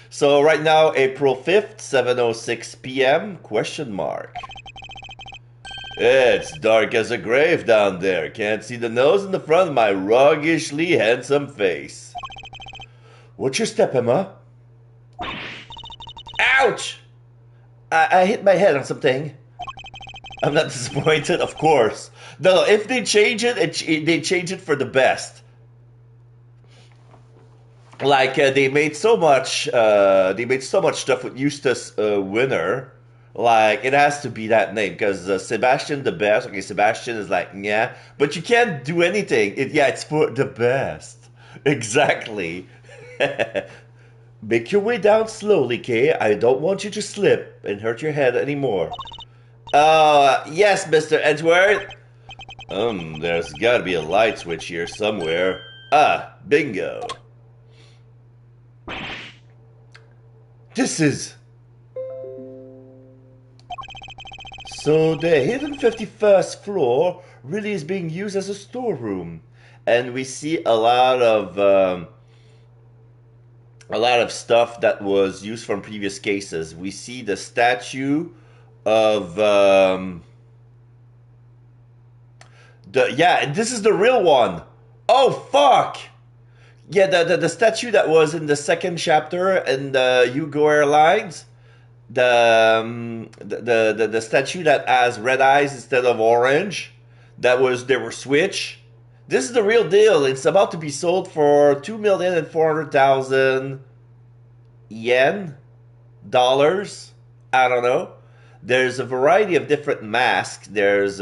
So right now, April 5th, 7:06 p.m., question mark. It's dark as a grave down there. Can't see the nose in the front of my ruggishly handsome face. What's your step, Emma? Ouch! I hit my head on something. I'm not disappointed, of course. No, if they change it, they change it for the best. Like they made so much stuff with Eustace Winner. Like it has to be that name because Sebastian the best. Okay, Sebastian is like yeah, but you can't do anything. It's for the best. Exactly. Make your way down slowly, Kay. I don't want you to slip and hurt your head anymore. Yes, Mr. Edgeworth. There's gotta be a light switch here somewhere. Ah, bingo. This is... So the hidden 51st floor really is being used as a storeroom. And we see a lot of stuff that was used from previous cases. We see the statue of this is the real one. Oh fuck! Yeah, the statue that was in the second chapter in the Hugo Airlines. The statue that has red eyes instead of orange. They were switched. This is the real deal. It's about to be sold for 2,400,000 yen, dollars. I don't know. There's a variety of different masks. There's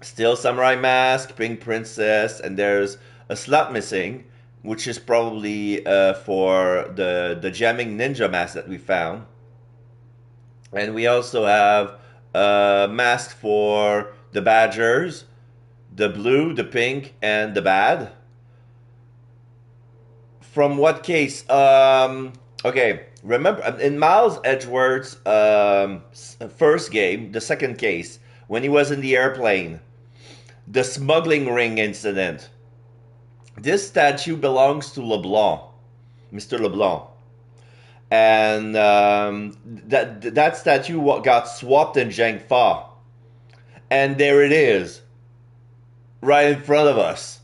Steel Samurai mask, Pink Princess, and there's a slot missing, which is probably for the jamming ninja mask that we found. And we also have a mask for the Badgers, the blue, the pink, and the bad. From what case? Okay, remember in Miles Edgeworth's first game, the second case, when he was in the airplane, the smuggling ring incident. This statue belongs to LeBlanc, Mr. LeBlanc. And that statue got swapped in Zhangfa. And there it is, right in front of us.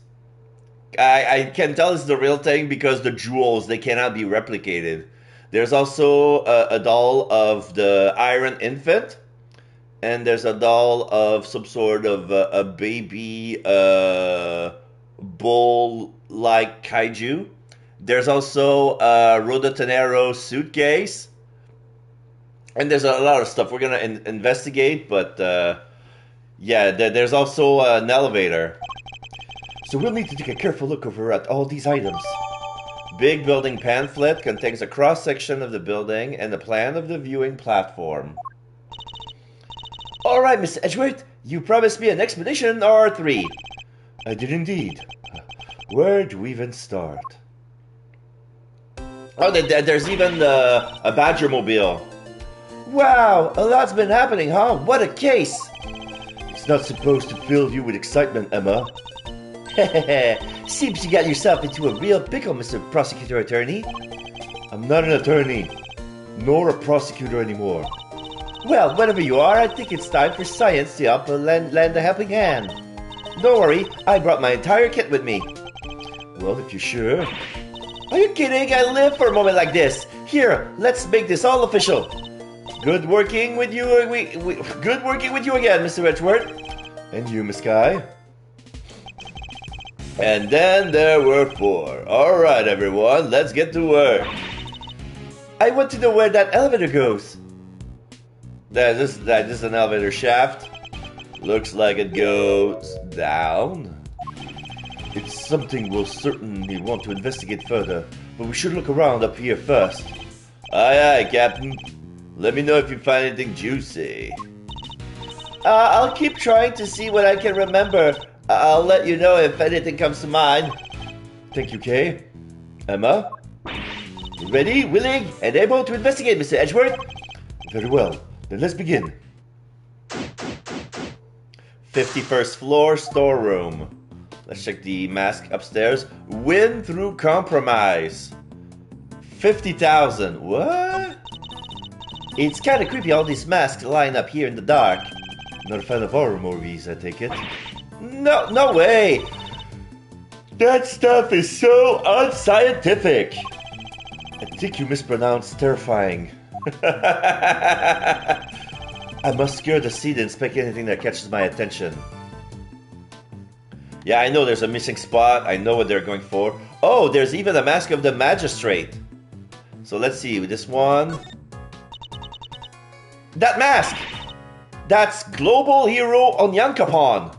I can tell it's the real thing because the jewels, they cannot be replicated. There's also a doll of the Iron Infant. And there's a doll of some sort of a baby bull-like kaiju. There's also a Rio de Janeiro suitcase. And there's a lot of stuff we're going to investigate, but there's also an elevator. So we'll need to take a careful look over at all these items. Big building pamphlet contains a cross-section of the building and a plan of the viewing platform. Alright, Mr. Edgeworth, you promised me an expedition or 3. I did indeed. Where do we even start? Oh, there's even a Badger mobile. Wow, a lot's been happening, huh? What a case! It's not supposed to fill you with excitement, Emma. Seems you got yourself into a real pickle, Mr. Prosecutor Attorney. I'm not an attorney, nor a prosecutor anymore. Well, whatever you are, I think it's time for science to help lend a helping hand. Don't worry, I brought my entire kit with me. Well, if you're sure. Are you kidding? I live for a moment like this. Here, let's make this all official. Good working with you. Good working with you again, Mr. Edgeworth. And you, Miss Guy. And then there were 4. Alright, everyone, let's get to work. I want to know where that elevator goes. This is an elevator shaft. Looks like it goes down. It's something we'll certainly want to investigate further, but we should look around up here first. Aye, aye, Captain. Let me know if you find anything juicy. I'll keep trying to see what I can remember. I'll let you know if anything comes to mind. Thank you, Kay. Emma? Ready, willing, and able to investigate, Mr. Edgeworth? Very well. Then let's begin. 51st floor storeroom. Let's check the mask upstairs. Win through compromise. 50,000. What? It's kind of creepy, all these masks lying up here in the dark. Not a fan of horror movies, I take it. No way! That stuff is so unscientific! I think you mispronounced terrifying. I must secure the seat and inspect anything that catches my attention. Yeah, I know there's a missing spot. I know what they're going for. Oh, there's even a mask of the magistrate. So let's see, this one. That mask! That's Global Hero Onyankopon.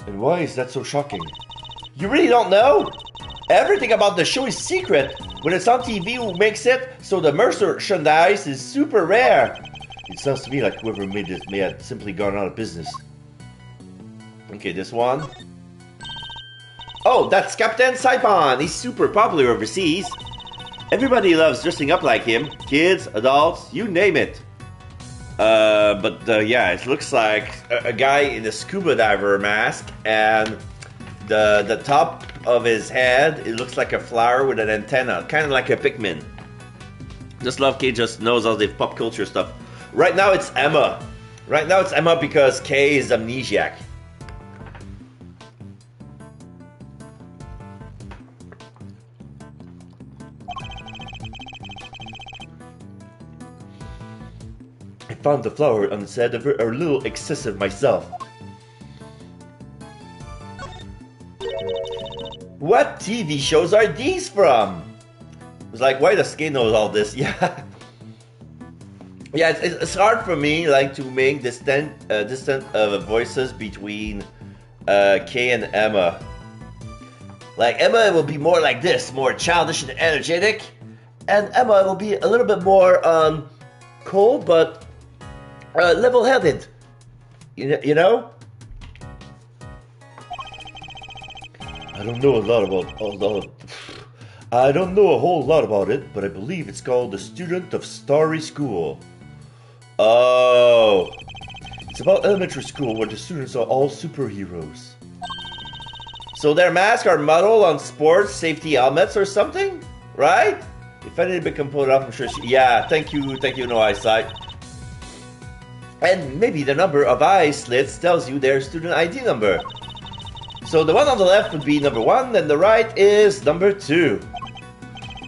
And why is that so shocking? You really don't know? Everything about the show is secret. When it's on TV, who makes it? So the merchandise is super rare. It sounds to me like whoever made this may have simply gone out of business. Okay, this one. Oh, that's Captain Saipon. He's super popular overseas. Everybody loves dressing up like him. Kids, adults, you name it. Yeah, it looks like a guy in a scuba diver mask, and the top of his head, it looks like a flower with an antenna, kind of like a Pikmin. Just love Kay just knows all the pop culture stuff. Right now it's Emma. Right now it's Emma because Kay is amnesiac. I found the flower on the set of her a little excessive myself. What TV shows are these from? It's like, why does Kay knows all this? Yeah. Yeah, it's hard for me like to make distant voices between Kay and Emma. Like Emma will be more like this, more childish and energetic, and Emma will be a little bit more cold but level-headed. You know? I don't know a whole lot about it, but I believe it's called The Student of Starry School. Oh, it's about elementary school where the students are all superheroes. So their masks are modeled on sports safety helmets or something, right? If anything become pulled off, I'm sure yeah, thank you, no eyesight. And maybe the number of eye slits tells you their student ID number. So the one on the left would be number 1, and the right is number 2.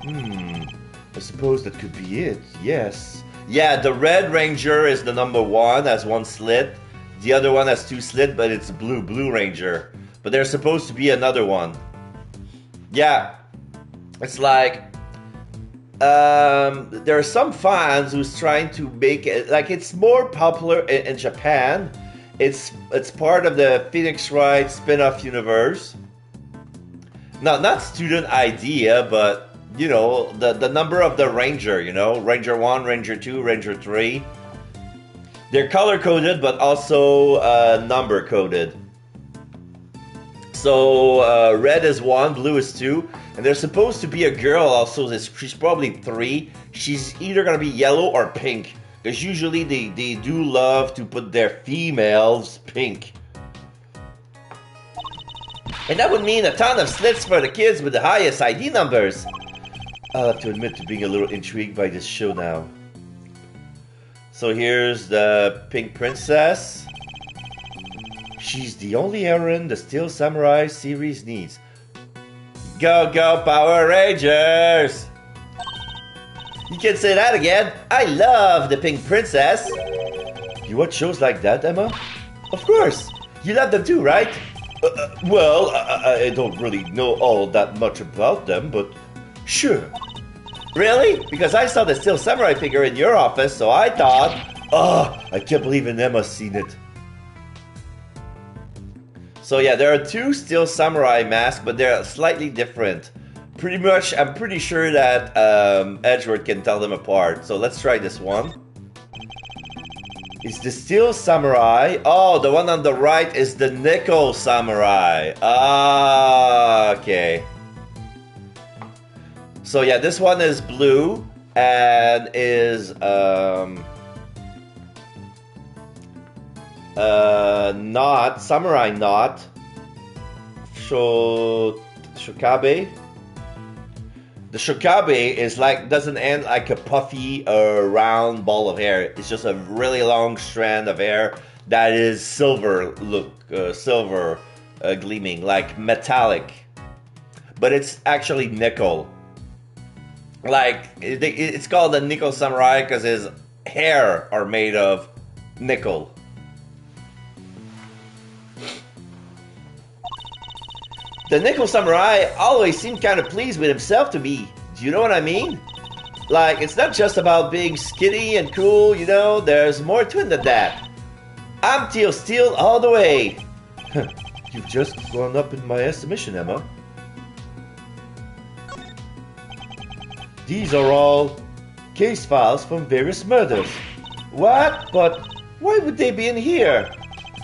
I suppose that could be it, yes. Yeah, the Red Ranger is the number 1, has 1 slit. The other one has 2 slit, but it's Blue Ranger. But there's supposed to be another one. Yeah, it's like... there are some fans who's trying to make it... Like, it's more popular in Japan. It's part of the Phoenix Wright spin-off universe. Not student idea, but... You know, the number of the Ranger, you know, Ranger 1, Ranger 2, Ranger 3. They're color-coded, but also number-coded. So, red is 1, blue is 2, and there's supposed to be a girl also, she's probably 3. She's either going to be yellow or pink, because usually they do love to put their females pink. And that would mean a ton of slits for the kids with the highest ID numbers. I'll have to admit to being a little intrigued by this show now. So here's the Pink Princess. She's the only heroine the Steel Samurai series needs. Go, go, Power Rangers! You can say that again. I love the Pink Princess. You watch shows like that, Emma? Of course. You love them too, right? I don't really know all that much about them, but... Sure. Really? Because I saw the Steel Samurai figure in your office, so I thought, oh, I can't believe Emma's seen it. So yeah, there are 2 Steel Samurai masks, but they're slightly different. Pretty much, I'm pretty sure that Edgeworth can tell them apart. So let's try this one. It's the Steel Samurai. Oh, the one on the right is the Nickel Samurai. Ah, okay. So yeah, this one is blue and is not samurai, not Shokabe, The shokabe is like doesn't end like a puffy round ball of hair. It's just a really long strand of hair that is silver silver gleaming, like metallic, but it's actually nickel. Like it's called the nickel samurai because his hair are made of nickel. The nickel samurai always seemed kind of pleased with himself to me. Do you know what I mean? Like, it's not just about being skinny and cool, you know, there's more to it than that. I'm Teal Steel all the way. You've just gone up in my estimation, Emma. These are all case files from various murders. What? But why would they be in here?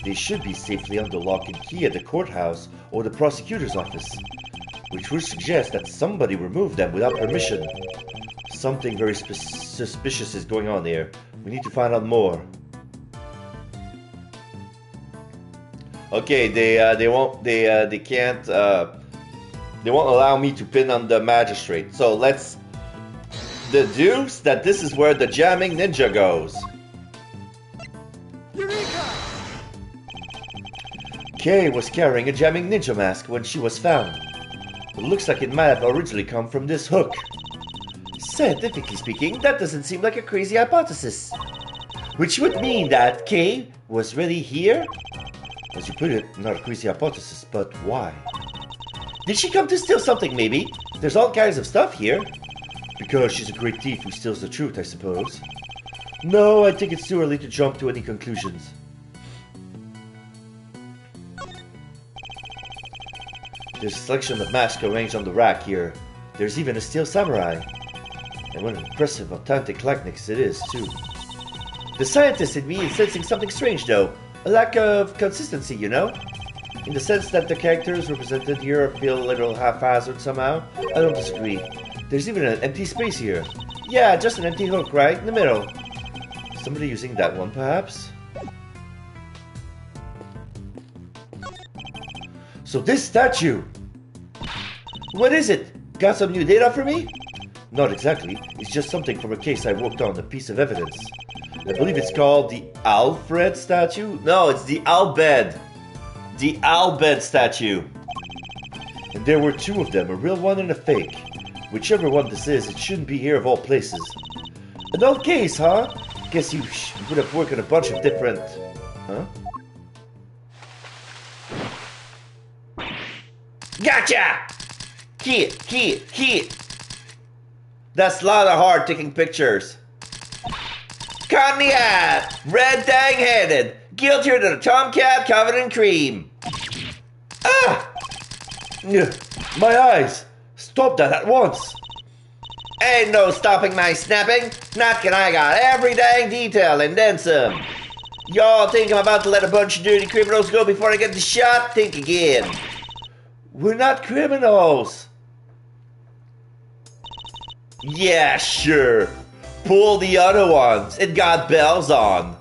They should be safely under lock and key at the courthouse or the prosecutor's office, which would suggest that somebody removed them without permission. Something very suspicious is going on here. We need to find out more. Okay, they won't allow me to pin on the magistrate. So let's deduce that this is where the jamming ninja goes. Kay was carrying a jamming ninja mask when she was found. It looks like it might have originally come from this hook. Scientifically speaking, that doesn't seem like a crazy hypothesis. Which would mean that Kay was really here? As you put it, not a crazy hypothesis, but why? Did she come to steal something, maybe? There's all kinds of stuff here. Because she's a great thief who steals the truth, I suppose. No, I think it's too early to jump to any conclusions. There's a selection of masks arranged on the rack here. There's even a steel samurai. And what an impressive, authentic likeness it is, too. The scientist in me is sensing something strange, though. A lack of consistency, you know? In the sense that the characters represented here feel a little haphazard somehow. I don't disagree. There's even an empty space here. Yeah, just an empty hook right in the middle. Somebody using that one, perhaps? So this statue! What is it? Got some new data for me? Not exactly. It's just something from a case I worked on, a piece of evidence. I believe it's called the Alfred statue? No, it's the Albed. The Albed statue. And there were two of them, a real one and a fake. Whichever one this is, it shouldn't be here of all places. An old case, huh? Guess you would have worked on a bunch of different... Huh? Gotcha! Key. That's a lot of hard taking pictures. Caught in the act, red dang-headed, guilty to the tomcat covered in cream. Ah! My eyes! Stop that at once! Ain't no stopping my snapping. Not can I got every dang detail and then some. Y'all think I'm about to let a bunch of dirty criminals go before I get the shot? Think again. We're not criminals. Yeah, sure. Pull the other ones. It got bells on.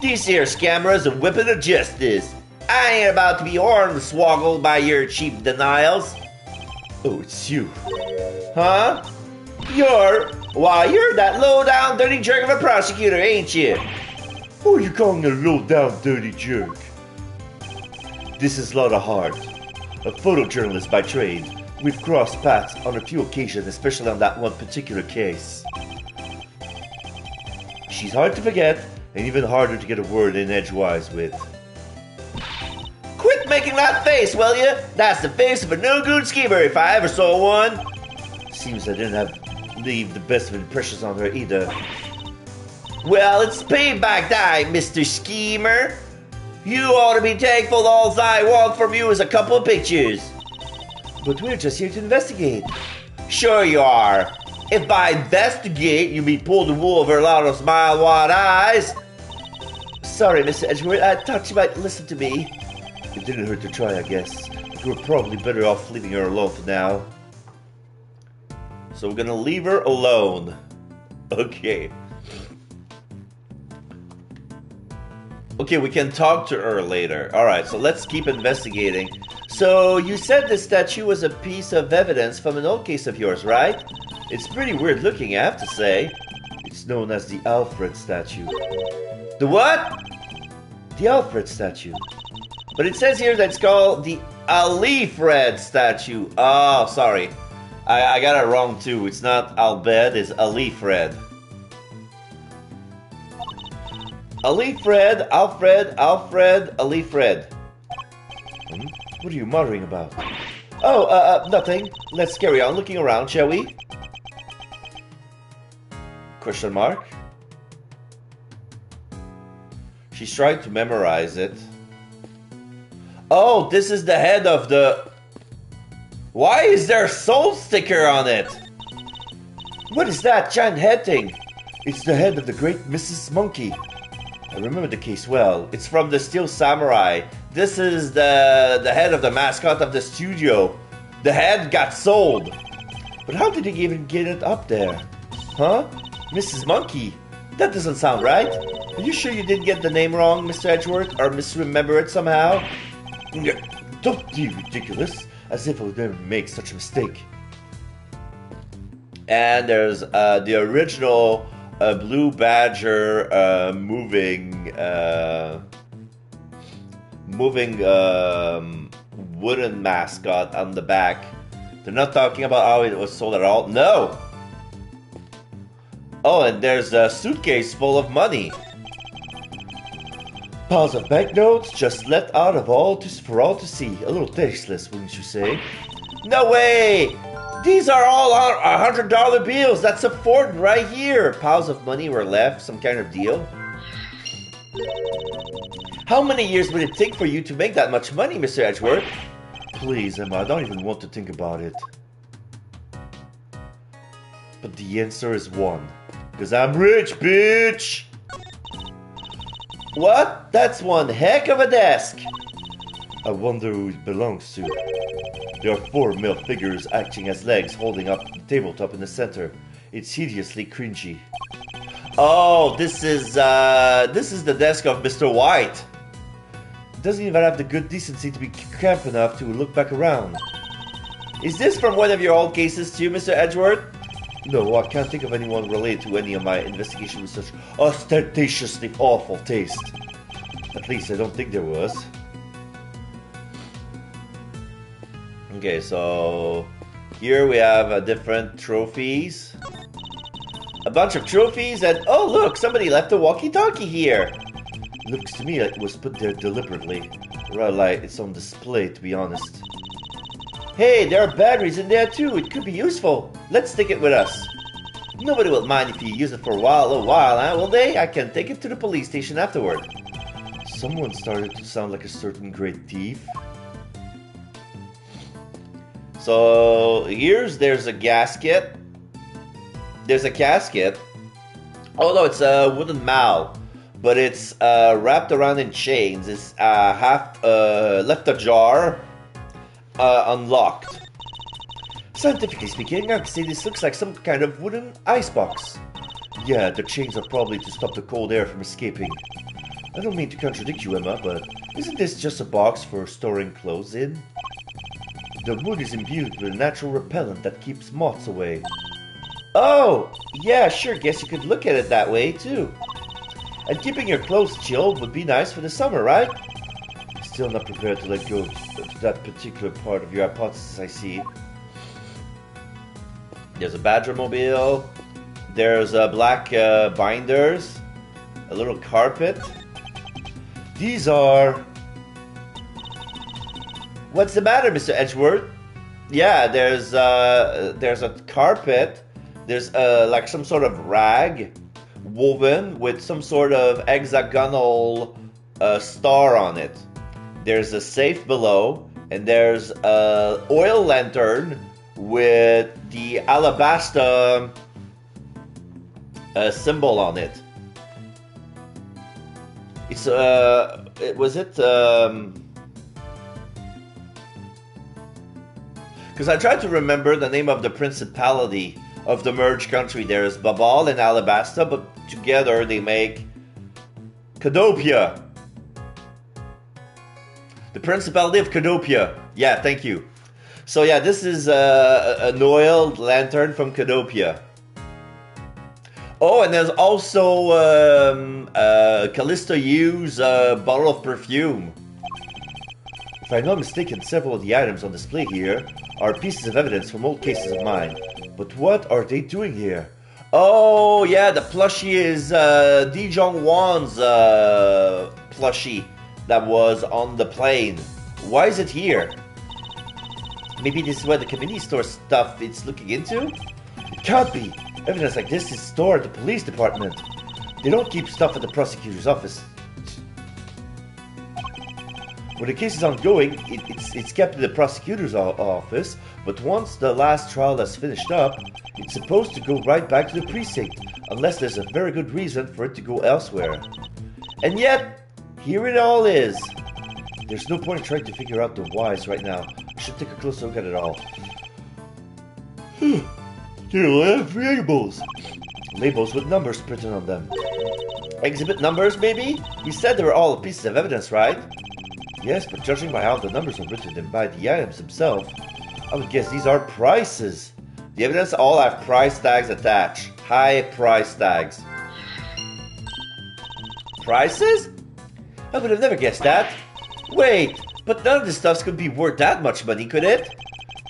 These here scammers a whipping of justice. I ain't about to be hornswoggled by your cheap denials. Oh, it's you. Huh? You're that low-down dirty jerk of a prosecutor, ain't you? Who are you calling a low-down dirty jerk? This is Lotta Hart, a photojournalist by trade. We've crossed paths on a few occasions, especially on that one particular case. She's hard to forget, and even harder to get a word in edgewise with. Quit making that face, will you? That's the face of a no-good schemer if I ever saw one. Seems I didn't leave the best of impressions on her either. Well, it's payback time, Mr. Schemer. You ought to be thankful all I want from you is a couple of pictures. But we're just here to investigate. Sure you are. If by investigate you mean pull the wool over Lotta's mile-wide eyes. Sorry, Mr. Edgeworth, I thought you might listen to me. It didn't hurt to try, I guess. But we're probably better off leaving her alone for now. So we're gonna leave her alone. Okay. Okay, we can talk to her later. Alright, so let's keep investigating. So you said this statue was a piece of evidence from an old case of yours, right? It's pretty weird looking, I have to say. It's known as the Alfred statue. The what? The Alfred statue. But it says here that it's called the Alfred statue. Oh, sorry. I got it wrong too. It's not Albed, it's Alfred. Alfred, Alfred, Alfred. What are you muttering about? Oh, nothing. Let's carry on looking around, shall we? Question mark. She's trying to memorize it. Oh, this is the head of the... Why is there a soul sticker on it? What is that giant head thing? It's the head of the great Mrs. Monkey. I remember the case well. It's from the Steel Samurai. This is the head of the mascot of the studio. The head got sold. But how did he even get it up there? Huh? Mrs. Monkey? That doesn't sound right. Are you sure you didn't get the name wrong, Mr. Edgeworth? Or misremember it somehow? Don't be ridiculous. As if I would never make such a mistake. And there's the original Blue Badger moving wooden mascot on the back. They're not talking about how it was sold at all. No! Oh, and there's a suitcase full of money. Piles of banknotes just left out of for all to see. A little tasteless, wouldn't you say? No way! These are all $100 bills. That's a fortune right here. Piles of money were left. Some kind of deal. How many years would it take for you to make that much money, Mr. Edgeworth? Please, Emma, I don't even want to think about it. But the answer is 1. Because I'm rich, bitch! What? That's one heck of a desk! I wonder who it belongs to. There are 4 male figures acting as legs holding up the tabletop in the center. It's hideously cringy. Oh, this is the desk of Mr. White. Doesn't even have the good decency to be cramped enough to look back around. Is this from one of your old cases too, Mr. Edgeworth? No, I can't think of anyone related to any of my investigation with such ostentatiously awful taste. At least I don't think there was. Okay, so here we have different trophies. A bunch of trophies and oh look, somebody left a walkie-talkie here. Looks to me like it was put there deliberately. Rather like it's on display, to be honest. Hey, there are batteries in there too. It could be useful. Let's take it with us. Nobody will mind if you use it for a while, huh? Will they? I can take it to the police station afterward. Someone started to sound like a certain great thief. So there's a gasket. There's a casket. Oh no, it's a wooden mallet, but it's wrapped around in chains. It's half left ajar, unlocked. Scientifically speaking, I would say this looks like some kind of wooden icebox. Yeah, the chains are probably to stop the cold air from escaping. I don't mean to contradict you, Emma, but isn't this just a box for storing clothes in? The wood is imbued with a natural repellent that keeps moths away. Oh, yeah, sure, guess you could look at it that way, too. And keeping your clothes chilled would be nice for the summer, right? Still not prepared to let go to that particular part of your hypothesis, I see. There's a Badgermobile. There's black binders. A little carpet. These are... What's the matter, Mr. Edgeworth? Yeah, there's a carpet. There's like some sort of rag woven with some sort of hexagonal star on it. There's a safe below, and there's a oil lantern with the alabaster symbol on it. It's was it because I tried to remember the name of the principality of the merged country. There's Babal and Alabasta, but together they make Cadopia. The Principality of Canopia. Yeah, thank you. So yeah, this is an oiled lantern from Canopia. Oh, and there's also Callista Yu's bottle of perfume. If I'm not mistaken, several of the items on display here are pieces of evidence from old cases of mine. But what are they doing here? Oh, yeah, the plushie is Di Zhongwan's plushie that was on the plane. Why is it here? Maybe this is where the convenience store stuff it's looking into? It can't be. Evidence like this is stored at the police department. They don't keep stuff at the prosecutor's office. When the case is ongoing, it's kept in the prosecutor's office, but once the last trial has finished up, it's supposed to go right back to the precinct, unless there's a very good reason for it to go elsewhere. And yet, here it all is. There's no point in trying to figure out the whys right now. I should take a close look at it all. There are labels. Labels with numbers printed on them. Exhibit numbers, maybe? You said they were all pieces of evidence, right? Yes, but judging by how the numbers are written and by the items themselves, I would guess these are prices. The evidence all have price tags attached. High price tags. Prices? I would have never guessed that. Wait, but none of this stuff could be worth that much money, could it?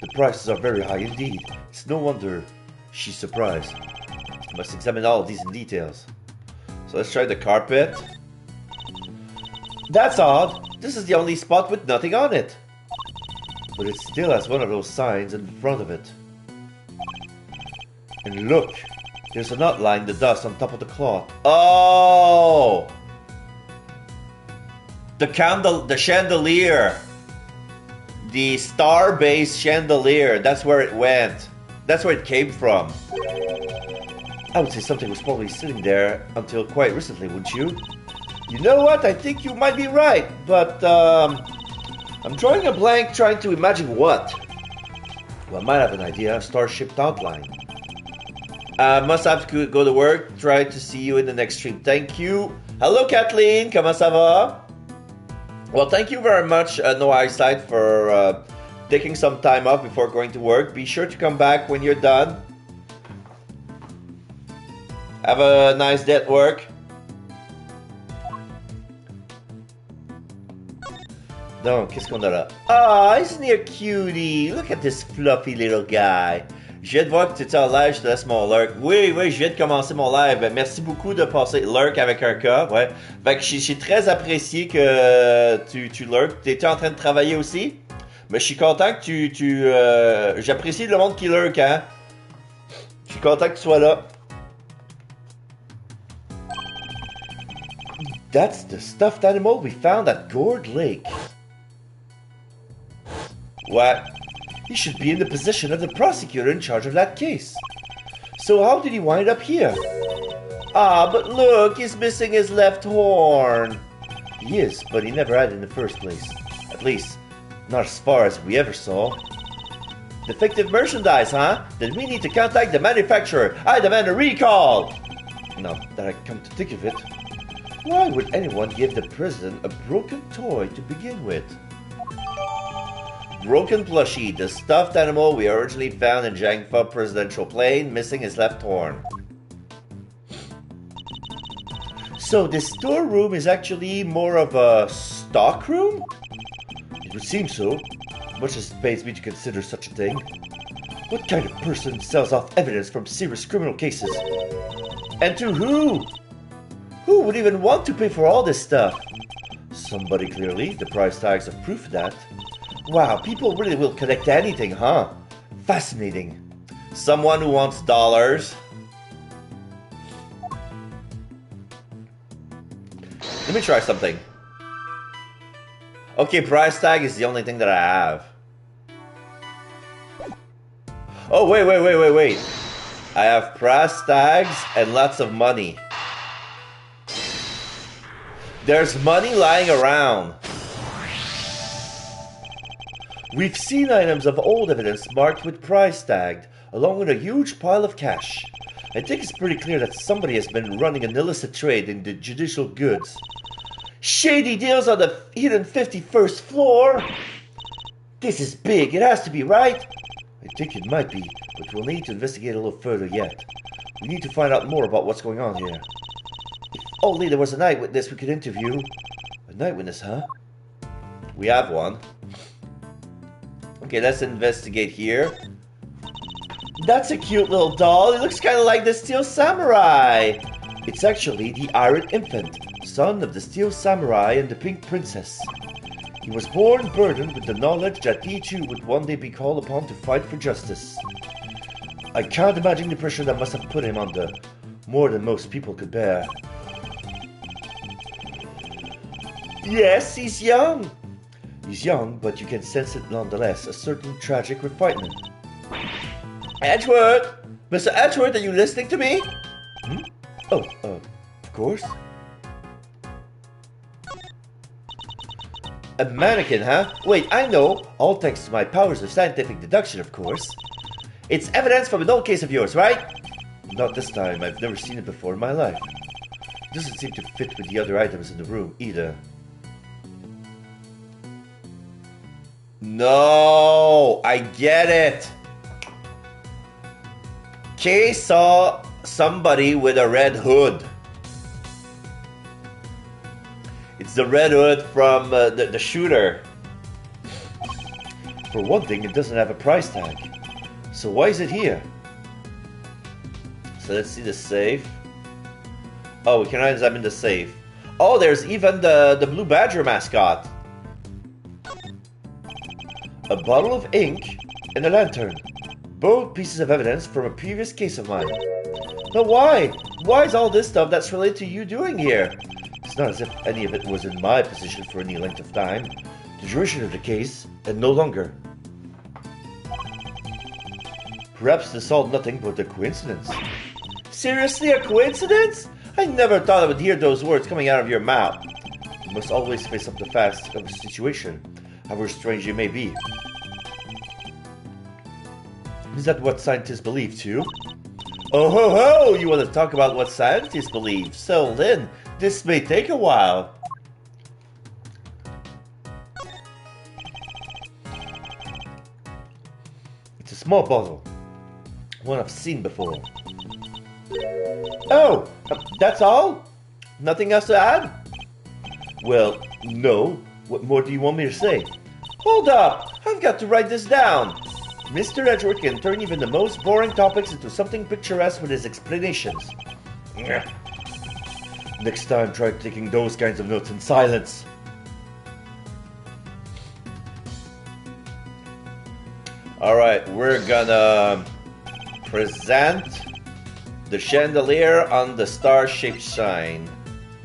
The prices are very high indeed. It's no wonder she's surprised. I must examine all of these in details. So let's try the carpet. That's odd. This is the only spot with nothing on it. But it still has one of those signs in front of it. And look, there's an outline, the dust on top of the cloth. Oh! The chandelier. The star-based chandelier. That's where it went. That's where it came from. I would say something was probably sitting there until quite recently, wouldn't you? You know what? I think you might be right, but I'm drawing a blank trying to imagine what. Well, I might have an idea, a star-shaped outline. Must have to go to work. Try to see you in the next stream. Thank you. Hello, Kathleen. Comment ça va? Well, thank you very much, No Eyesight, for taking some time off before going to work. Be sure to come back when you're done. Have a nice day at work. Donc, qu'est-ce qu'on a là? Ah, isn't he a cutie? Look at this fluffy little guy. Je viens de voir que tu étais en live, je te laisse mon lurk. Oui, je viens de commencer mon live. Merci beaucoup de passer lurk avec un K, ouais. Fait que j'ai très apprécié que tu lurk. T'étais en train de travailler aussi? Mais je suis content que j'apprécie le monde qui lurk, hein. Je suis content que tu sois là. That's the stuffed animal we found at Gourd Lake. What? He should be in the position of the prosecutor in charge of that case. So how did he wind up here? Ah, but look, he's missing his left horn. He is, but he never had it in the first place. At least, not as far as we ever saw. Defective merchandise, huh? Then we need to contact the manufacturer. I demand a recall! Now that I come to think of it, why would anyone give the president a broken toy to begin with? Broken plushie, the stuffed animal we originally found in Jangfa presidential plane, missing his left horn. So this storeroom is actually more of a stock room? It would seem so, much as it pains me to consider such a thing. What kind of person sells off evidence from serious criminal cases? And to who? Who would even want to pay for all this stuff? Somebody clearly, the price tags have proof of that. Wow, people really will collect anything, huh? Fascinating. Someone who wants dollars. Let me try something. Okay, price tag is the only thing that I have. Oh, wait. I have price tags and lots of money. There's money lying around. We've seen items of old evidence marked with price tagged, along with a huge pile of cash. I think it's pretty clear that somebody has been running an illicit trade in the judicial goods. Shady deals on the 151st floor? This is big. It has to be, right? I think it might be, but we'll need to investigate a little further yet. We need to find out more about what's going on here. If only there was an eyewitness we could interview. An eyewitness, huh? We have one. Okay, let's investigate here. That's a cute little doll. It looks kind of like the Steel Samurai. It's actually the Iron Infant, son of the Steel Samurai and the Pink Princess. He was born burdened with the knowledge that he too would one day be called upon to fight for justice. I can't imagine the pressure that must have put him under, more than most people could bear. Yes, he's young. He's young, but you can sense it nonetheless, a certain tragic refinement. Edgeworth! Mr. Edgeworth, are you listening to me? Hmm? Oh, of course. A mannequin, huh? Wait, I know. All thanks to my powers of scientific deduction, of course. It's evidence from an old case of yours, right? Not this time. I've never seen it before in my life. It doesn't seem to fit with the other items in the room, either. No! I get it! Kay saw somebody with a red hood. It's the red hood from the shooter. For one thing, it doesn't have a price tag. So why is it here? So let's see the safe. Oh, we cannot examine the safe. Oh, there's even the Blue Badger mascot. A bottle of ink and a lantern. Both pieces of evidence from a previous case of mine. But why? Why is all this stuff that's related to you doing here? It's not as if any of it was in my possession for any length of time. The duration of the case, and no longer. Perhaps this all nothing but a coincidence. Seriously, a coincidence? I never thought I would hear those words coming out of your mouth. You must always face up the facts of the situation, however strange it may be. Is that what scientists believe too? Oh ho ho! You want to talk about what scientists believe? So Lynn, this may take a while. It's a small bottle. One I've seen before. Oh! That's all? Nothing else to add? Well, no. What more do you want me to say? Hold up! I've got to write this down. Mr. Edgeworth can turn even the most boring topics into something picturesque with his explanations. Next time, try taking those kinds of notes in silence. Alright, we're gonna present the chandelier on the star-shaped sign.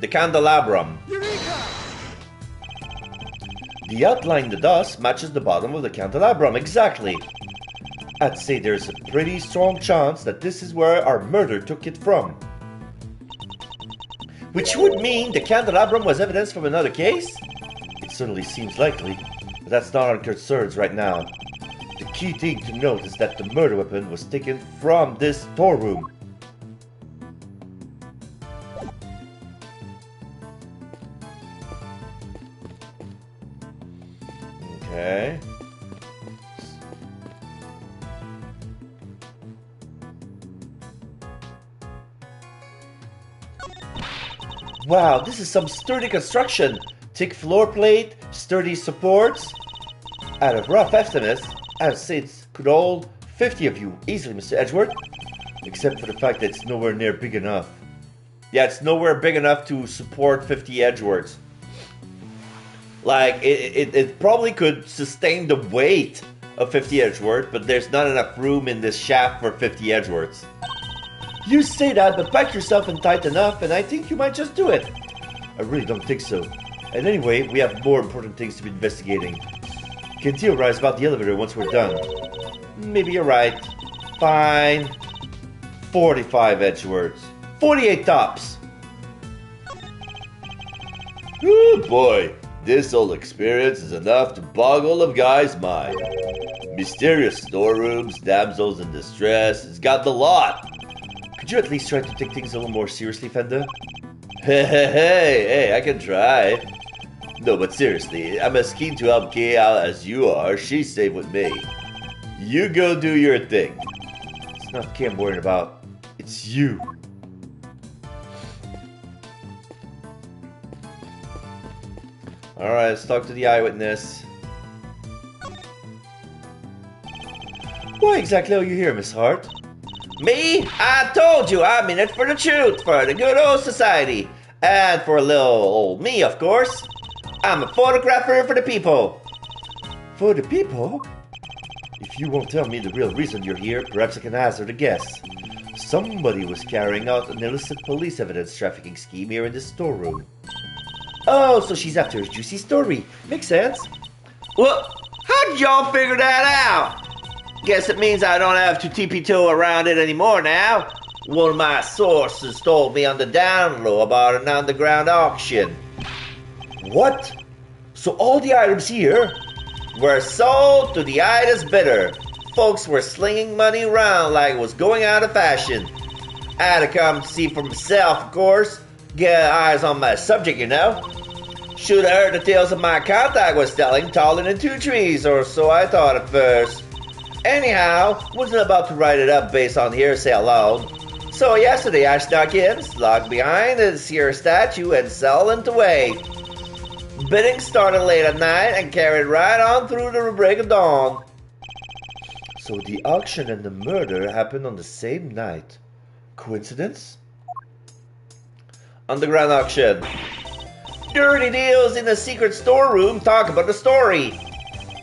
The candelabrum. Eureka! The outline in the dust matches the bottom of the candelabrum exactly. I'd say there's a pretty strong chance that this is where our murder took it from. Which would mean the candelabrum was evidence from another case? It certainly seems likely, but that's not our concerns right now. The key thing to note is that the murder weapon was taken from this storeroom. Okay. Wow, this is some sturdy construction. Thick floor plate, sturdy supports. Out of rough estimates, I'd say it could hold 50 of you easily, Mr. Edgeworth. Except for the fact that it's nowhere near big enough. Yeah, it's nowhere big enough to support 50 Edgeworths. Like, it probably could sustain the weight of 50 Edgeworths, but there's not enough room in this shaft for 50 Edgeworths. You say that, but pack yourself in tight enough, and I think you might just do it. I really don't think so. And anyway, we have more important things to be investigating. Can theorize about the elevator once we're done. Maybe you're right. Fine. 45 Edgeworths. 48 tops. Oh boy, this whole experience is enough to boggle a guy's mind. Mysterious storerooms, damsels in distress, it's got the lot. Could you at least try to take things a little more seriously, Fender? Hey, I can try. No, but seriously, I'm as keen to help Kay out as you are. She's safe with me. You go do your thing. It's not Kay I'm worried about. It's you. Alright, let's talk to the eyewitness. Why exactly are you here, Miss Hart? Me? I told you I'm in it for the truth, for the good old society. And for little old me, of course. I'm a photographer for the people. For the people? If you won't tell me the real reason you're here, perhaps I can hazard a guess. Somebody was carrying out an illicit police evidence trafficking scheme here in this storeroom. Oh, so she's after a juicy story. Makes sense. Well, how did y'all figure that out? Guess it means I don't have to tippy-toe around it anymore now. One of my sources told me on the down low about an underground auction. What? So all the items here were sold to the highest bidder. Folks were slinging money around like it was going out of fashion. I had to come see for myself, of course. Get eyes on my subject, you know. Should have heard the tales of my contact was telling, taller than 2 trees, or so I thought at first. Anyhow, wasn't about to write it up based on hearsay alone. So yesterday I snuck in, slugged behind this here statue, and sold it away. Bidding started late at night and carried right on through the break of dawn. So the auction and the murder happened on the same night. Coincidence? Underground auction. Dirty deals in a secret storeroom talk about the story.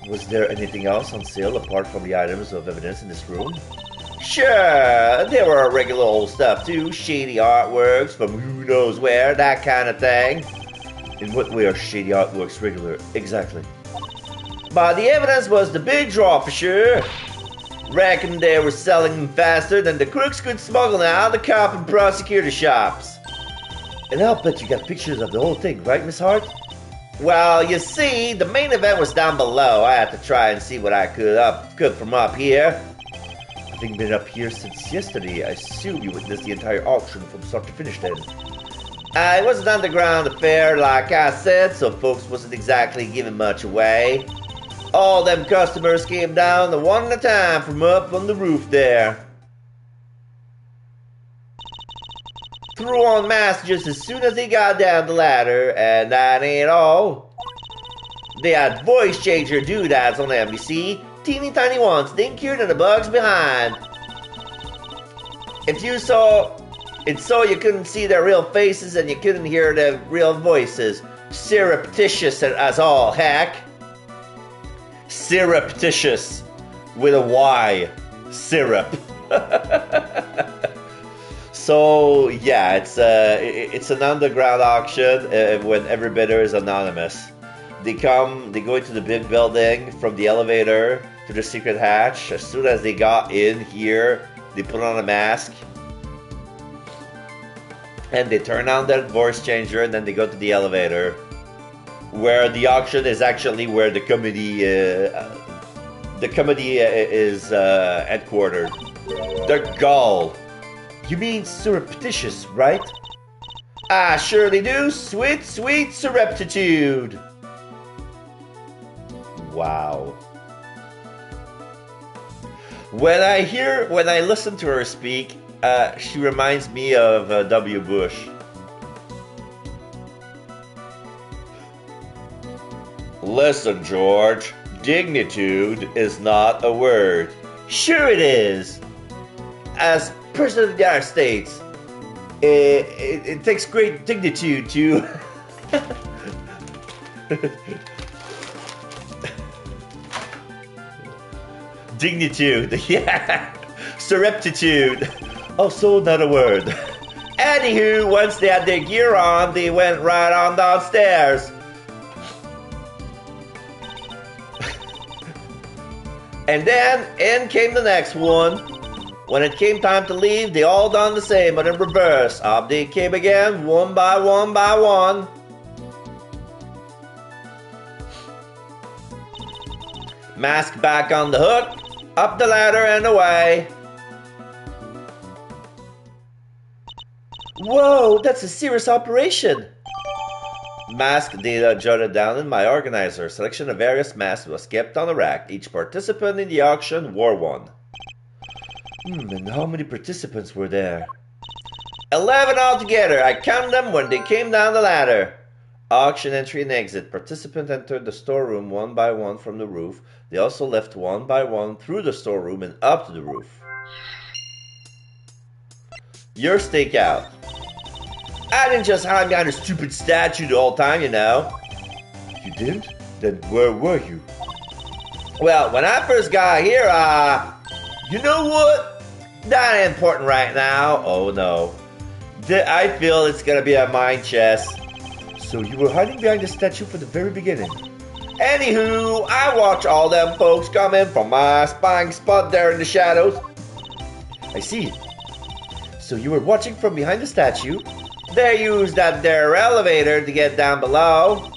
Was there anything else on sale apart from the items of evidence in this room? Sure, there were regular old stuff too. Shady artworks from who knows where, that kind of thing. In what way are shady artworks regular? Exactly. But the evidence was the big draw for sure. Reckoned they were selling them faster than the crooks could smuggle now the cop and prosecutor shops. And I'll bet you got pictures of the whole thing, right, Miss Hart? Well, you see, the main event was down below. I had to try and see what I could from up here. Having been up here since yesterday, I assume you witnessed the entire auction from start to finish then. It was an underground affair, like I said, so folks wasn't exactly giving much away. All them customers came down the one at a time from up on the roof there. Threw on masks just as soon as they got down the ladder, and that ain't all. They had voice changer doodads on them, you see. Teeny tiny ones, dinkier than the bugs behind. If you saw it, so you couldn't see their real faces and you couldn't hear their real voices. Surreptitious as all heck. Surreptitious with a Y. Syrup. So yeah, it's an underground auction when every bidder is anonymous. They go into the big building from the elevator to the secret hatch. As soon as they got in here, they put on a mask and they turn on their voice changer, and then they go to the elevator, where the auction is actually where the committee is headquartered. The gall. You mean surreptitious, right? I surely do. Sweet, sweet surreptitude. Wow. When I listen to her speak, she reminds me of W. Bush. Listen, George. Dignitude is not a word. Sure it is. As President of the United States, it takes great dignitude to dignitude, yeah, surreptitude, also not a word. Anywho, once they had their gear on, they went right on downstairs. And then in came the next one. When it came time to leave, they all done the same, but in reverse. Up they came again, one by one by one. Mask back on the hook, up the ladder and away. Whoa, that's a serious operation. Mask data jotted down in my organizer. Selection of various masks was kept on a rack. Each participant in the auction wore one. And how many participants were there? 11 altogether. I counted them when they came down the ladder. Auction entry and exit. Participants entered the storeroom one by one from the roof. They also left one by one through the storeroom and up to the roof. Your stakeout. I didn't just hide behind a stupid statue the whole time, you know. You didn't? Then where were you? Well, when I first got here, you know what? That ain't important right now. Oh no. I feel it's gonna be a mind chess. So you were hiding behind the statue from the very beginning. Anywho, I watch all them folks come in from my spying spot there in the shadows. I see. So you were watching from behind the statue. They used that there elevator to get down below.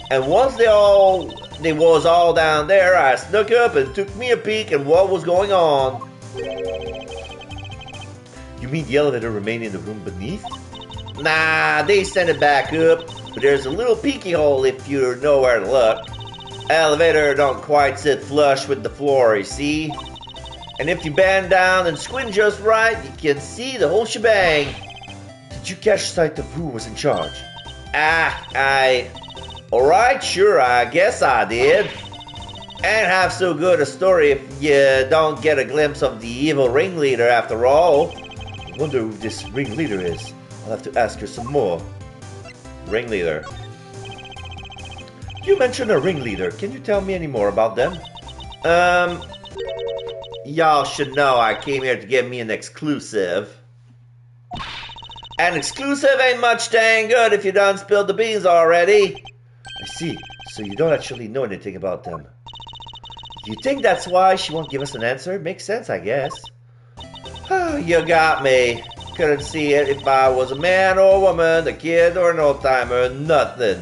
And once they was all down there, I snuck up and took me a peek at what was going on. You mean the elevator remained in the room beneath? Nah, they sent it back up. But there's a little peeky hole if you know where to look. Elevator don't quite sit flush with the floor, you see? And if you bend down and squint just right, you can see the whole shebang. Did you catch sight of who was in charge? Alright, sure, I guess I did. Ain't half so good a story if you don't get a glimpse of the evil ringleader after all. I wonder who this ringleader is. I'll have to ask her some more. Ringleader. You mentioned a ringleader. Can you tell me any more about them? Y'all should know I came here to get me an exclusive. An exclusive ain't much dang good if you done spilled the beans already. I see. So you don't actually know anything about them. You think that's why she won't give us an answer? Makes sense, I guess. You got me. Couldn't see it if I was a man or a woman, a kid or an old-timer, nothing.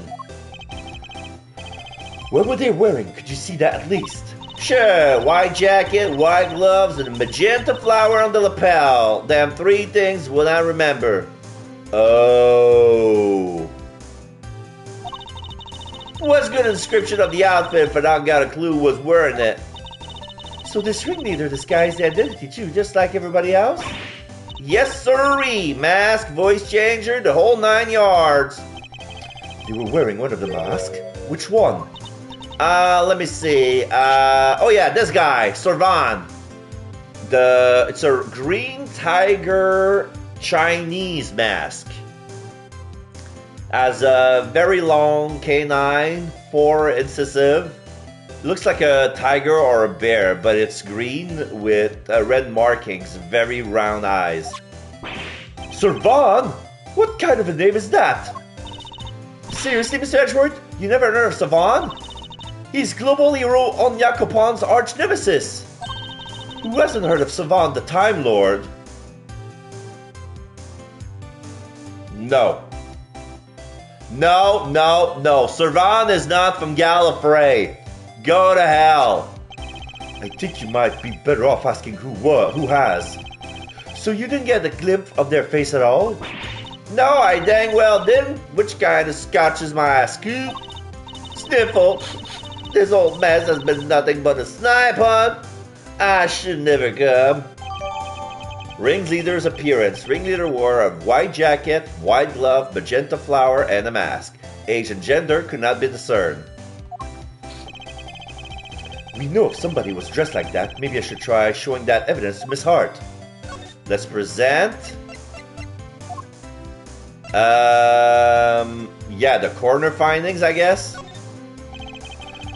What were they wearing? Could you see that at least? Sure, white jacket, white gloves, and a magenta flower on the lapel. Them three things will I remember. Oh. What's good a description of the outfit if I don't got a clue who was wearing it? So this ringleader disguised the identity too, just like everybody else? Yes sirree! Mask, voice changer, the whole 9 yards. They were wearing one of the masks? Which one? Let me see. Oh yeah, this guy, Servan. It's a green tiger Chinese mask. Has a very long canine, 4 incisive. Looks like a tiger or a bear, but it's green with red markings, very round eyes. Servan? What kind of a name is that? Seriously, Mr. Edgeworth? You never heard of Servan? He's global hero Onya Kopan's arch nemesis. Who hasn't heard of Servan the Time Lord? No. No. Servan is not from Gallifrey. Go to hell. I think you might be better off asking who has. So you didn't get a glimpse of their face at all? No, I dang well didn't. Which kind of scotches my scoop? Sniffle. This old mess has been nothing but a snipe hunt. I should never come. Ringleader's appearance. Ringleader wore a white jacket, white glove, magenta flower, and a mask. Age and gender could not be discerned. We know if somebody was dressed like that, maybe I should try showing that evidence to Miss Hart. Let's present. Yeah, the coroner findings, I guess.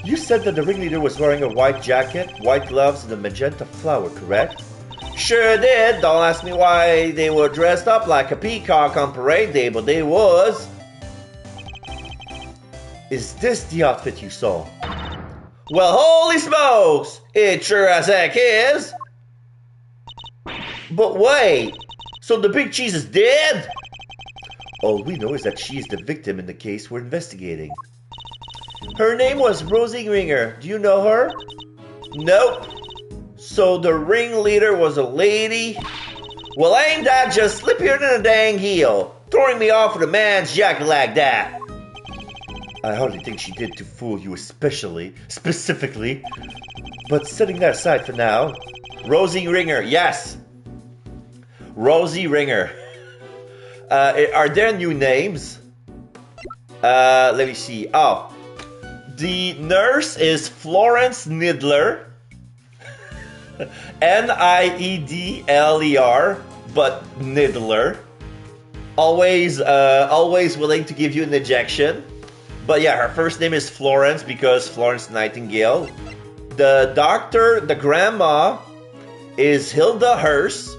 You said that the ringleader was wearing a white jacket, white gloves, and a magenta flower, correct? Sure did. Don't ask me why they were dressed up like a peacock on parade day, but they was. Is this the outfit you saw? Well, holy smokes! It sure as heck is! But wait, so the big cheese is dead? All we know is that she is the victim in the case we're investigating. Her name was Rosie Ringer. Do you know her? Nope. So the ringleader was a lady? Well, ain't that just slippier than a dang heel? Throwing me off with a man's jacket like that. I hardly think she did to fool you specifically. But setting that aside for now, Rosie Ringer, yes. Rosie Ringer. Are there new names? Let me see. Oh, the nurse is Florence Nidler. Nidler, but Nidler. Always willing to give you an injection. But yeah, her first name is Florence because Florence Nightingale. The doctor, the grandma, is Hilda Hearst,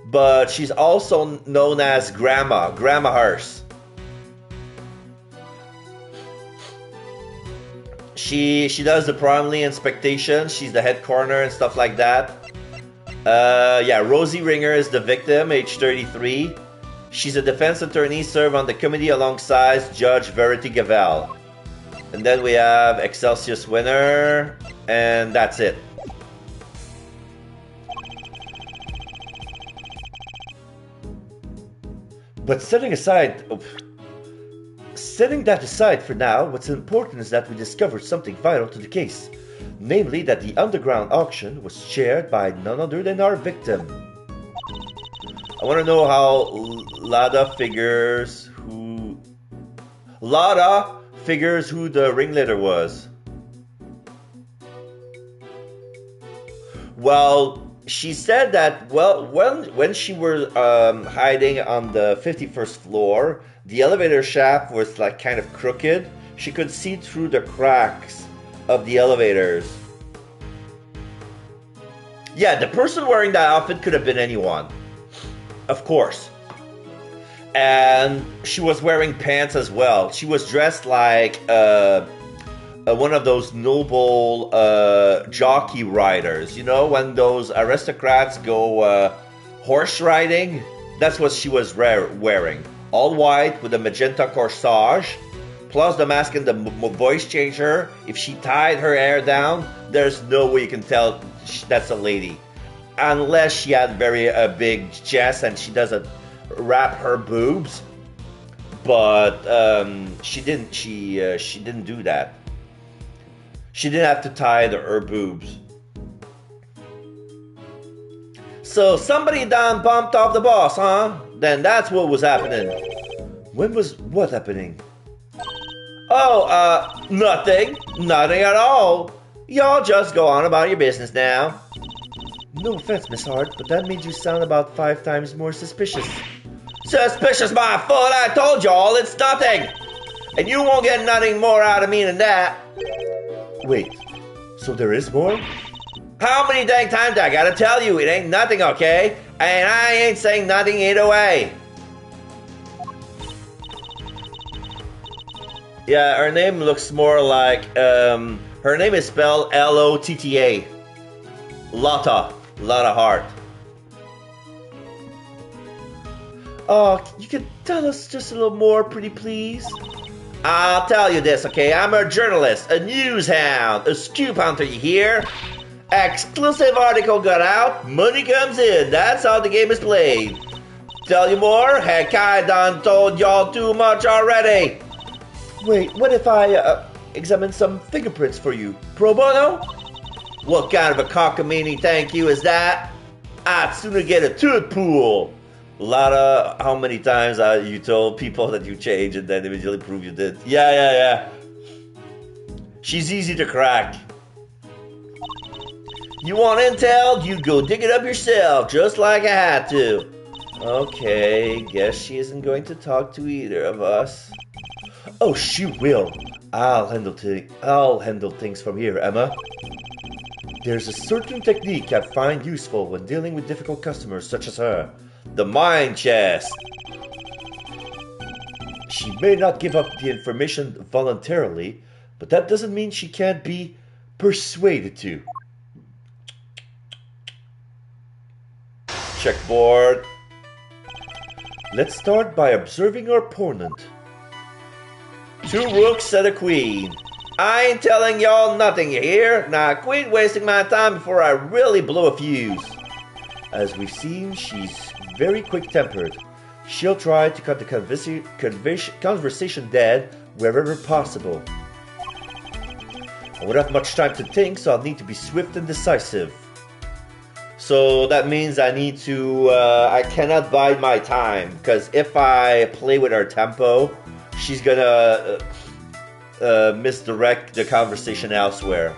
but she's also known as Grandma Hearst. She does the primary inspection. She's the head coroner and stuff like that. Yeah, Rosie Ringer is the victim, age 33. She's a defense attorney, served on the committee alongside Judge Verity Gavel. And then we have Excelsius winner, and that's it. But setting that aside for now, what's important is that we discovered something vital to the case. Namely, that the underground auction was shared by none other than our victim. I want to know how Lada figures who the ringleader was. Well, she said that, well, when she was hiding on the 51st floor, the elevator shaft was like kind of crooked. She could see through the cracks of the elevators. Yeah, the person wearing that outfit could have been anyone. Of course. And she was wearing pants as well. She was dressed like one of those noble jockey riders. You know, when those aristocrats go horse riding? That's what she was wearing. All white with a magenta corsage, plus the mask and the voice changer. If she tied her hair down, there's no way you can tell that's a lady. Unless she had very big chest and she doesn't wrap her boobs. But she didn't do that. She didn't have to tie her boobs. So somebody done bumped off the boss, huh? Then that's what was happening. When was what happening? Oh, nothing. Nothing at all. Y'all just go on about your business now. No offense, Miss Hart, but that made you sound about 5 times more suspicious. Suspicious, my foot! I told y'all it's nothing! And you won't get nothing more out of me than that. Wait, so there is more? How many dang times I gotta tell you it ain't nothing, okay? And I ain't saying nothing either way. Yeah, her name looks more like, her name is spelled Lotta. Lotta Hart. Oh, you can tell us just a little more, pretty please? I'll tell you this, okay? I'm a journalist, a news hound, a scoop hunter, you hear? Exclusive article got out, money comes in, that's how the game is played. Tell you more? Heck, I done told y'all too much already. Wait, what if I examine some fingerprints for you? Pro bono? What kind of a cockamamie thank you is that? I'd sooner get a tooth pool. Lotta, how many times you told people that you changed and then eventually prove you did? Yeah. She's easy to crack. You want intel? You go dig it up yourself, just like I had to. Okay, guess she isn't going to talk to either of us. Oh, she will. I'll handle things from here, Emma. There's a certain technique I find useful when dealing with difficult customers such as her. The mind chest. She may not give up the information voluntarily, but that doesn't mean she can't be persuaded to. Checkboard. Let's start by observing our opponent. 2 rooks and a queen. I ain't telling y'all nothing, you hear? Now quit wasting my time before I really blow a fuse. As we've seen, she's very quick-tempered. She'll try to cut the conversation dead wherever possible. I won't have much time to think, so I'll need to be swift and decisive. So that means I need to, I cannot bide my time, because if I play with her tempo, she's gonna misdirect the conversation elsewhere.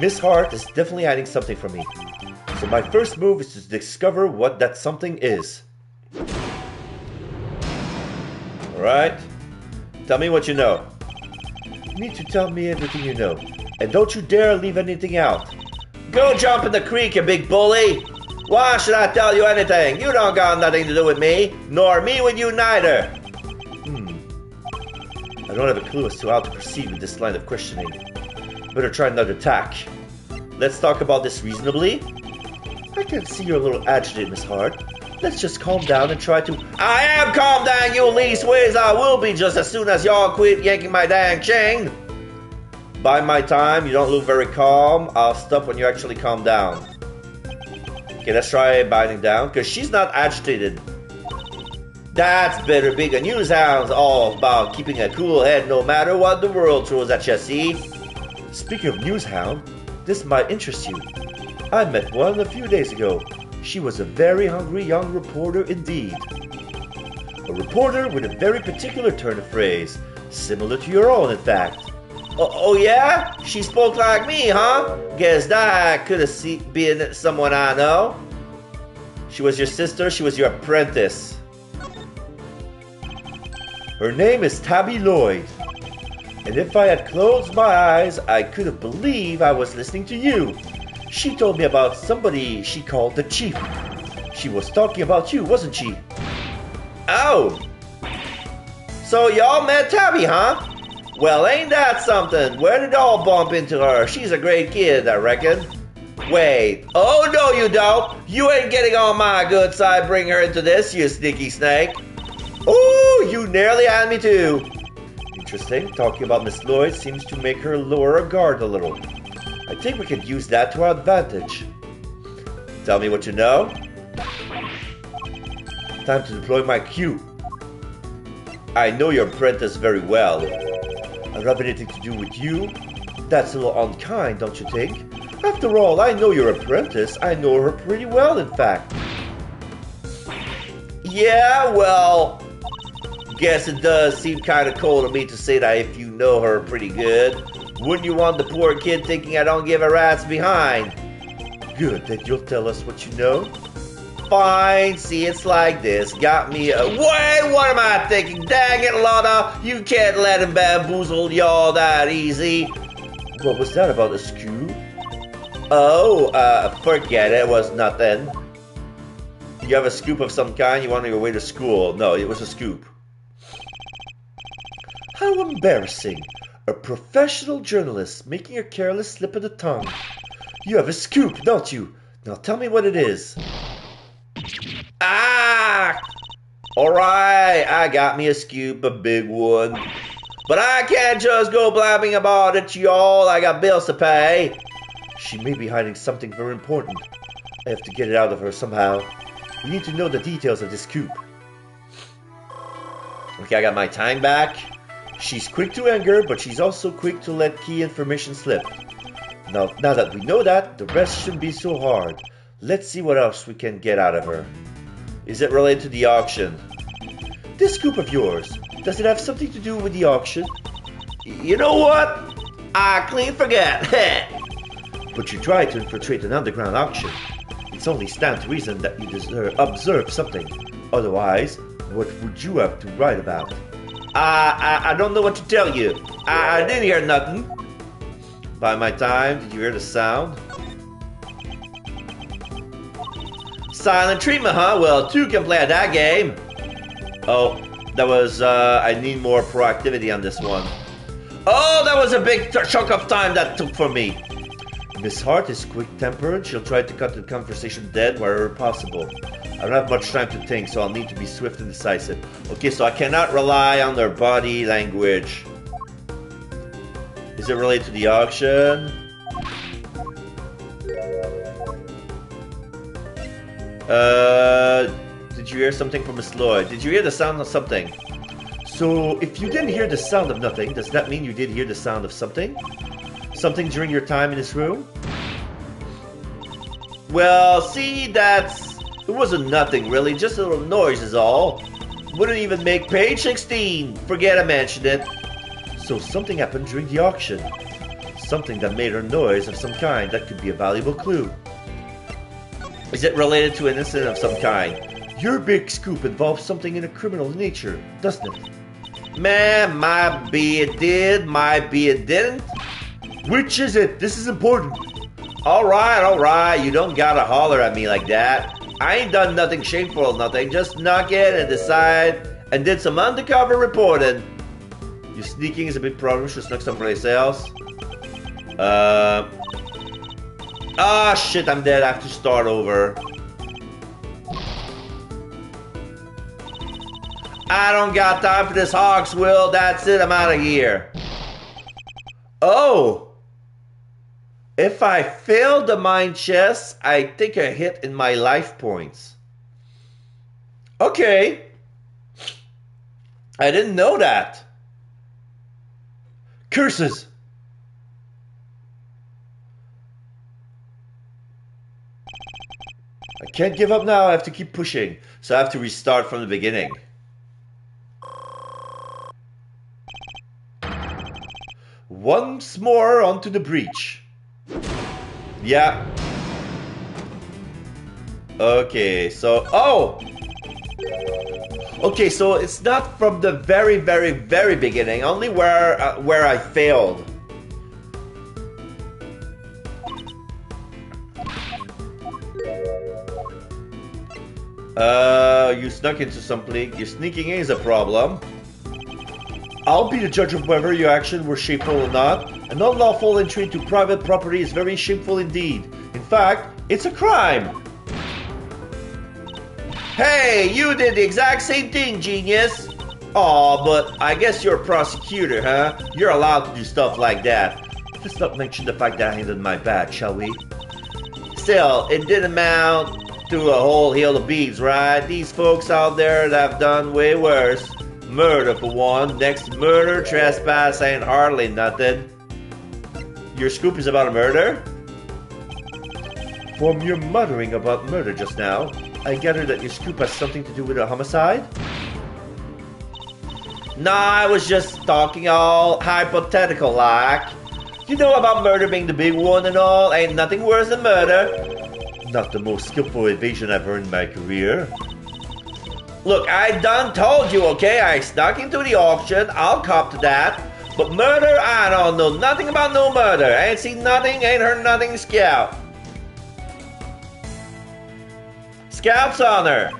Miss Hart is definitely hiding something from me. So my first move is to discover what that something is. Alright? Tell me what you know. You need to tell me everything you know. And don't you dare leave anything out. Go jump in the creek, you big bully! Why should I tell you anything? You don't got nothing to do with me, nor me with you neither. I don't have a clue as to how to proceed with this line of questioning. Better try another tack. Let's talk about this reasonably. I can see you're a little agitated, Miss Hart. Let's just calm down and try to... I am calm down, you leastways. I will be just as soon as y'all quit yanking my dang chain. By my time, you don't look very calm. I'll stop when you actually calm down. Okay, let's try binding down, because she's not agitated. That's better, being a news hound's all about keeping a cool head no matter what the world throws at you, see? Speaking of news hound, this might interest you. I met one a few days ago. She was a very hungry young reporter indeed. A reporter with a very particular turn of phrase, similar to your own, in fact. Oh yeah? She spoke like me, huh? Guess that could have been someone I know. She was your sister, she was your apprentice. Her name is Tabby Lloyd. And if I had closed my eyes, I could have believed I was listening to you. She told me about somebody she called the Chief. She was talking about you, wasn't she? Oh! So y'all met Tabby, huh? Well, ain't that something? Where did y'all bump into her? She's a great kid, I reckon. Wait. Oh, no you don't. You ain't getting on my good side bringing her into this, you sneaky snake. Ooh, you nearly had me too. Interesting. Talking about Miss Lloyd seems to make her lower her guard a little. I think we could use that to our advantage. Tell me what you know. Time to deploy my cue. I know your apprentice very well. I don't have anything to do with you. That's a little unkind, don't you think? After all, I know your apprentice. I know her pretty well, in fact. Yeah, well... Guess it does seem kind of cold of me to say that if you know her pretty good. Wouldn't you want the poor kid thinking I don't give a rat's behind? Good, then you'll tell us what you know. Fine, see, it's like this. Got me a... Wait, what am I thinking? Dang it, Lotta, you can't let him bamboozle y'all that easy. What was that about a scoop? Oh, forget it, it was nothing. You have a scoop of some kind, you want on your way to school. No, it was a scoop. How embarrassing. A professional journalist making a careless slip of the tongue. You have a scoop, don't you? Now tell me what it is. Ah! Alright, I got me a scoop, a big one. But I can't just go blabbing about it, y'all. I got bills to pay. She may be hiding something very important. I have to get it out of her somehow. We need to know the details of this scoop. Okay, I got my time back. She's quick to anger, but she's also quick to let key information slip. Now that we know that, the rest shouldn't be so hard. Let's see what else we can get out of her. Is it related to the auction? This scoop of yours, does it have something to do with the auction? You know what? I clean forget. But you tried to infiltrate an underground auction. It's only stand to reason that you observe something. Otherwise, what would you have to write about? I don't know what to tell you. I didn't hear nothing. By my time, did you hear the sound? Silent treatment, huh? Well, two can play at that game. Oh, that was, I need more proactivity on this one. Oh, that was a big chunk of time that took for me. Miss Hart is quick-tempered. She'll try to cut the conversation dead wherever possible. I don't have much time to think, so I'll need to be swift and decisive. Okay, so I cannot rely on their body language. Is it related to the auction? Did you hear something from Miss Lloyd? Did you hear the sound of something? So, if you didn't hear the sound of nothing, does that mean you did hear the sound of something? Something during your time in this room? Well, see, it wasn't nothing really, just a little noise is all. Wouldn't even make page 16. Forget I mentioned it. So something happened during the auction. Something that made a noise of some kind. That could be a valuable clue. Is it related to an incident of some kind? Your big scoop involves something in a criminal nature, doesn't it? Man, might be it did, might be it didn't. Which is it? This is important. Alright, you don't gotta holler at me like that. I ain't done nothing shameful or nothing, just snuck in and did some undercover reporting. Your sneaking is a big problem, should snuck someplace else. Shit, I'm dead, I have to start over. I don't got time for this hogs, Will, that's it, I'm out of here. Oh! If I failed the mine chest, I take a hit in my life points. Okay. I didn't know that. Curses. I can't give up now, I have to keep pushing. So I have to restart from the beginning. Once more onto the breach. Yeah. Okay, so... Oh! Okay, so it's not from the very, very, very beginning. Only where I failed. You snuck into something. Your sneaking in is a problem. I'll be the judge of whether your actions were shameful or not. An unlawful entry into private property is very shameful indeed. In fact, it's a crime. Hey, you did the exact same thing, genius. Aw, but I guess you're a prosecutor, huh? You're allowed to do stuff like that. Let's not mention the fact that I handed my badge, shall we? Still, it didn't amount to a whole hill of beans, right? These folks out there that have done way worse. Murder for one. Next murder, trespass ain't hardly nothing. Your scoop is about a murder? From your muttering about murder just now, I gather that your scoop has something to do with a homicide? Nah, I was just talking all hypothetical like. You know about murder being the big one and all, ain't nothing worse than murder. Not the most skillful evasion I've earned in my career. Look, I done told you, okay? I snuck into the auction, I'll cop to that. But murder, I don't know nothing about no murder. Ain't seen nothing, ain't heard nothing, Scout. Scout's honor. ...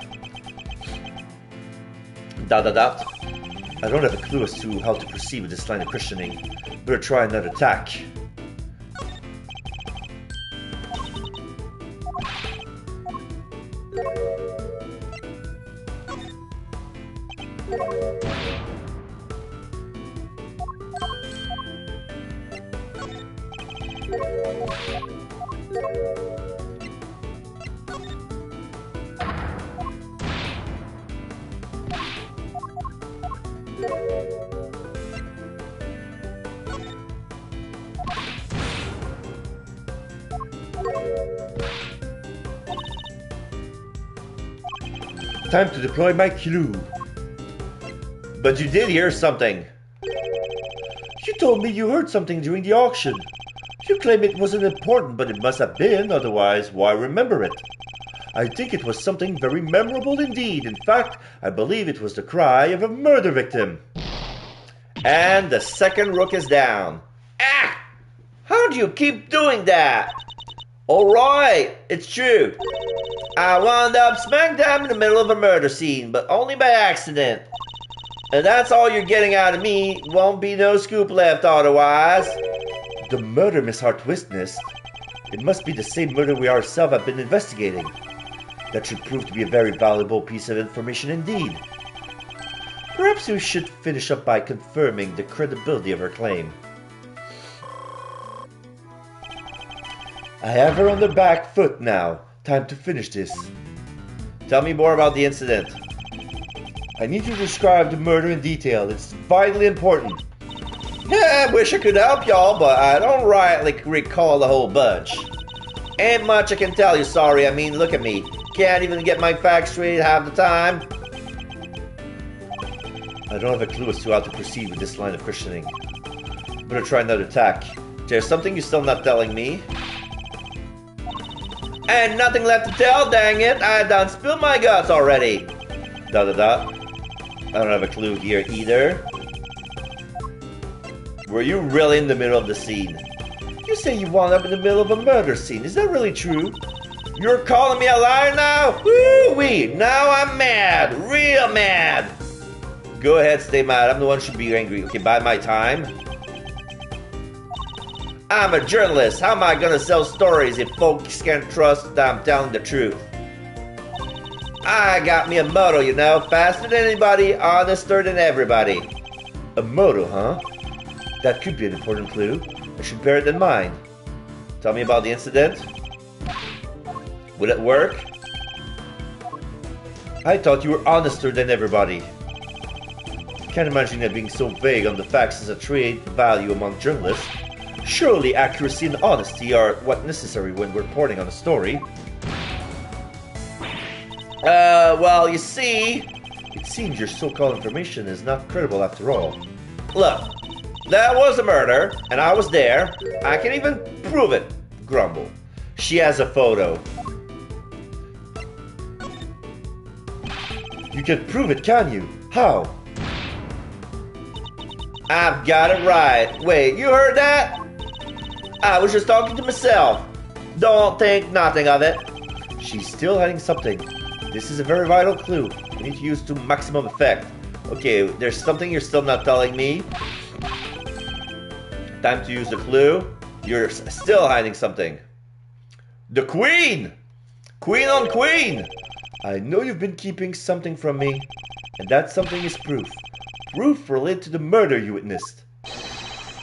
I don't have a clue as to how to proceed with this line of questioning. Better try another tack. Time to deploy my clue. But you did hear something. You told me you heard something during the auction. You claim it wasn't important, but it must have been, otherwise why remember it? I think it was something very memorable indeed. In fact, I believe it was the cry of a murder victim. And the second rook is down. Ah! How do you keep doing that? Alright, it's true. I wound up smack dab in the middle of a murder scene, but only by accident. And that's all you're getting out of me. Won't be no scoop left otherwise. The murder Miss Hart witnessed. It must be the same murder we ourselves have been investigating. That should prove to be a very valuable piece of information indeed. Perhaps we should finish up by confirming the credibility of her claim. I have her on the back foot now. Time to finish this. Tell me more about the incident. I need you to describe the murder in detail. It's vitally important. Yeah, I wish I could help y'all, but I don't rightly recall the whole bunch. Ain't much I can tell you, sorry. I mean, look at me. Can't even get my facts straight half the time. I don't have a clue as to how to proceed with this line of questioning. Better try another tack. There's something you're still not telling me. And nothing left to tell, dang it. I done spilled my guts already. I don't have a clue here either. Were you really in the middle of the scene? You say you wound up in the middle of a murder scene. Is that really true? You're calling me a liar now? Woo-wee! Now I'm mad. Real mad. Go ahead, stay mad. I'm the one who should be angry. Okay, buy my time. I'm a journalist. How am I gonna sell stories if folks can't trust that I'm telling the truth? I got me a motto, you know. Faster than anybody, honester than everybody. A motto, huh? That could be an important clue. I should bear it in mind. Tell me about the incident. Would it work? I thought you were honester than everybody. Can't imagine that being so vague on the facts is a trade value among journalists. Surely accuracy and honesty are what's necessary when we're reporting on a story. Well, you see, it seems your so-called information is not credible after all. Look, that was a murder, and I was there. I can even prove it, grumble. She has a photo. You can prove it, can you? How? I've got it right. Wait, you heard that? I was just talking to myself. Don't think nothing of it. She's still hiding something. This is a very vital clue. We need to use to maximum effect. Okay, there's something you're still not telling me. Time to use the clue. You're still hiding something. The Queen! Queen on Queen! I know you've been keeping something from me. And that something is proof. Proof related to the murder you witnessed.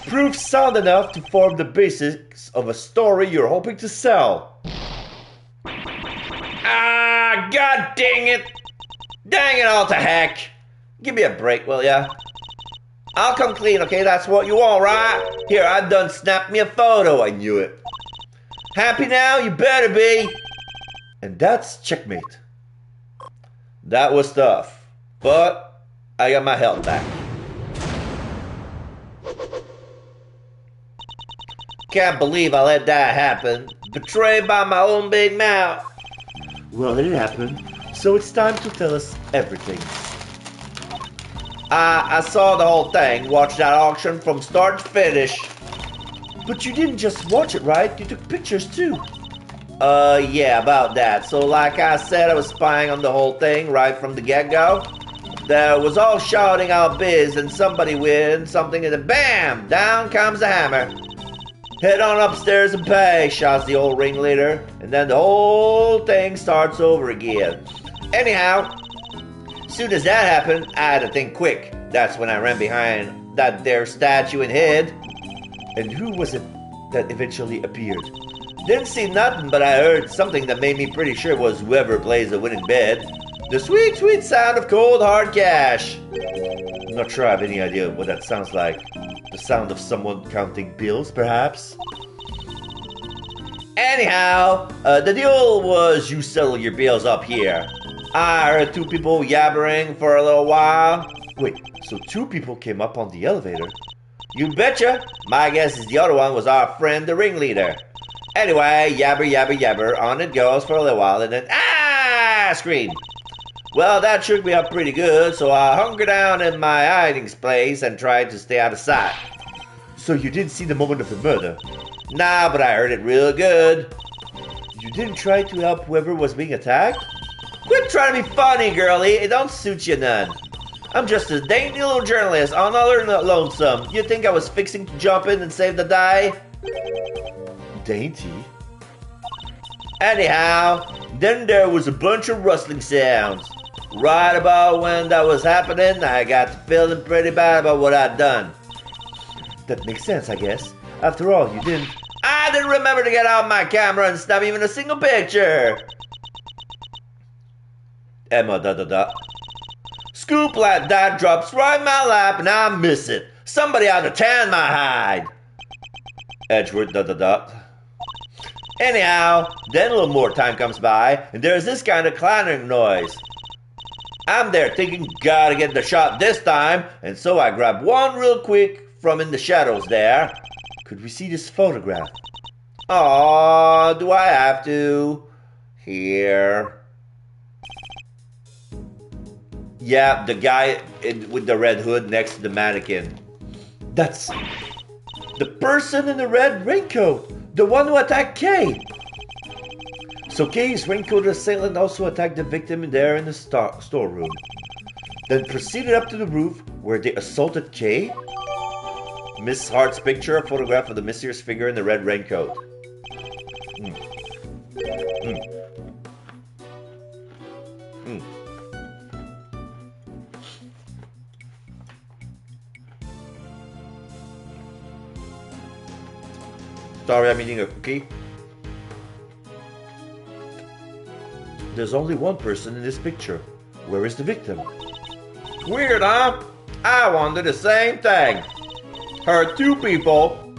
Proof sound enough to form the basis of a story you're hoping to sell. Ah, god dang it! Dang it all to heck! Give me a break, will ya? I'll come clean, okay? That's what you want, right? Here, I done snapped me a photo. I knew it. Happy now? You better be. And that's checkmate. That was tough, but I got my health back. Can't believe I let that happen. Betrayed by my own big mouth. Well, it happened, so it's time to tell us everything. I saw the whole thing, watched that auction from start to finish. But you didn't just watch it, right? You took pictures too. Yeah, about that. So like I said, I was spying on the whole thing right from the get-go. There was all shouting out biz and somebody wins something and then BAM! Down comes the hammer. Head on upstairs and pay, shouts the old ringleader. And then the whole thing starts over again. Anyhow, soon as that happened, I had to think quick. That's when I ran behind that there statue and hid. And who was it that eventually appeared? Didn't see nothing, but I heard something that made me pretty sure it was whoever plays the winning bid. The sweet, sweet sound of cold, hard cash. I'm not sure I have any idea what that sounds like. The sound of someone counting bills, perhaps? Anyhow, the deal was you settle your bills up here. I heard two people yabbering for a little while. Wait, so two people came up on the elevator? You betcha! My guess is the other one was our friend, the ringleader. Anyway, yabber, yabber, yabber, on it goes for a little while, and then, scream. Well, that shook me up pretty good, so I hunkered down in my hiding place and tried to stay out of sight. So you didn't see the moment of the murder? Nah, but I heard it real good. You didn't try to help whoever was being attacked? Quit trying to be funny, girlie. It don't suit you none. I'm just a dainty little journalist, another lonesome. You think I was fixing to jump in and save the day? Dainty? Anyhow, then there was a bunch of rustling sounds. Right about when that was happening, I got to feeling pretty bad about what I'd done. That makes sense, I guess. After all, you didn't... I didn't remember to get out my camera and snap even a single picture. Emma, Scoop like that drops right in my lap and I miss it. Somebody ought to tan my hide. Edgeworth, Anyhow, then a little more time comes by, and there's this kind of clattering noise. I'm there thinking, gotta get the shot this time, and so I grab one real quick from in the shadows there. Could we see this photograph? Aw, do I have to? Here. Yeah, the guy with the red hood next to the mannequin. That's the person in the red raincoat. The one who attacked Kay. So Kay's raincoat assailant also attacked the victim there in the storeroom. Then proceeded up to the roof where they assaulted Kay. Miss Hart's picture, a photograph of the mysterious figure in the red raincoat. Sorry, I'm eating a cookie. There's only one person in this picture. Where is the victim? Weird, huh? I wondered the same thing. Heard two people,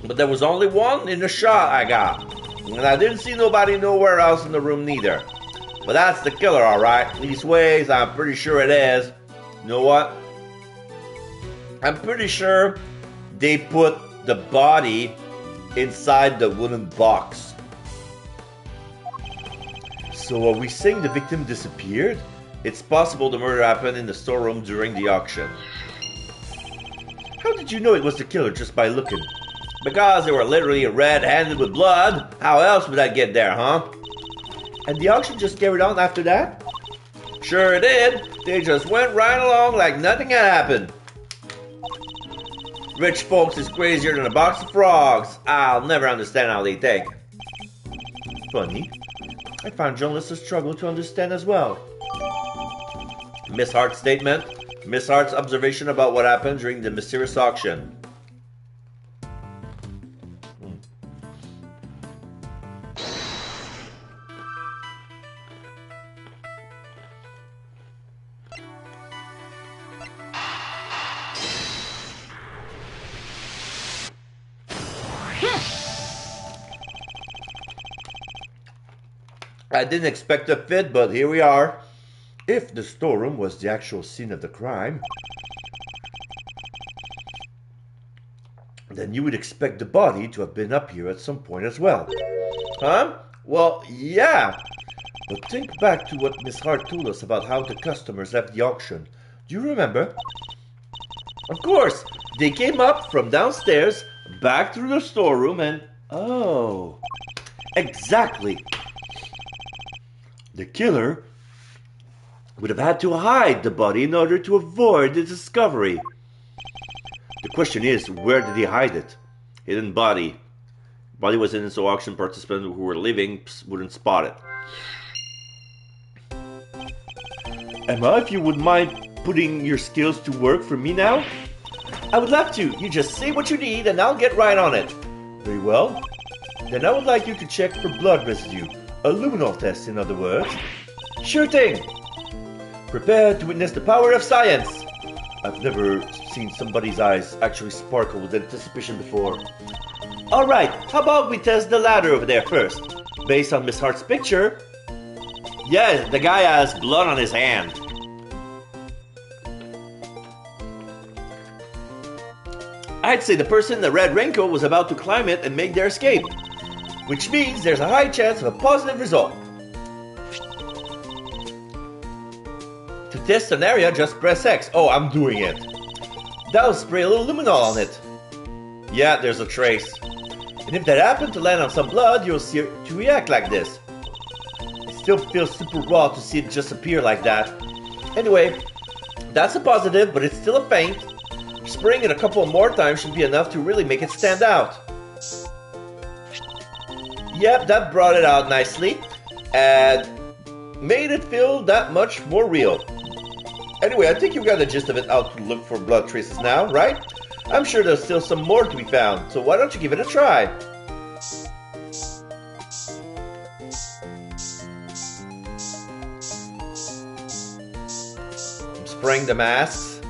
but there was only one in the shot I got. And I didn't see nobody nowhere else in the room neither. But that's the killer, alright. These ways, I'm pretty sure it is. You know what? I'm pretty sure they put the body inside the wooden box. So are we saying the victim disappeared? It's possible the murder happened in the storeroom during the auction. How did you know it was the killer just by looking? Because they were literally red-handed with blood. How else would I get there, huh? And the auction just carried on after that? Sure it did. They just went right along like nothing had happened. Rich folks is crazier than a box of frogs. I'll never understand how they think. Funny. I found journalists struggle to understand as well. Miss Hart's statement. Miss Hart's observation about what happened during the mysterious auction. I didn't expect a fit, but here we are. If the storeroom was the actual scene of the crime, then you would expect the body to have been up here at some point as well. Huh? Well, yeah. But think back to what Miss Hart told us about how the customers left the auction. Do you remember? Of course. They came up from downstairs, back through the storeroom, and... Oh. Exactly. The killer would have had to hide the body in order to avoid the discovery. The question is, where did he hide it? Hidden body. Body was hidden so auction participants who were leaving wouldn't spot it. Emma, if you wouldn't mind putting your skills to work for me now? I would love to. You just say what you need and I'll get right on it. Very well. Then I would like you to check for blood residue. A luminol test, in other words. Sure thing. Prepare to witness the power of science. I've never seen somebody's eyes actually sparkle with anticipation before. Alright, how about we test the ladder over there first? Based on Miss Hart's picture. Yeah, the guy has blood on his hand. I'd say the person in the red raincoat was about to climb it and make their escape. Which means there's a high chance of a positive result. To test an area, just press X. Oh, I'm doing it. That'll spray a little luminol on it. Yeah, there's a trace. And if that happened to land on some blood, you'll see it to react like this. It still feels super raw to see it just appear like that. Anyway, that's a positive, but it's still a feint. Spraying it a couple more times should be enough to really make it stand out. Yep, that brought it out nicely and made it feel that much more real. Anyway, I think you've got the gist of it, how to look for blood traces now, right? I'm sure there's still some more to be found, so why don't you give it a try? Spraying the masks.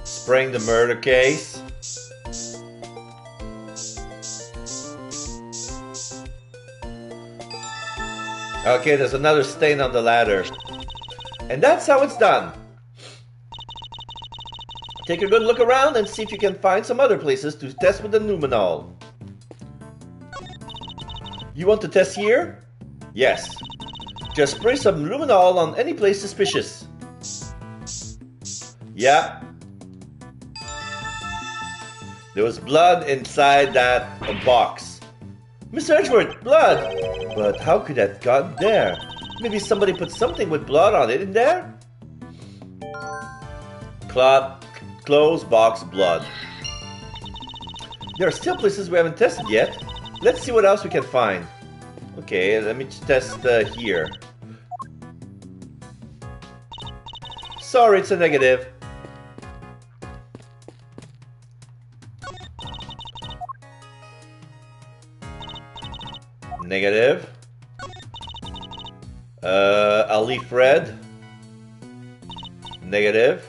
Spraying the murder case. Okay, there's another stain on the ladder. And that's how it's done. Take a good look around and see if you can find some other places to test with the luminol. You want to test here? Yes. Just spray some luminol on any place suspicious. Yeah. There was blood inside that box. Mr. Edgeworth, blood! But how could that have gotten there? Maybe somebody put something with blood on it in there? Closed box blood. There are still places we haven't tested yet. Let's see what else we can find. Okay, let me test here. Sorry, it's a negative. Negative. I'll leave red. Negative.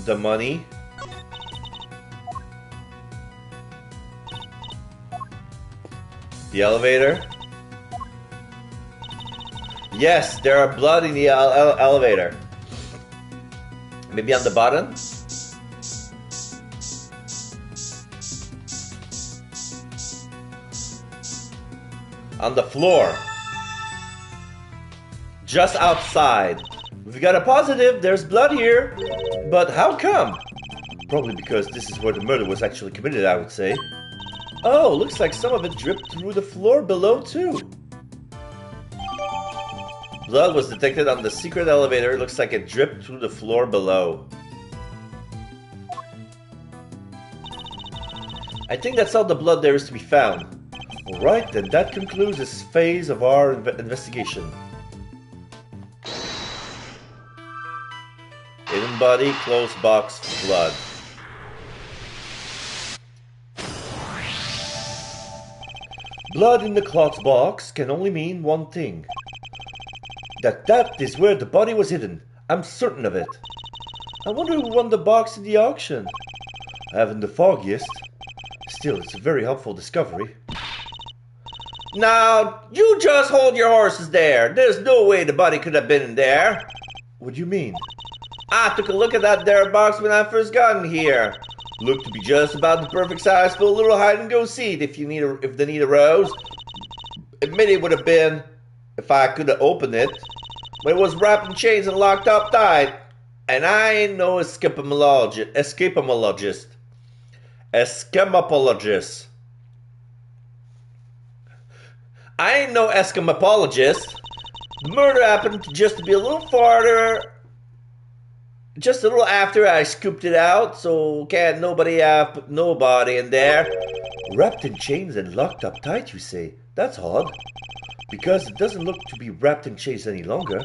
The money. The elevator. Yes, there are blood in the elevator. Maybe on the bottom? On the floor. Just outside. We've got a positive, there's blood here. But how come? Probably because this is where the murder was actually committed, I would say. Oh, looks like some of it dripped through the floor below too. Blood was detected on the secret elevator. Looks like it dripped through the floor below. I think that's all the blood there is to be found. Alright, then that concludes this phase of our investigation. Hidden body, closed box, blood. Blood in the clothes box can only mean one thing. That is where the body was hidden. I'm certain of it. I wonder who won the box in the auction. I haven't the foggiest. Still, it's a very helpful discovery. Now, you just hold your horses there. There's no way the body could have been in there. What do you mean? I took a look at that there box when I first got in here. Looked to be just about the perfect size for a little hide-and-go seat if they need a rose. Admit it would have been if I could have opened it. But it was wrapped in chains and locked up tight. And I ain't no escapologist. I ain't no escapologist. The murder happened just to be a little farther. Just a little after I scooped it out, so can't nobody have put nobody in there. Wrapped in chains and locked up tight, you say? That's odd. Because it doesn't look to be wrapped in chains any longer.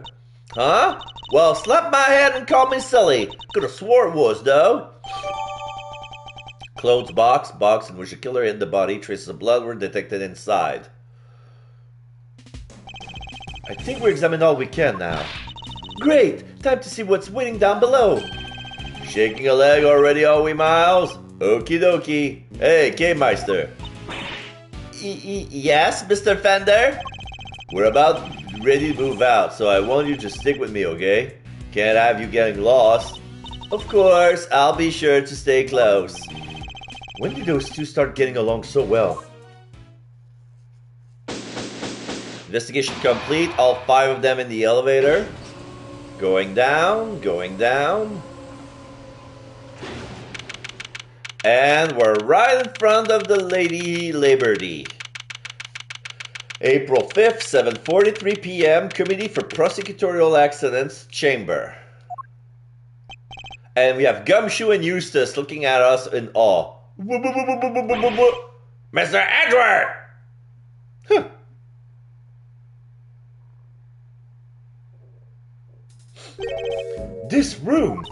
Huh? Well, slap my head and call me silly. Could have swore it was, though. Clothes box in which the killer hid the body. Traces of blood were detected inside. I think we examined all we can now. Great! Time to see what's waiting down below. Shaking a leg already, are we, Miles? Okie dokie. Hey, K-Meister. Yes, Mr. Fender? We're about ready to move out, so I want you to stick with me, okay? Can't have you getting lost. Of course, I'll be sure to stay close. When did those two start getting along so well? Investigation complete. All 5 of them in the elevator. Going down, going down. And we're right in front of the Lady Liberty. April 5th, 7:43 p.m. Committee for Prosecutorial Accidents Chamber. And we have Gumshoe and Eustace looking at us in awe. Mr. Edward! Huh. This room.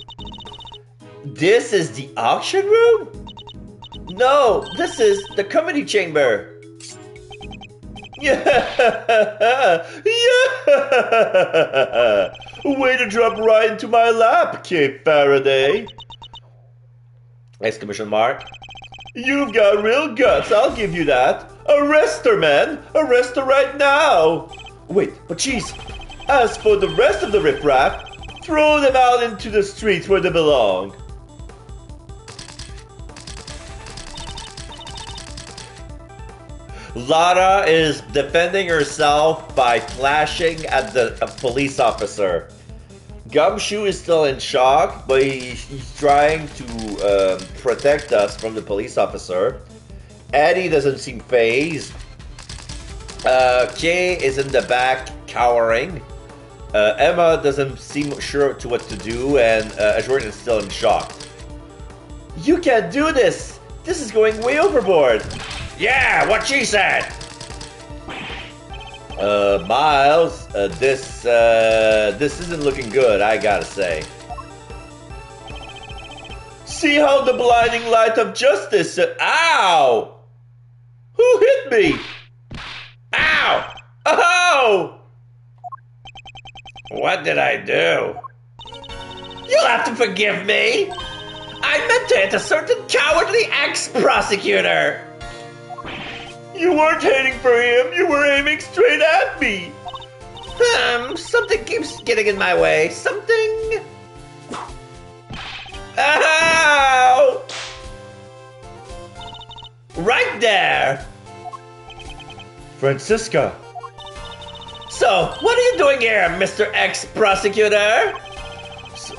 This is the auction room? No, this is the comedy chamber. Yeah! Yeah! Way to drop right into my lap, Cape Faraday! Exclamation mark. You've got real guts, I'll give you that. Arrest her, man! Arrest her right now! Wait, but jeez. As for the rest of the riffraff, throw them out into the streets where they belong. Lara is defending herself by flashing at the police officer. Gumshoe is still in shock, but he's trying to protect us from the police officer. Eddie doesn't seem fazed. Kay is in the back cowering. Emma doesn't seem sure to what to do, and Jordan is still in shock. You can't do this! This is going way overboard! Yeah, what she said! Miles, this isn't looking good, I gotta say. See how the blinding light of justice... Ow! Who hit me? Ow! Oh! What did I do? You'll have to forgive me! I meant to hit a certain cowardly ex-prosecutor! You weren't hitting for him, you were aiming straight at me! Something keeps getting in my way. Something... Ow! Right there! Francisca! So, what are you doing here, Mr. Ex-Prosecutor?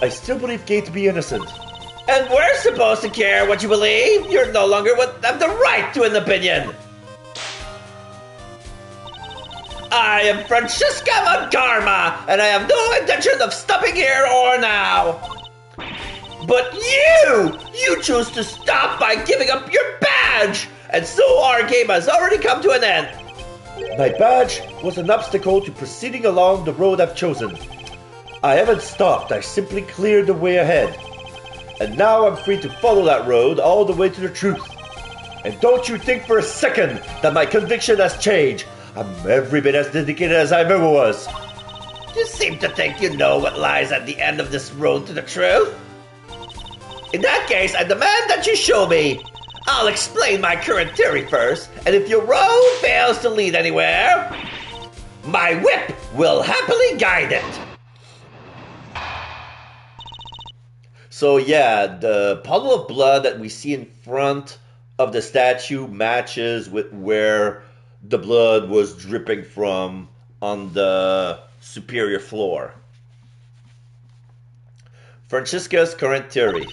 I still believe Kay to be innocent. And we're supposed to care what you believe? You're no longer have the right to an opinion! I am Francisca Montgarma, and I have no intention of stopping here or now. But you choose to stop by giving up your badge, and so our game has already come to an end. My badge was an obstacle to proceeding along the road I've chosen. I haven't stopped, I simply cleared the way ahead. And now I'm free to follow that road all the way to the truth. And don't you think for a second that my conviction has changed. I'm every bit as dedicated as I ever was. You seem to think you know what lies at the end of this road to the truth. In that case, I demand that you show me. I'll explain my current theory first, and if your road fails to lead anywhere, my whip will happily guide it. So yeah, the puddle of blood that we see in front of the statue matches with where the blood was dripping from on the superior floor. Francisca's current theory.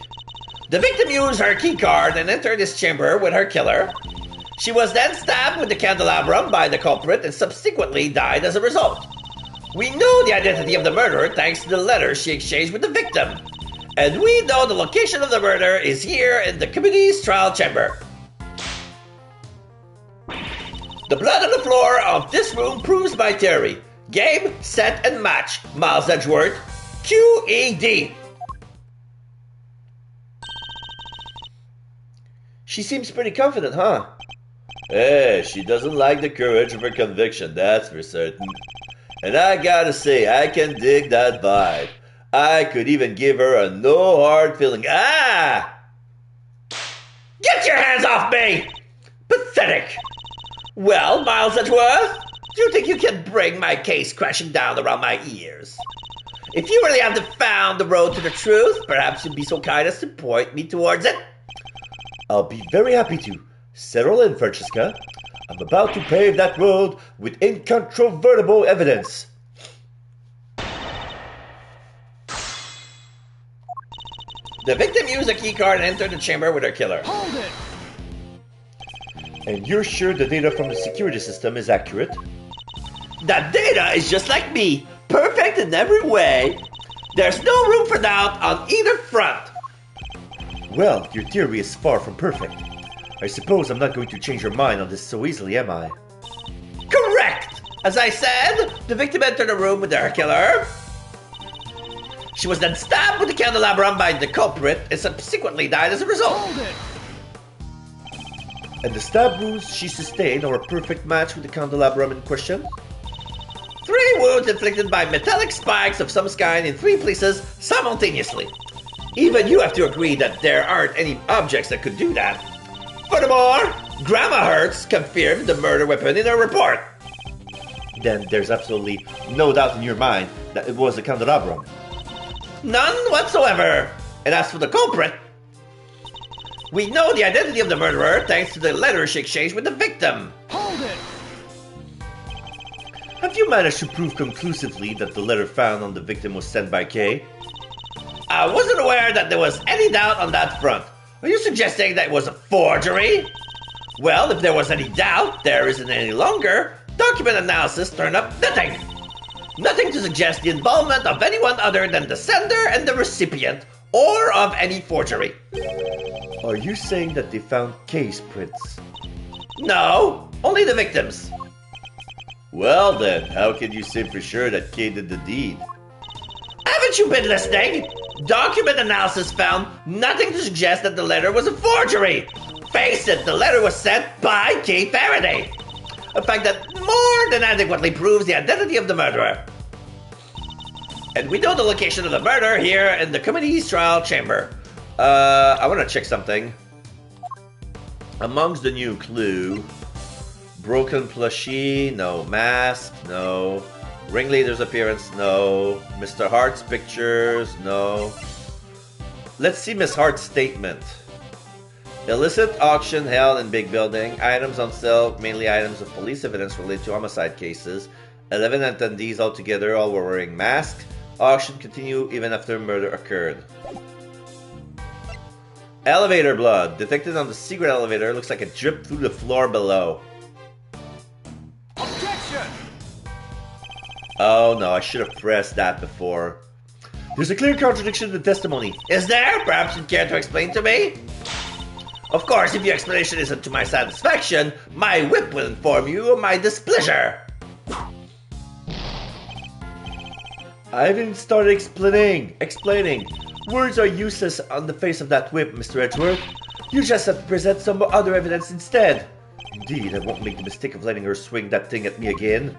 The victim used her keycard and entered this chamber with her killer. She was then stabbed with the candelabrum by the culprit and subsequently died as a result. We know the identity of the murderer thanks to the letters she exchanged with the victim. And we know the location of the murder is here in the committee's trial chamber. The blood on the floor of this room proves my theory. Game, set, and match. Miles Edgeworth, QED. She seems pretty confident, huh? Hey, she doesn't like the courage of her conviction, that's for certain. And I gotta say, I can dig that vibe. I could even give her a no hard feeling. Ah! Get your hands off me! Pathetic! Well, Miles Edgeworth, do you think you can bring my case crashing down around my ears? If you really have found the road to the truth, perhaps you'd be so kind as to point me towards it. I'll be very happy to. Settle in, Francisca. I'm about to pave that road with incontrovertible evidence. The victim used a keycard and entered the chamber with her killer. Hold it! And you're sure the data from the security system is accurate? That data is just like me, perfect in every way. There's no room for doubt on either front. Well, your theory is far from perfect. I suppose I'm not going to change your mind on this so easily, am I? Correct! As I said, the victim entered the room with her killer. She was then stabbed with the candelabrum by the culprit and subsequently died as a result. Hold it! And the stab wounds she sustained are a perfect match with the candelabrum in question. 3 wounds inflicted by metallic spikes of some kind in 3 places simultaneously. Even you have to agree that there aren't any objects that could do that. Furthermore, Grandma Hertz confirmed the murder weapon in her report. Then there's absolutely no doubt in your mind that it was a candelabrum. None whatsoever. And as for the culprit, we know the identity of the murderer thanks to the letter she exchanged with the victim. Hold it! Have you managed to prove conclusively that the letter found on the victim was sent by Kay? I wasn't aware that there was any doubt on that front. Are you suggesting that it was a forgery? Well, if there was any doubt, there isn't any longer. Document analysis turned up nothing. Nothing to suggest the involvement of anyone other than the sender and the recipient, or of any forgery. Are you saying that they found Kay's prints? No, only the victims. Well then, how can you say for sure that Kay did the deed? Haven't you been listening? Document analysis found nothing to suggest that the letter was a forgery. Face it, the letter was sent by Kay Faraday. A fact that more than adequately proves the identity of the murderer. And we know the location of the murder here in the committee's trial chamber. I want to check something. Amongst the new clue, broken plushie, no. Mask, no. Ringleader's appearance, no. Mr. Hart's pictures, no. Let's see Miss Hart's statement. Illicit auction held in big building. Items on sale, mainly items of police evidence related to homicide cases. 11 attendees altogether, all were wearing masks. Auction continued even after murder occurred. Elevator blood. Detected on the secret elevator. Looks like it dripped through the floor below. Objection! Oh no, I should have pressed that before. There's a clear contradiction in the testimony. Is there? Perhaps you'd care to explain to me? Of course, if your explanation isn't to my satisfaction, my whip will inform you of my displeasure. I haven't started explaining. Words are useless on the face of that whip, Mr. Edgeworth. You just have to present some other evidence instead. Indeed, I won't make the mistake of letting her swing that thing at me again.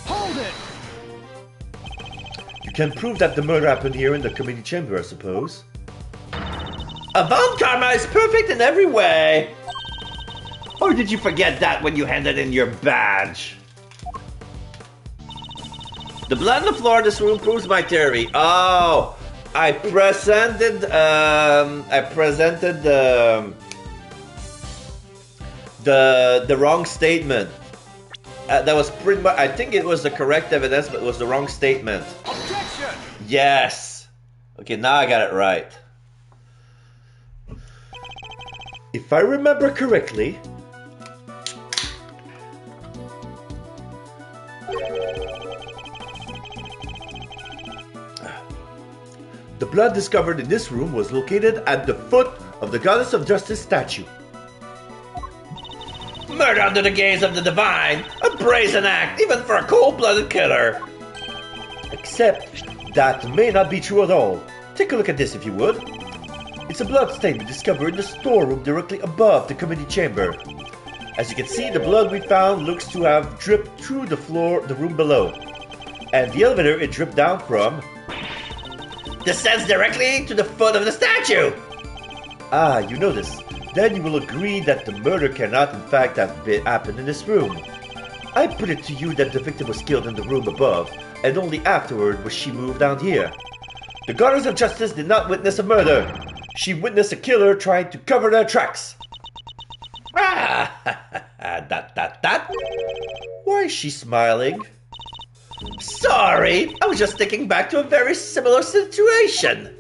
Hold it! You can prove that the murder happened here in the committee chamber, I suppose. Avant Karma is perfect in every way. Or did you forget that when you handed in your badge? The blood on the floor of this room proves my theory. Oh, I presented the wrong statement. That was pretty much. I think it was the correct evidence, but it was the wrong statement. Objection! Yes. Okay, now I got it right. If I remember correctly, the blood discovered in this room was located at the foot of the Goddess of Justice statue. Murder under the gaze of the divine, a brazen act, even for a cold-blooded killer. Except that may not be true at all. Take a look at this if you would. It's a blood stain we discovered in the storeroom directly above the committee chamber. As you can see, the blood we found looks to have dripped through the room below. And the elevator it dripped down from descends directly to the foot of the statue. Ah, you know this. Then you will agree that the murder cannot in fact have happened in this room. I put it to you that the victim was killed in the room above, and only afterward was she moved down here. The Goddess of Justice did not witness a murder. She witnessed a killer trying to cover their tracks. Ah, that. Why is she smiling? Sorry, I was just thinking back to a very similar situation.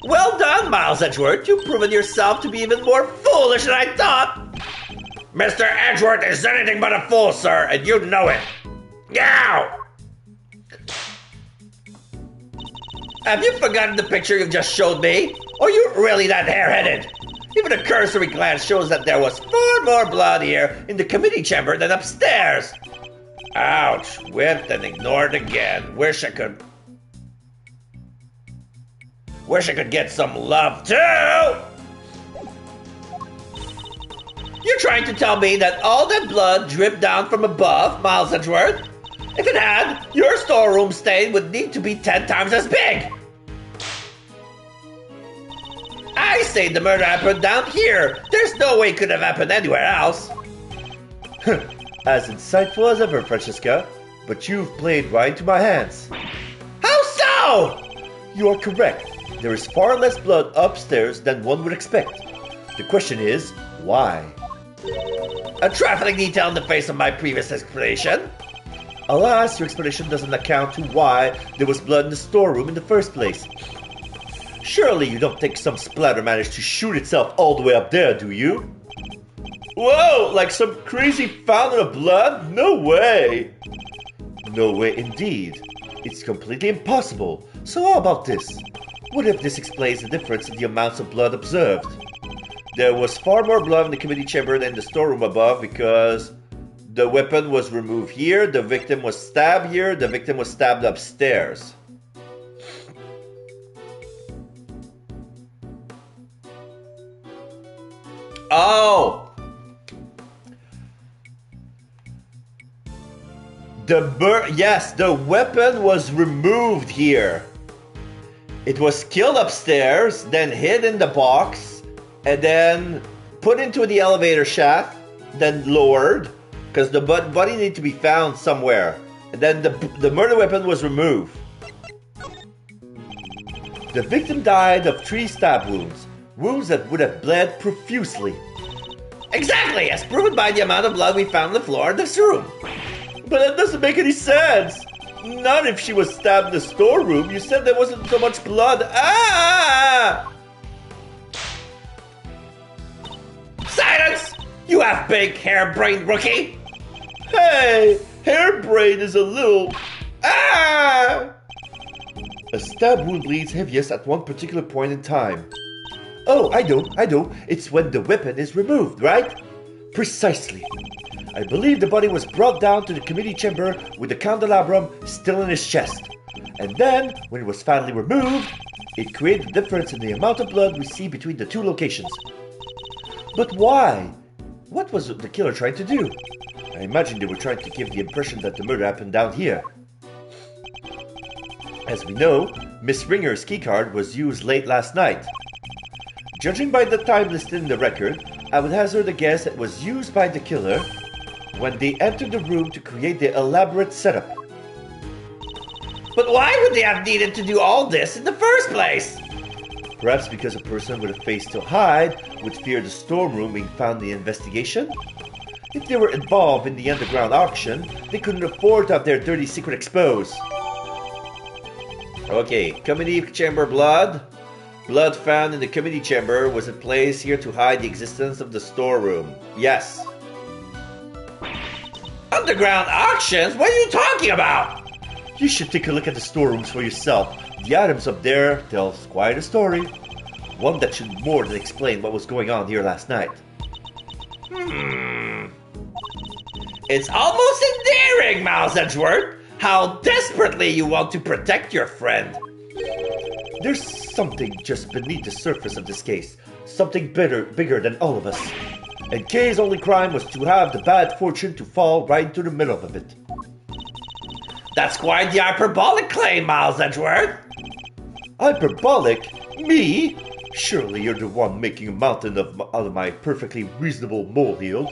Well done, Miles Edgeworth. You've proven yourself to be even more foolish than I thought. Mr. Edgeworth is anything but a fool, sir, and you know it. Yow! Have you forgotten the picture you just showed me? Or are you really that hare-headed? Even a cursory glance shows that there was far more blood here in the committee chamber than upstairs. Ouch, whipped and ignored again. Wish I could get some love too! You're trying to tell me that all that blood dripped down from above, Miles Edgeworth? If it had, your storeroom stain would need to be 10 times as big! I say the murder happened down here. There's no way it could have happened anywhere else. As insightful as ever, Francesca, but you've played right into my hands. How so? You are correct. There is far less blood upstairs than one would expect. The question is, why? A trifling detail in the face of my previous explanation. Alas, your explanation doesn't account to why there was blood in the storeroom in the first place. Surely you don't think some splatter managed to shoot itself all the way up there, do you? Whoa, like some crazy fountain of blood? No way! No way indeed. It's completely impossible. So how about this? What if this explains the difference in the amounts of blood observed? There was far more blood in the committee chamber than in the storeroom above because the weapon was removed here, the victim was stabbed here, the victim was stabbed upstairs. Oh! Yes, the weapon was removed here. It was killed upstairs, then hid in the box, and then put into the elevator shaft, then lowered, because the body needed to be found somewhere. And then the murder weapon was removed. The victim died of 3 stab wounds, wounds that would have bled profusely. Exactly, as proven by the amount of blood we found on the floor of this room. But that doesn't make any sense. Not if she was stabbed in the storeroom. You said there wasn't so much blood. Ah! Silence! You have big harebrained rookie! Hey, harebrained is a little... Ah! A stab wound bleeds heaviest at one particular point in time. Oh, I know. It's when the weapon is removed, right? Precisely. I believe the body was brought down to the committee chamber with the candelabrum still in his chest. And then, when it was finally removed, it created a difference in the amount of blood we see between the 2 locations. But why? What was the killer trying to do? I imagine they were trying to give the impression that the murder happened down here. As we know, Miss Ringer's keycard was used late last night. Judging by the time listed in the record, I would hazard a guess it was used by the killer when they entered the room to create the elaborate setup. But why would they have needed to do all this in the first place? Perhaps because a person with a face to hide would fear the storeroom being found in the investigation? If they were involved in the underground auction, they couldn't afford to have their dirty secret exposed. Okay, committee chamber blood. Blood found in the committee chamber was in place here to hide the existence of the storeroom. Yes. Underground auctions? What are you talking about? You should take a look at the storerooms for yourself. The items up there tells quite a story. One that should more than explain what was going on here last night. It's almost endearing, Miles Edgeworth. How desperately you want to protect your friend. There's something just beneath the surface of this case. Something bigger than all of us. And Kay's only crime was to have the bad fortune to fall right into the middle of it. That's quite the hyperbolic claim, Miles Edgeworth. Hyperbolic? Me? Surely you're the one making a mountain out of my perfectly reasonable molehill.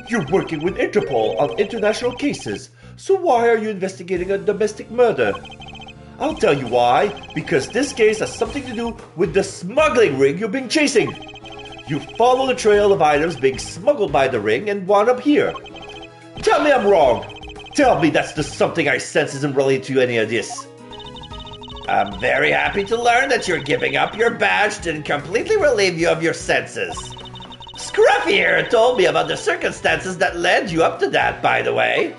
You're working with Interpol on international cases, so why are you investigating a domestic murder? I'll tell you why. Because this case has something to do with the smuggling ring you've been chasing. You follow the trail of items being smuggled by the ring and wound up here. Tell me I'm wrong. Tell me that's the something I sense isn't related to any of this. I'm very happy to learn that you're giving up your badge didn't completely relieve you of your senses. Scruffy here told me about the circumstances that led you up to that, by the way.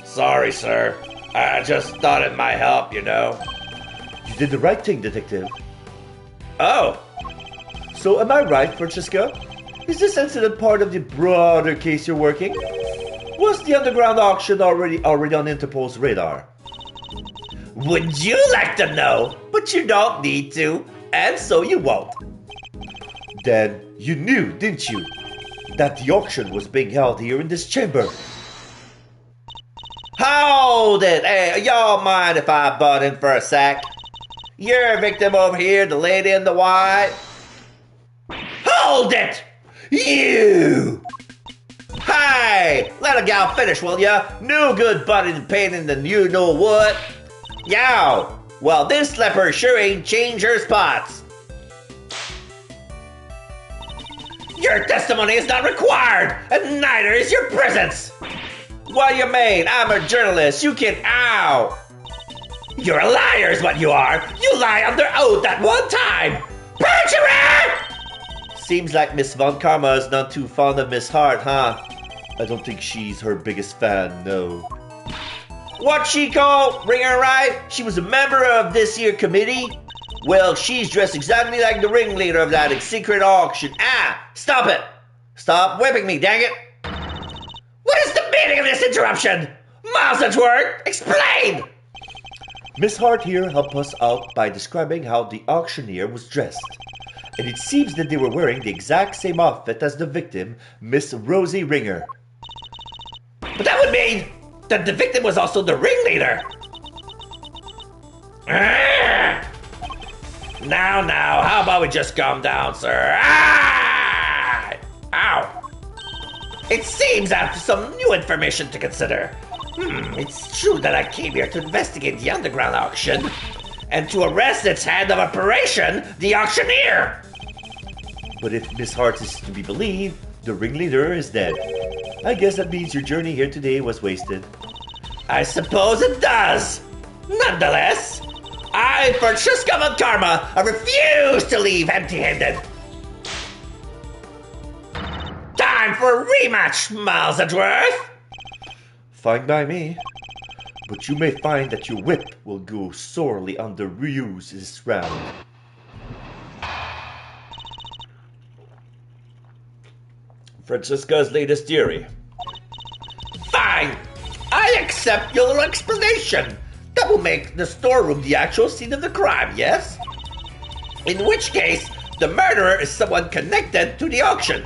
Sorry, sir. I just thought it might help, you know. You did the right thing, detective. Oh. So am I right, Francesca? Is this incident part of the broader case you're working? Was the underground auction already on Interpol's radar? Would you like to know? But you don't need to, and so you won't. Then you knew, didn't you, that the auction was being held here in this chamber? Hold it! Hey, y'all mind if I butt in for a sec? Your victim over here, the lady in the white. Hold it! You! Hey! Let a gal finish, will ya? No good butting and painting than you know what. Yow! Well, this slipper sure ain't changed her spots. Your testimony is not required, and neither is your presence. What you mean? I'm a journalist. You can... Ow! You're a liar is what you are. You lie under oath at one time. Perjurer! Seems like Miss Von Karma is not too fond of Miss Hart, huh? I don't think she's her biggest fan, no. What she called? Ringer right? She was a member of this here committee? Well, she's dressed exactly like the ringleader of that secret auction. Stop it! Stop whipping me, dang it! What is the meaning of this interruption? Miles Edgeworth, explain! Miss Hart here helped us out by describing how the auctioneer was dressed. And it seems that they were wearing the exact same outfit as the victim, Miss Rosie Ringer. But that would mean that the victim was also the ringleader. Now, how about we just calm down, sir? Ow! It seems I have some new information to consider. It's true that I came here to investigate the underground auction and to arrest its head of operation, the auctioneer. But if Miss Hart is to be believed, the ringleader is dead. I guess that means your journey here today was wasted. I suppose it does. Nonetheless, I, Francesca Von Karma, I refuse to leave empty-handed. Time for a rematch, Miles Edgeworth. Fine by me. But you may find that your whip will go sorely underused this round. Francesca's latest theory. Fine! I accept your explanation. That will make the storeroom the actual scene of the crime, yes? In which case, the murderer is someone connected to the auction.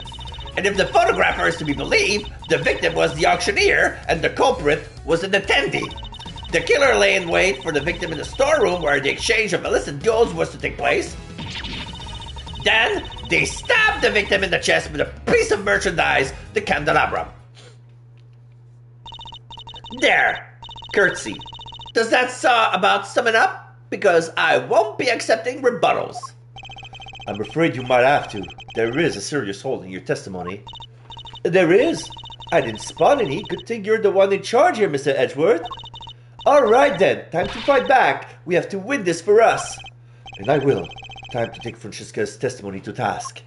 And if the photographer is to be believed, the victim was the auctioneer and the culprit was an attendee. The killer lay in wait for the victim in the storeroom where the exchange of illicit goods was to take place. Then, they stabbed the victim in the chest with a piece of merchandise, the candelabra. There, curtsy. Does that about sum it up? Because I won't be accepting rebuttals. I'm afraid you might have to. There is a serious hole in your testimony. There is? I didn't spot any. Good thing you're the one in charge here, Mr. Edgeworth. All right then, time to fight back. We have to win this for us. And I will. Time to take Francesca's testimony to task.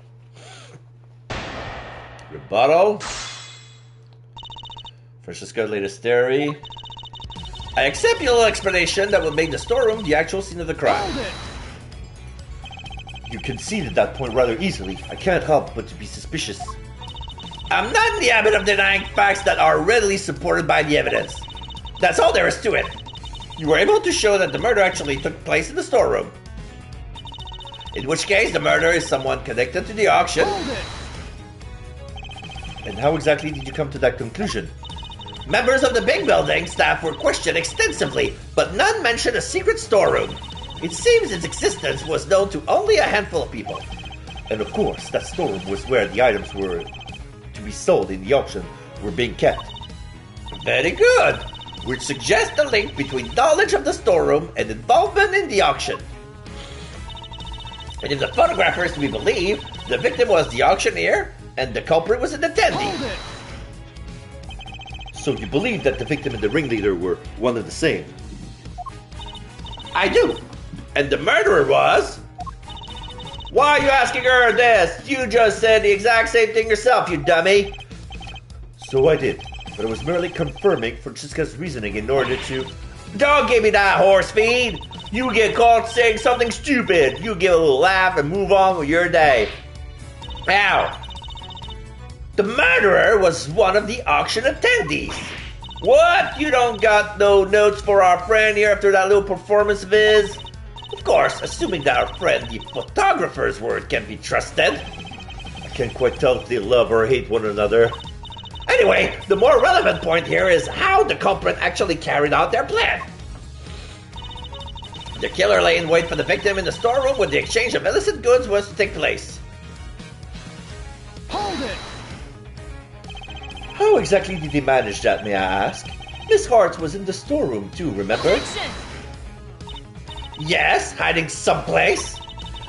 Rebuttal. Francesca's latest theory. I accept your little explanation that would make the storeroom the actual scene of the crime. You conceded that point rather easily. I can't help but to be suspicious. I'm not in the habit of denying facts that are readily supported by the evidence. That's all there is to it. You were able to show that the murder actually took place in the storeroom. In which case, the murderer is someone connected to the auction. And how exactly did you come to that conclusion? Members of the big building staff were questioned extensively, but none mentioned a secret storeroom. It seems its existence was known to only a handful of people. And of course, that storeroom was where the items were to be sold in the auction were being kept. Very good. Which suggests a link between knowledge of the storeroom and involvement in the auction. And if the photographer is to be believed, the victim was the auctioneer and the culprit was an attendee. So you believe that the victim and the ringleader were one and the same? I do. And the murderer was... Why are you asking her this? You just said the exact same thing yourself, you dummy. So I did, but I was merely confirming Francesca's reasoning in order to... Don't give me that horse feed. You get caught saying something stupid. You give a little laugh and move on with your day. Ow. The murderer was one of the auction attendees. What? You don't got no notes for our friend here after that little performance of his? Of course, assuming that our friend, the photographer's word, can be trusted. I can't quite tell if they love or hate one another. Anyway, the more relevant point here is how the culprit actually carried out their plan. The killer lay in wait for the victim in the storeroom where the exchange of illicit goods was to take place. Hold it! How exactly did he manage that, may I ask? Miss Hart was in the storeroom too, remember? Objection! Yes, hiding someplace.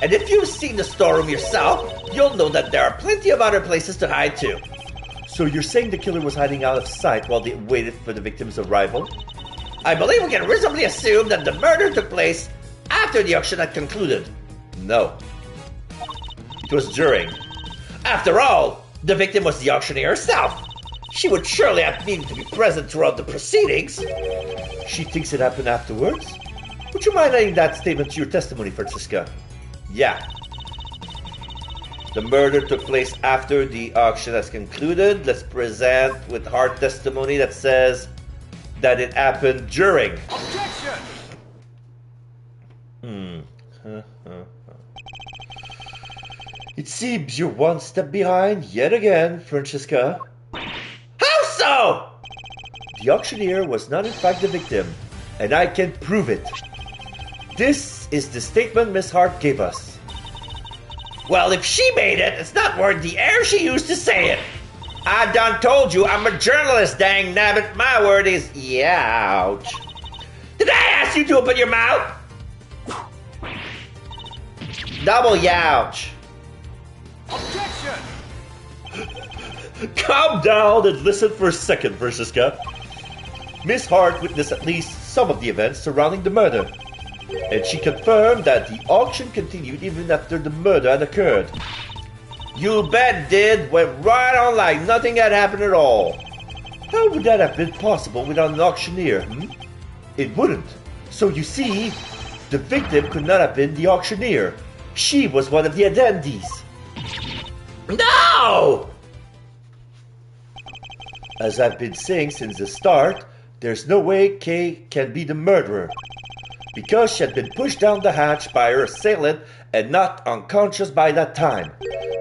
And if you've seen the storeroom yourself, you'll know that there are plenty of other places to hide too. So you're saying the killer was hiding out of sight while they waited for the victim's arrival? I believe we can reasonably assume that the murder took place after the auction had concluded. No. It was during. After all, the victim was the auctioneer herself. She would surely have needed to be present throughout the proceedings. She thinks it happened afterwards? Would you mind adding that statement to your testimony, Francisca? Yeah. The murder took place after the auction has concluded. Let's present with hard testimony that says that it happened during. Objection! It seems you're one step behind yet again, Francisca. How so? The auctioneer was not in fact the victim, and I can prove it. This is the statement Miss Hart gave us. Well, if she made it, it's not worth the air she used to say it. I done told you I'm a journalist, dang nabbit. My word is youch. Did I ask you to open your mouth? Double youch. Objection! Calm down and listen for a second, Francisca. Miss Hart witnessed at least some of the events surrounding the murder, and she confirmed that the auction continued even after the murder had occurred. You bet it did. Went right on like nothing had happened at all. How would that have been possible without an auctioneer? It wouldn't. So you see, the victim could not have been the auctioneer. She was one of the attendees. No! As I've been saying since the start, there's no way Kay can be the murderer, because she had been pushed down the hatch by her assailant and not unconscious by that time.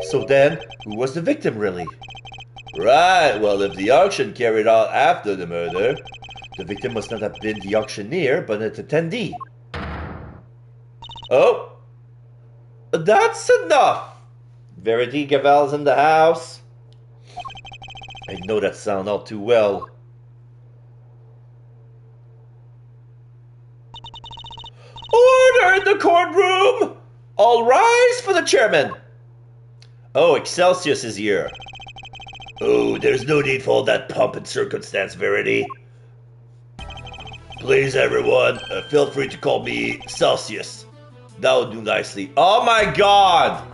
So then, who was the victim really? Right, well, if the auction carried out after the murder, the victim must not have been the auctioneer, but an attendee. Oh, that's enough! Verity Gavel's in the house. I know that sound all too well. Order in the courtroom! All rise for the chairman. Oh, Excelsius is here. Oh, there's no need for all that pomp and circumstance, Verity. Please, everyone, feel free to call me Celsius. That would do nicely. Oh my god!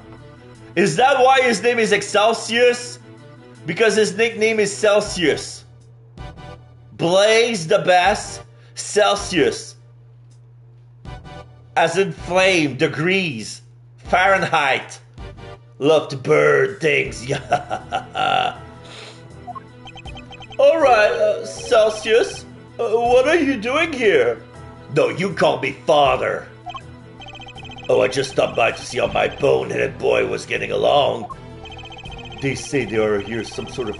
Is that why his name is Excelsius? Because his nickname is Celsius. Blaze the best, Celsius. As in flame, degrees, Fahrenheit. Love to burn things. Alright, Celsius, what are you doing here? No, you call me father. Oh, I just stopped by to see how my bone-headed boy was getting along. They say there are here some sort of...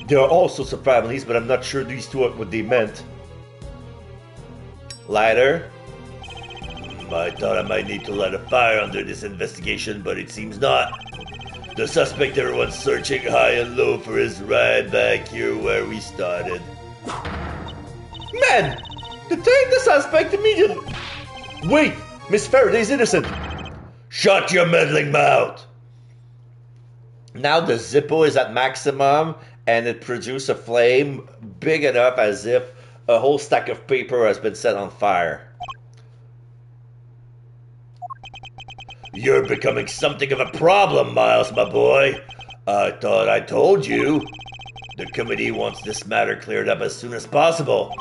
There are all sorts of families, but I'm not sure these two are what they meant. Lighter? I thought I might need to light a fire under this investigation, but it seems not. The suspect everyone's searching high and low for is right back here where we started. Men! Detain the suspect immediately! Wait! Miss Faraday's innocent! Shut your meddling mouth! Now the Zippo is at maximum, and it produces a flame big enough as if a whole stack of paper has been set on fire. You're becoming something of a problem, Miles, my boy. I thought I told you. The committee wants this matter cleared up as soon as possible.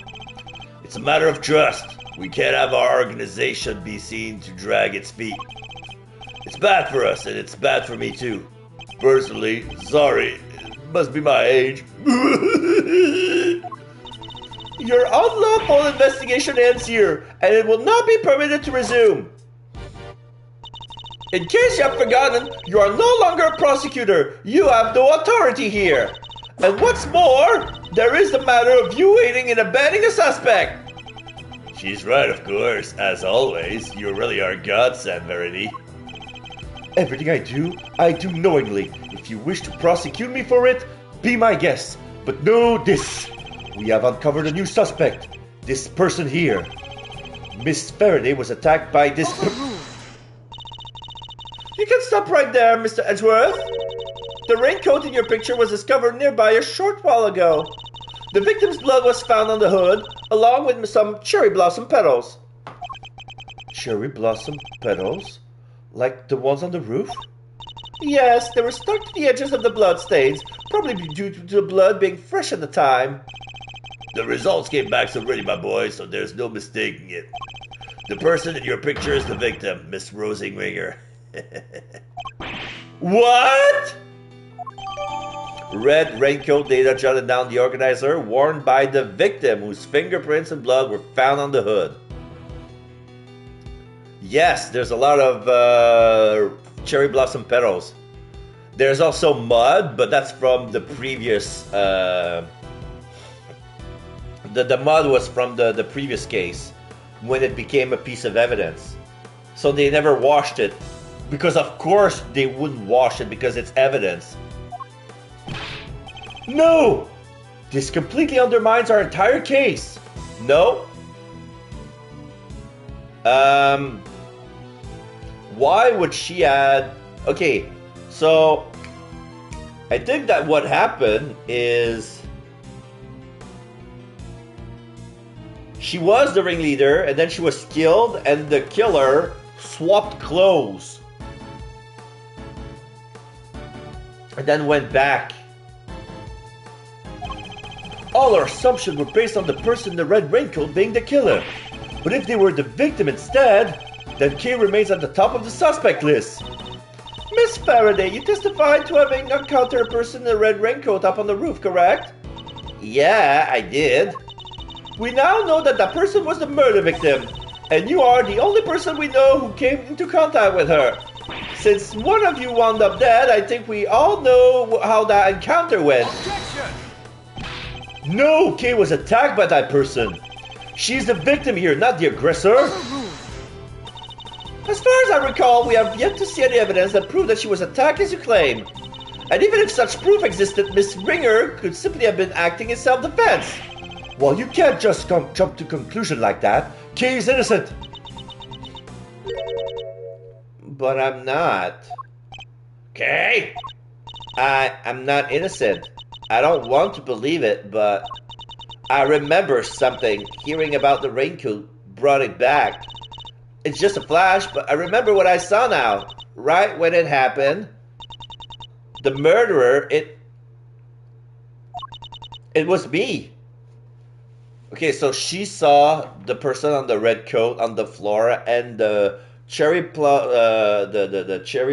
It's a matter of trust. We can't have our organization be seen to drag its feet. It's bad for us, and it's bad for me too. Personally, sorry, Must be my age. Your unlawful investigation ends here, and it will not be permitted to resume. In case you have forgotten, you are no longer a prosecutor. You have no authority here. And what's more, there is the matter of you aiding and abetting a suspect. She's right, of course. As always, you really are godsend, Verity. Everything I do knowingly. If you wish to prosecute me for it, be my guest. But know this. We have uncovered a new suspect. This person here. Miss Faraday was attacked by this... You can stop right there, Mr. Edgeworth. The raincoat in your picture was discovered nearby a short while ago. The victim's blood was found on the hood, along with some cherry blossom petals. Cherry blossom petals? Like the ones on the roof? Yes, they were stuck to the edges of the blood stains, probably due to the blood being fresh at the time. The results came back so ready, my boy, so there's no mistaking it. The person in your picture is the victim, Miss Rosingringer. What? Red raincoat data jotted down the organizer, worn by the victim, whose fingerprints and blood were found on the hood. Yes, there's a lot of cherry blossom petals. There's also mud, but that's from the previous... the mud was from the previous case, when it became a piece of evidence. So they never washed it. Because of course they wouldn't wash it because it's evidence. No! This completely undermines our entire case. No? Why would she add... Okay, so... I think that what happened is... She was the ringleader, and then she was killed, and the killer swapped clothes. And then went back. All our assumptions were based on the person in the red raincoat being the killer. But if they were the victim instead, then Kay remains at the top of the suspect list. Miss Faraday, you testified to having encountered a person in a red raincoat up on the roof, correct? Yeah, I did. We now know that that person was the murder victim, and you are the only person we know who came into contact with her. Since one of you wound up dead, I think we all know how that encounter went. Objection! No, Kay was attacked by that person. She's the victim here, not the aggressor. As far as I recall, we have yet to see any evidence that proved that she was attacked as you claim. And even if such proof existed, Miss Ringer could simply have been acting in self-defense. Well, you can't just jump to conclusion like that. Kay is innocent. But I'm not. Okay? I'm not innocent. I don't want to believe it, but I remember something. Hearing about the raincoat brought it back. It's just a flash, but I remember what I saw now. Right when it happened, the murderer, it was me. Okay, so she saw the person on the red coat on the floor, and the cherry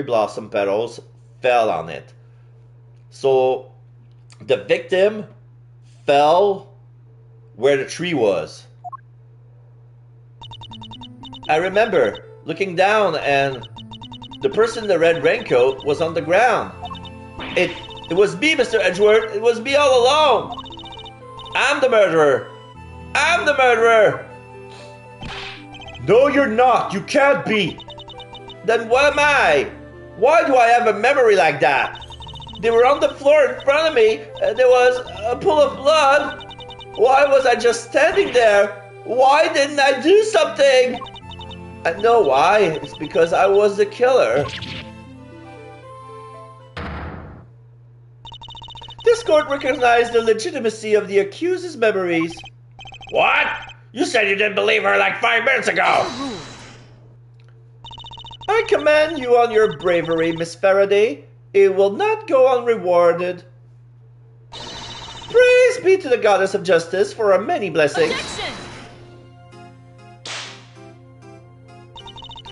blossom petals fell on it. So the victim fell where the tree was. I remember looking down, and the person in the red raincoat was on the ground. It was me, Mr. Edgeworth. It was me all along. I'm the murderer. I'm the murderer. No, you're not. You can't be. Then what am I? Why do I have a memory like that? They were on the floor in front of me, and there was a pool of blood. Why was I just standing there? Why didn't I do something? I know why. It's because I was the killer. This court recognized the legitimacy of the accused's memories. What? You said you didn't believe her like 5 minutes ago! I commend you on your bravery, Miss Faraday. It will not go unrewarded. Praise be to the goddess of justice for her many blessings. Objection!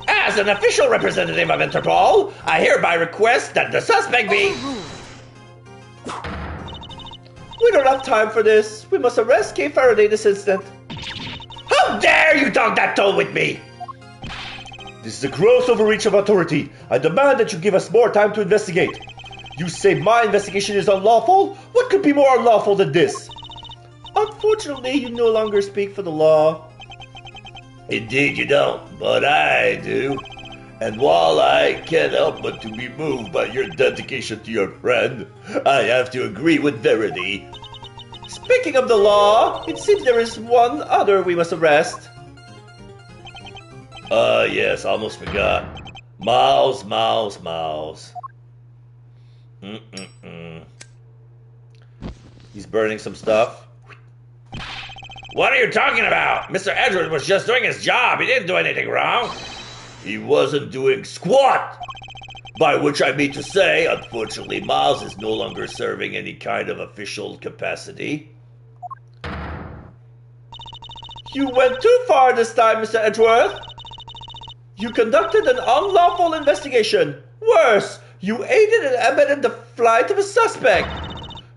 As an official representative of Interpol, I hereby request that the suspect be... We don't have time for this. We must arrest Kay Faraday this instant. How dare you talk that tone with me? This is a gross overreach of authority. I demand that you give us more time to investigate. You say my investigation is unlawful? What could be more unlawful than this? Unfortunately, you no longer speak for the law. Indeed you don't, but I do. And while I can't help but to be moved by your dedication to your friend, I have to agree with Verity. Speaking of the law, it seems there is one other we must arrest. Yes, almost forgot. Miles. He's burning some stuff. What are you talking about? Mr. Edward was just doing his job. He didn't do anything wrong. He wasn't doing squat. By which I mean to say, unfortunately, Miles is no longer serving any kind of official capacity. You went too far this time, Mr. Edgeworth. You conducted an unlawful investigation. Worse, you aided and abetted the flight of a suspect.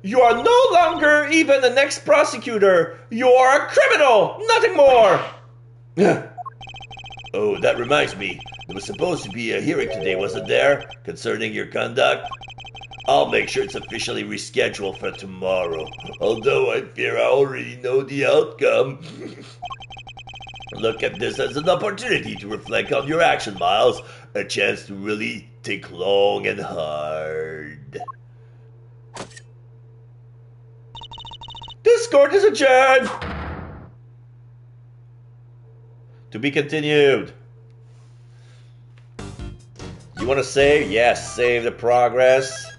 You are no longer even an ex-prosecutor. You are a criminal, nothing more. Oh, that reminds me. There was supposed to be a hearing today, wasn't there? Concerning your conduct? I'll make sure it's officially rescheduled for tomorrow. Although I fear I already know the outcome. Look at this as an opportunity to reflect on your action, Miles. A chance to really think long and hard. This court is adjourned. To be continued. You want to save? Yes, save the progress.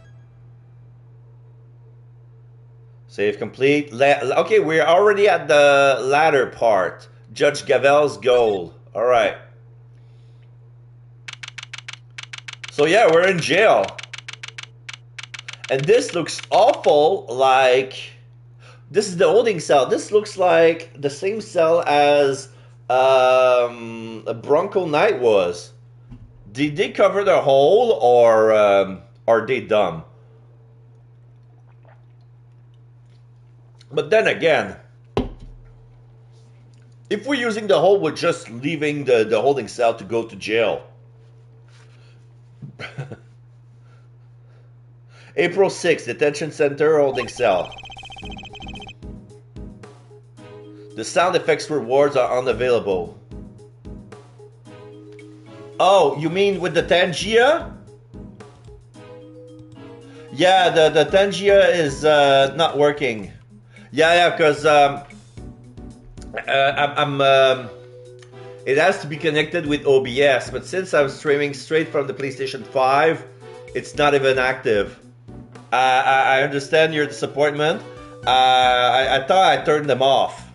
Save complete. Okay, we're already at the latter part. Judge Gavel's goal. All right. So yeah, we're in jail. And this looks awful like... This is the holding cell. This looks like the same cell as Bronco Knight was. Did they cover the hole, or are they dumb? But then again, if we're using the hole, we're just leaving the holding cell to go to jail. April 6th, detention center, holding cell. The sound effects rewards are unavailable. Oh, you mean with the Tangia? Yeah, the Tangia is not working. Yeah, because it has to be connected with OBS, but since I'm streaming straight from the PlayStation 5, it's not even active. I understand your disappointment. I thought I turned them off.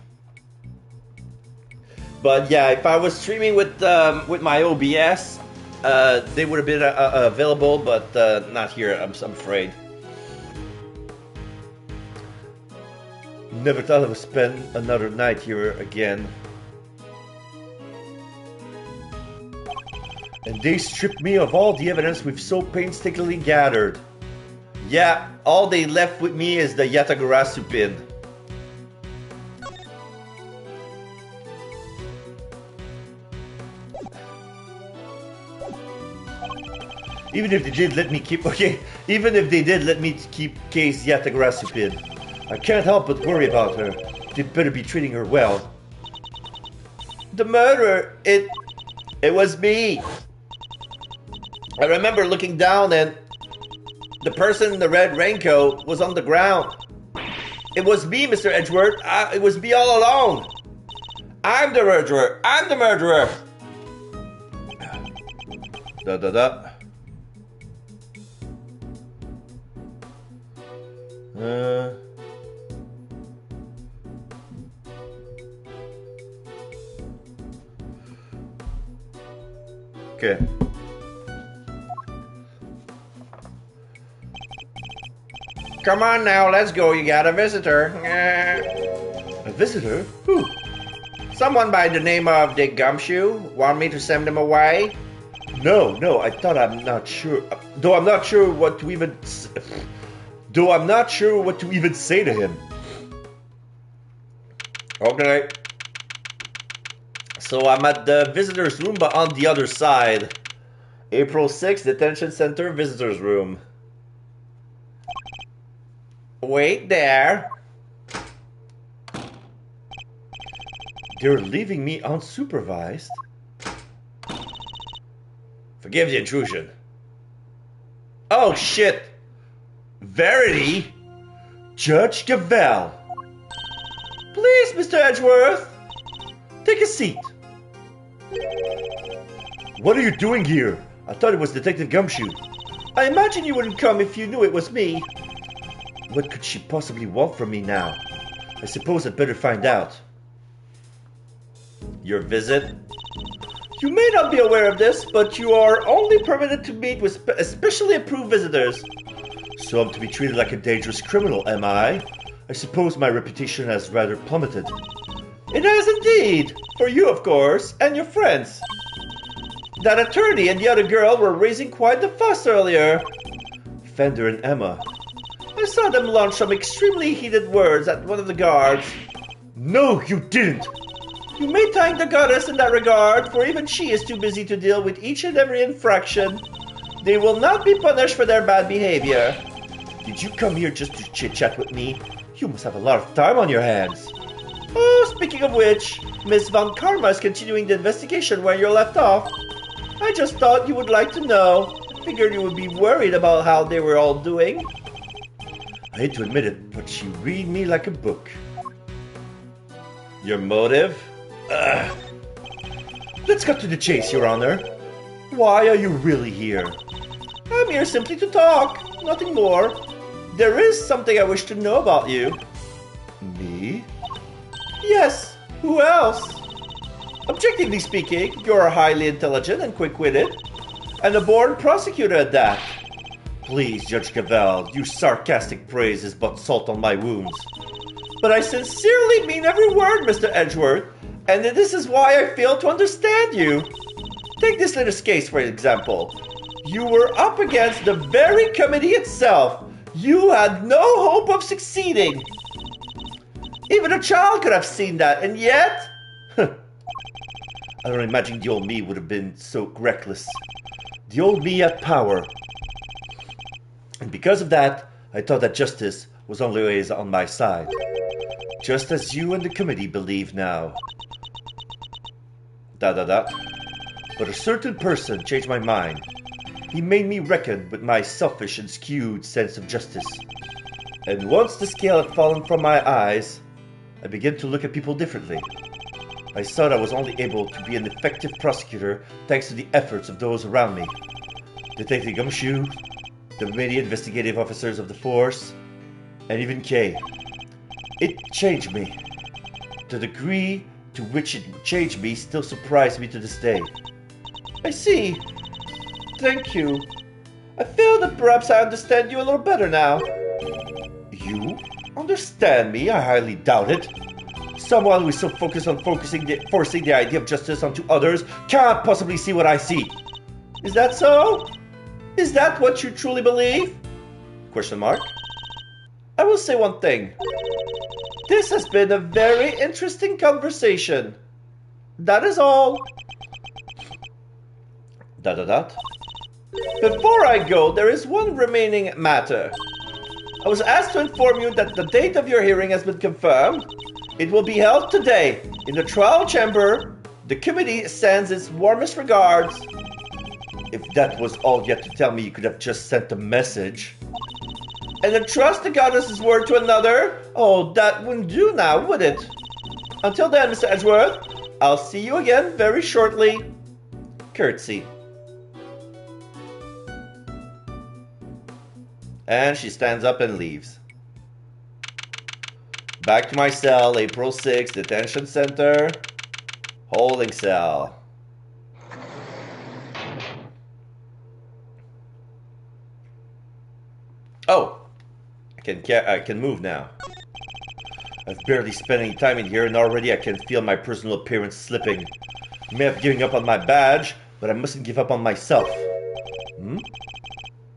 But yeah, if I was streaming with my OBS, they would have been available, but not here, I'm afraid. Never thought I would spend another night here again. And they stripped me of all the evidence we've so painstakingly gathered. Yeah, all they left with me is the Yatagarasu pin. Even if they did let me keep... Okay, even if they did let me keep Kay's Yatagarasu pin, I can't help but worry about her. They better be treating her well. The murderer, it was me. I remember looking down and the person in the red raincoat was on the ground. It was me, Mr. Edgeworth. It was me all along. I'm the murderer. I'm the murderer. Da. Okay. Come on now, let's go. You got a visitor. A visitor? Who? Someone by the name of Dick Gumshoe. Want me to send him away? No, I'm not sure. Though I'm not sure what to even... though I'm not sure what to even say to him. Okay. So I'm at the visitor's room, but on the other side. April 6th, Detention Center, visitor's room. Wait there. They're leaving me unsupervised. Forgive the intrusion. Oh shit. Verity? Judge Gavel. Please, Mr. Edgeworth. Take a seat. What are you doing here? I thought it was Detective Gumshoe. I imagine you wouldn't come if you knew it was me. What could she possibly want from me now? I suppose I'd better find out. Your visit? You may not be aware of this, but you are only permitted to meet with especially approved visitors. So I'm to be treated like a dangerous criminal, am I? I suppose my reputation has rather plummeted. It has indeed. For you, of course, and your friends. That attorney and the other girl were raising quite the fuss earlier. Fender and Emma. I saw them launch some extremely heated words at one of the guards. No, you didn't. You may thank the goddess in that regard, for even she is too busy to deal with each and every infraction. They will not be punished for their bad behavior. Did you come here just to chit-chat with me? You must have a lot of time on your hands. Oh, speaking of which, Miss Von Karma is continuing the investigation where you left off. I just thought you would like to know. I figured you would be worried about how they were all doing. I hate to admit it, but you read me like a book. Your motive? Ugh. Let's cut to the chase, Your Honor. Why are you really here? I'm here simply to talk, nothing more. There is something I wish to know about you. Me? Yes, who else? Objectively speaking, you're highly intelligent and quick-witted, and a born prosecutor at that. Please, Judge Gavel, your sarcastic praise is but salt on my wounds. But I sincerely mean every word, Mr. Edgeworth, and this is why I fail to understand you. Take this latest case, for example. You were up against the very committee itself. You had no hope of succeeding. Even a child could have seen that, and yet... I don't imagine the old me would have been so reckless. The old me had power. And because of that, I thought that justice was always on my side. Just as you and the committee believe now. But a certain person changed my mind. He made me reckon with my selfish and skewed sense of justice. And once the scale had fallen from my eyes, I began to look at people differently. I saw that I was only able to be an effective prosecutor thanks to the efforts of those around me. Detective Gumshoe, the many investigative officers of the force, and even Kay. It changed me. The degree to which it changed me still surprises me to this day. I see. Thank you. I feel that perhaps I understand you a little better now. You understand me? I highly doubt it. Someone who is so focused on forcing the idea of justice onto others can't possibly see what I see. Is that so? Is that what you truly believe? Question mark. I will say one thing. This has been a very interesting conversation. That is all. ... Before I go, there is one remaining matter. I was asked to inform you that the date of your hearing has been confirmed. It will be held today in the trial chamber. The committee sends its warmest regards. If that was all you had to tell me, you could have just sent a message. And entrust the goddess's word to another? Oh, that wouldn't do now, would it? Until then, Mr. Edgeworth, I'll see you again very shortly. Curtsy. And she stands up and leaves. Back to my cell, April 6th, detention center, holding cell. Oh, I can move now. I've barely spent any time in here and already I can feel my personal appearance slipping. I may have given up on my badge, but I mustn't give up on myself.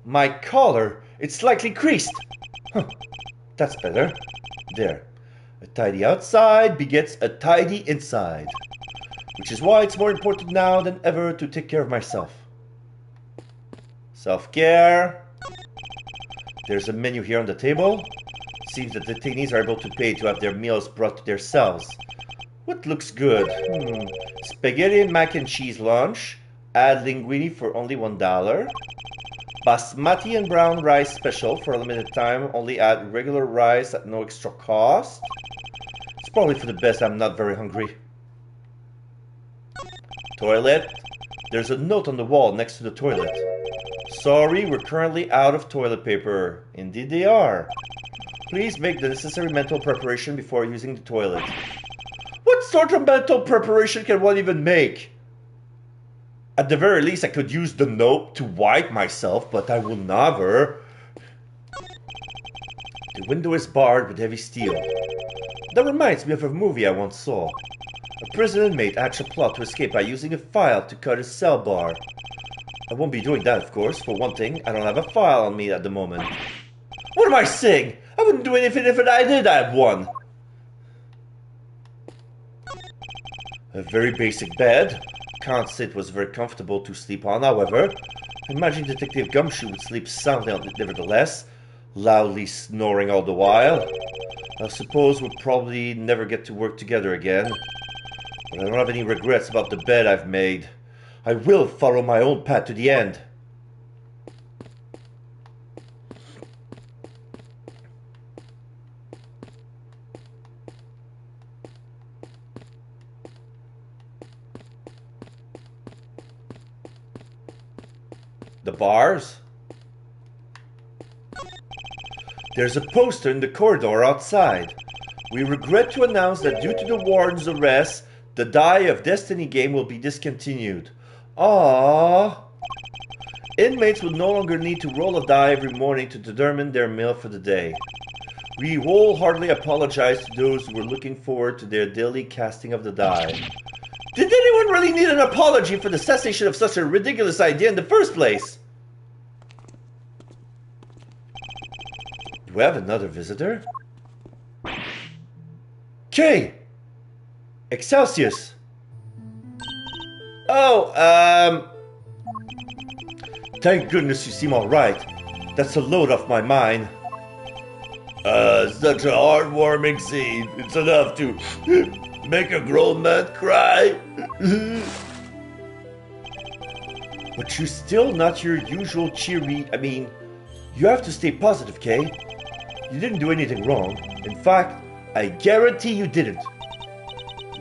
My collar, it's slightly creased. That's better. There. A tidy outside begets a tidy inside. Which is why it's more important now than ever to take care of myself. Self-care. There's a menu here on the table. Seems that detainees are able to pay to have their meals brought to their cells. What looks good? Spaghetti and mac and cheese lunch. Add linguine for only $1. Basmati and brown rice special for a limited time. Only add regular rice at no extra cost. It's probably for the best. I'm not very hungry. Toilet. There's a note on the wall next to the toilet. Sorry, we're currently out of toilet paper. Indeed they are. Please make the necessary mental preparation before using the toilet. What sort of mental preparation can one even make? At the very least, I could use the note to wipe myself, but I will never. The window is barred with heavy steel. That reminds me of a movie I once saw. A prison inmate hatched a plot to escape by using a file to cut his cell bar. I won't be doing that, of course. For one thing, I don't have a file on me at the moment. What am I saying? I wouldn't do anything if I did have one. A very basic bed. Can't say it was very comfortable to sleep on, however. Imagine Detective Gumshoe would sleep soundly on it nevertheless, loudly snoring all the while. I suppose we'll probably never get to work together again. But I don't have any regrets about the bed I've made. I will follow my own path to the end. The bars? There's a poster in the corridor outside. We regret to announce that due to the warden's arrest, the Die of Destiny game will be discontinued. Aww. Inmates will no longer need to roll a die every morning to determine their meal for the day. We wholeheartedly apologize to those who were looking forward to their daily casting of the die. Did anyone really need an apology for the cessation of such a ridiculous idea in the first place? Do we have another visitor? Kay! Excelsius! Oh, thank goodness you seem alright. That's a load off my mind. Such a heartwarming scene. It's enough to make a grown man cry. But you're still not your usual cheery... you have to stay positive, Kay. You didn't do anything wrong. In fact, I guarantee you didn't.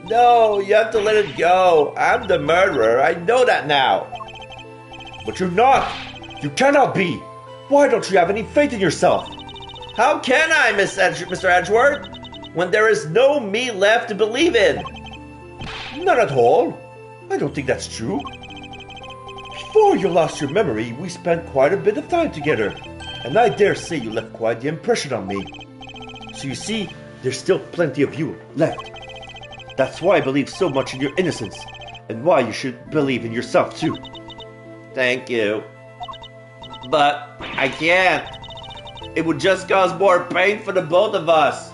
No, you have to let it go. I'm the murderer. I know that now. But you're not. You cannot be. Why don't you have any faith in yourself? How can I, Mr. Edgeworth, when there is no me left to believe in? Not at all. I don't think that's true. Before you lost your memory, we spent quite a bit of time together, and I dare say you left quite the impression on me. So you see, there's still plenty of you left. That's why I believe so much in your innocence, and why you should believe in yourself too. Thank you. But I can't. It would just cause more pain for the both of us.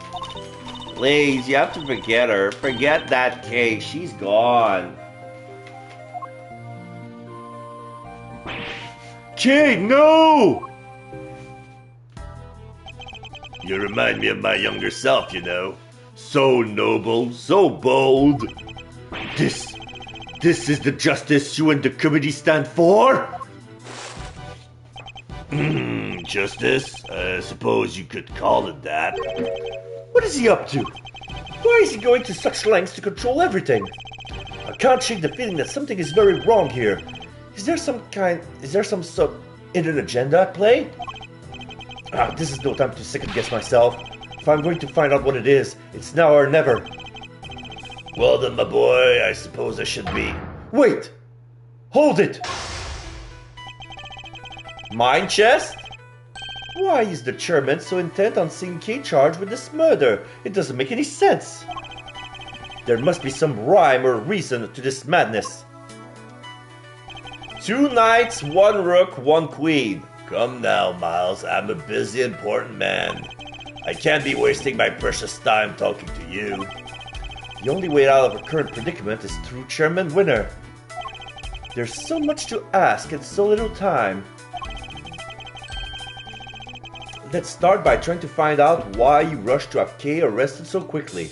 Please, you have to forget her. Forget that Kay. She's gone. Kay, no! You remind me of my younger self, you know. So noble, so bold. This is the justice you and the committee stand for? Justice? I suppose you could call it that. What is he up to? Why is he going to such lengths to control everything? I can't shake the feeling that something is very wrong here. Is there some hidden agenda at play? This is no time to second guess myself. If I'm going to find out what it is, it's now or never. Well then, my boy, I suppose I should be. Wait! Hold it! Mine chest? Why is the chairman so intent on seeing Kay charged with this murder? It doesn't make any sense. There must be some rhyme or reason to this madness. 2 knights, 1 rook, 1 queen. Come now, Miles. I'm a busy, important man. I can't be wasting my precious time talking to you. The only way out of our current predicament is through Chairman Winner. There's so much to ask and so little time. Let's start by trying to find out why you rushed to have Kay arrested so quickly.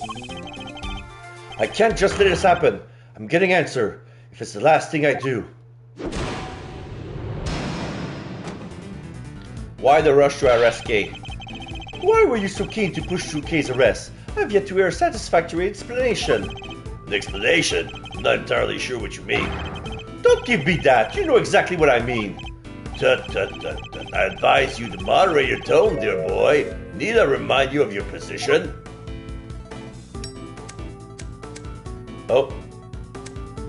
I can't just let this happen. I'm getting answer, if it's the last thing I do. Why the rush to arrest Kay? Why were you so keen to push through Kay's arrest? I've yet to hear a satisfactory explanation. An explanation? I'm not entirely sure what you mean. Don't give me that. You know exactly what I mean. Tut, tut, tut, tut. I advise you to moderate your tone, dear boy. Need I remind you of your position? Oh.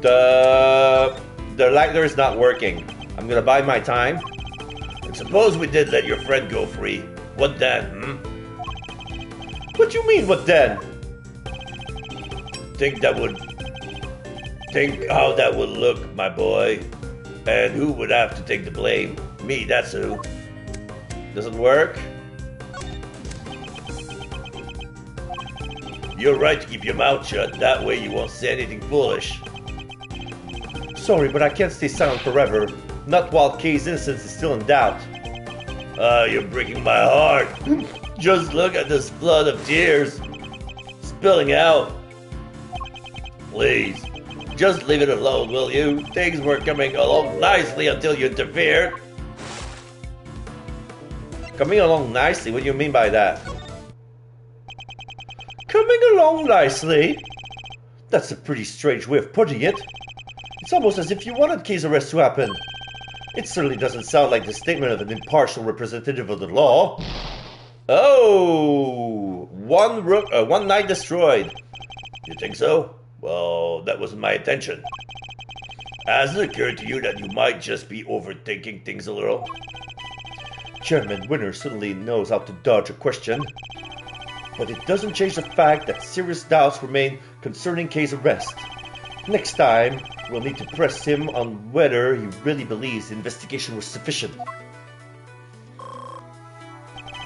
The lighter is not working. I'm gonna buy my time. And suppose we did let your friend go free. What then, What do you mean, what then? Think how that would look, my boy. And who would have to take the blame? Me, that's who. Doesn't work? You're right to keep your mouth shut. That way you won't say anything foolish. Sorry, but I can't stay silent forever. Not while Kay's innocence is still in doubt. You're breaking my heart. Just look at this flood of tears spilling out. Please, just leave it alone, will you? Things were coming along nicely until you interfered. Coming along nicely? What do you mean by that? Coming along nicely? That's a pretty strange way of putting it. It's almost as if you wanted Kay's arrest to happen. It certainly doesn't sound like the statement of an impartial representative of the law. Oh, one night destroyed. You think so? Well, that wasn't my intention. Has it occurred to you that you might just be overthinking things a little? Chairman Winner certainly knows how to dodge a question. But it doesn't change the fact that serious doubts remain concerning Kay's arrest. Next time, we'll need to press him on whether he really believes the investigation was sufficient.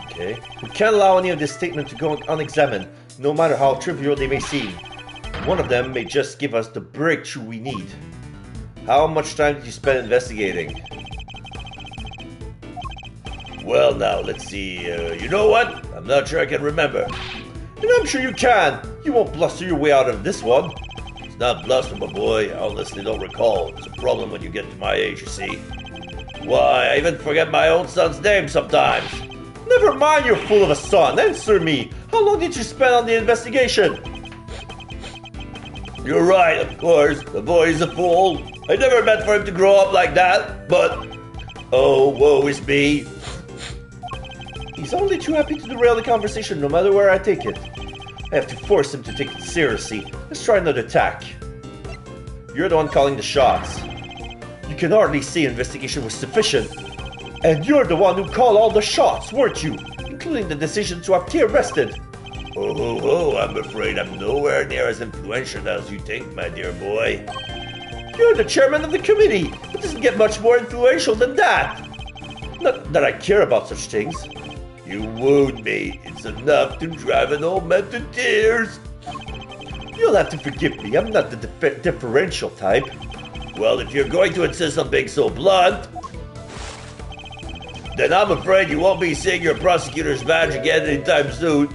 Okay. We can't allow any of this statement to go unexamined, no matter how trivial they may seem. One of them may just give us the breakthrough we need. How much time did you spend investigating? Well, now, let's see. You know what? I'm not sure I can remember. And I'm sure you can. You won't bluster your way out of this one. It's not bluster, my boy. I honestly don't recall. It's a problem when you get to my age, you see. Why, I even forget my own son's name sometimes. Never mind your fool of a son. Answer me. How long did you spend on the investigation? You're right, of course. The boy's a fool. I never meant for him to grow up like that, but... Oh, woe is me. He's only too happy to derail the conversation no matter where I take it. I have to force him to take it seriously. Let's try another tack. You're the one calling the shots. You can hardly say investigation was sufficient. And you're the one who called all the shots, weren't you? Including the decision to have Kay arrested. Oh, I'm afraid I'm nowhere near as influential as you think, my dear boy. You're the chairman of the committee. It doesn't get much more influential than that. Not that I care about such things. You wooed me. It's enough to drive an old man to tears. You'll have to forgive me. I'm not the differential type. Well, if you're going to insist on being so blunt, then I'm afraid you won't be seeing your prosecutor's badge again anytime soon.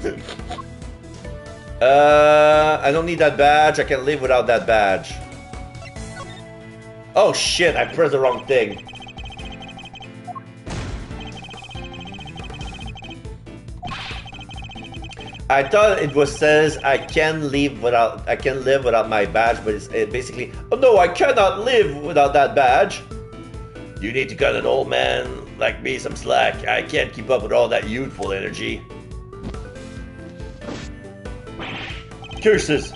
I don't need that badge. I can live without that badge. Oh shit, I pressed the wrong thing. I thought it says I can live without my badge, but it's basically, oh no, I cannot live without that badge. You need to cut an old man like me some slack. I can't keep up with all that youthful energy. Curses.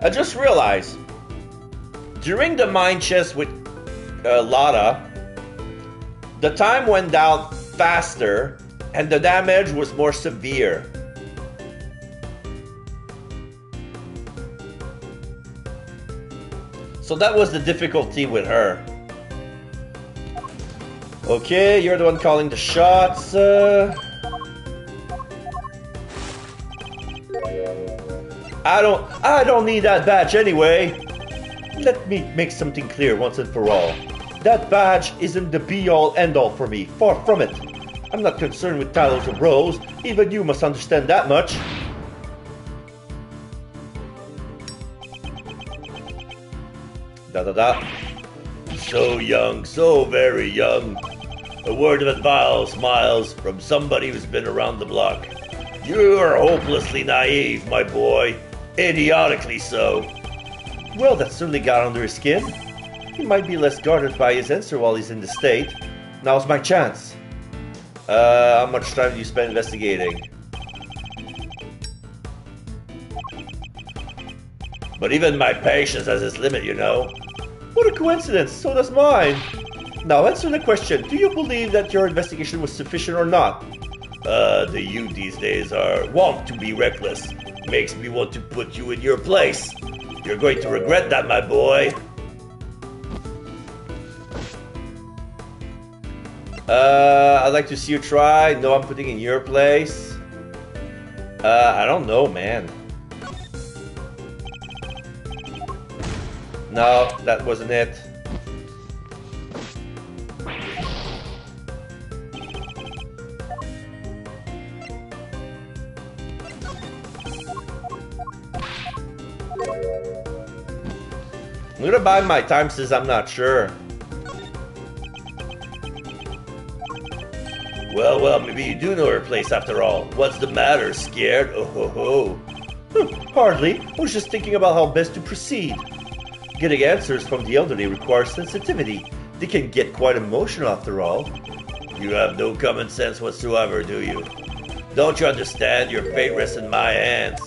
I just realized, during the mind chess with Lada, the time went down faster and the damage was more severe. So that was the difficulty with her. Okay, you're the one calling the shots. I don't need that badge anyway. Let me make something clear once and for all. That badge isn't the be-all end-all for me. Far from it. I'm not concerned with titles or roles. Even you must understand that much. So young, so very young. A word of advice, Miles, from somebody who's been around the block. You are hopelessly naive, my boy. Idiotically so. Well, that certainly got under his skin. He might be less guarded by his answer while he's in the state. Now's my chance. How much time do you spend investigating? But even my patience has its limit, you know. What a coincidence, so does mine. Now answer the question, do you believe that your investigation was sufficient or not? The youth these days want to be reckless. Makes me want to put you in your place. You're going to regret that, my boy. I'd like to see you try. No, I'm putting in your place. I don't know, man. No, that wasn't it. I'm gonna buy my time since I'm not sure. Well, maybe you do know her place after all. What's the matter? Scared? Oh ho ho. Hardly. I was just thinking about how best to proceed. Getting answers from the elderly requires sensitivity. They can get quite emotional after all. You have no common sense whatsoever, do you? Don't you understand? Your fate rests in my hands.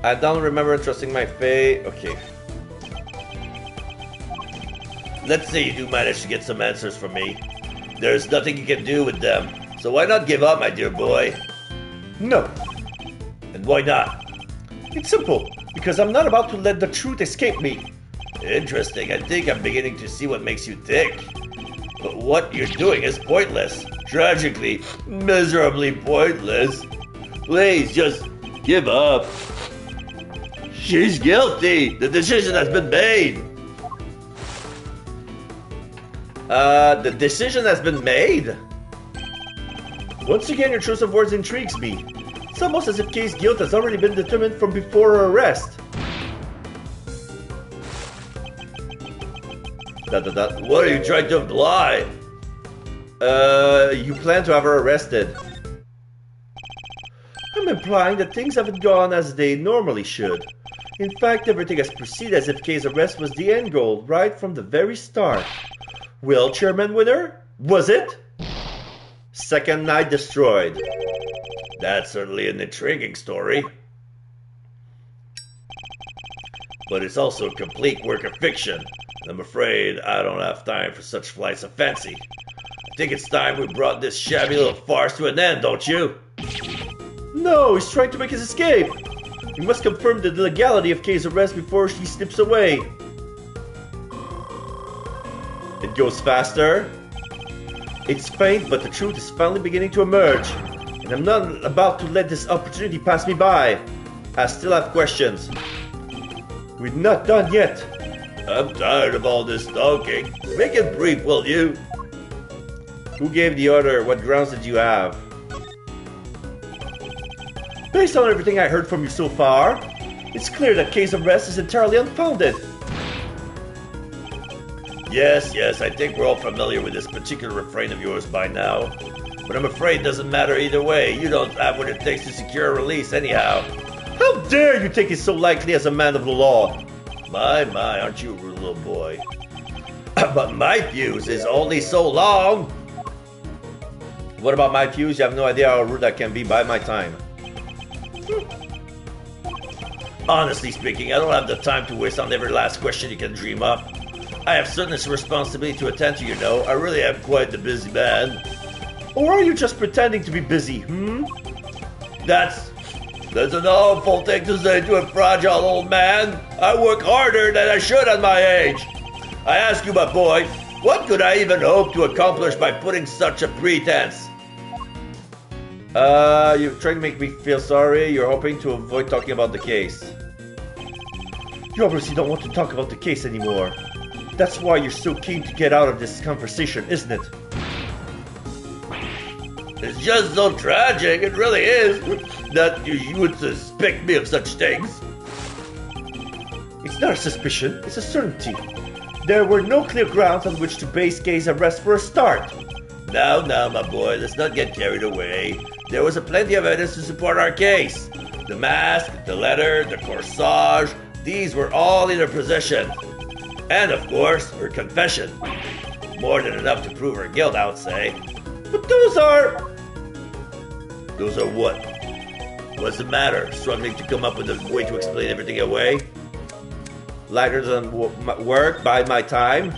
I don't remember trusting my fate. Okay. Let's say you do manage to get some answers from me. There's nothing you can do with them. So why not give up, my dear boy? No. And why not? It's simple. Because I'm not about to let the truth escape me. Interesting. I think I'm beginning to see what makes you tick. But what you're doing is pointless. Tragically, miserably pointless. Please, just give up. She's guilty. The decision has been made. The decision has been made? Once again, your choice of words intrigues me. It's almost as if Kay's guilt has already been determined from before her arrest. What are you trying to imply? You plan to have her arrested. I'm implying that things haven't gone as they normally should. In fact, everything has proceeded as if Kay's arrest was the end goal, right from the very start. Well, Chairman Winner, was it? Second night destroyed. That's certainly an intriguing story. But it's also a complete work of fiction. I'm afraid I don't have time for such flights of fancy. I think it's time we brought this shabby little farce to an end, don't you? No, he's trying to make his escape. We must confirm the legality of Kay's arrest before she slips away. It goes faster. It's faint, but the truth is finally beginning to emerge. And I'm not about to let this opportunity pass me by. I still have questions. We're not done yet. I'm tired of all this talking. Make it brief, will you? Who gave the order? What grounds did you have? Based on everything I heard from you so far, it's clear that Kay's arrest is entirely unfounded. Yes, I think we're all familiar with this particular refrain of yours by now. But I'm afraid it doesn't matter either way. You don't have what it takes to secure a release anyhow. How dare you take it so lightly as a man of the law? My, aren't you a rude little boy? But my fuse is only so long. What about my fuse? You have no idea how rude I can be by my time. Honestly speaking, I don't have the time to waste on every last question you can dream up. I have certain responsibility to attend to, you know. I really am quite the busy man. Or are you just pretending to be busy, That's That's an awful thing to say to a fragile old man. I work harder than I should at my age. I ask you, my boy, what could I even hope to accomplish by putting such a pretense? You're trying to make me feel sorry. You're hoping to avoid talking about the case. You obviously don't want to talk about the case anymore. That's why you're so keen to get out of this conversation, isn't it? It's just so tragic, it really is, that you would suspect me of such things. It's not a suspicion, it's a certainty. There were no clear grounds on which to base Kay's arrest for a start. Now, my boy, let's not get carried away. There was plenty of evidence to support our case. The mask, the letter, the corsage, these were all in her possession. And, of course, her confession. More than enough to prove her guilt, I would say. But those are... Those are what? What's the matter? Struggling to come up with a way to explain everything away? Lighter than work, by my time.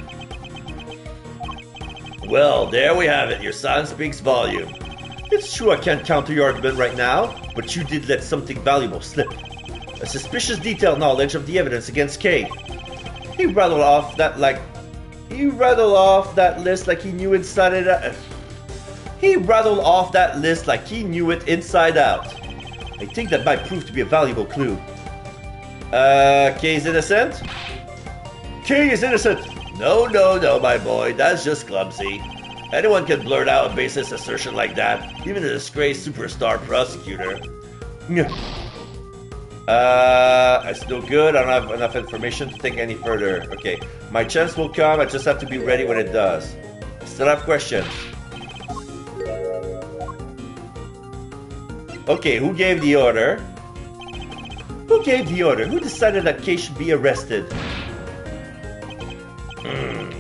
Well, there we have it. Your silence speaks volume. It's true I can't counter your argument right now, but you did let something valuable slip. A suspicious detailed knowledge of the evidence against Kay. He rattled off that list like he knew inside it out. He rattled off that list like he knew it inside out. I think that might prove to be a valuable clue. Kay's innocent? Kay is innocent! No, my boy, that's just clumsy. Anyone can blurt out a baseless assertion like that, even a disgraced superstar prosecutor. It's no good. I don't have enough information to think any further. Okay, my chance will come. I just have to be ready when it does. I still have questions. Okay, who gave the order? Who gave the order? Who decided that Kay should be arrested?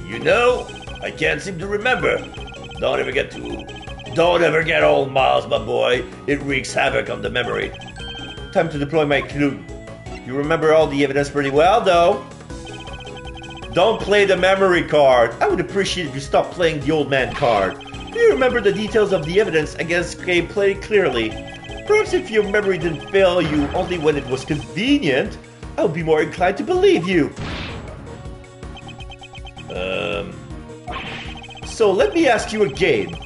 You know, I can't seem to remember. Don't ever get old, Miles, my boy. It wreaks havoc on the memory. Time to deploy my clue. You remember all the evidence pretty well, though. Don't play the memory card. I would appreciate if you stopped playing the old man card. You remember the details of the evidence against Kay pretty clearly. Perhaps if your memory didn't fail you only when it was convenient, I would be more inclined to believe you. So let me ask you again.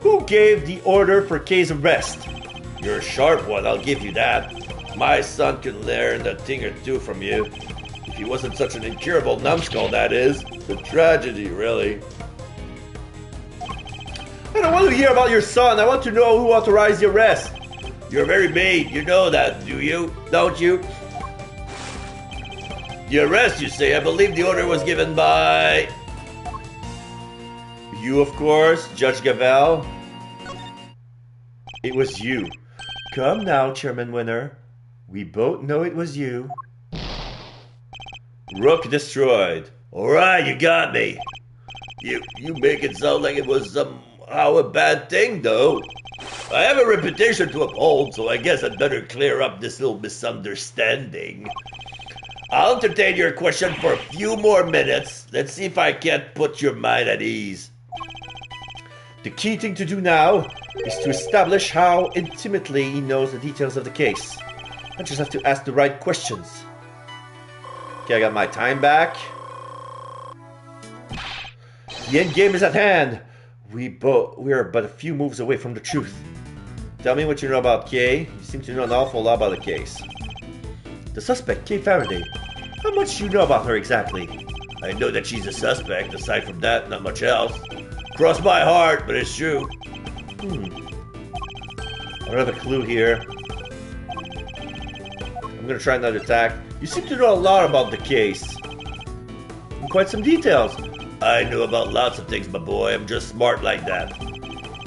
Who gave the order for Kay's arrest? You're a sharp one, I'll give you that. My son could learn a thing or two from you. If he wasn't such an incurable numbskull, that is. A tragedy, really. I don't want to hear about your son. I want to know who authorized the arrest. You're very mean. You know that, do you? Don't you? The arrest, you say? I believe the order was given by... You, of course, Judge Gavel. It was you. Come now, Chairman Winner. We both know it was you. Rook destroyed. Alright, you got me. You make it sound like it was somehow a bad thing, though. I have a reputation to uphold, so I guess I'd better clear up this little misunderstanding. I'll entertain your question for a few more minutes. Let's see if I can't put your mind at ease. The key thing to do now is to establish how intimately he knows the details of the case. I just have to ask the right questions. Okay, I got my time back. The end game is at hand. We are but a few moves away from the truth. Tell me what you know about Kay. You seem to know an awful lot about the case. The suspect, Kay Faraday. How much do you know about her exactly? I know that she's a suspect. Aside from that, not much else. Cross my heart, but it's true. I don't have a clue here. I'm gonna try another attack. You seem to know a lot about the case. And quite some details. I know about lots of things, my boy. I'm just smart like that.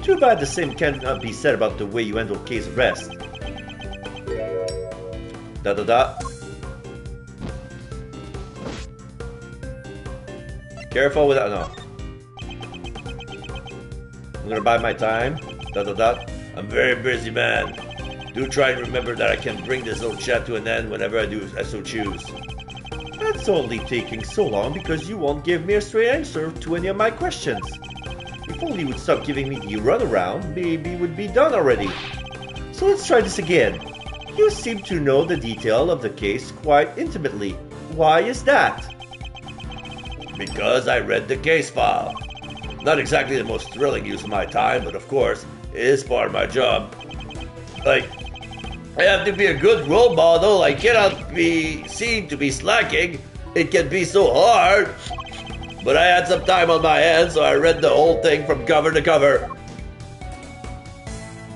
Too bad the same cannot be said about the way you handled Kay's arrest. Careful with that. No. I'm gonna buy my time. I'm very busy, man. Do try and remember that I can bring this little chat to an end whenever I so choose. That's only taking so long because you won't give me a straight answer to any of my questions. If only you would stop giving me the runaround, maybe it would be done already. So let's try this again. You seem to know the detail of the case quite intimately. Why is that? Because I read the case file. Not exactly the most thrilling use of my time, but of course, it is part of my job. I have to be a good role model. I cannot be seen to be slacking. It can be so hard. But I had some time on my hands, so I read the whole thing from cover to cover.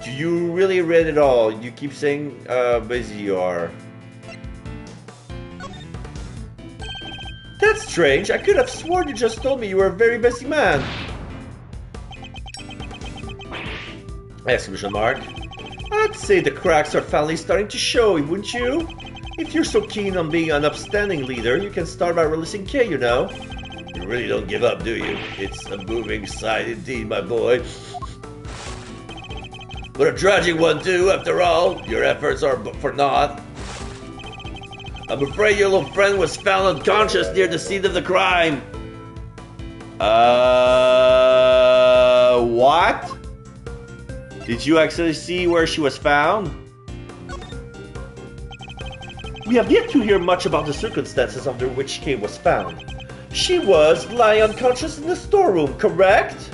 Do you really read it all? You keep saying busy you are. That's strange. I could have sworn you just told me you were a very busy man. Exclamation mark. I'd say the cracks are finally starting to show, wouldn't you? If you're so keen on being an upstanding leader, you can start by releasing K, you know. You really don't give up, do you? It's a moving sight indeed, my boy. But a tragic one too, after all. Your efforts are for naught. I'm afraid your little friend was found unconscious near the scene of the crime. What? Did you actually see where she was found? We have yet to hear much about the circumstances under which Kay was found. She was lying unconscious in the storeroom, correct? ...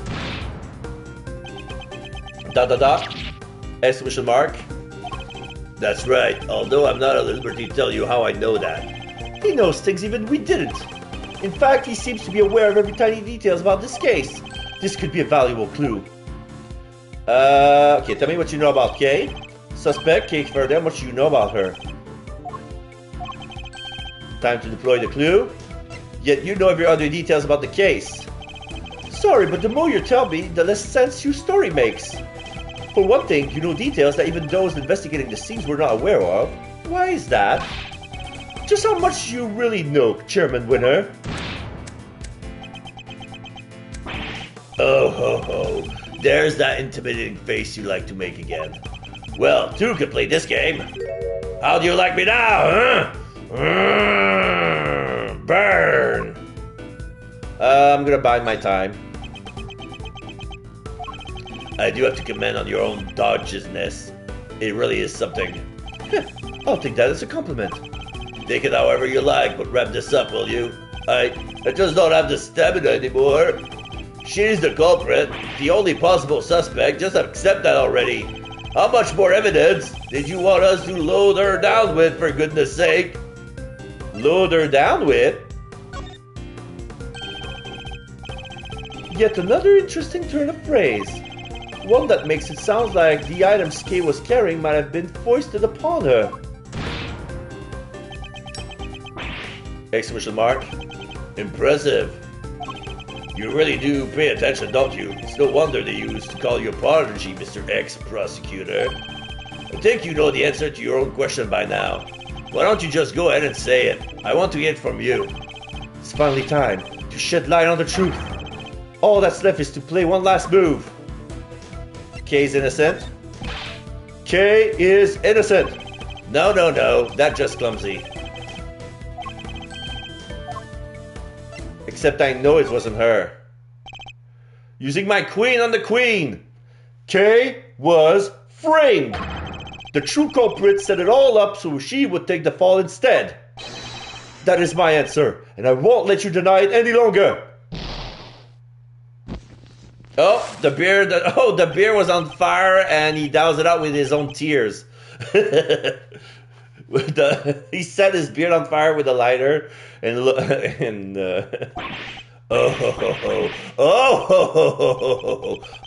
Exclamation mark. That's right, although I'm not at liberty to tell you how I know that. He knows things even we didn't. In fact, he seems to be aware of every tiny details about this case. This could be a valuable clue. Okay, tell me what you know about Kay. Suspect, Kay Ferdinand, what you know about her. Time to deploy the clue. Yet you know every other details about the case. Sorry, but the more you tell me, the less sense your story makes. For one thing, you know details that even those investigating the scenes were not aware of. Why is that? Just how much do you really know, Chairman Winner? Oh ho ho, there's that intimidating face you like to make again. Well, two could play this game. How do you like me now, huh? Burn! I'm gonna bide my time. I do have to commend on your own dodginess. It really is something. I'll take that as a compliment. Take it however you like, but wrap this up, will you? I just don't have the stamina anymore. She's the culprit, the only possible suspect. Just accept that already. How much more evidence did you want us to load her down with, for goodness sake? Load her down with? Yet another interesting turn of phrase. One that makes it sound like the items Kay was carrying might have been foisted upon her. Exclamation mark. Impressive. You really do pay attention, don't you? It's no wonder they used to call you a prodigy, Mr. Ex-Prosecutor. I think you know the answer to your own question by now. Why don't you just go ahead and say it? I want to hear it from you. It's finally time to shed light on the truth. All that's left is to play one last move. Kay's innocent. Kay is innocent. No, that's just clumsy. Except I know it wasn't her. Using my queen on the queen. Kay was framed. The true culprit set it all up so she would take the fall instead. That is my answer, and I won't let you deny it any longer. Oh, the beer was on fire, and he doused it out with his own tears. He set his beard on fire with a lighter, and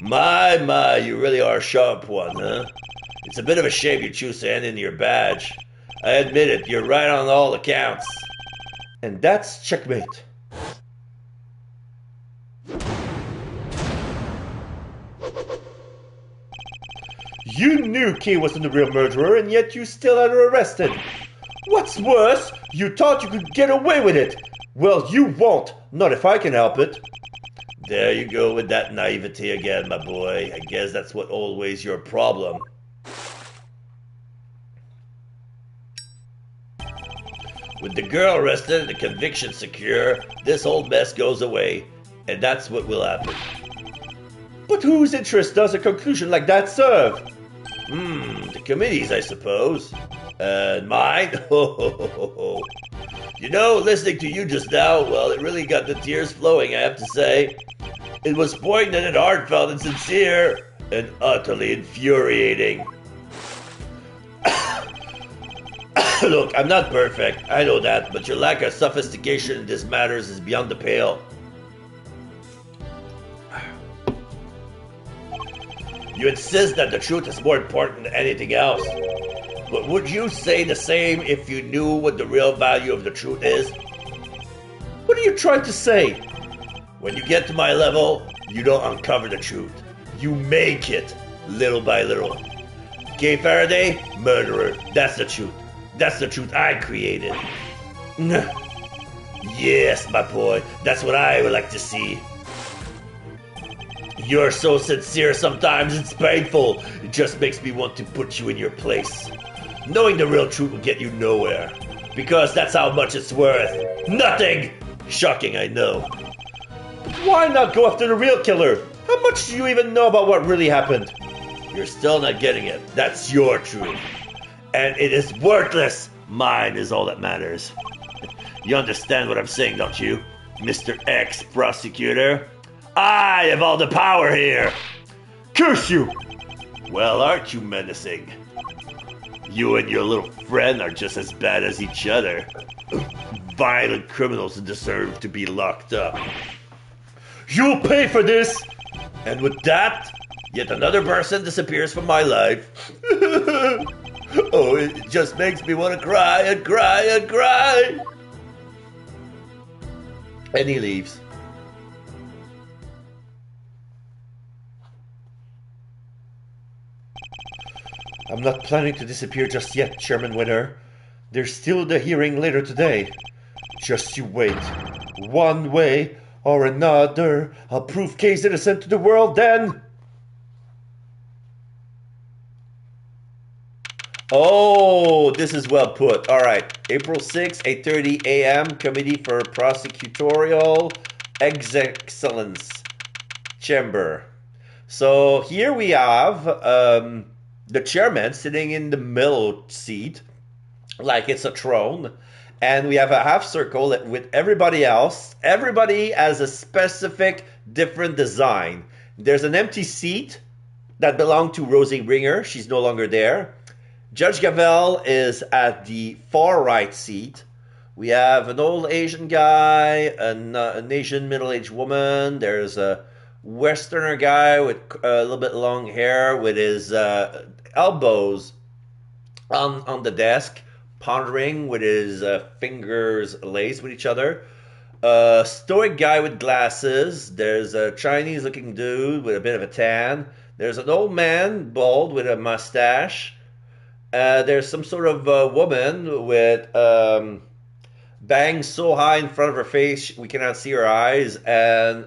my, you really are a sharp one, huh? It's a bit of a shame you choose to end in your badge. I admit it, you're right on all accounts. And that's checkmate. You knew Kay wasn't the real murderer, and yet you still had her arrested. What's worse, you thought you could get away with it. Well, you won't. Not if I can help it. There you go with that naivety again, my boy. I guess that's what always your problem. With the girl arrested and the conviction secure, this whole mess goes away. And that's what will happen. But whose interest does a conclusion like that serve? The committee's, I suppose. Mine? You know, listening to you just now, well, it really got the tears flowing, I have to say. It was poignant and heartfelt and sincere, and utterly infuriating. Look, I'm not perfect, I know that, but your lack of sophistication in these matters is beyond the pale. You insist that the truth is more important than anything else. But would you say the same if you knew what the real value of the truth is? What are you trying to say? When you get to my level, you don't uncover the truth. You make it, little by little. Kay Faraday, murderer. That's the truth. That's the truth I created. Yes, my boy. That's what I would like to see. You're so sincere sometimes, it's painful. It just makes me want to put you in your place. Knowing the real truth will get you nowhere. Because that's how much it's worth. Nothing! Shocking, I know. But why not go after the real killer? How much do you even know about what really happened? You're still not getting it. That's your truth. And it is worthless. Mine is all that matters. You understand what I'm saying, don't you, Mr. Ex-Prosecutor? I have all the power here. Curse you! Well, aren't you menacing? You and your little friend are just as bad as each other. Violent criminals who deserve to be locked up. You'll pay for this! And with that, yet another person disappears from my life. Oh, it just makes me want to cry and cry and cry. And he leaves. I'm not planning to disappear just yet, Chairman Winner. There's still the hearing later today. Just you wait. One way or another, I'll prove Kay's innocent to the world then. Oh, this is well put. All right. April 6, 8:30 a.m. Committee for Prosecutorial Excellence Chamber. So here we have the chairman sitting in the middle seat, like it's a throne. And we have a half circle with everybody else. Everybody has a specific different design. There's an empty seat that belonged to Rosie Ringer. She's no longer there. Judge Gavel is at the far right seat. We have an old Asian guy, an Asian middle-aged woman. There's a Westerner guy with a little bit long hair with his elbows on the desk, pondering with his fingers laced with each other. A stoic guy with glasses. There's a Chinese-looking dude with a bit of a tan. There's an old man, bald, with a mustache. There's some sort of woman with bangs so high in front of her face we cannot see her eyes, and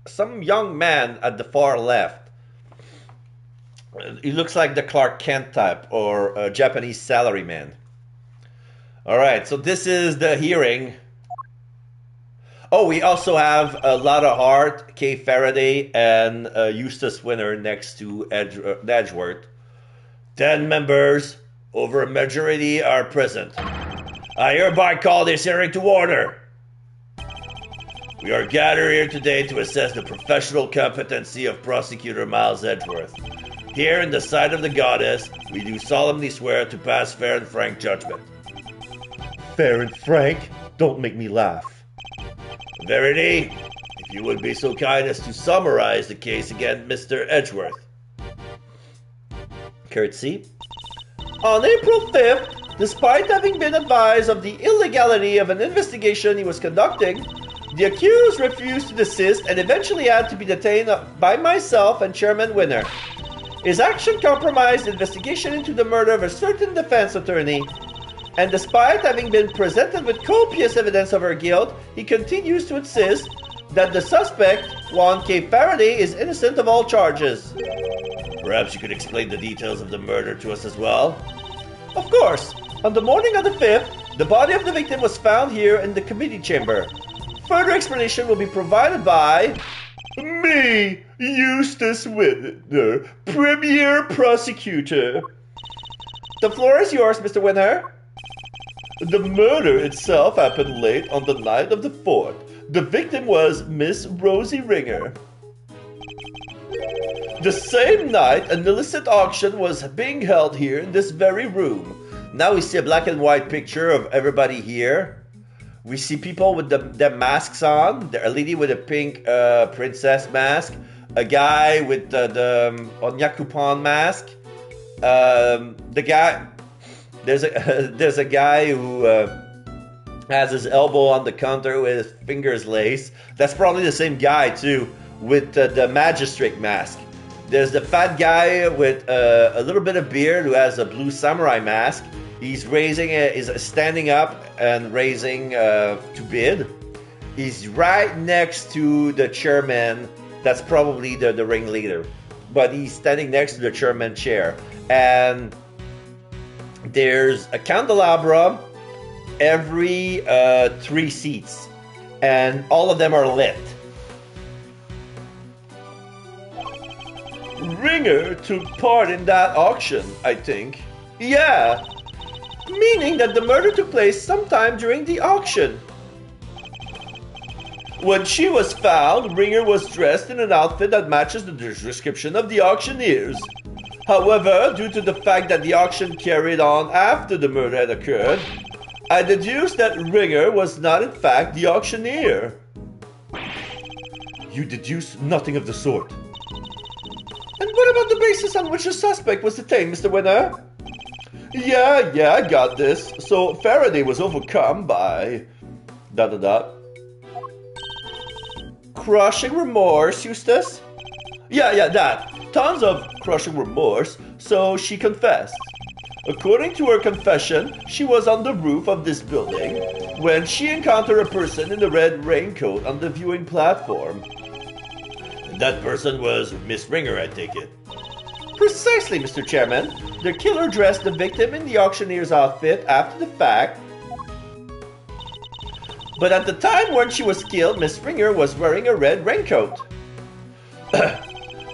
some young man at the far left. He looks like the Clark Kent type or a Japanese salaryman. All right, so this is the hearing. Oh, we also have Lotta Hart, Kay Faraday, and Eustace Winner next to Edgeworth. 10 members, over a majority, are present. I hereby call this hearing to order. We are gathered here today to assess the professional competency of Prosecutor Miles Edgeworth. Here in the sight of the goddess, we do solemnly swear to pass fair and frank judgment. Fair and frank? Don't make me laugh. Verity, if you would be so kind as to summarize the case again, Mr. Edgeworth. Curtsy. On April 5th, despite having been advised of the illegality of an investigation he was conducting, the accused refused to desist and eventually had to be detained by myself and Chairman Winner. His action compromised the investigation into the murder of a certain defense attorney, and despite having been presented with copious evidence of her guilt, he continues to insist that the suspect, Juan K. Faraday, is innocent of all charges. Perhaps you could explain the details of the murder to us as well? Of course. On the morning of the 5th, the body of the victim was found here in the committee chamber. Further explanation will be provided by me, Eustace Winner, Premier Prosecutor. The floor is yours, Mr. Winner. The murder itself happened late on the night of the 4th. The victim was Miss Rosie Ringer. The same night, an illicit auction was being held here in this very room. Now we see a black and white picture of everybody here. We see people with the masks on. A lady with a pink princess mask. A guy with the Onyakupan mask. The guy... There's a guy who has his elbow on the counter with his fingers laced. That's probably the same guy, too, with the magistrate mask. There's the fat guy with a little bit of beard who has a blue samurai mask. He's standing up and raising to bid. He's right next to the chairman. That's probably the ringleader. But he's standing next to the chairman chair. And there's a candelabra every 3 seats. And all of them are lit. Ringer took part in that auction, I think. Yeah. Meaning that the murder took place sometime during the auction. When she was found, Ringer was dressed in an outfit that matches the description of the auctioneers. However, due to the fact that the auction carried on after the murder had occurred, I deduced that Ringer was not in fact the auctioneer. You deduced nothing of the sort. And what about the basis on which the suspect was detained, Mr. Winner? Yeah, I got this. So Faraday was overcome by... ... Crushing remorse, Eustace? Yeah, that. Tons of crushing remorse, so she confessed. According to her confession, she was on the roof of this building when she encountered a person in a red raincoat on the viewing platform. That person was Miss Ringer, I take it. Precisely, Mr. Chairman. The killer dressed the victim in the auctioneer's outfit after the fact. But at the time when she was killed, Miss Ringer was wearing a red raincoat.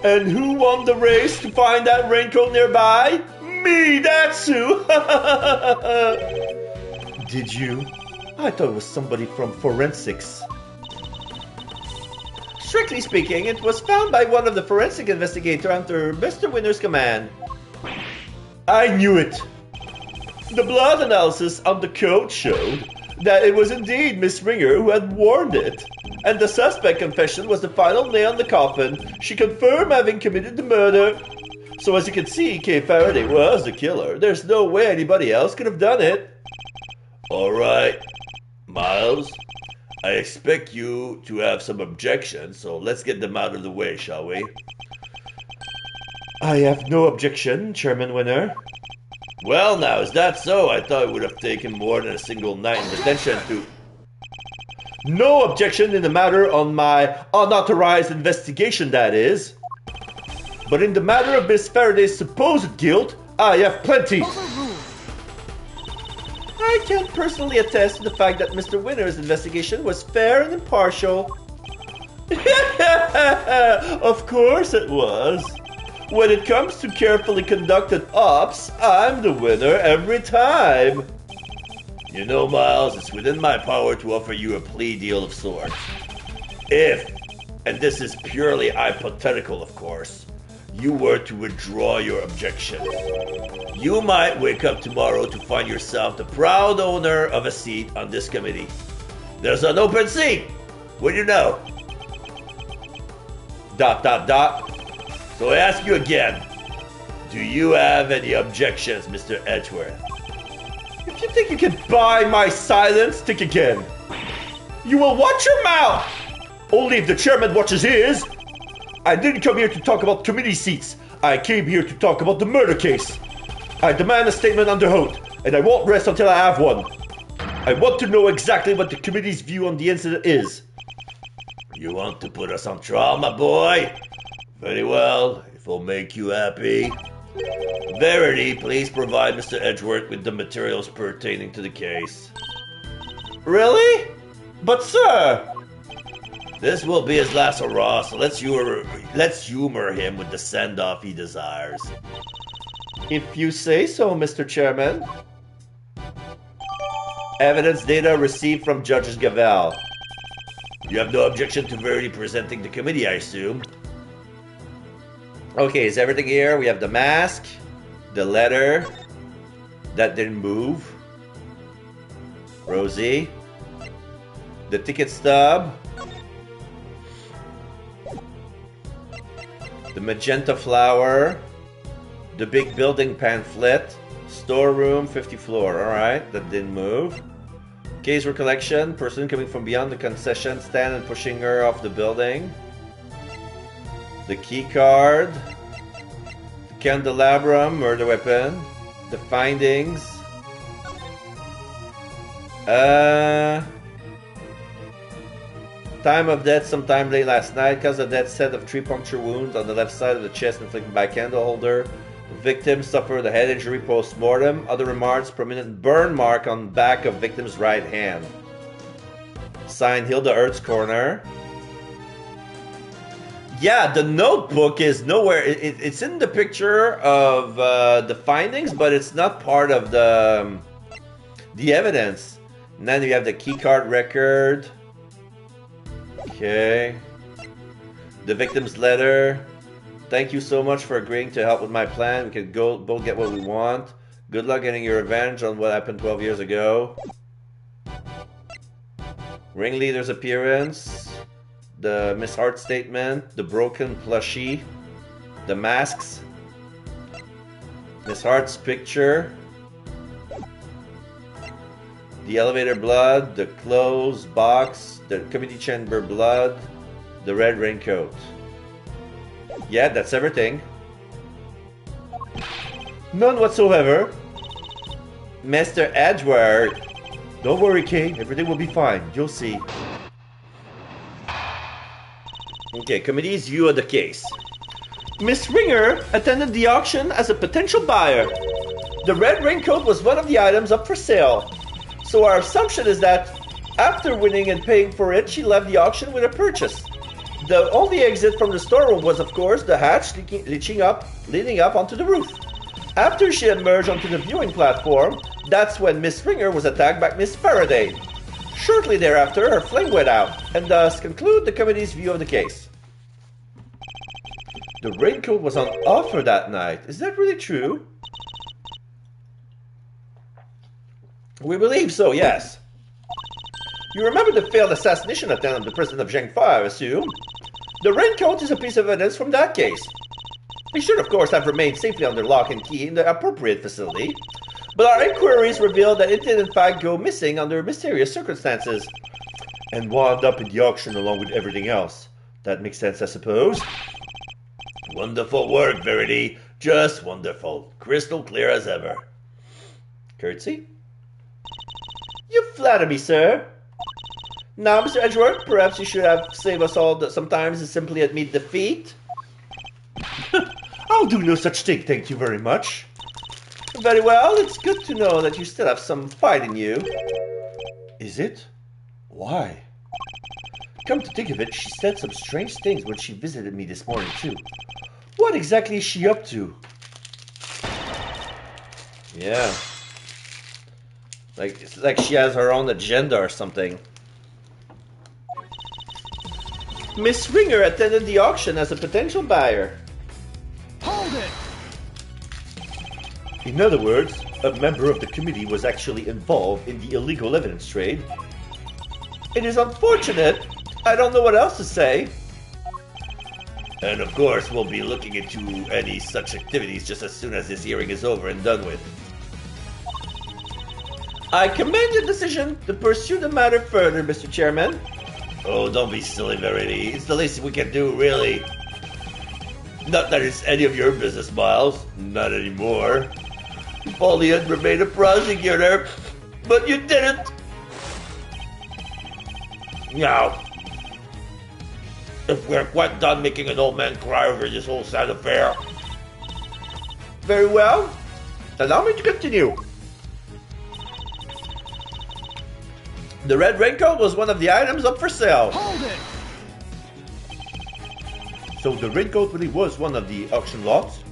And who won the race to find that raincoat nearby? Me, that's who! Did you? I thought it was somebody from forensics. Strictly speaking, it was found by one of the forensic investigators under Mr. Winner's command. I knew it! The blood analysis on the coat showed that it was indeed Miss Ringer who had worn it, and the suspect confession was the final nail in the coffin. She confirmed having committed the murder. So as you can see, Kay Faraday was the killer. There's no way anybody else could have done it. Alright, Miles. I expect you to have some objections, so let's get them out of the way, shall we? I have no objection, Chairman Winner. Well now, is that so? I thought it would have taken more than a single night in detention to... No objection in the matter on my unauthorized investigation, that is. But in the matter of Miss Faraday's supposed guilt, I have plenty. I can personally attest to the fact that Mr. Winner's investigation was fair and impartial. Of course it was. When it comes to carefully conducted ops, I'm the winner every time. You know, Miles, it's within my power to offer you a plea deal of sorts. If, and this is purely hypothetical of course, you were to withdraw your objection, you might wake up tomorrow to find yourself the proud owner of a seat on this committee. There's an open seat! What do you know? ... So I ask you again, do you have any objections, Mr. Edgeworth? If you think you can buy my silence, think again. You will watch your mouth! Only if the chairman watches his. I didn't come here to talk about committee seats. I came here to talk about the murder case. I demand a statement under oath, and I won't rest until I have one. I want to know exactly what the committee's view on the incident is. You want to put us on trial, my boy? Very well, if it'll make you happy. Verity, please provide Mr. Edgeworth with the materials pertaining to the case. Really? But sir! This will be his last hurrah, so let's humor him with the send-off he desires. If you say so, Mr. Chairman. Evidence data received from Judges Gavel. You have no objection to Verity presenting the committee, I assume. Okay, is everything here? We have the mask, the letter that didn't move, Rosie, the ticket stub, the magenta flower, the big building pamphlet, storeroom, 50th floor. Alright, that didn't move. Case recollection, person coming from beyond the concession stand and pushing her off the building. The key card, the candelabrum, murder weapon, the findings. Time of death sometime late last night. Cause of death, set of 3 puncture wounds on the left side of the chest inflicted by a candle holder. Victim suffered a head injury post-mortem. Other remarks, prominent burn mark on back of victim's right hand. Signed Hilda Ertz Corner. Yeah, the notebook is nowhere. It's in the picture of the findings, but it's not part of the evidence. And then you have the keycard record. Okay. The victim's letter. Thank you so much for agreeing to help with my plan. We can go both get what we want. Good luck getting your revenge on what happened 12 years ago. Ringleader's appearance. The Miss Hart statement. The broken plushie. The masks. Miss Hart's picture. The elevator blood. The clothes box. The committee chamber blood. The red raincoat. Yeah, that's everything. None whatsoever. Mr. Edward. Don't worry, Kay. Everything will be fine. You'll see. Okay, committee's view of the case. Miss Ringer attended the auction as a potential buyer. The red raincoat was one of the items up for sale. So our assumption is that after winning and paying for it, she left the auction with a purchase. The only exit from the storeroom was, of course, the hatch leading up onto the roof. After she emerged onto the viewing platform, that's when Miss Ringer was attacked by Miss Faraday. Shortly thereafter, her flame went out, and thus conclude the committee's view of the case. The raincoat was on offer that night. Is that really true? We believe so, yes. You remember the failed assassination attempt on the president of Zhengfa, I assume? The raincoat is a piece of evidence from that case. It should, of course, have remained safely under lock and key in the appropriate facility, but our inquiries revealed that it did in fact go missing under mysterious circumstances, and wound up in the auction along with everything else. That makes sense, I suppose? Wonderful work, Verity. Just wonderful. Crystal clear as ever. Curtsy? You flatter me, sir. Now, Mr. Edgeworth, perhaps you should have saved us all sometimes and simply admit defeat. I'll do no such thing, thank you very much. Very well, it's good to know that you still have some fight in you. Is it? Why? Come to think of it, she said some strange things when she visited me this morning, too. What exactly is she up to? Yeah. It's like she has her own agenda or something. Miss Ringer attended the auction as a potential buyer. Hold it! In other words, a member of the committee was actually involved in the illegal evidence trade. It is unfortunate. I don't know what else to say. And of course, we'll be looking into any such activities just as soon as this hearing is over and done with. I commend your decision to pursue the matter further, Mr. Chairman. Oh, don't be silly, Verity. It's the least we can do, really. Not that it's any of your business, Miles. Not anymore. If only you'd remained a prosecutor. But you didn't. Now, if we're quite done making an old man cry over this whole sad affair. Very well. Allow me to continue. The red raincoat was one of the items up for sale. Hold it! So the raincoat really was one of the auction lots?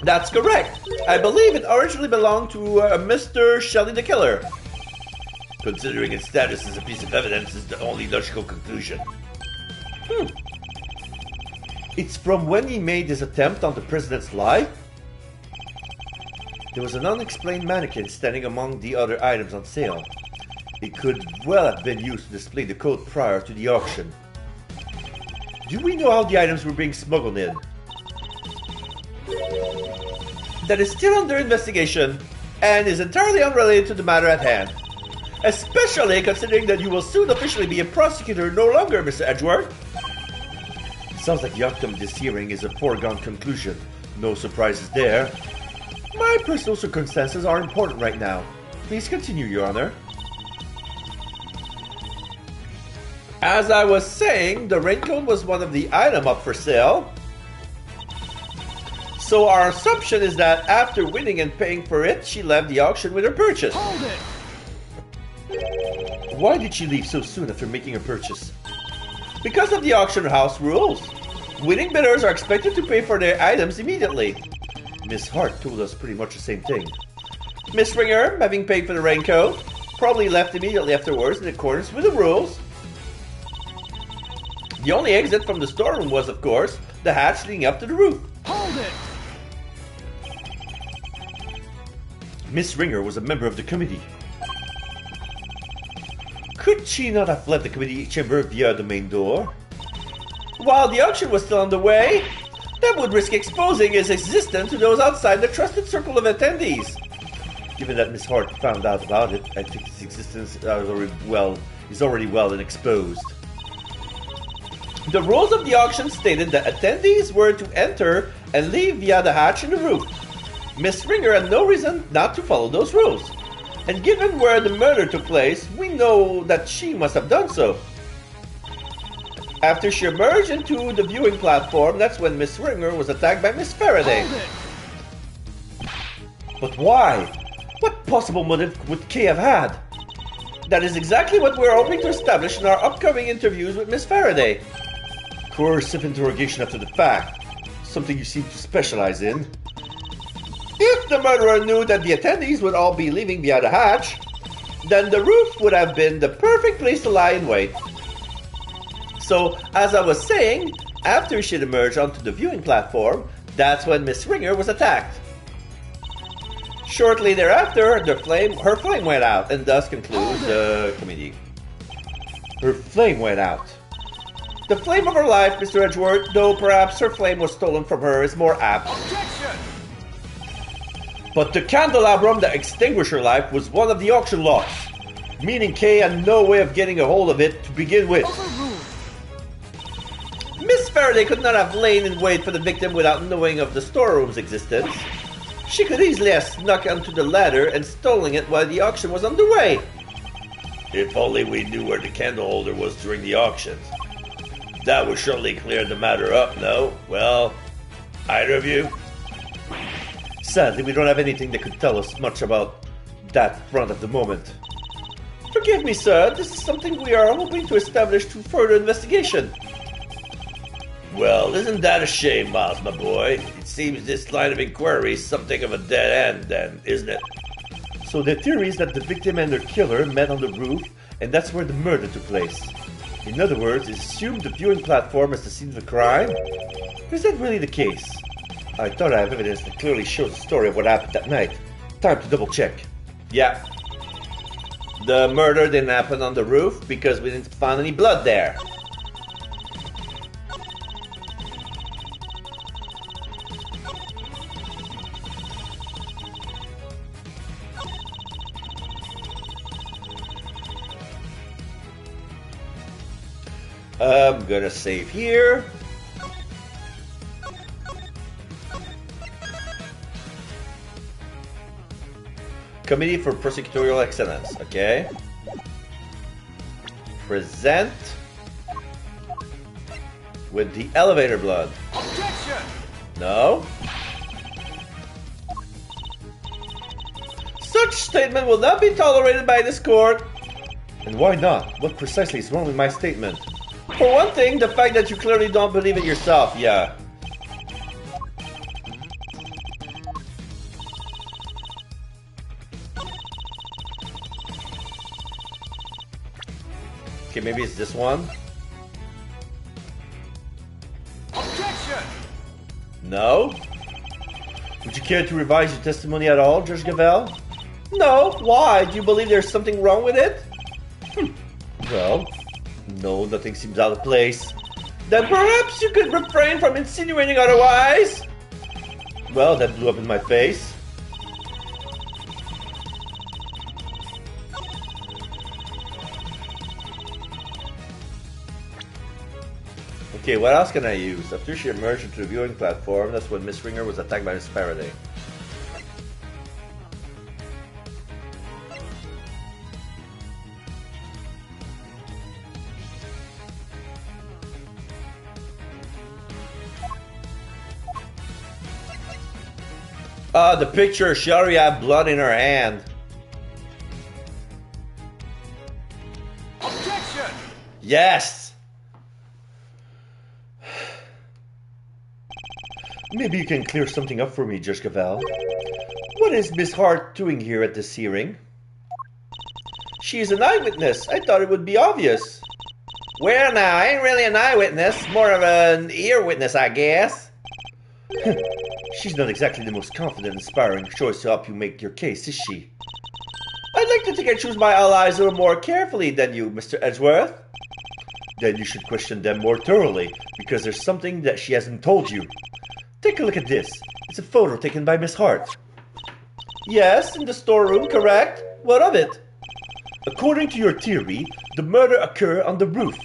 That's correct. I believe it originally belonged to Mr. Shelley the Killer. Considering its status as a piece of evidence is the only logical conclusion. It's from when he made his attempt on the president's life? There was an unexplained mannequin standing among the other items on sale. It could well have been used to display the code prior to the auction. Do we know how the items were being smuggled in? That is still under investigation and is entirely unrelated to the matter at hand. Especially considering that you will soon officially be a prosecutor, no longer, Mr. Edgeworth. Sounds like the outcome of this hearing is a foregone conclusion. No surprises there. My personal circumstances are important right now. Please continue, Your Honor. As I was saying, the raincoat was one of the items up for sale. So our assumption is that after winning and paying for it, she left the auction with her purchase. Hold it! Why did she leave so soon after making her purchase? Because of the auction house rules. Winning bidders are expected to pay for their items immediately. Miss Hart told us pretty much the same thing. Miss Ringer, having paid for the raincoat, probably left immediately afterwards in accordance with the rules. The only exit from the storeroom was, of course, the hatch leading up to the roof. Hold it! Miss Ringer was a member of the committee. Could she not have left the committee chamber via the main door? While the auction was still underway, that would risk exposing his existence to those outside the trusted circle of attendees. Given that Miss Hart found out about it, I think his existence is already well and exposed. The rules of the auction stated that attendees were to enter and leave via the hatch in the roof. Miss Ringer had no reason not to follow those rules. And given where the murder took place, we know that she must have done so. After she emerged into the viewing platform, that's when Miss Ringer was attacked by Miss Faraday. But why? What possible motive would Kay have had? That is exactly what we're hoping to establish in our upcoming interviews with Miss Faraday. Coercive interrogation after the fact. Something you seem to specialize in. If the murderer knew that the attendees would all be leaving via the hatch, then the roof would have been the perfect place to lie in wait. So, as I was saying, after she had emerged onto the viewing platform, that's when Miss Ringer was attacked. Shortly thereafter, her flame went out, and thus concludes the committee. Her flame went out. The flame of her life, Mr. Edgeworth, though perhaps her flame was stolen from her, is more apt. Objection! But the candelabrum that extinguished her life was one of the auction lots, meaning Kay had no way of getting a hold of it to begin with. Miss Faraday could not have lain in wait for the victim without knowing of the storeroom's existence. She could easily have snuck onto the ladder and stolen it while the auction was underway. If only we knew where the candle holder was during the auctions. That would surely clear the matter up, no? Well, either of you? Sadly, we don't have anything that could tell us much about that front at the moment. Forgive me, sir. This is something we are hoping to establish through further investigation. Well, isn't that a shame, Miles, my boy? It seems this line of inquiry is something of a dead end, then, isn't it? So the theory is that the victim and her killer met on the roof, and that's where the murder took place. In other words, it's assumed the viewing platform as the scene of the crime? Or is that really the case? I thought I have evidence that clearly shows the story of what happened that night. Time to double check. Yeah. The murder didn't happen on the roof because we didn't find any blood there. I'm gonna save here. Committee for Prosecutorial Excellence, okay. Present with the elevator blood. Objection! No. Such statement will not be tolerated by this court. And why not? What precisely is wrong with my statement? For one thing, the fact that you clearly don't believe it yourself, yeah. Okay, maybe it's this one. Objection! No? Would you care to revise your testimony at all, Judge Gavel? No, why? Do you believe there's something wrong with it? Well, no, nothing seems out of place. Then perhaps you could refrain from insinuating otherwise? Well, that blew up in my face. Okay, what else can I use? After she emerged into the viewing platform, that's when Miss Ringer was attacked by Miss Faraday. Ah, the picture, she already had blood in her hand. Objection! Yes! Maybe you can clear something up for me, Judge Gavel. What is Miss Hart doing here at this hearing? She is an eyewitness. I thought it would be obvious. Well, now, I ain't really an eyewitness. More of an ear witness, I guess. She's not exactly the most confident, inspiring choice to help you make your case, is she? I'd like to think I choose my allies a little more carefully than you, Mr. Edgeworth. Then you should question them more thoroughly, because there's something that she hasn't told you. Take a look at this. It's a photo taken by Miss Hart. Yes, in the storeroom, correct? What of it? According to your theory, the murder occurred on the roof.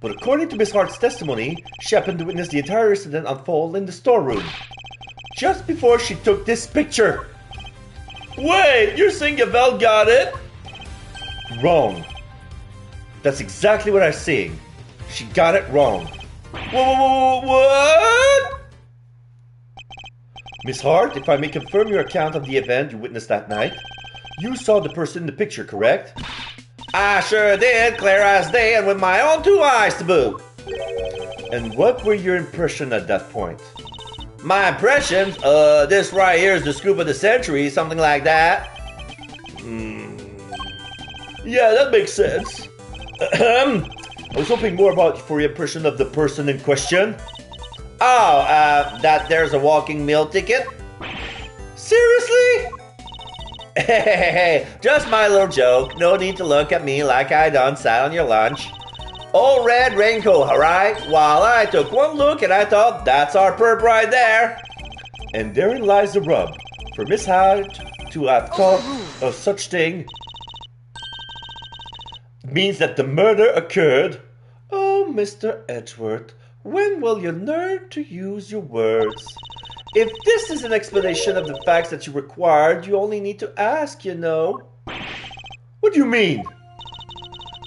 But according to Miss Hart's testimony, she happened to witness the entire incident unfold in the storeroom. Just before she took this picture. Wait, you're saying Gavel got it? Wrong. That's exactly what I'm saying. She got it wrong. What? Miss Hart, if I may confirm your account of the event you witnessed that night, you saw the person in the picture, correct? I sure did, clear as day, and with my own two eyes to boot. And what were your impressions at that point? My impressions? This right here is the scoop of the century, something like that. Yeah, that makes sense. I was hoping more for your impression of the person in question. Oh, that there's a walking meal ticket? Seriously? Hey, just my little joke. No need to look at me like I done sat on your lunch. Old red raincoat, alright? While I took one look and I thought, that's our perp right there. And therein lies the rub. For Miss Hart to have thought of such thing means that the murder occurred. Oh, Mr. Edgeworth, when will you learn to use your words? If this is an explanation of the facts that you required, you only need to ask, you know. What do you mean?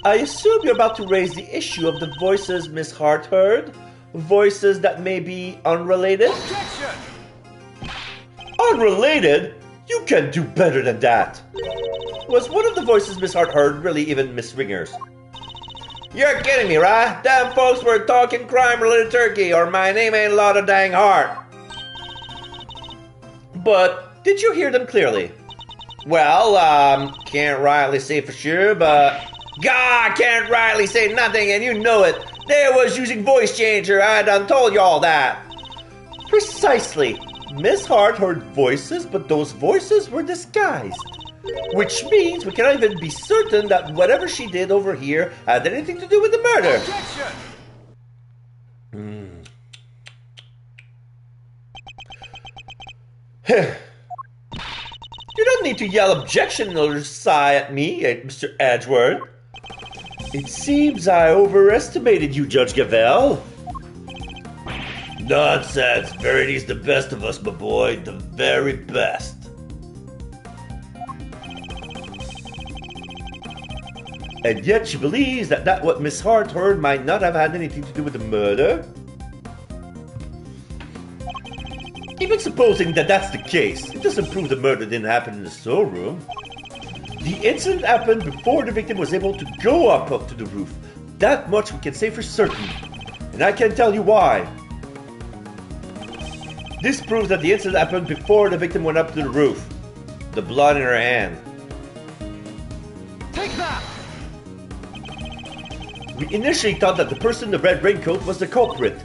I assume you're about to raise the issue of the voices Miss Hart heard? Voices that may be unrelated? Objection! Unrelated? You can do better than that. Was one of the voices Miss Hart heard really even Miss Ringer's? You're kidding me, right? Them folks were talking crime-related turkey, or my name ain't Lotta Dang Hart. But did you hear them clearly? Well, can't rightly say for sure, but... God, can't rightly say nothing, and you know it. They was using voice changer, I done told you all that. Precisely. Miss Hart heard voices, but those voices were disguised. Which means we cannot even be certain that whatever she did over here had anything to do with the murder. Objection! You don't need to yell objection or sigh at me, Mr. Edgeworth. It seems I overestimated you, Judge Gavel. Nonsense. Verity's the best of us, my boy. The very best. And yet she believes that what Miss Hart heard might not have had anything to do with the murder? Even supposing that that's the case, it doesn't prove the murder didn't happen in the storeroom. The incident happened before the victim was able to go up to the roof. That much we can say for certain. And I can tell you why. This proves that the incident happened before the victim went up to the roof. The blood in her hand. Take that! We initially thought that the person in the red raincoat was the culprit.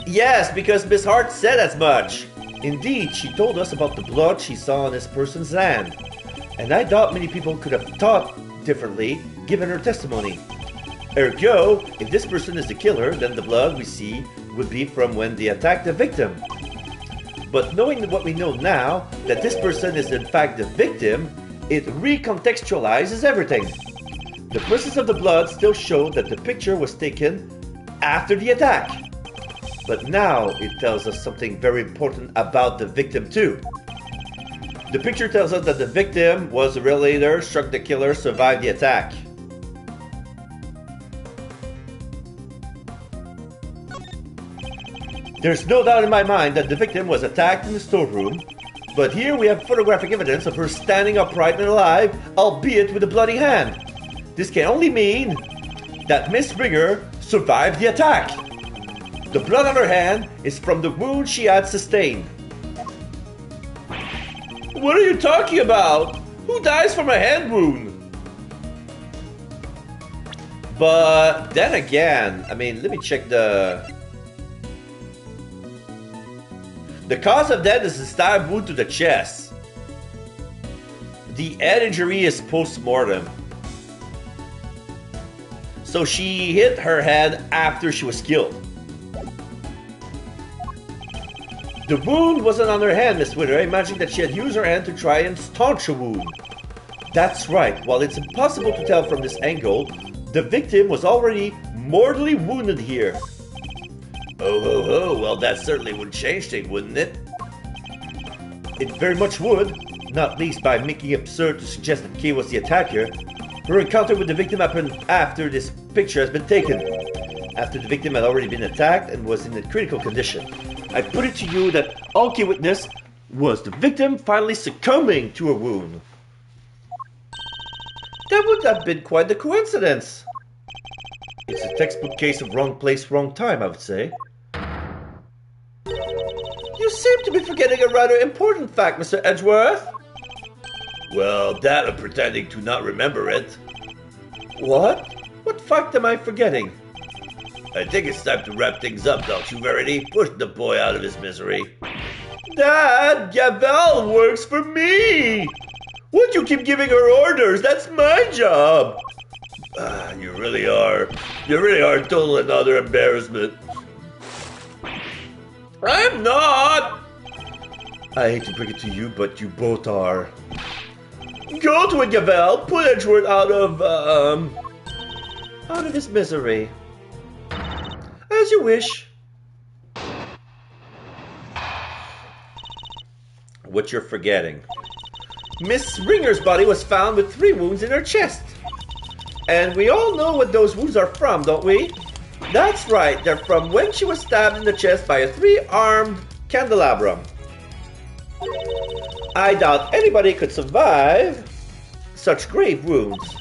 Yes, because Miss Hart said as much. Indeed, she told us about the blood she saw on this person's hand. And I doubt many people could have thought differently given her testimony. Ergo, if this person is the killer, then the blood we see would be from when they attacked the victim. But knowing what we know now, that this person is in fact the victim, it recontextualizes everything. The presence of the blood still showed that the picture was taken after the attack. But now it tells us something very important about the victim too. The picture tells us that the victim was a relator, struck the killer, survived the attack. There's no doubt in my mind that the victim was attacked in the storeroom, but here we have photographic evidence of her standing upright and alive, albeit with a bloody hand. This can only mean that Miss Ringer survived the attack. The blood on her hand is from the wound she had sustained. What are you talking about? Who dies from a hand wound? But then again, I mean, let me check the cause of death is a stab wound to the chest. The head injury is post-mortem. So she hit her head after she was killed. The wound wasn't on her hand, Miss Winter. I imagine that she had used her hand to try and staunch a wound. That's right. While it's impossible to tell from this angle, the victim was already mortally wounded here. Oh, well that certainly would change things, wouldn't it? It very much would, not least by making it absurd to suggest that Kay was the attacker. Her encounter with the victim happened after this picture has been taken, after the victim had already been attacked and was in a critical condition. I put it to you that all Kay witnessed was the victim finally succumbing to a wound. That would have been quite the coincidence. It's a textbook case of wrong place, wrong time, I would say. You seem to be forgetting a rather important fact, Mr. Edgeworth. Well, that I'm pretending to not remember it. What? What fact am I forgetting? I think it's time to wrap things up, don't you, Verity? Push the boy out of his misery. Dad, Gavel works for me! Why'd you keep giving her orders? That's my job! You really are total and utter embarrassment. I'm not! I hate to break it to you, but you both are. Go to it, Gavel! Put Edgeworth out of his misery. As you wish. What you're forgetting. Miss Ringer's body was found with 3 wounds in her chest. And we all know what those wounds are from, don't we? That's right, they're from when she was stabbed in the chest by a 3-armed candelabrum. I doubt anybody could survive such grave wounds.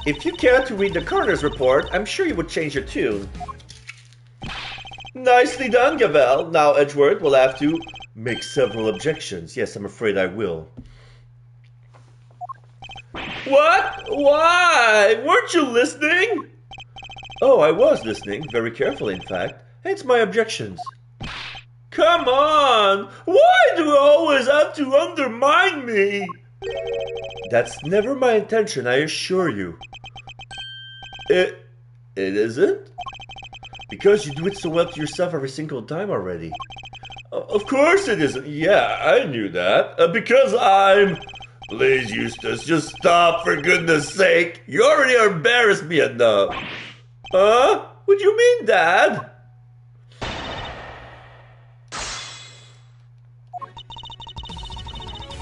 If you care to read the coroner's report, I'm sure you would change your tune. Nicely done, Gavel. Now Edgeworth will have to make several objections. Yes, I'm afraid I will. What? Why? Weren't you listening? Oh, I was listening, very carefully in fact. Hence my objections. Come on! Why do you always have to undermine me? That's never my intention, I assure you. It isn't? Because you do it so well to yourself every single time already. Of course it isn't. Yeah, I knew that. Because I'm... Please, Eustace, just stop, for goodness sake. You already embarrassed me enough. Huh? What do you mean, Dad?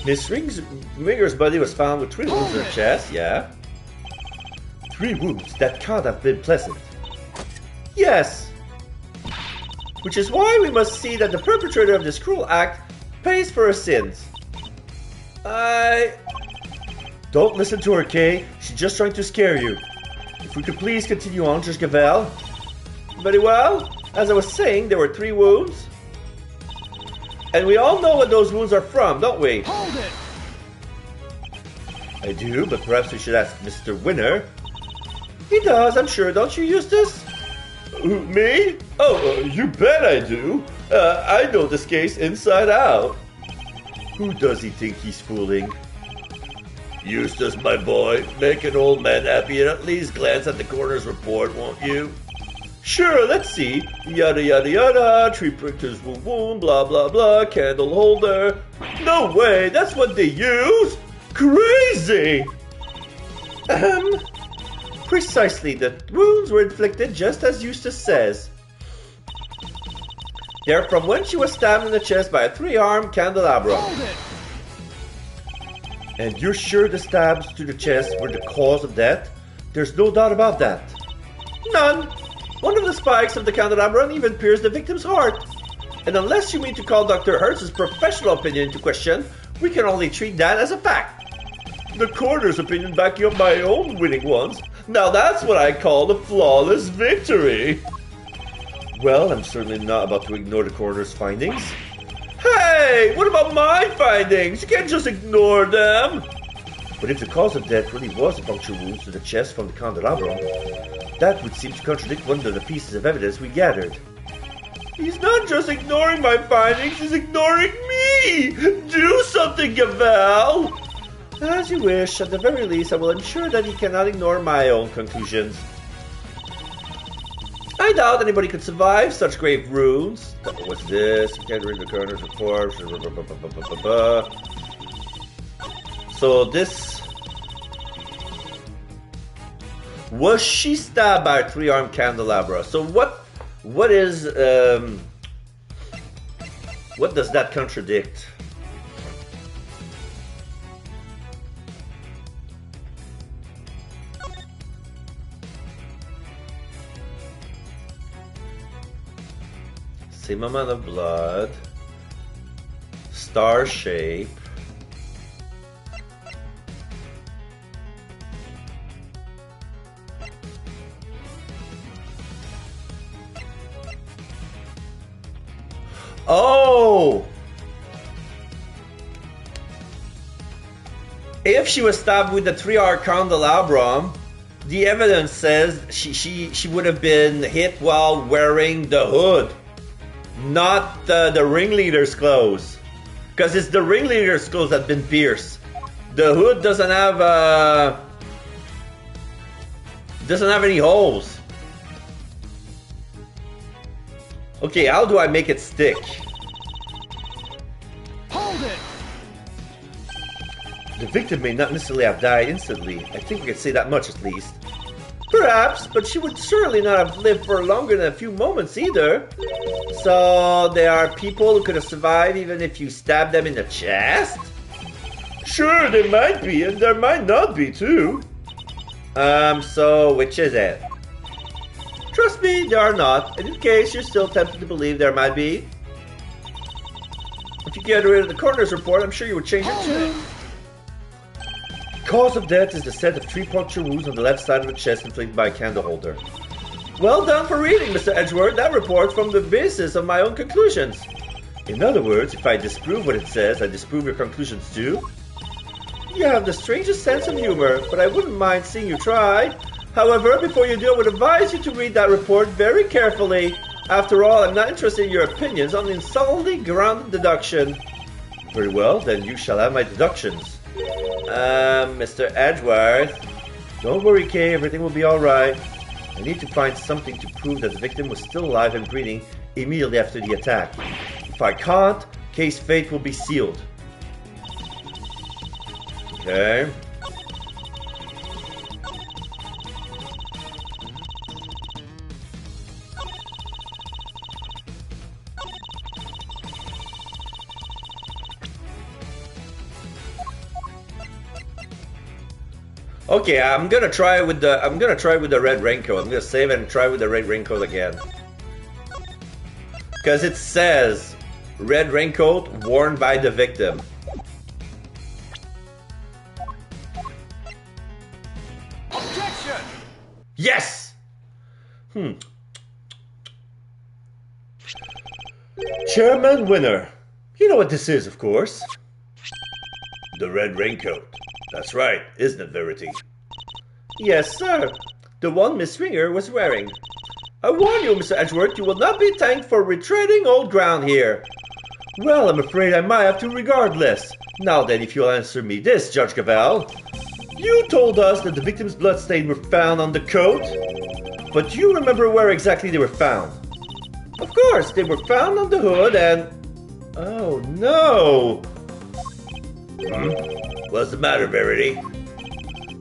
Miss Ringer's body was found with 3 wounds in her chest, yeah? 3 wounds that can't have been pleasant. Yes! Which is why we must see that the perpetrator of this cruel act pays for her sins. Don't listen to her, Kay. She's just trying to scare you. If we could please continue on, Judge Gavel. Very well. As I was saying, there were 3 wounds. And we all know what those wounds are from, don't we? Hold it! I do, but perhaps we should ask Mr. Winner. He does, I'm sure. Don't you, Eustace? Me? Oh, you bet I do. I know this case inside out. Who does he think he's fooling? Eustace, my boy, make an old man happy and at least glance at the coroner's report, won't you? Sure, let's see. Yada yada yada, tree prickers wound wound, blah blah blah, candle holder. No way, that's what they use? Crazy! Precisely, the wounds were inflicted just as Eustace says. They're from when she was stabbed in the chest by a 3-armed candelabra. Hold it! And you're sure the stabs to the chest were the cause of death? There's no doubt about that. None. One of the spikes of the candelabra even pierced the victim's heart. And unless you mean to call Dr. Hertz's professional opinion into question, we can only treat that as a fact. The coroner's opinion backing up my own winning ones. Now that's what I call a flawless victory. Well, I'm certainly not about to ignore the coroner's findings. Hey, what about my findings? You can't just ignore them. But if the cause of death really was a puncture wound to the chest from the candelabra, that would seem to contradict one of the pieces of evidence we gathered. He's not just ignoring my findings, he's ignoring me! Do something, Gavel! As you wish. At the very least, I will ensure that he cannot ignore my own conclusions. I doubt anybody could survive such grave wounds. What's this? You can't read the coroner's report. So this... Was she stabbed by a 3-armed candelabra? So what is... what does that contradict? Same amount of blood, star shape, oh! If she was stabbed with the 3-armed candelabra, the evidence says she would have been hit while wearing the hood. Not the ringleader's clothes, because it's the ringleader's clothes that have been pierced. The hood doesn't have any holes. Okay, how do I make it stick? Hold it! The victim may not necessarily have died instantly. I think we can say that much at least. Perhaps, but she would certainly not have lived for longer than a few moments either. So there are people who could have survived even if you stabbed them in the chest? Sure, there might be, and there might not be too. So which is it? Trust me, there are not. And in case you're still tempted to believe there might be, if you get rid of the coroner's report, I'm sure you would change it too. Cause of death is the set of 3 puncture wounds on the left side of the chest inflicted by a candle holder. Well done for reading, Mr. Edgeworth. That report formed the basis of my own conclusions. In other words, if I disprove what it says, I disprove your conclusions too. You have the strangest sense of humor, but I wouldn't mind seeing you try. However, before you do, I would advise you to read that report very carefully. After all, I'm not interested in your opinions on the solidly grounded deduction. Very well, then you shall have my deductions. Mr. Edgeworth. Don't worry, Kay, everything will be alright. I need to find something to prove that the victim was still alive and breathing immediately after the attack. If I can't, Kay's fate will be sealed. Okay. Okay, I'm gonna try with the red raincoat. I'm gonna save it and try with the red raincoat again. Because it says red raincoat worn by the victim. Objection! Yes! Chairman winner. You know what this is, of course. The red raincoat. That's right, isn't it, Verity? Yes, sir. The one Miss Stringer was wearing. I warn you, Mr. Edgeworth, you will not be thanked for retreading old ground here. Well, I'm afraid I might have to regardless. Now then, if you'll answer me this, Judge Cavell. You told us that the victim's bloodstains were found on the coat, but do you remember where exactly they were found? Of course, they were found on the hood and... Oh, no! What's the matter, Verity?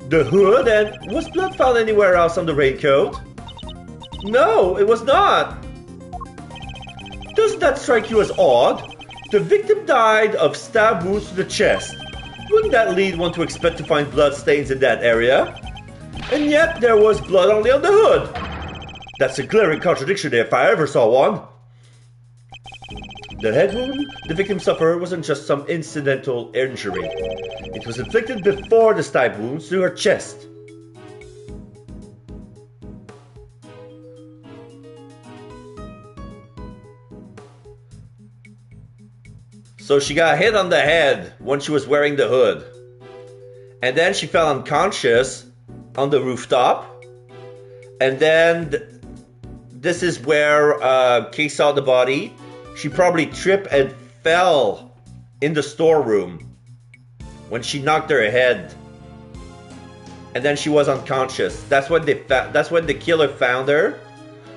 The hood, and was blood found anywhere else on the raincoat? No, it was not. Doesn't that strike you as odd? The victim died of stab wounds to the chest. Wouldn't that lead one to expect to find blood stains in that area? And yet there was blood only on the hood. That's a glaring contradiction if I ever saw one. The head wound the victim suffered wasn't just some incidental injury. It was inflicted before the stab wounds to her chest. So she got hit on the head when she was wearing the hood. And then she fell unconscious on the rooftop. And then this is where Kay saw the body. She probably tripped and fell in the storeroom when she knocked her head. And then she was unconscious. That's when the killer found her.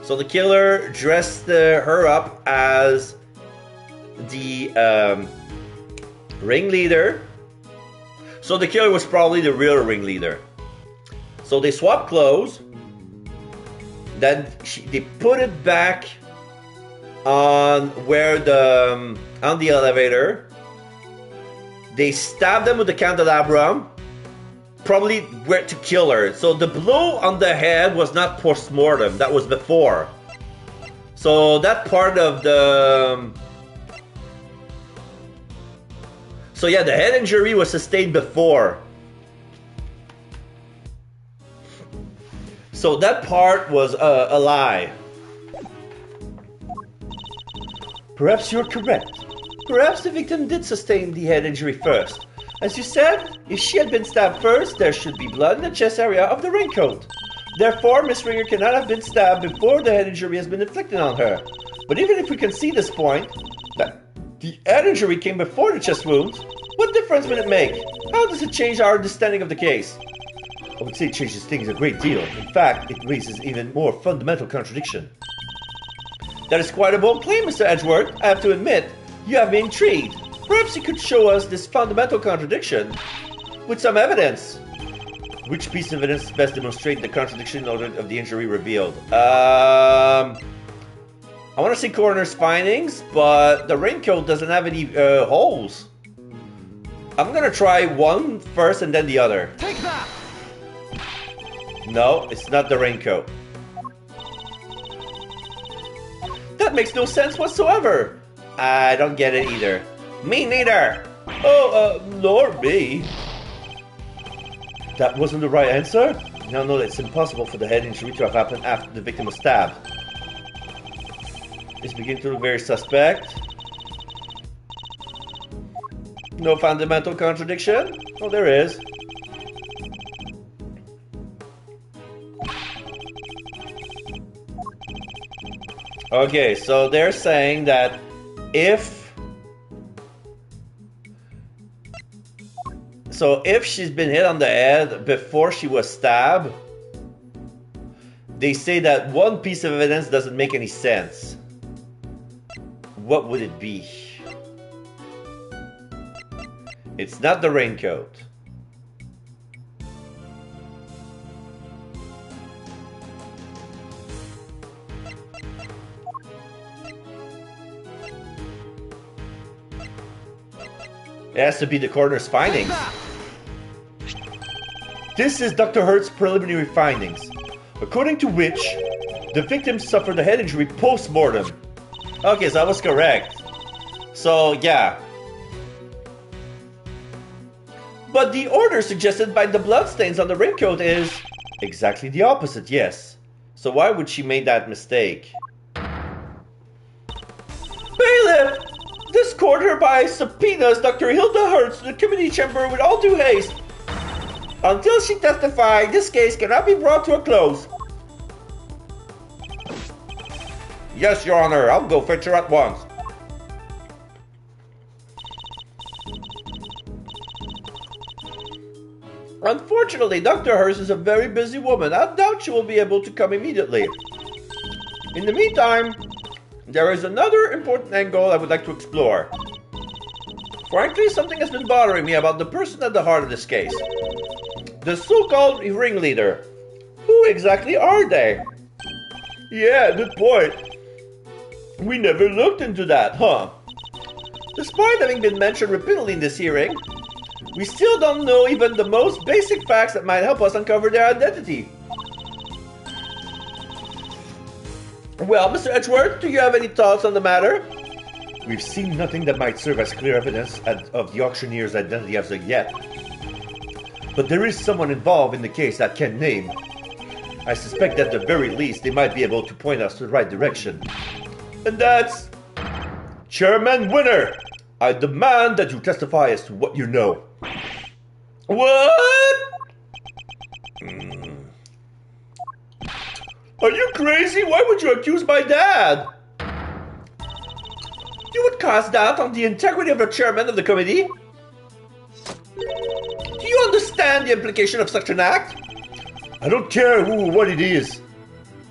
So the killer dressed her up as the ringleader. So the killer was probably the real ringleader. So they swapped clothes. Then they put it back on where on the elevator. They stabbed them with the candelabrum, probably where to kill her. So the blow on the head was not post-mortem, that was before. So that part of the... So yeah, the head injury was sustained before. So that part was a lie. Perhaps you're correct. Perhaps the victim did sustain the head injury first. As you said, if she had been stabbed first, there should be blood in the chest area of the raincoat. Therefore, Miss Ringer cannot have been stabbed before the head injury has been inflicted on her. But even if we can see this point, that the head injury came before the chest wounds, what difference would it make? How does it change our understanding of the case? I would say it changes things a great deal. In fact, it raises even more fundamental contradiction. That is quite a bold claim, Mr. Edgeworth. I have to admit, you have me intrigued. Perhaps you could show us this fundamental contradiction with some evidence. Which piece of evidence best demonstrates the contradiction of the injury revealed? I want to see coroner's findings, but the raincoat doesn't have any holes. I'm gonna try one first and then the other. Take that! No, it's not the raincoat. That makes no sense whatsoever. I don't get it either. Me neither. Oh, nor me. That wasn't the right answer? Now know that it's impossible for the head injury to have happened after the victim was stabbed. It's beginning to look very suspect. No fundamental contradiction? Oh, there is. Okay, so they're saying that if she's been hit on the head before she was stabbed, they say that one piece of evidence doesn't make any sense. What would it be? It's not the raincoat. It has to be the coroner's findings. This is Dr. Hurt's preliminary findings, according to which the victim suffered a head injury post-mortem. Okay, so I was correct. So, yeah. But the order suggested by the bloodstains on the raincoat is exactly the opposite, yes. So why would she make that mistake? Bailiff! This court hereby subpoenas Dr. Hilda Hertz to the committee chamber with all due haste. Until she testifies, this case cannot be brought to a close. Yes, Your Honor, I'll go fetch her at once. Unfortunately, Dr. Hurst is a very busy woman. I doubt she will be able to come immediately. In the meantime, there is another important angle I would like to explore. Frankly, something has been bothering me about the person at the heart of this case. The so-called ringleader. Who exactly are they? Yeah, good point. We never looked into that, huh? Despite having been mentioned repeatedly in this hearing, we still don't know even the most basic facts that might help us uncover their identity. Well, Mr. Edgeworth, do you have any thoughts on the matter? We've seen nothing that might serve as clear evidence of the auctioneer's identity as of yet. But there is someone involved in the case that can name. I suspect at the very least they might be able to point us to the right direction. And that's... Chairman Winner! I demand that you testify as to what you know. What? Are you crazy? Why would you accuse my dad? You would cast doubt on the integrity of the chairman of the committee? Do you understand the implication of such an act? I don't care who or what it is.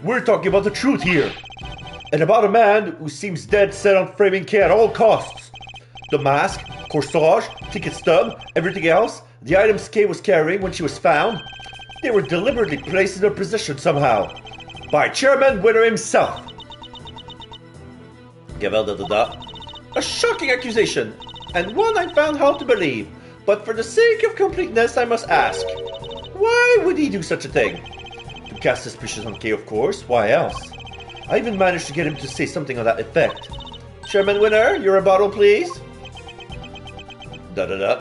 We're talking about the truth here. And about a man who seems dead set on framing Kay at all costs. The mask, corsage, ticket stub, everything else, the items Kay was carrying when she was found, they were deliberately placed in their position somehow. By Chairman Winner himself. A shocking accusation, and one I found hard to believe. But for the sake of completeness, I must ask, why would he do such a thing? To cast suspicion on Kay, of course. Why else? I even managed to get him to say something on that effect. Chairman Winner, your rebuttal, please. I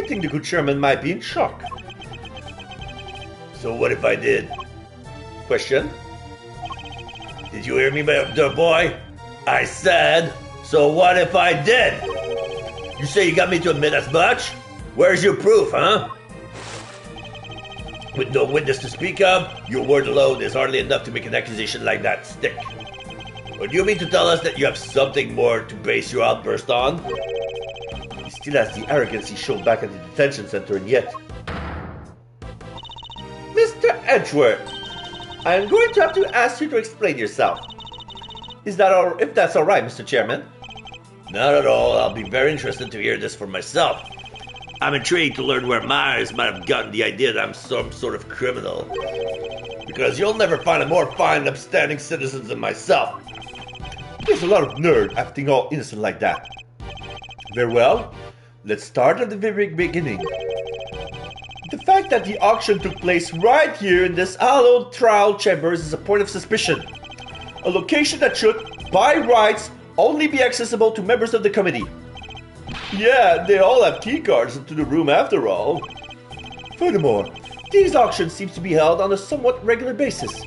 think the good chairman might be in shock. So what if I did? Question. Did you hear me, my boy? I said, so what if I did? You say you got me to admit as much? Where's your proof, huh? With no witness to speak of, your word alone is hardly enough to make an accusation like that stick. Or do you mean to tell us that you have something more to base your outburst on? He still has the arrogance he showed back at the detention center, and yet... Mr. Edgeworth, I am going to have to ask you to explain yourself. Is that if that's all right, Mr. Chairman? Not at all. I'll be very interested to hear this for myself. I'm intrigued to learn where Myers might have gotten the idea that I'm some sort of criminal. Because you'll never find a more fine and upstanding citizen than myself. There's a lot of nerd acting all innocent like that. Very well, let's start at the very beginning. The fact that the auction took place right here in this hallowed trial chambers is a point of suspicion. A location that should, by rights, only be accessible to members of the committee. Yeah, they all have key cards into the room after all. Furthermore, these auctions seem to be held on a somewhat regular basis.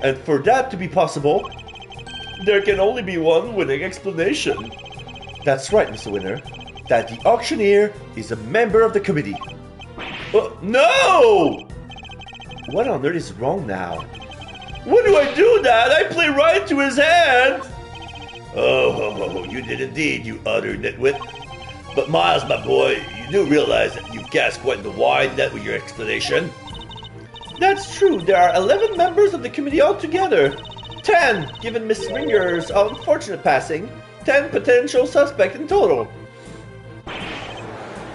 And for that to be possible, there can only be one winning explanation. That's right, Mr. Winner. That the auctioneer is a member of the committee. No! What on earth is wrong now? When do I do that? I play right into his hand! Oh, you did indeed, you utter nitwit. But Miles, my boy, you do realize that you've cast quite the wide net with your explanation. That's true. There are 11 members of the committee altogether. 10, given Miss Ringer's unfortunate passing. 10 potential suspects in total.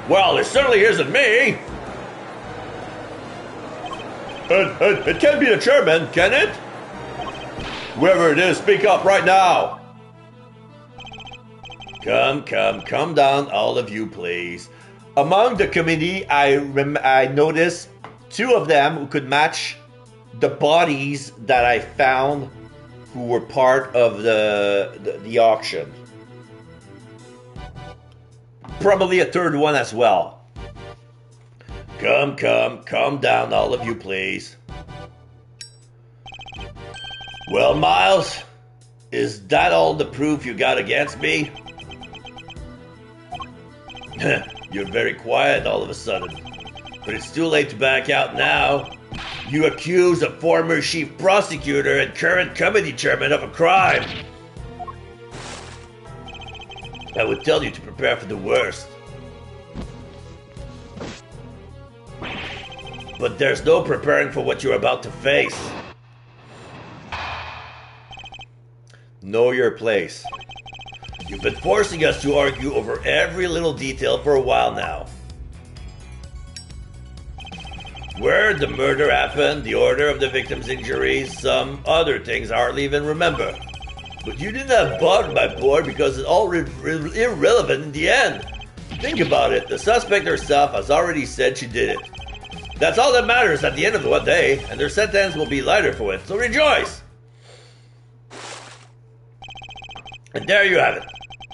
Well, it certainly isn't me. It can't be the chairman, can it? Whoever it is, speak up right now. Come down, all of you, please. Among the committee, I noticed 2 of them who could match the bodies that I found who were part of the auction. Probably a 3rd one as well. Come down, all of you, please. Well, Miles, is that all the proof you got against me? You're very quiet all of a sudden. But it's too late to back out now. You accuse a former chief prosecutor and current committee chairman of a crime. I would tell you to prepare for the worst. But there's no preparing for what you're about to face. Know your place. You've been forcing us to argue over every little detail for a while now. Where the murder happened, the order of the victim's injuries, some other things I hardly even remember. But you didn't have bug, my boy, because it's all irrelevant in the end. Think about it, the suspect herself has already said she did it. That's all that matters at the end of the day, and their sentence will be lighter for it, so rejoice! And there you have it.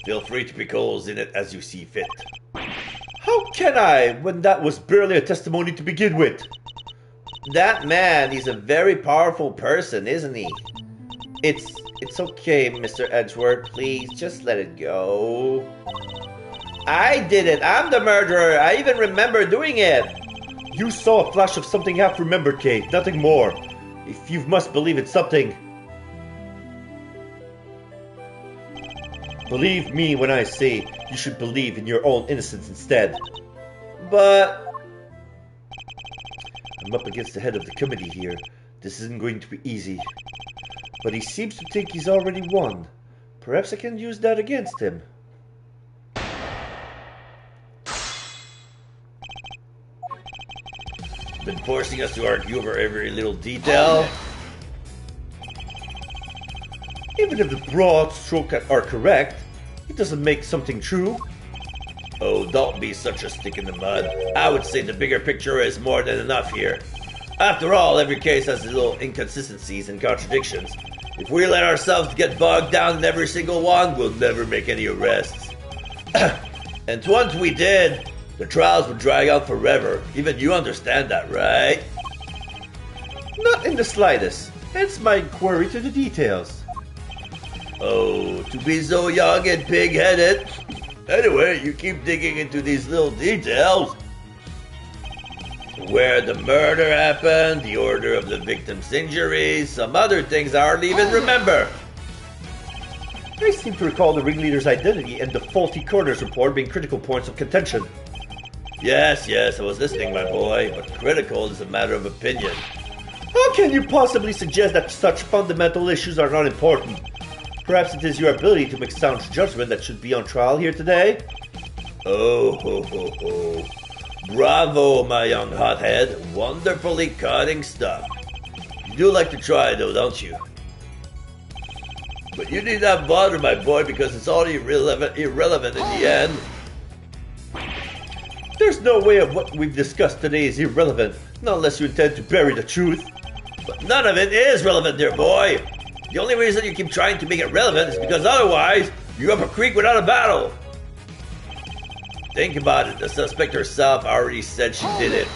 Feel free to pick holes in it as you see fit. How can I, when that was barely a testimony to begin with? That man, he's a very powerful person, isn't he? It's okay, Mr. Edgeworth. Please, just let it go. I did it. I'm the murderer. I even remember doing it. You saw a flash of something half remembered, Kate. Nothing more. If you must believe in something, believe me when I say you should believe in your own innocence instead. But I'm up against the head of the committee here. This isn't going to be easy. But he seems to think he's already won. Perhaps I can use that against him. Been forcing us to argue over every little detail. Even if the broad strokes are correct, it doesn't make something true. Oh, don't be such a stick in the mud. I would say the bigger picture is more than enough here. After all, every case has little inconsistencies and contradictions. If we let ourselves get bogged down in every single one, we'll never make any arrests. And once we did, the trials would drag out forever. Even you understand that, right? Not in the slightest. Hence my inquiry to the details. Oh, to be so young and pig-headed. Anyway, you keep digging into these little details. Where the murder happened, the order of the victim's injuries, some other things I hardly even remember. I seem to recall the ringleader's identity and the faulty coroner's report being critical points of contention. Yes, I was listening, my boy, but critical is a matter of opinion. How can you possibly suggest that such fundamental issues are not important? Perhaps it is your ability to make sound judgment that should be on trial here today? Oh, ho, ho, ho. Bravo, my young hothead. Wonderfully cutting stuff. You do like to try, though, don't you? But you need not bother, my boy, because it's all irrelevant in the end. There's no way of what we've discussed today is irrelevant, not unless you intend to bury the truth. But none of it is relevant, dear boy. The only reason you keep trying to make it relevant is because otherwise, you're up a creek without a battle. Think about it, the suspect herself already said she did it.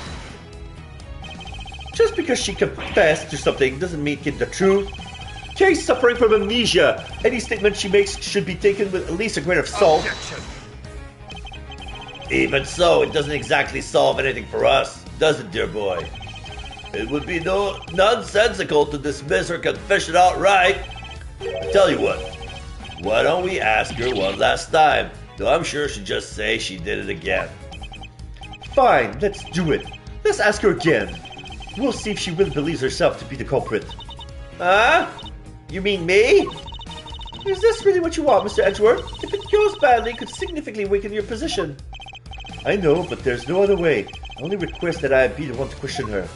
Just because she confessed to something doesn't make it the truth. Kay's suffering from amnesia. Any statement she makes should be taken with at least a grain of salt. Objection. Even so, it doesn't exactly solve anything for us, does it, dear boy? It would be nonsensical to dismiss her confession outright. I tell you what, why don't we ask her one last time? Though I'm sure she'd just say she did it again. Fine, let's do it. Let's ask her again. We'll see if she really believes herself to be the culprit. Huh? You mean me? Is this really what you want, Mr. Edgeworth? If it goes badly, it could significantly weaken your position. I know, but there's no other way. I only request that I be the one to question her.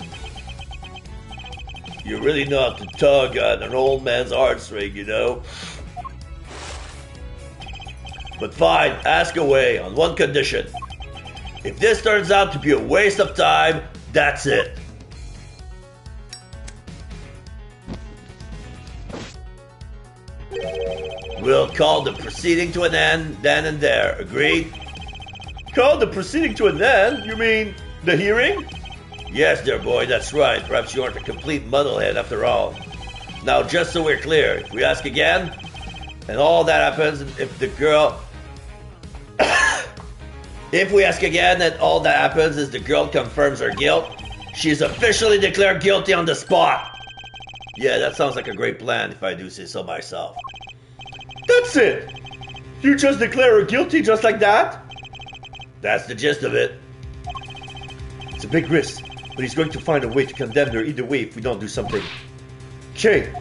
You really know how to tug on an old man's heartstring, you know? But fine, ask away on one condition. If this turns out to be a waste of time, that's it. We'll call the proceeding to an end then and there. Agreed? Call the proceeding to an end? You mean the hearing? Yes, dear boy, that's right. Perhaps you aren't a complete muddlehead after all. Now, just so we're clear, if we ask again, and all that happens, if the girl... If we ask again and all that happens is the girl confirms her guilt, she's officially declared guilty on the spot. Yeah, that sounds like a great plan if I do say so myself. That's it! You just declare her guilty just like that? That's the gist of it. It's a big risk, but he's going to find a way to condemn her either way if we don't do something. Kay,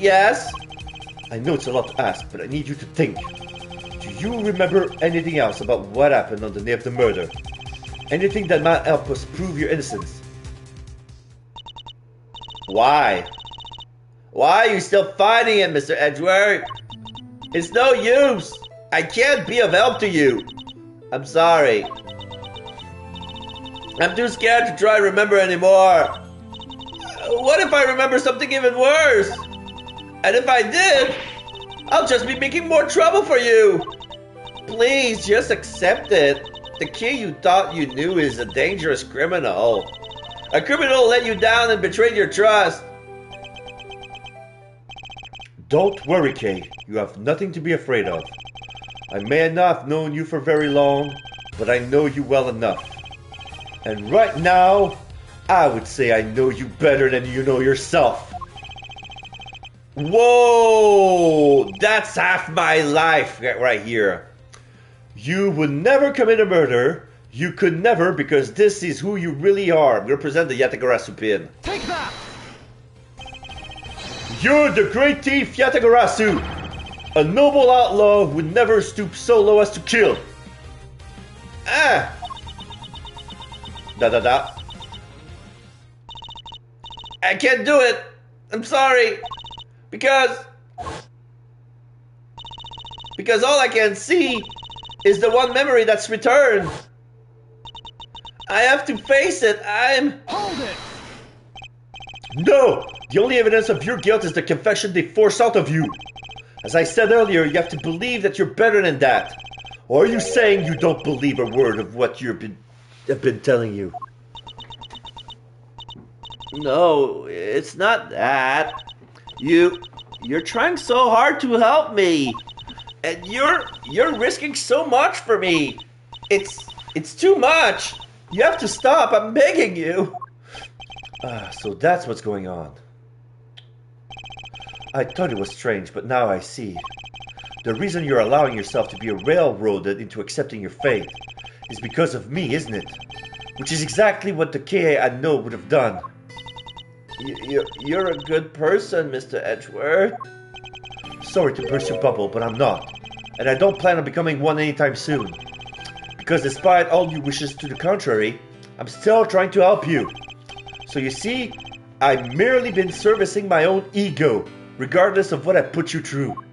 Yes? I know it's a lot to ask, but I need you to think. Do you remember anything else about what happened on the day of the murder? Anything that might help us prove your innocence? Why? Why are you still fighting it, Mr. Edgeworth? It's no use. I can't be of help to you. I'm sorry. I'm too scared to try to remember anymore. What if I remember something even worse? And if I did, I'll just be making more trouble for you. Please, just accept it. The kid you thought you knew is a dangerous criminal. A criminal let you down and betrayed your trust. Don't worry, Kay. You have nothing to be afraid of. I may not have known you for very long, but I know you well enough. And right now, I would say I know you better than you know yourself. Whoa! That's half my life right here. You would never commit a murder. You could never, because this is who you really are. Represent the Yatagarasu pin. Take that! You're the great thief Yatagarasu, a noble outlaw who would never stoop so low as to kill. Ah! Da. I can't do it. I'm sorry. Because all I can see is the one memory that's returned. I have to face it. Hold it! No! The only evidence of your guilt is the confession they force out of you. As I said earlier, you have to believe that you're better than that. Or are you saying you don't believe a word of what I've been telling you? No, it's not that. You're trying so hard to help me. And you're risking so much for me. It's too much. You have to stop. I'm begging you. So that's what's going on. I thought it was strange, but now I see. The reason you're allowing yourself to be railroaded into accepting your fate is because of me, isn't it? Which is exactly what the KA I know would have done. You're a good person, Mr. Edgeworth. Sorry to burst your bubble, but I'm not. And I don't plan on becoming one anytime soon. Because despite all your wishes to the contrary, I'm still trying to help you. So you see, I've merely been servicing my own ego, regardless of what I put you through.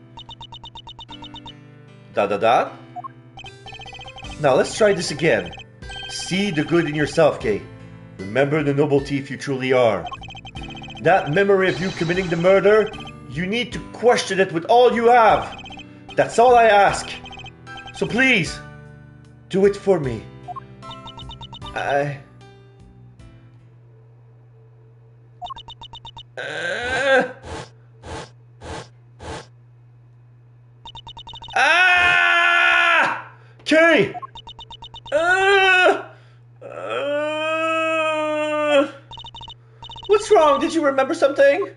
Da. Now let's try this again. See the good in yourself, Kay. Remember the noble thief you truly are. That memory of you committing the murder, you need to question it with all you have. That's all I ask. So please, do it for me. Kay! What's wrong? Did you remember something?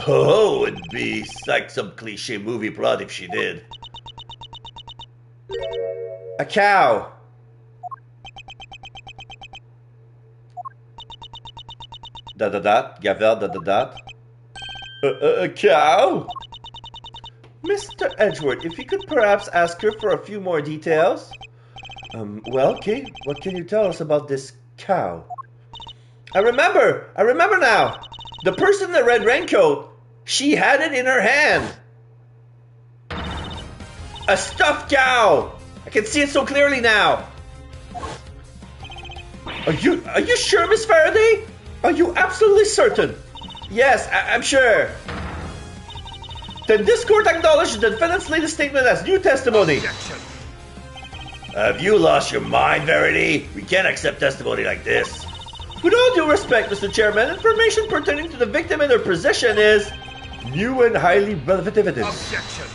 Oh, it'd be like some cliche movie plot if she did. A cow. Gavel. A cow? Mr. Edgeworth, if you could perhaps ask her for a few more details. Well, Kay, what can you tell us about this cow? I remember now. The person in the red raincoat, she had it in her hand. A stuffed cow. I can see it so clearly now. Are you sure, Miss Faraday? Are you absolutely certain? Yes, I'm sure. Then this court acknowledges the defendant's latest statement as new testimony. Objection. Have you lost your mind, Verity? We can't accept testimony like this. With all due respect, Mr. Chairman, information pertaining to the victim and her possession is new and highly relevant evidence. Objection.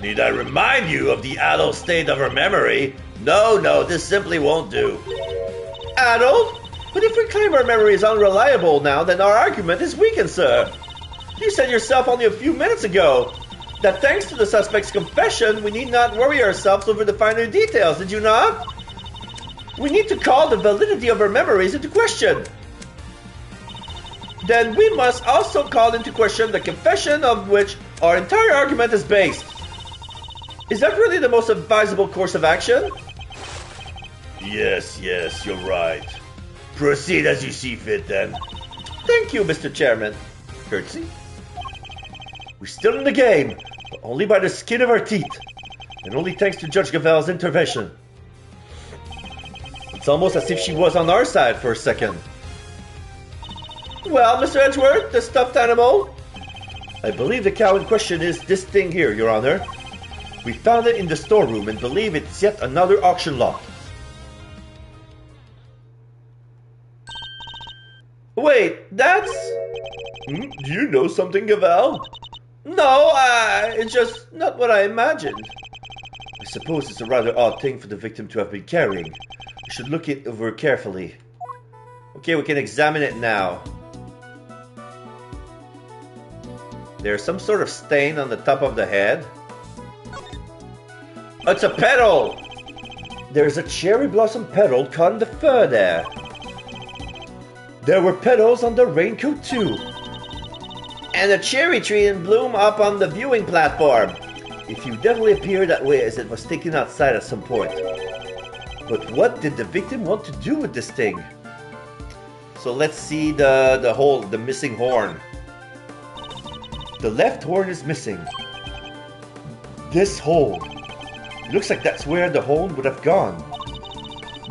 Need I remind you of the adult state of her memory? No, this simply won't do. Adult? But if we claim our memory is unreliable now, then our argument is weakened, sir. You said yourself only a few minutes ago that thanks to the suspect's confession, we need not worry ourselves over the finer details, did you not? We need to call the validity of our memories into question. Then we must also call into question the confession of which our entire argument is based. Is that really the most advisable course of action? Yes, you're right. Proceed as you see fit, then. Thank you, Mr. Chairman. Curtsy. We're still in the game, but only by the skin of our teeth, and only thanks to Judge Gavel's intervention. It's almost as if she was on our side for a second. Well, Mr. Edgeworth, the stuffed animal? I believe the cow in question is this thing here, Your Honor. We found it in the storeroom and believe it's yet another auction lot. Wait, that's... Do you know something, Gavel? No, it's just not what I imagined. I suppose it's a rather odd thing for the victim to have been carrying. We should look it over carefully. Okay, we can examine it now. There's some sort of stain on the top of the head. Oh, it's a petal! There's a cherry blossom petal caught in the fur there. There were petals on the raincoat too. And a cherry tree in bloom up on the viewing platform. If you definitely appear that way as it was taken outside at some point. But what did the victim want to do with this thing? So let's see the missing horn. The left horn is missing. This hole. It looks like that's where the horn would have gone.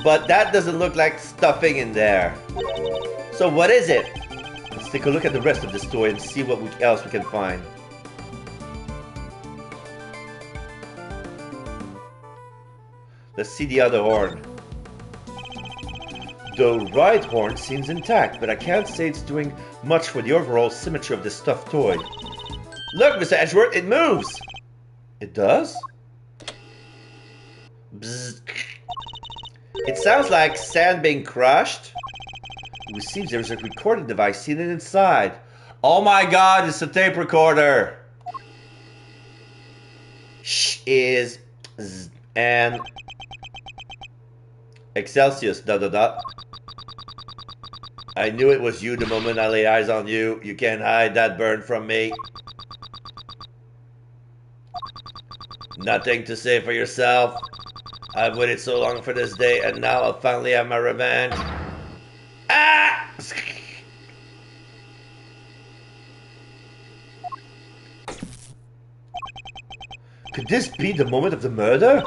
But that doesn't look like stuffing in there. So what is it? Let's take a look at the rest of the story and see what else we can find. Let's see the other horn. The right horn seems intact, but I can't say it's doing much for the overall symmetry of this stuffed toy. Look, Mr. Edgeworth, it moves! It does? Bzzz. It sounds like sand being crushed. It seems there's a recording device hidden inside. Oh my god, it's a tape recorder! Shh is z and Excelsius ... I knew it was you the moment I lay eyes on you. You can't hide that burn from me. Nothing to say for yourself. I've waited so long for this day, and now I'll finally have my revenge. Ah! Could this be the moment of the murder?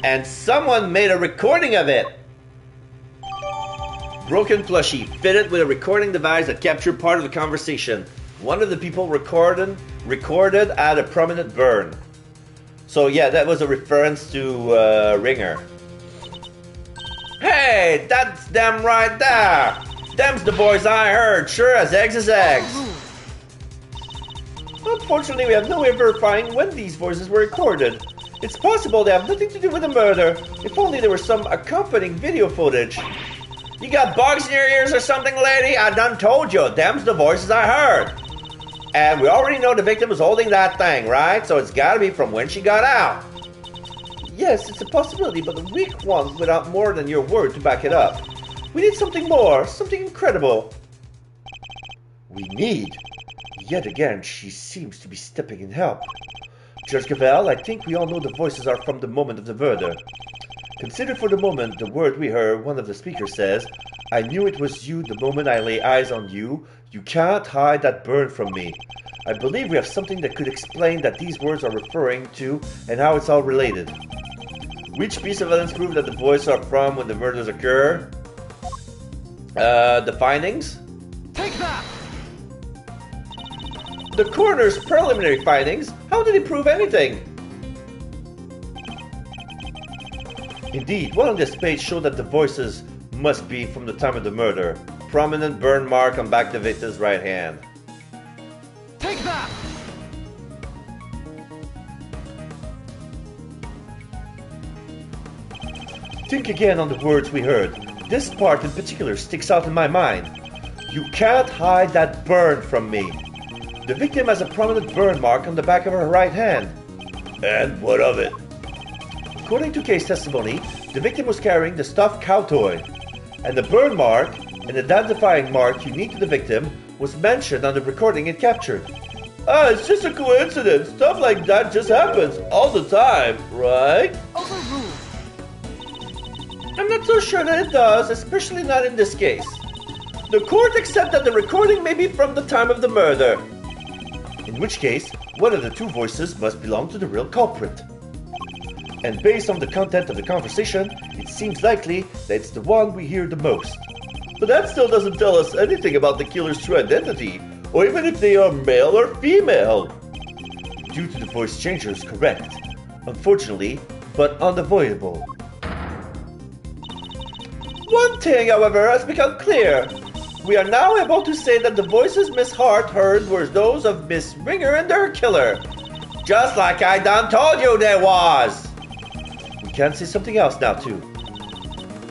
And someone made a recording of it! Broken plushie, fitted with a recording device that captured part of the conversation. One of the people recorded had a prominent burn. So yeah, that was a reference to Ringer. Hey, that's them right there! Them's the boys I heard, sure as eggs is eggs. Unfortunately, we have no way of verifying when these voices were recorded. It's possible they have nothing to do with the murder, if only there was some accompanying video footage. You got bugs in your ears or something, lady? I done told you, them's the voices I heard. And we already know the victim was holding that thing, right? So it's gotta be from when she got out. Yes, it's a possibility, but a weak one without more than your word to back it up. We need something more, something incredible. We need? Yet again, she seems to be stepping in help. Judge Gavel, I think we all know the voices are from the moment of the murder. Consider for the moment the word we heard. One of the speakers says, I knew it was you the moment I lay eyes on you. You can't hide that burn from me. I believe we have something that could explain that these words are referring to and how it's all related. Which piece of evidence proves that the voices are from when the murders occur? The findings? Take that! The coroner's preliminary findings? How did he prove anything? Indeed, one on this page showed that the voices must be from the time of the murder. Prominent burn mark on back the victim's right hand. Take that! Think again on the words we heard. This part in particular sticks out in my mind. You can't hide that burn from me. The victim has a prominent burn mark on the back of her right hand. And what of it? According to case testimony, the victim was carrying the stuffed cow toy, and the burn mark, an identifying mark unique to the victim, was mentioned on the recording it captured. It's just a coincidence. Stuff like that just happens all the time, right? Overruled. I'm not so sure that it does, especially not in this case. The court accepts that the recording may be from the time of the murder. In which case, one of the two voices must belong to the real culprit. And based on the content of the conversation, it seems likely that it's the one we hear the most. But that still doesn't tell us anything about the killer's true identity, or even if they are male or female. Due to the voice changer is correct, unfortunately, but unavoidable. One thing, however, has become clear. We are now able to say that the voices Miss Hart heard were those of Miss Ringer and her killer. Just like I done told you there was. We can say something else now, too.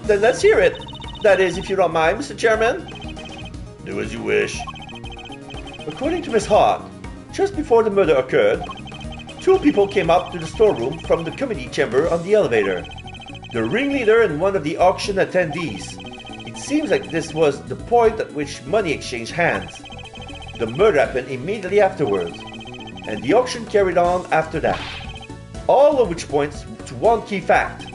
Then let's hear it. That is, if you don't mind, Mr. Chairman. Do as you wish. According to Miss Hart, just before the murder occurred, two people came up to the storeroom from the committee chamber on the elevator. The ringleader and one of the auction attendees. It seems like this was the point at which money exchanged hands. The murder happened immediately afterwards, and the auction carried on after that. All of which points to one key fact.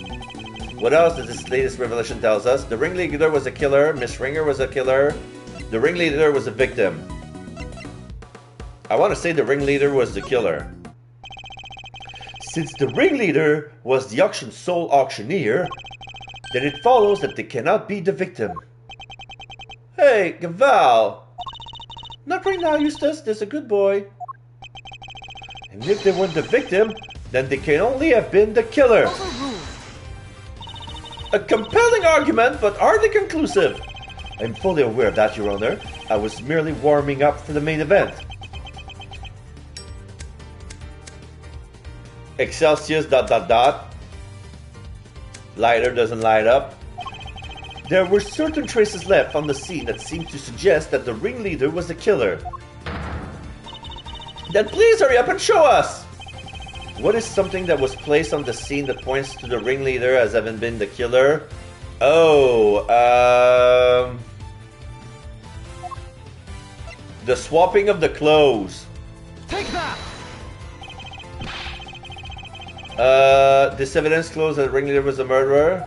What else does this latest revelation tells us? The ringleader was a killer, Miss Ringer was a killer, the ringleader was a victim. I want to say the ringleader was the killer. Since the ringleader was the auction's sole auctioneer, then it follows that they cannot be the victim. Hey, Gaval! Not right now, Eustace, there's a good boy. And if they weren't the victim, then they can only have been the killer. A compelling argument, but hardly conclusive. I'm fully aware of that, Your Honor. I was merely warming up for the main event. Excelsius ... Lighter doesn't light up. There were certain traces left on the scene that seemed to suggest that the ringleader was the killer. Then please hurry up and show us! What is something that was placed on the scene that points to the ringleader as having been the killer? The swapping of the clothes. Take that! This evidence closed that the ringleader was the murderer?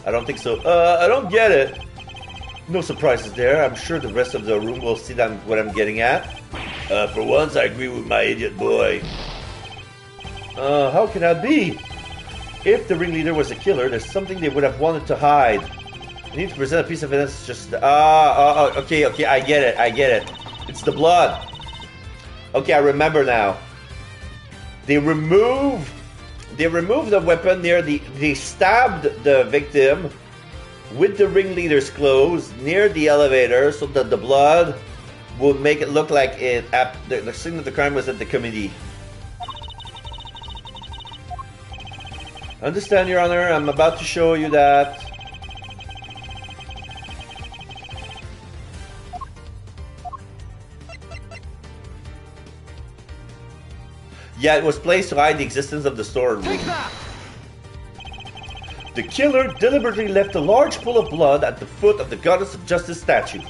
I don't think so. I don't get it. No surprises there. I'm sure the rest of the room will see what I'm getting at. For once, I agree with my idiot boy. How can that be? If the ringleader was a killer, there's something they would have wanted to hide. I need to present a piece of evidence just... okay, I get it. It's the blood. Okay, I remember now. They removed the weapon near they stabbed the victim with the ringleader's clothes near the elevator so that the blood would make it look like the scene of the crime was at the committee. Understand, Your Honor, I'm about to show you that. Yeah, it was placed to hide the existence of the storeroom. Take that! The killer deliberately left a large pool of blood at the foot of the Goddess of Justice statue.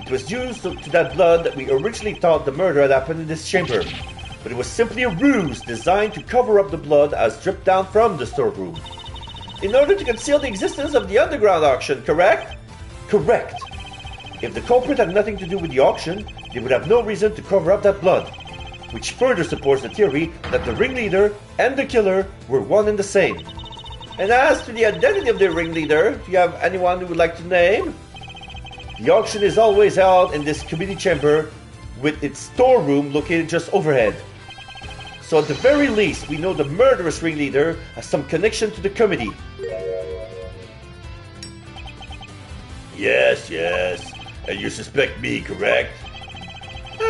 It was used to that blood that we originally thought the murder had happened in this chamber. But it was simply a ruse designed to cover up the blood as dripped down from the storeroom. In order to conceal the existence of the underground auction, correct? Correct. If the culprit had nothing to do with the auction, they would have no reason to cover up that blood. Which further supports the theory that the ringleader and the killer were one and the same. And as to the identity of the ringleader, do you have anyone who would like to name? The auction is always held in this committee chamber with its storeroom located just overhead. So at the very least, we know the murderous ringleader has some connection to the committee. Yes. And you suspect me, correct?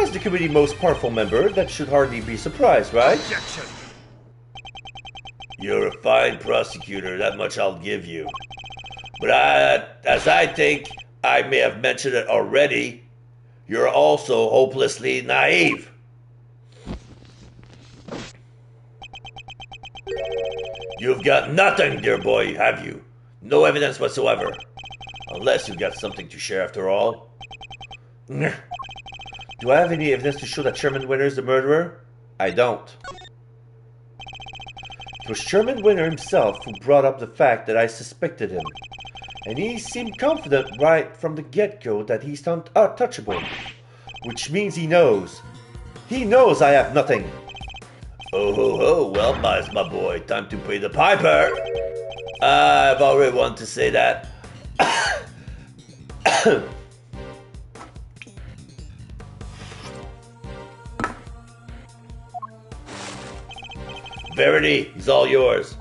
As the committee's most powerful member, that should hardly be surprised, right? Objection! You're a fine prosecutor, that much I'll give you. But as I think I may have mentioned it already, you're also hopelessly naive. You've got nothing, dear boy, have you? No evidence whatsoever. Unless you've got something to share after all. Do I have any evidence to show that Chairman Winner is the murderer? I don't. It was Chairman Winner himself who brought up the fact that I suspected him. And he seemed confident right from the get-go that he's untouchable. Which means he knows. He knows I have nothing. Oh ho ho, well, Miles, my boy, time to pay the piper. I've already wanted to say that. Verity is all yours.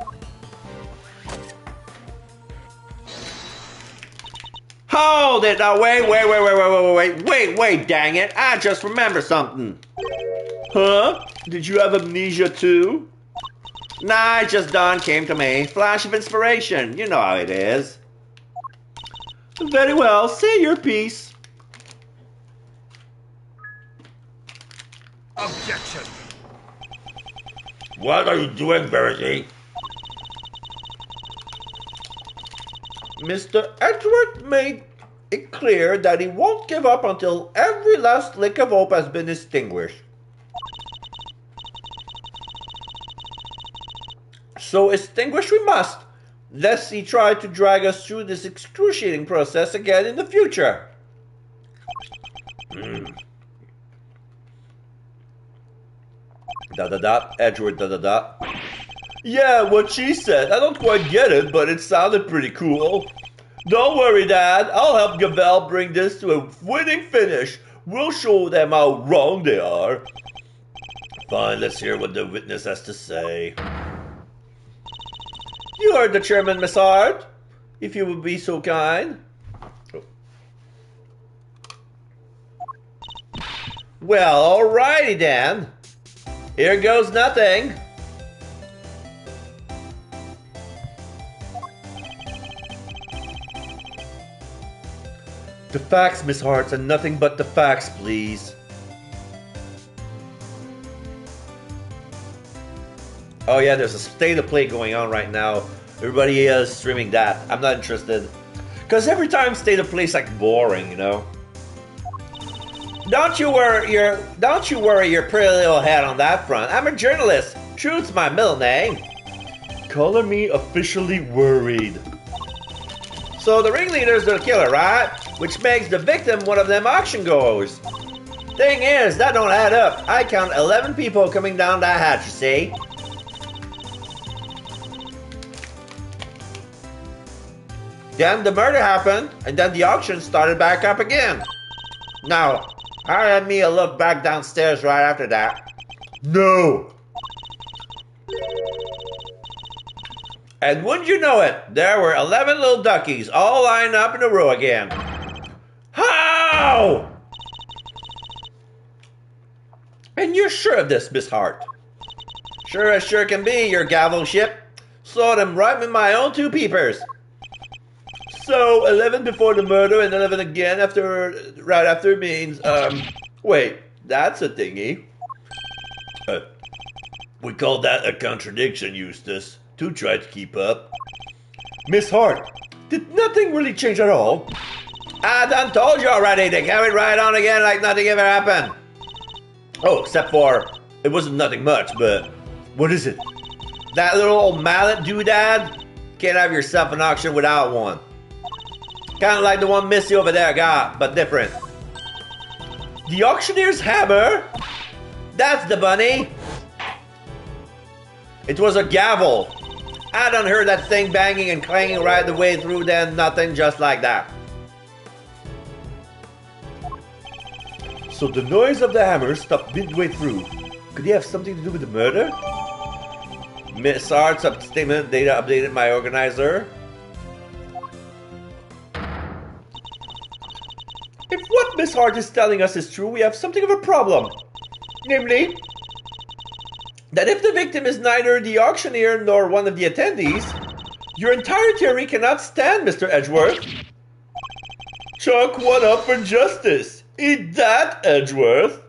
Hold it! Now wait, dang it! I just remembered something. Huh? Did you have amnesia too? Nah, it just came to me. Flash of inspiration. You know how it is. Very well, say your piece. Objection. What are you doing, Verity? Mr. Edward made it clear that he won't give up until every last lick of hope has been extinguished. So extinguish we must, lest he try to drag us through this excruciating process again in the future. Edward, Yeah, what she said. I don't quite get it, but it sounded pretty cool. Don't worry, Dad. I'll help Gavel bring this to a winning finish. We'll show them how wrong they are. Fine, let's hear what the witness has to say. You heard the chairman, Miss Hart. If you would be so kind. Well, alrighty then. Here goes nothing. The facts, Miss Hart, and nothing but the facts, please. Oh yeah, there's a state of play going on right now. Everybody is streaming that. I'm not interested. Because every time state of play is like boring, you know. Don't you worry your pretty little head on that front. I'm a journalist. Truth's my middle name. Color me officially worried. So the ringleader's the killer, right? Which makes the victim one of them auction goers. Thing is, that don't add up. I count 11 people coming down that hatch, you see? Then the murder happened, and then the auction started back up again. Now, I had me a look back downstairs right after that. No! And wouldn't you know it, there were 11 little duckies all lined up in a row again. How? And you're sure of this, Miss Hart? Sure as sure can be, your gavel ship. Saw them right with my own two peepers. So, 11 before the murder and 11 again right after means, wait, that's a thingy. We call that a contradiction, Eustace. To try to keep up. Miss Hart, did nothing really change at all? I done told you already, they carried right on again like nothing ever happened. Oh, except for, it wasn't nothing much, but what is it? That little old mallet doodad? Can't have yourself an auction without one. Kind of like the one Missy over there got, but different. The auctioneer's hammer? That's the bunny. It was a gavel. I done heard that thing banging and clanging right the way through, then nothing just like that. So the noise of the hammer stopped midway through. Could he have something to do with the murder? Miss Hart's statement data updated my organizer. If what Miss Hart is telling us is true, we have something of a problem. Namely, that if the victim is neither the auctioneer nor one of the attendees, Your entire theory cannot stand, Mr. Edgeworth. Chalk one up for justice. Eat that, Edgeworth.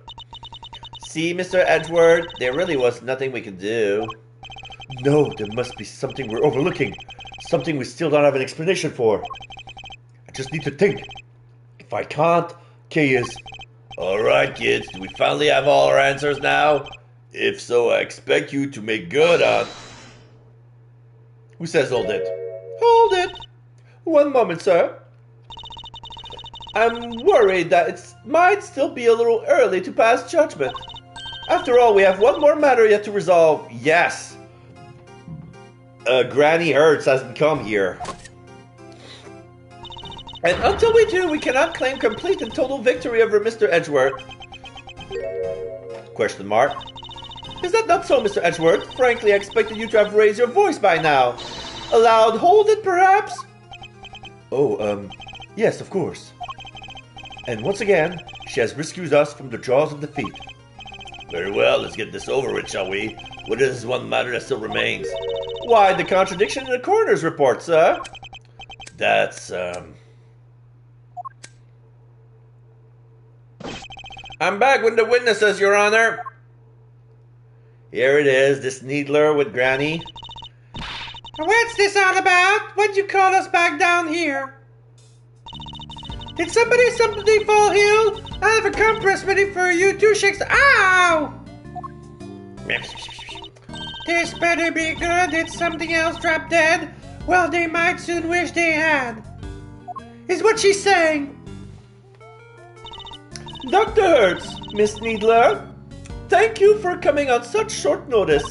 See, Mr. Edgeworth, there really was nothing we could do. No, there must be something we're overlooking. Something we still don't have an explanation for. I just need to think. If I can't, Kay is. Alright, kids, do we finally have all our answers now? If so, I expect you to make good on... Who says hold it? Hold it! 1 moment, sir. I'm worried that it might still be a little early to pass judgment. After all, we have one more matter yet to resolve. Yes. Granny Hertz hasn't come here. And until we do, we cannot claim complete and total victory over Mr. Edgeworth. Question mark. Is that not so, Mr. Edgeworth? Frankly, I expected you to have raised your voice by now. A loud hold it, perhaps? Oh, yes, of course. And once again, she has rescued us from the jaws of defeat. Very well, let's get this over with, shall we? What is this one matter that still remains? Why, the contradiction in the coroner's report, sir. That's, I'm back with the witnesses, Your Honor. Here it is, this needler with Granny. What's this all about? What'd you call us back down here? Did somebody fall ill? I have a compress ready for you. 2 shakes. Ow! This better be good. Did something else drop dead? Well, they might soon wish they had. Is what she's saying. Dr. Hertz, Miss Needler, thank you for coming on such short notice.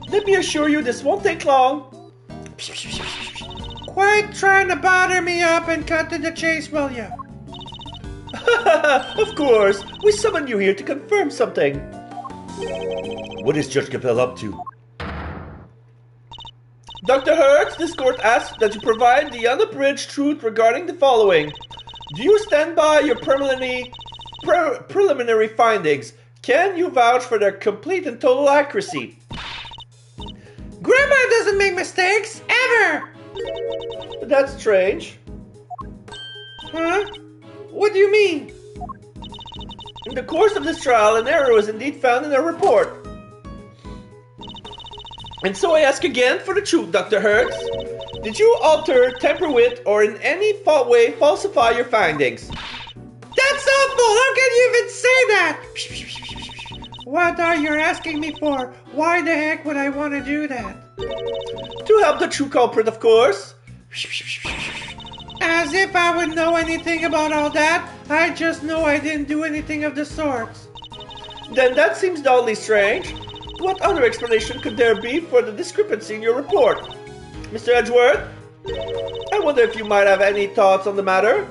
Let me assure you this won't take long. Quite trying to bother me up and cut to the chase, will you? Of course, we summoned you here to confirm something. What is Judge Capel up to? Dr. Hertz, this court asks that you provide the unabridged truth regarding the following. Do you stand by your preliminary findings? Can you vouch for their complete and total accuracy? Grandma doesn't make mistakes, ever! That's strange. Huh? What do you mean? In the course of this trial, an error was indeed found in her report. And so I ask again for the truth, Dr. Hertz. Did you alter, tamper with, or in any way falsify your findings? That's awful! How can you even say that? What are you asking me for? Why the heck would I want to do that? To help the true culprit, of course. As if I would know anything about all that. I just know I didn't do anything of the sort. Then that seems doubly strange. What other explanation could there be for the discrepancy in your report? Mr. Edgeworth? I wonder if you might have any thoughts on the matter?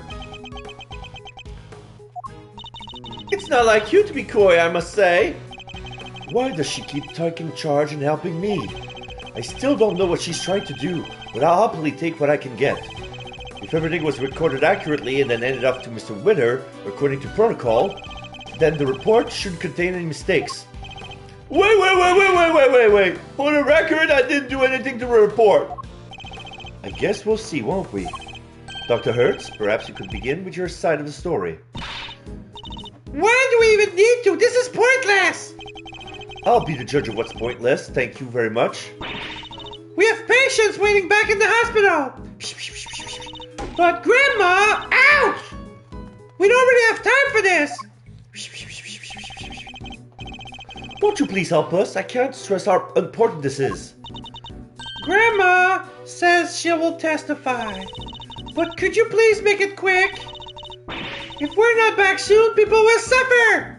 It's not like you to be coy, I must say. Why does she keep taking charge and helping me? I still don't know what she's trying to do, but I'll happily take what I can get. If everything was recorded accurately and then ended up to Mr. Winter, according to protocol, then the report shouldn't contain any mistakes. Wait. For the record, I didn't do anything to the report. I guess we'll see, won't we? Dr. Hertz, perhaps you could begin with your side of the story. Why do we even need to? This is pointless! I'll be the judge of what's pointless, thank you very much. We have patients waiting back in the hospital! But Grandma, ouch! We don't really have time for this! Won't you please help us? I can't stress how important this is. Grandma says she will testify. But could you please make it quick? If we're not back soon, people will suffer!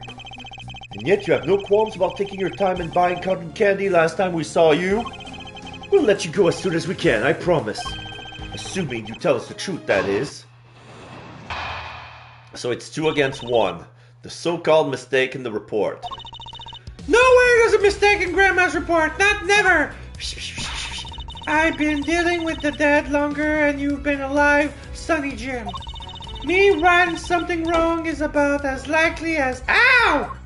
And yet you have no qualms about taking your time and buying cotton candy last time we saw you? We'll let you go as soon as we can, I promise. Assuming you tell us the truth, that is. So it's 2 against 1. The so-called mistake in the report. Nowhere there's a mistake in Grandma's report, not never! I've been dealing with the dead longer and you've been alive, Sonny Jim. Me writing something wrong is about as likely as ow!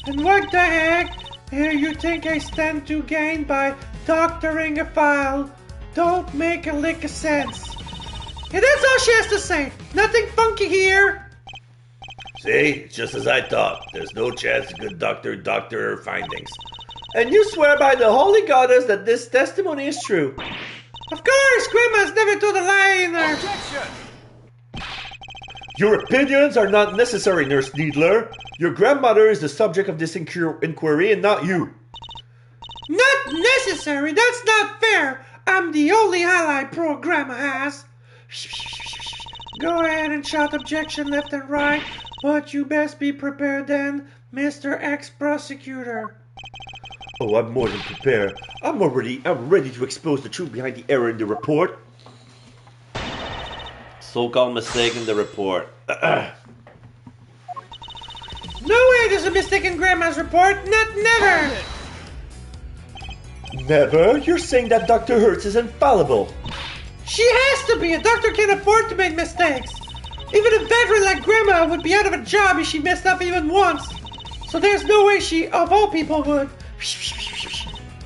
And what the heck? Here you think I stand to gain by doctoring a file don't make a lick of sense. And that's all she has to say. Nothing funky here. See, just as I thought. There's no chance a good doctor her findings. And you swear by the holy goddess that this testimony is true. Of course, Grandma's never told a lie in her. Objection! Your opinions are not necessary, Nurse Needler. Your grandmother is the subject of this inquiry and not you. Not necessary? That's not fair. I'm the only ally poor Grandma has. Go ahead and shout objection left and right, but you best be prepared then, Mr. Ex-Prosecutor. Oh, I'm more than prepared. I'm ready to expose the truth behind the error in the report. So-called mistake in the report. No way there's a mistake in Grandma's report. Not never. Never? You're saying that Dr. Hertz is infallible. She has to be. A doctor can't afford to make mistakes. Even a veteran like Grandma would be out of a job if she messed up even once. So there's no way she, of all people, would.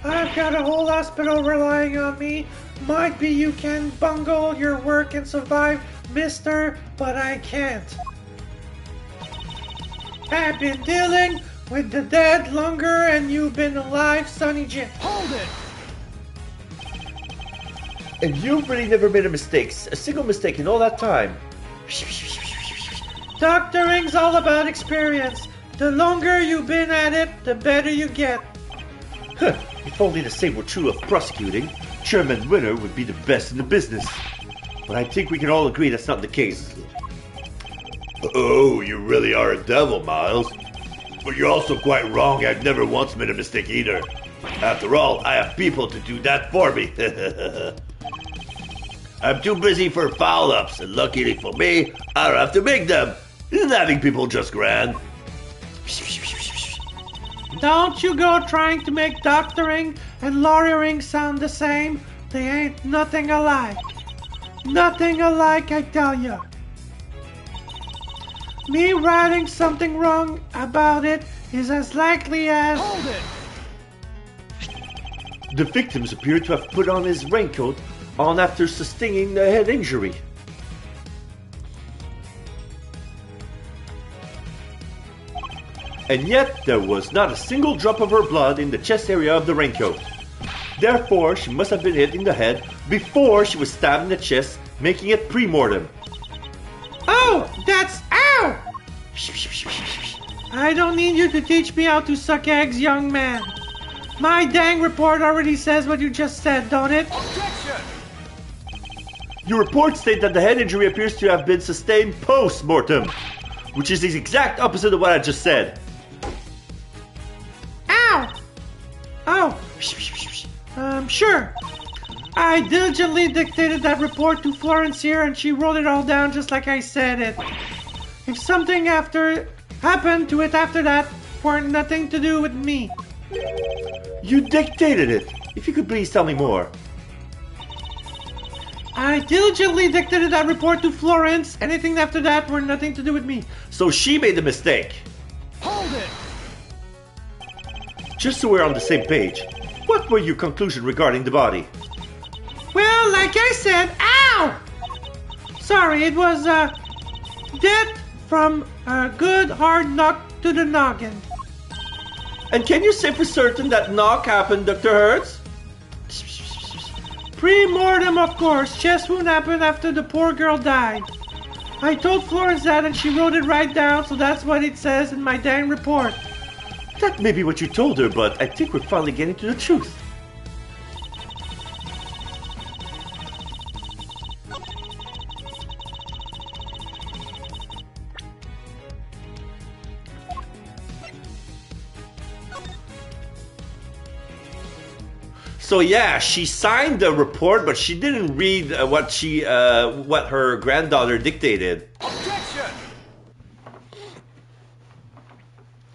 I've got a whole hospital relying on me. Might be you can bungle your work and survive, mister, but I can't. I've been dealing with the dead longer and you've been alive, Sonny Jim. Hold it! And you've really never made a single mistake in all that time. Doctoring's all about experience. The longer you've been at it, the better you get. Huh, if only the same were true of prosecuting, Chairman Winner would be the best in the business. But I think we can all agree that's not the case. Oh, you really are a devil, Miles. But you're also quite wrong. I've never once made a mistake either. After all, I have people to do that for me. I'm too busy for foul-ups, and luckily for me, I don't have to make them. Isn't having people just grand? Don't you go trying to make doctoring and lawyering sound the same. They ain't nothing alike. Nothing alike, I tell you. Me writing something wrong about it is as likely as... Hold it! The victims appear to have put on his raincoat on after sustaining a head injury. And yet, there was not a single drop of her blood in the chest area of the raincoat. Therefore, she must have been hit in the head before she was stabbed in the chest, making it pre-mortem. Oh, that's... Ow! I don't need you to teach me how to suck eggs, young man. My dang report already says what you just said, don't it? Objection! Your report states that the head injury appears to have been sustained post-mortem, which is the exact opposite of what I just said. Ow! Oh, sure. I diligently dictated that report to Florence here and she wrote it all down just like I said it. If something happened to it after that, weren't nothing to do with me. You dictated it. If you could please tell me more. I diligently dictated that report to Florence. Anything after that were nothing to do with me. So she made the mistake. Hold it! Just so we're on the same page, what were your conclusions regarding the body? Well, like I said, ow! Sorry, it was death from a good hard knock to the noggin. And can you say for certain that knock happened, Dr. Hertz? Pre-mortem, of course. Chest wound happened after the poor girl died. I told Florence that and she wrote it right down, so that's what it says in my dang report. That may be what you told her, but I think we're finally getting to the truth. So yeah, she signed the report, but she didn't read what her granddaughter dictated. Objection!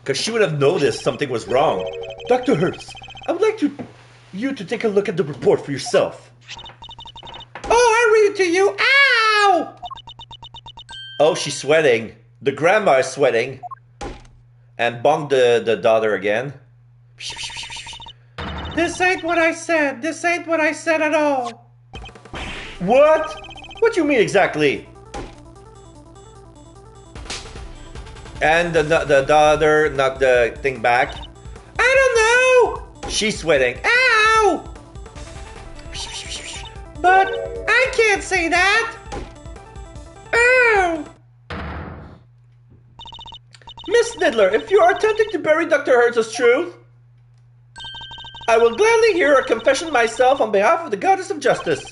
Because she would have noticed something was wrong. Dr. Hertz, I would like you to take a look at the report for yourself. Oh, I read it to you. Ow! Oh, she's sweating. The grandma is sweating. And bonged the daughter again. This ain't what I said. This ain't what I said at all. What? What do you mean exactly? And the other, not the thing back. I don't know. She's sweating. Ow! But I can't say that. Ow! Miss Snidler, if you are attempting to bury Dr. Hertz's truth, I will gladly hear a confession myself on behalf of the Goddess of Justice.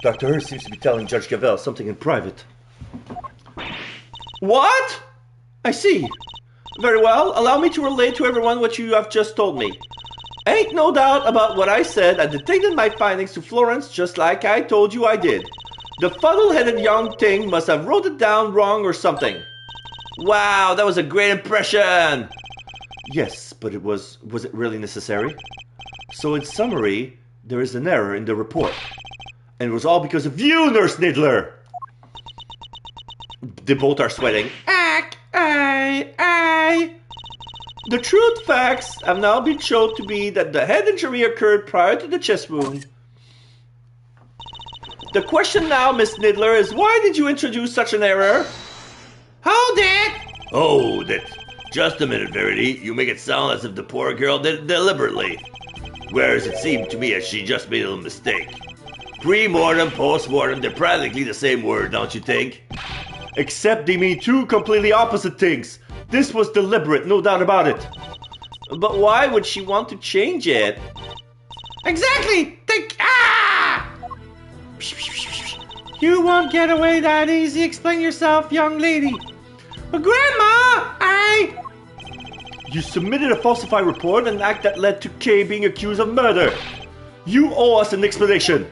Dr. Hertz seems to be telling Judge Gavel something in private. What? I see. Very well, allow me to relate to everyone what you have just told me. Ain't no doubt about what I said. I dictated my findings to Florence just like I told you I did. The fuddle-headed young thing must have wrote it down wrong or something. Wow, that was a great impression! Yes, but was it really necessary? So in summary, there is an error in the report. And it was all because of you, Nurse Nidler! They both are sweating. The truth facts have now been shown to be that the head injury occurred prior to the chest wound. The question now, Miss Nidler, is why did you introduce such an error? Hold it! Hold it. Just a minute, Verity. You make it sound as if the poor girl did it deliberately. Whereas it seemed to me as she just made a little mistake. Pre-mortem, post-mortem, they're practically the same word, don't you think? Except they mean two completely opposite things. This was deliberate, no doubt about it. But why would she want to change it? Exactly! You won't get away that easy. Explain yourself, young lady. But Grandma, You submitted a falsified report, an act that led to Kay being accused of murder. You owe us an explanation.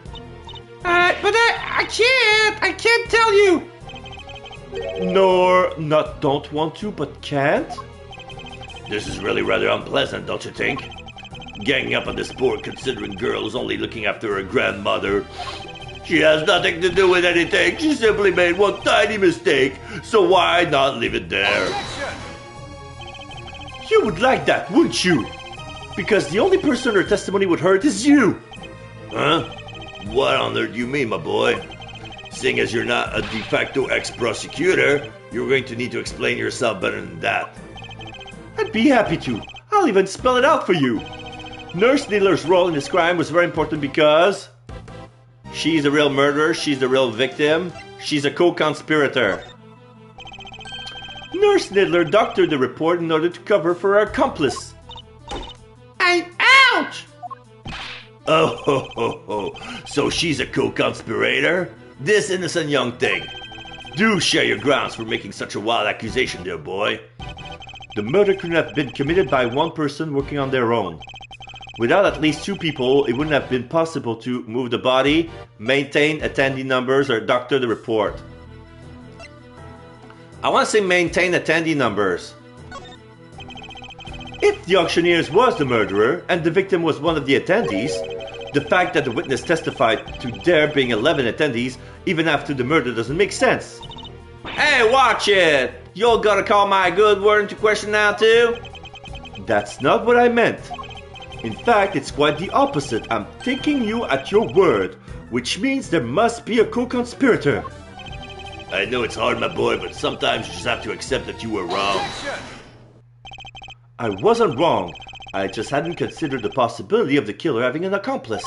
But I can't tell you. Nor not don't want to, but can't? This is really rather unpleasant, don't you think? Ganging up on this poor considering girl who's only looking after her grandmother. She has nothing to do with anything. She simply made one tiny mistake. So why not leave it there? You would like that, wouldn't you? Because the only person her testimony would hurt is you. Huh? What on earth do you mean, my boy? Seeing as you're not a de facto ex-prosecutor, you're going to need to explain yourself better than that. I'd be happy to. I'll even spell it out for you. Nurse Needler's role in this crime was very important because she's the real murderer, she's the real victim, she's a co-conspirator. Nurse Nidler doctored the report in order to cover for her accomplice. Ouch! Oh, ho, ho, ho. So she's a co-conspirator? This innocent young thing. Do share your grounds for making such a wild accusation, dear boy. The murder couldn't have been committed by one person working on their own. Without at least two people, it wouldn't have been possible to move the body, maintain attendee numbers, or doctor the report. I want to say maintain attendee numbers. If the auctioneer was the murderer and the victim was one of the attendees, the fact that the witness testified to there being 11 attendees even after the murder doesn't make sense. Hey, watch it! You're gonna call my good word into question now too? That's not what I meant. In fact, it's quite the opposite. I'm taking you at your word, which means there must be a co-conspirator. I know it's hard, my boy, but sometimes you just have to accept that you were wrong. I wasn't wrong. I just hadn't considered the possibility of the killer having an accomplice.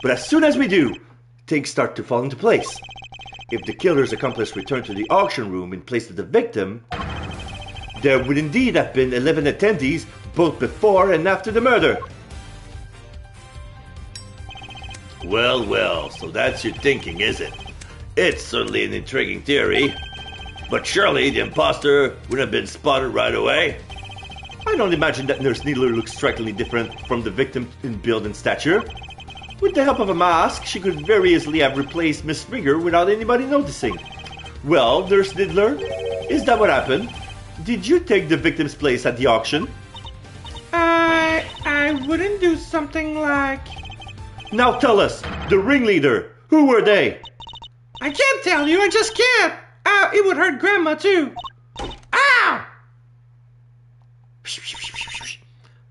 But as soon as we do, things start to fall into place. If the killer's accomplice returned to the auction room in place of the victim, there would indeed have been 11 attendees both before and after the murder. Well, well, so that's your thinking, is it? It's certainly an intriguing theory. But surely the imposter would have been spotted right away. I don't imagine that Nurse Needler looks strikingly different from the victim in build and stature. With the help of a mask, she could very easily have replaced Miss Rigger without anybody noticing. Well, Nurse Needler, is that what happened? Did you take the victim's place at the auction? I wouldn't do something like... Now tell us, the ringleader, who were they? I can't tell you, I just can't! It would hurt Grandma too! Ow!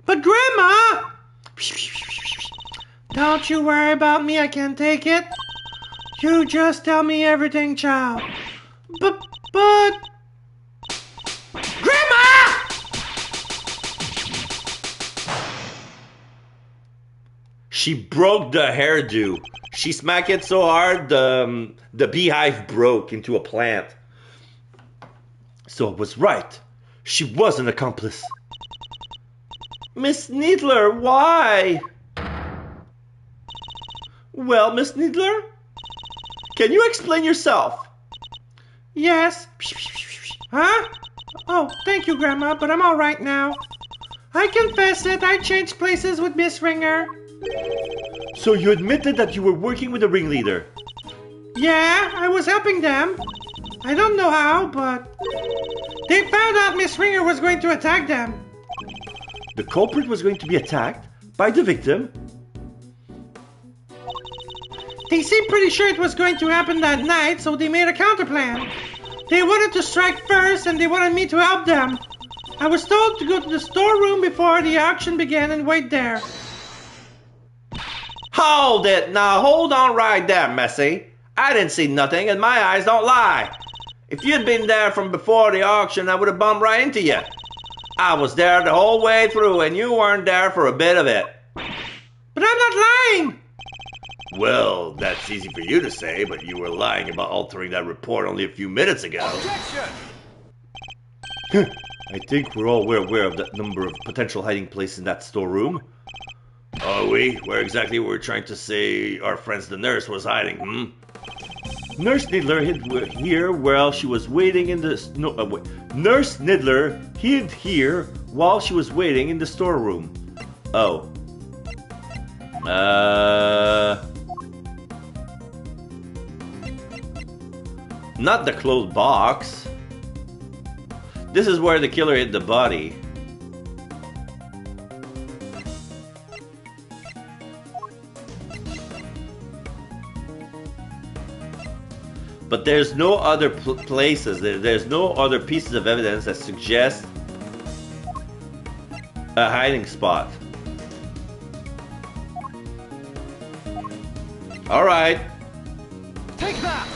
But Grandma! Don't you worry about me, I can take it. You just tell me everything, child. But... Grandma! She broke the hairdo. She smacked it so hard, the beehive broke into a plant. So it was right. She was an accomplice. Miss Needler, why? Well, Miss Needler, can you explain yourself? Yes. Huh? Oh, thank you, Grandma, but I'm all right now. I confess it, I changed places with Miss Ringer. So you admitted that you were working with the ringleader? Yeah, I was helping them. I don't know how, but they found out Miss Ringer was going to attack them. The culprit was going to be attacked by the victim? They seemed pretty sure it was going to happen that night, so they made a counterplan. They wanted to strike first, and they wanted me to help them. I was told to go to the storeroom before the auction began and wait there. Hold it! Now hold on right there, Messy. I didn't see nothing, and my eyes don't lie. If you'd been there from before the auction, I would have bumped right into you. I was there the whole way through, and you weren't there for a bit of it. But I'm not lying! Well, that's easy for you to say, but you were lying about altering that report only a few minutes ago. Objection! I think we're all aware of that number of potential hiding places in that storeroom. Are we? Where exactly were we trying to say our friends the nurse was hiding, Nurse Niddler hid here while she was waiting in the... Nurse Niddler hid here while she was waiting in the storeroom. Oh. Not the closed box. This is where the killer hid the body. But there's no other places, there's no other pieces of evidence that suggest a hiding spot. Alright. Take that!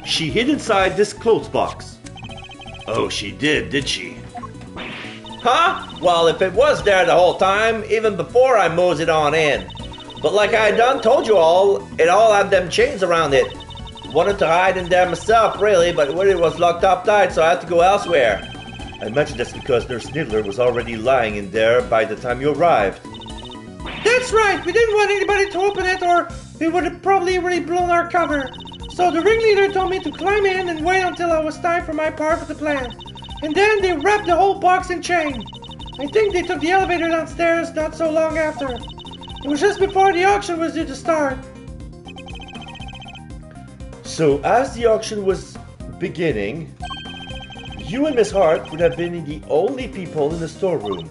She hid inside this clothes box. Oh, she did she? Huh? Well, if it was there the whole time, even before I moseyed on in. But like I done told you all, it all had them chains around it. Wanted to hide in there myself, really, but it was locked up tight, so I had to go elsewhere. I imagine that's because Nurse Niddler was already lying in there by the time you arrived. That's right, we didn't want anybody to open it or we would have probably already blown our cover. So the ringleader told me to climb in and wait until it was time for my part of the plan. And then they wrapped the whole box in chain. I think they took the elevator downstairs not so long after. It was just before the auction was due to start. So as the auction was beginning, you and Miss Hart would have been the only people in the storeroom.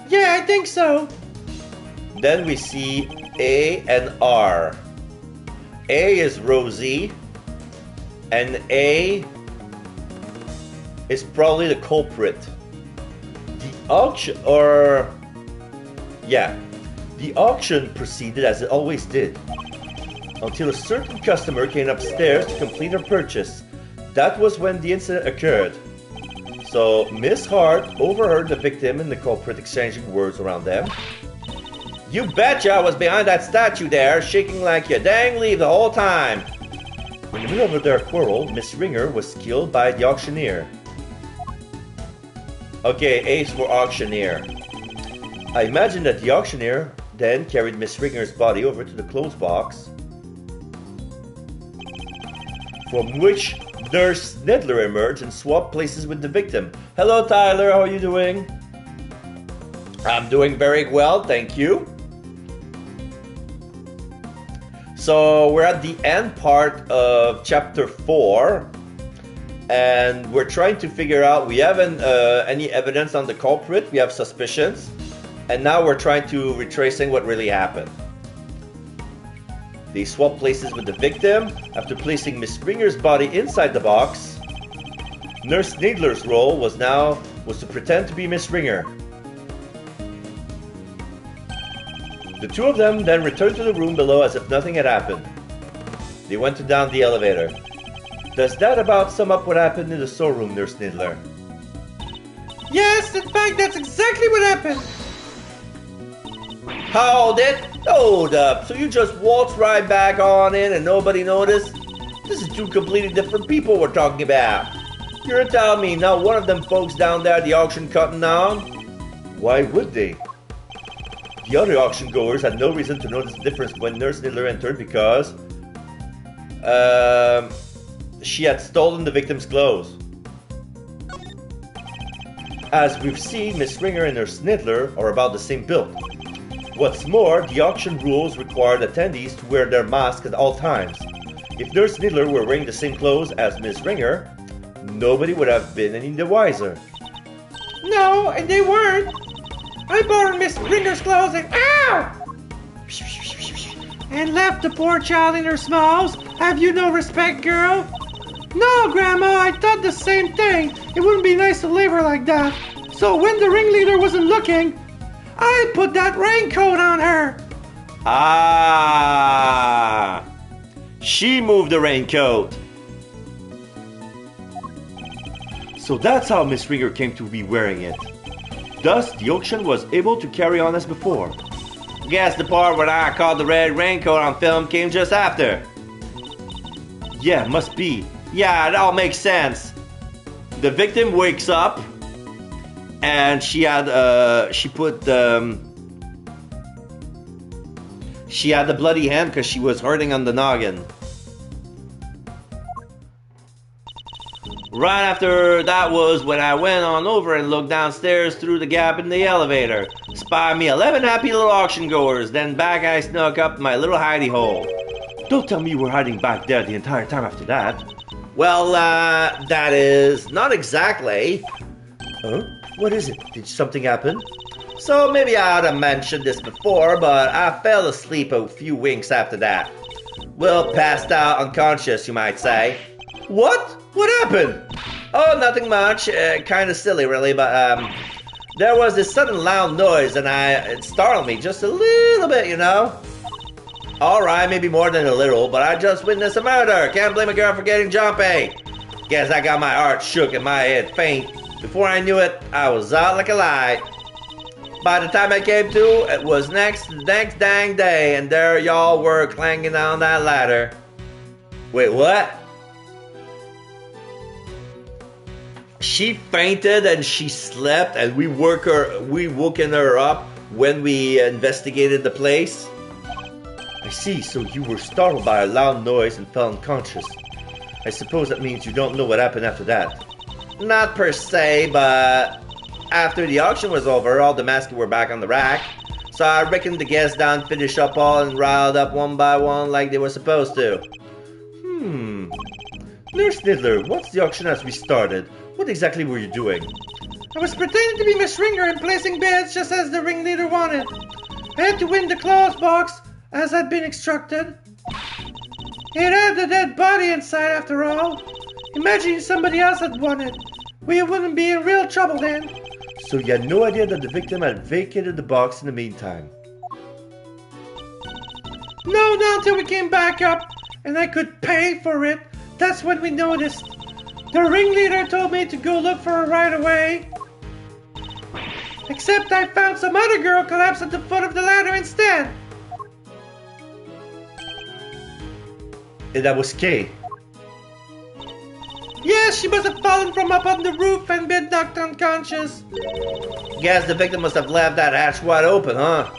Yeah, I think so. Then we see A and R. A is Rosie, and A is probably the culprit. The auction, the auction proceeded as it always did, until a certain customer came upstairs to complete her purchase. That was when the incident occurred. So Miss Hart overheard the victim and the culprit exchanging words around them. You betcha I was behind that statue there, shaking like you dang leave the whole time. In the middle of their quarrel, Miss Ringer was killed by the auctioneer. Okay, A's for auctioneer. I imagine that the auctioneer then carried Miss Ringer's body over to the clothes box, from which Nurse Niddler emerged and swapped places with the victim. Hello, Tyler. How are you doing? I'm doing very well, thank you. So we're at the end part of chapter 4, and we're trying to figure out, we haven't any evidence on the culprit, we have suspicions, and now we're trying to retracing what really happened. They swapped places with the victim. After placing Miss Ringer's body inside the box, Nurse Niddler's role was to pretend to be Miss Ringer. The two of them then returned to the room below as if nothing had happened. They went down the elevator. Does that about sum up what happened in the storeroom, Nurse Niddler? Yes, in fact, that's exactly what happened. Hold it! Hold up! So you just waltzed right back on in and nobody noticed? This is two completely different people we're talking about. You're telling me not one of them folks down there at the auction cutting down? Why would they? The other auction goers had no reason to notice the difference when Nurse Niddler entered because she had stolen the victim's clothes. As we've seen, Miss Ringer and Nurse Niddler are about the same build. What's more, the auction rules required attendees to wear their mask at all times. If Nurse Niddler were wearing the same clothes as Miss Ringer, nobody would have been any the wiser. No, and they weren't. I borrowed Miss Ringer's clothes and ow! And left the poor child in her smalls. Have you no respect, girl? No, Grandma, I thought the same thing. It wouldn't be nice to leave her like that. So when the ringleader wasn't looking, I put that raincoat on her. Ah! She moved the raincoat. So that's how Miss Ringer came to be wearing it. Thus, the auction was able to carry on as before. Guess the part where I caught the red raincoat on film came just after. Yeah, must be. Yeah, it all makes sense. The victim wakes up and she had she had the bloody hand because she was hurting on the noggin. Right after that was when I went on over and looked downstairs through the gap in the elevator. Spied me 11 happy little auction goers, then back I snuck up my little hidey hole. Don't tell me you were hiding back there the entire time after that. Well, that is not exactly. Huh? What is it? Did something happen? So maybe I ought to mention this before, but I fell asleep a few winks after that. Well, passed out unconscious, you might say. What? What happened? Oh, nothing much. Kind of silly, really, but there was this sudden loud noise, and it startled me just a little bit, you know. All right, maybe more than a little, but I just witnessed a murder. Can't blame a girl for getting jumpy. Guess I got my heart shook and my head faint. Before I knew it, I was out like a light. By the time I came to, it was next dang day, and there y'all were clanging down that ladder. Wait, what? She fainted and she slept, and we woken her up when we investigated the place. I see, so you were startled by a loud noise and fell unconscious. I suppose that means you don't know what happened after that. Not per se, but after the auction was over, all the masks were back on the rack. So I reckon the guests down finished up all and riled up one by one like they were supposed to. Nurse Niddler, once the auction has restarted, what exactly were you doing? I was pretending to be Miss Ringer and placing bets just as the ringleader wanted. I had to win the clothes box, as I'd been instructed. It had the dead body inside after all. Imagine somebody else had won it. We wouldn't be in real trouble then. So you had no idea that the victim had vacated the box in the meantime? No, not until we came back up and I could pay for it. That's when we noticed. The ringleader told me to go look for her right away. Except I found some other girl collapsed at the foot of the ladder instead. And that was Kay. Yes, she must have fallen from up on the roof and been knocked unconscious. Guess the victim must have left that hatch wide open, huh?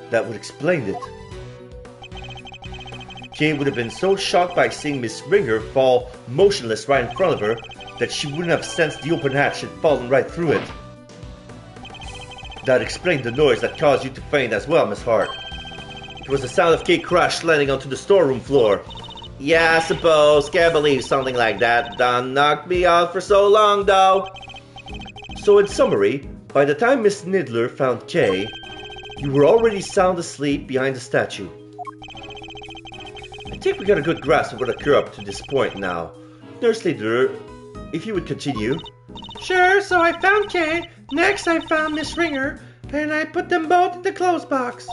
That would explain it. Kay would have been so shocked by seeing Miss Ringer fall motionless right in front of her that she wouldn't have sensed the open hatch and fallen right through it. That explained the noise that caused you to faint as well, Miss Hart. It was the sound of Kay crash landing onto the storeroom floor. Yeah, I suppose. Can't believe something like that done knocked me out for so long, though. So in summary, by the time Miss Niddler found Kay, you were already sound asleep behind the statue. I think we got a good grasp of what occurred up to this point now. Nurse Niddler, if you would continue. Sure, so I found Kay. Next I found Miss Ringer, and I put them both in the clothes box.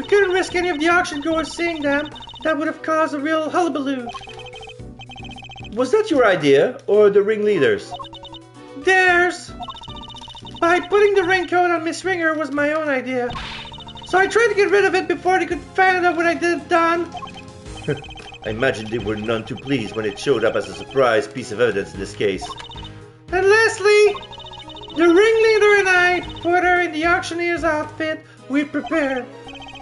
We couldn't risk any of the auction goers seeing them. That would have caused a real hullabaloo. Was that your idea, or the ringleader's? Theirs. By putting the raincoat on Miss Ringer was my own idea. So I tried to get rid of it before they could find out what I did done. I imagine they were none too pleased when it showed up as a surprise piece of evidence in this case. And lastly, the ringleader and I put her in the auctioneer's outfit we prepared.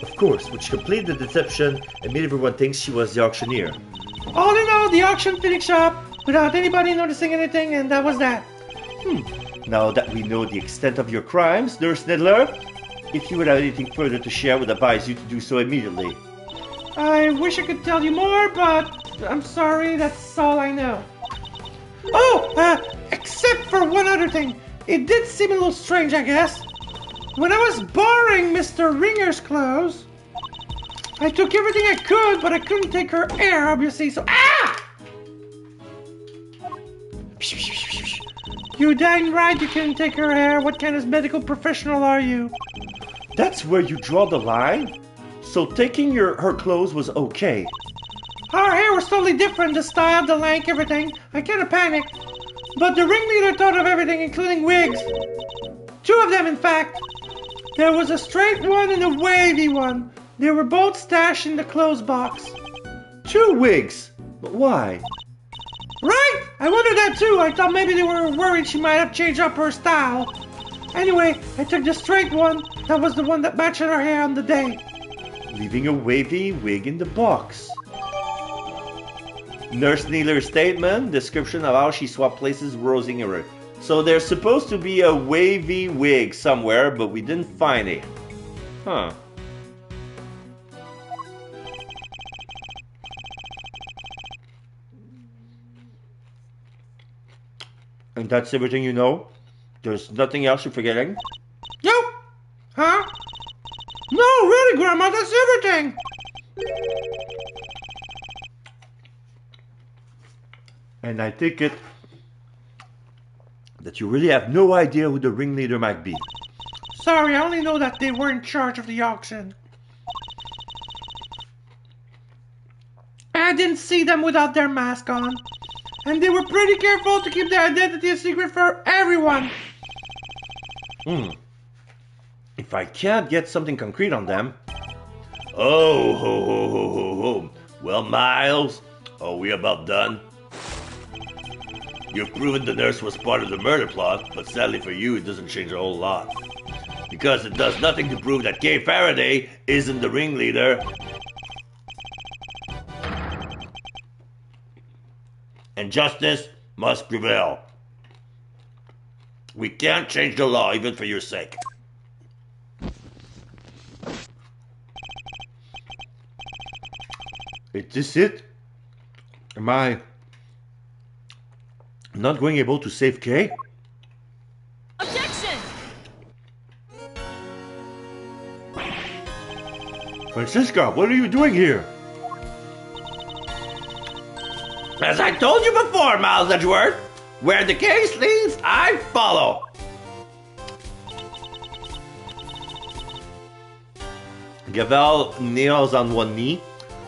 Of course, which completed the deception and made everyone think she was the auctioneer. All in all, the auction finished up without anybody noticing anything, and that was that. Now that we know the extent of your crimes, Nurse Niddler, if you would have anything further to share, I would advise you to do so immediately. I wish I could tell you more, but I'm sorry, that's all I know. Oh, except for one other thing. It did seem a little strange, I guess. When I was borrowing Mr. Ringer's clothes, I took everything I could, but I couldn't take her hair, obviously, so... Ah! You dang right you couldn't take her hair. What kind of medical professional are you? That's where you draw the line? So taking her clothes was okay? Her hair was totally different, the style, the length, everything. I kind of panicked. But the ringleader thought of everything, including wigs. 2 of them, in fact. There was a straight one and a wavy one. They were both stashed in the clothes box. 2 wigs? But why? Right? I wondered that too. I thought maybe they were worried she might have changed up her style. Anyway, I took the straight one. That was the one that matched her hair on the day. Leaving a wavy wig in the box. Nurse Needler's statement, description of how she swapped places with Rosinger. So there's supposed to be a wavy wig somewhere, but we didn't find it. Huh. And that's everything you know? There's nothing else you're forgetting? Nope. Huh? No, really, Grandma, that's everything. And I take it that you really have no idea who the ringleader might be. Sorry, I only know that they were in charge of the auction. I didn't see them without their mask on. And they were pretty careful to keep their identity a secret for everyone. If I can't get something concrete on them... Oh, ho, ho, ho, ho, ho. Well, Miles, are we about done? You've proven the nurse was part of the murder plot, but sadly for you, it doesn't change a whole lot. Because it does nothing to prove that Kay Faraday isn't the ringleader. And justice must prevail. We can't change the law even for your sake. Is this it? Am I not going able to save Kay? Objection! Francisca, what are you doing here? As I told you before, Miles Edgeworth, where the case leads, I follow. Gavel kneels on one knee.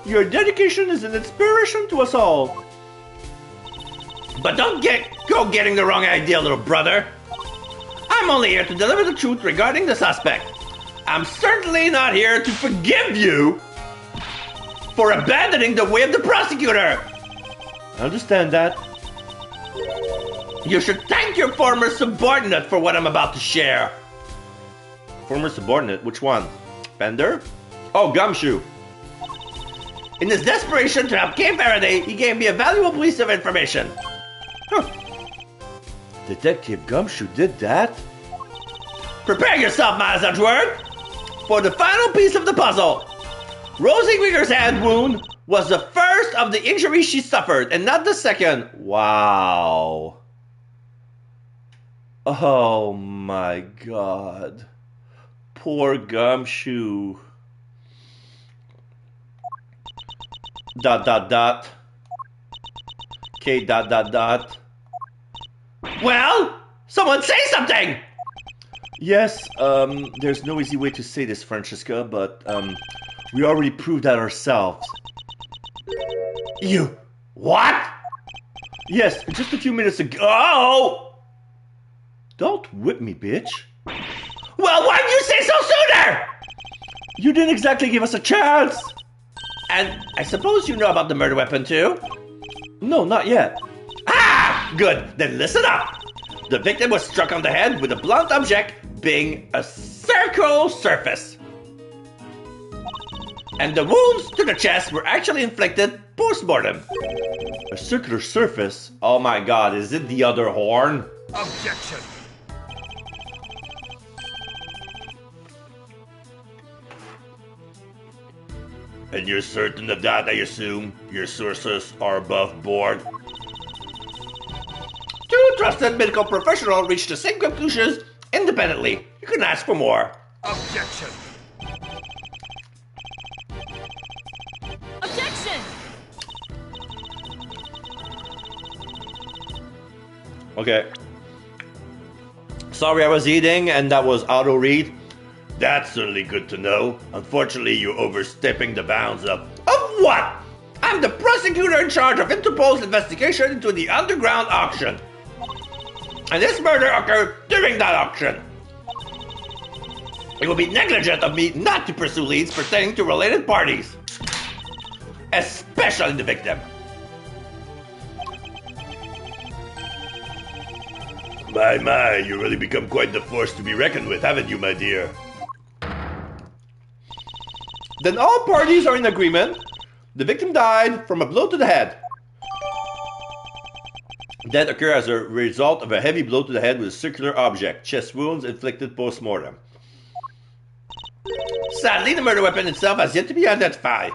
Your dedication is an inspiration to us all. But don't go getting the wrong idea, little brother. I'm only here to deliver the truth regarding the suspect. I'm certainly not here to forgive you for abandoning the way of the prosecutor. I understand that. You should thank your former subordinate for what I'm about to share. Former subordinate? Which one? Bender? Oh, Gumshoe. In his desperation to help Kay Faraday, he gave me a valuable piece of information. Detective Gumshoe did that? Prepare yourself, Miles Edgeworth, for the final piece of the puzzle. Rosie Wigger's hand wound was the first of the injuries she suffered, and not the second. Wow. Oh my god. Poor Gumshoe. ... K ... Well, someone say something! Yes, there's no easy way to say this, Francesca, but, we already proved that ourselves. You... what? Yes, just a few minutes ago. Oh! Don't whip me, bitch. Well, why didn't you say so sooner? You didn't exactly give us a chance. And I suppose you know about the murder weapon too? No, not yet. Ah! Good, then listen up. The victim was struck on the head with a blunt object being a circle surface. And the wounds to the chest were actually inflicted post-mortem. A circular surface? Oh my god, is it the other horn? Objection. And you're certain of that, I assume? Your sources are above board? Two trusted medical professionals reached the same conclusions independently. You couldn't ask for more. Objection. Objection! Okay. Sorry, I was eating and that was auto read. That's certainly good to know. Unfortunately, you're overstepping the bounds of what? I'm the prosecutor in charge of Interpol's investigation into the underground auction. And this murder occurred during that auction. It would be negligent of me not to pursue leads pertaining to related parties, especially the victim. My, you really become quite the force to be reckoned with, haven't you, my dear? Then all parties are in agreement. The victim died from a blow to the head. Death occurred as a result of a heavy blow to the head with a circular object. Chest wounds inflicted post-mortem. Sadly, the murder weapon itself has yet to be identified.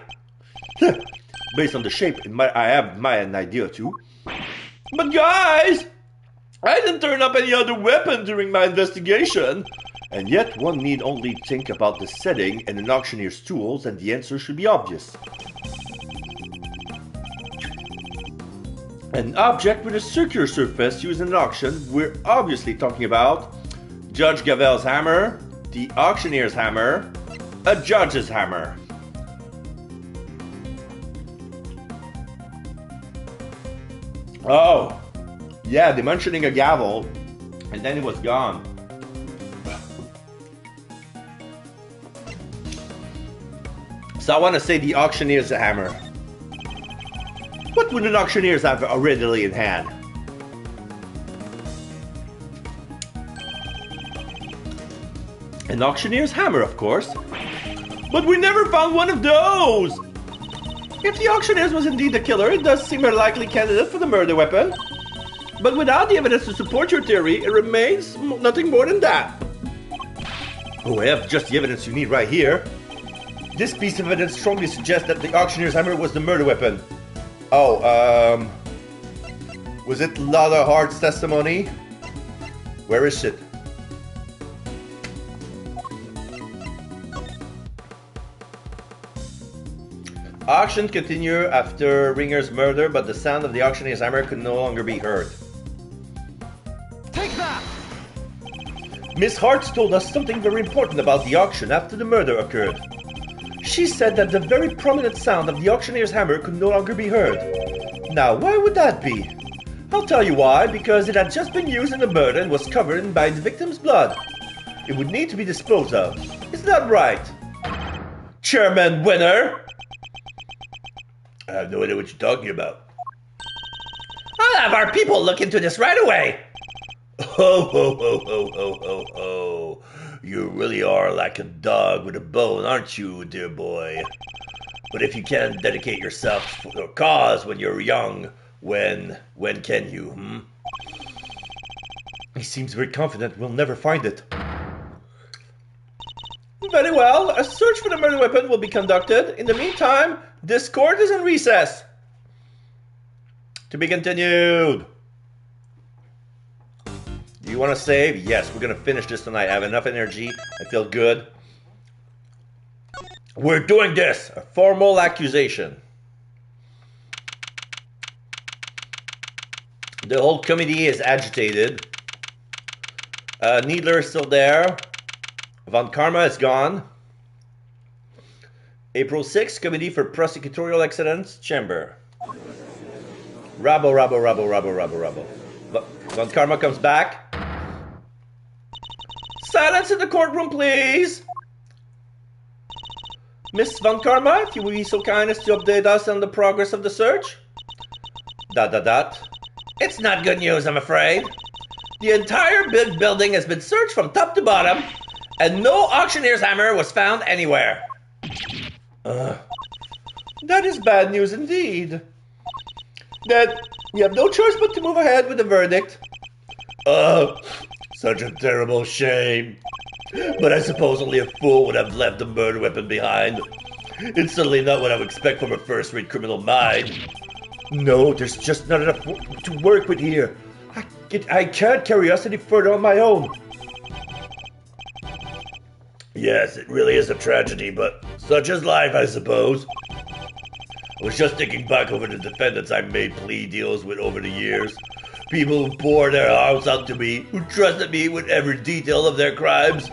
Based on the shape, I have an idea too. But guys, I didn't turn up any other weapon during my investigation. And yet, one need only think about the setting and an auctioneer's tools and the answer should be obvious. An object with a circular surface used in an auction, we're obviously talking about Judge Gavel's hammer, the auctioneer's hammer, a judge's hammer. Oh, yeah, they mentioning a gavel, and then it was gone. So I want to say the auctioneer's hammer. What would an auctioneer's have readily in hand? An auctioneer's hammer, of course. But we never found one of those! If the auctioneer's was indeed the killer, it does seem a likely candidate for the murder weapon. But without the evidence to support your theory, it remains nothing more than that. Oh, I have just the evidence you need right here. This piece of evidence strongly suggests that the auctioneer's hammer was the murder weapon. Oh, was it Lala Hart's testimony? Where is it? Auction continued after Ringer's murder, but the sound of the auctioneer's hammer could no longer be heard. Take that! Miss Hart told us something very important about the auction after the murder occurred. She said that the very prominent sound of the auctioneer's hammer could no longer be heard. Now, why would that be? I'll tell you why, because it had just been used in the murder and was covered by the victim's blood. It would need to be disposed of. Isn't that right? Chairman Winner! I have no idea what you're talking about. I'll have our people look into this right away. Ho, ho, ho, ho, ho, ho, ho. You really are like a dog with a bone, aren't you, dear boy? But if you can't dedicate yourself to a cause when you're young, when can you, hmm? He seems very confident we'll never find it. Very well, a search for the murder weapon will be conducted. In the meantime, this court is in recess. To be continued. Do you want to save? Yes, we're going to finish this tonight. I have enough energy. I feel good. We're doing this. A formal accusation. The whole committee is agitated. Needler is still there. Von Karma is gone. April 6th, Committee for Prosecutorial Excellence, Chamber. Rabo. Von Karma comes back. Silence in the courtroom, please. Miss Von Karma, if you will be so kind as to update us on the progress of the search. ... It's not good news, I'm afraid. The entire big building has been searched from top to bottom, and no auctioneer's hammer was found anywhere. That is bad news indeed. That we have no choice but to move ahead with the verdict. Such a terrible shame. But I suppose only a fool would have left the murder weapon behind. It's certainly not what I would expect from a first-rate criminal mind. No, there's just not enough to work with here. I can't carry us any further on my own. Yes, it really is a tragedy, but such is life, I suppose. I was just thinking back over the defendants I made plea deals with over the years. People who poured their hearts out to me, who trusted me with every detail of their crimes.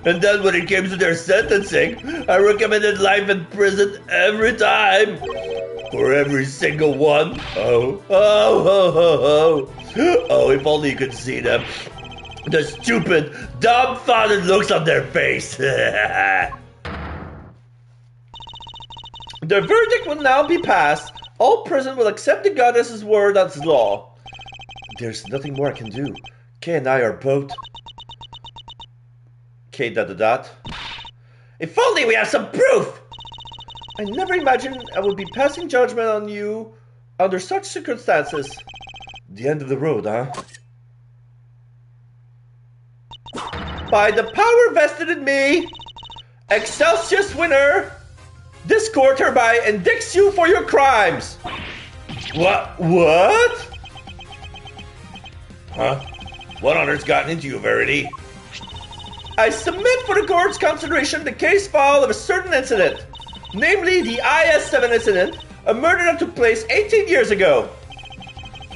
And then when it came to their sentencing, I recommended life in prison every time. For every single one. Oh, if only you could see them. The stupid, dumbfounded looks on their face. The verdict will now be passed. All present will accept the goddess's word as law. There's nothing more I can do. Kay and I are both... K ... If only we have some proof! I never imagined I would be passing judgment on you under such circumstances. The end of the road, huh? By the power vested in me, Excelsius winner, this court hereby indicts you for your crimes. What? Huh? What on earth's gotten into you, Verity? I submit for the court's consideration the case file of a certain incident, namely the IS-7 incident, a murder that took place 18 years ago.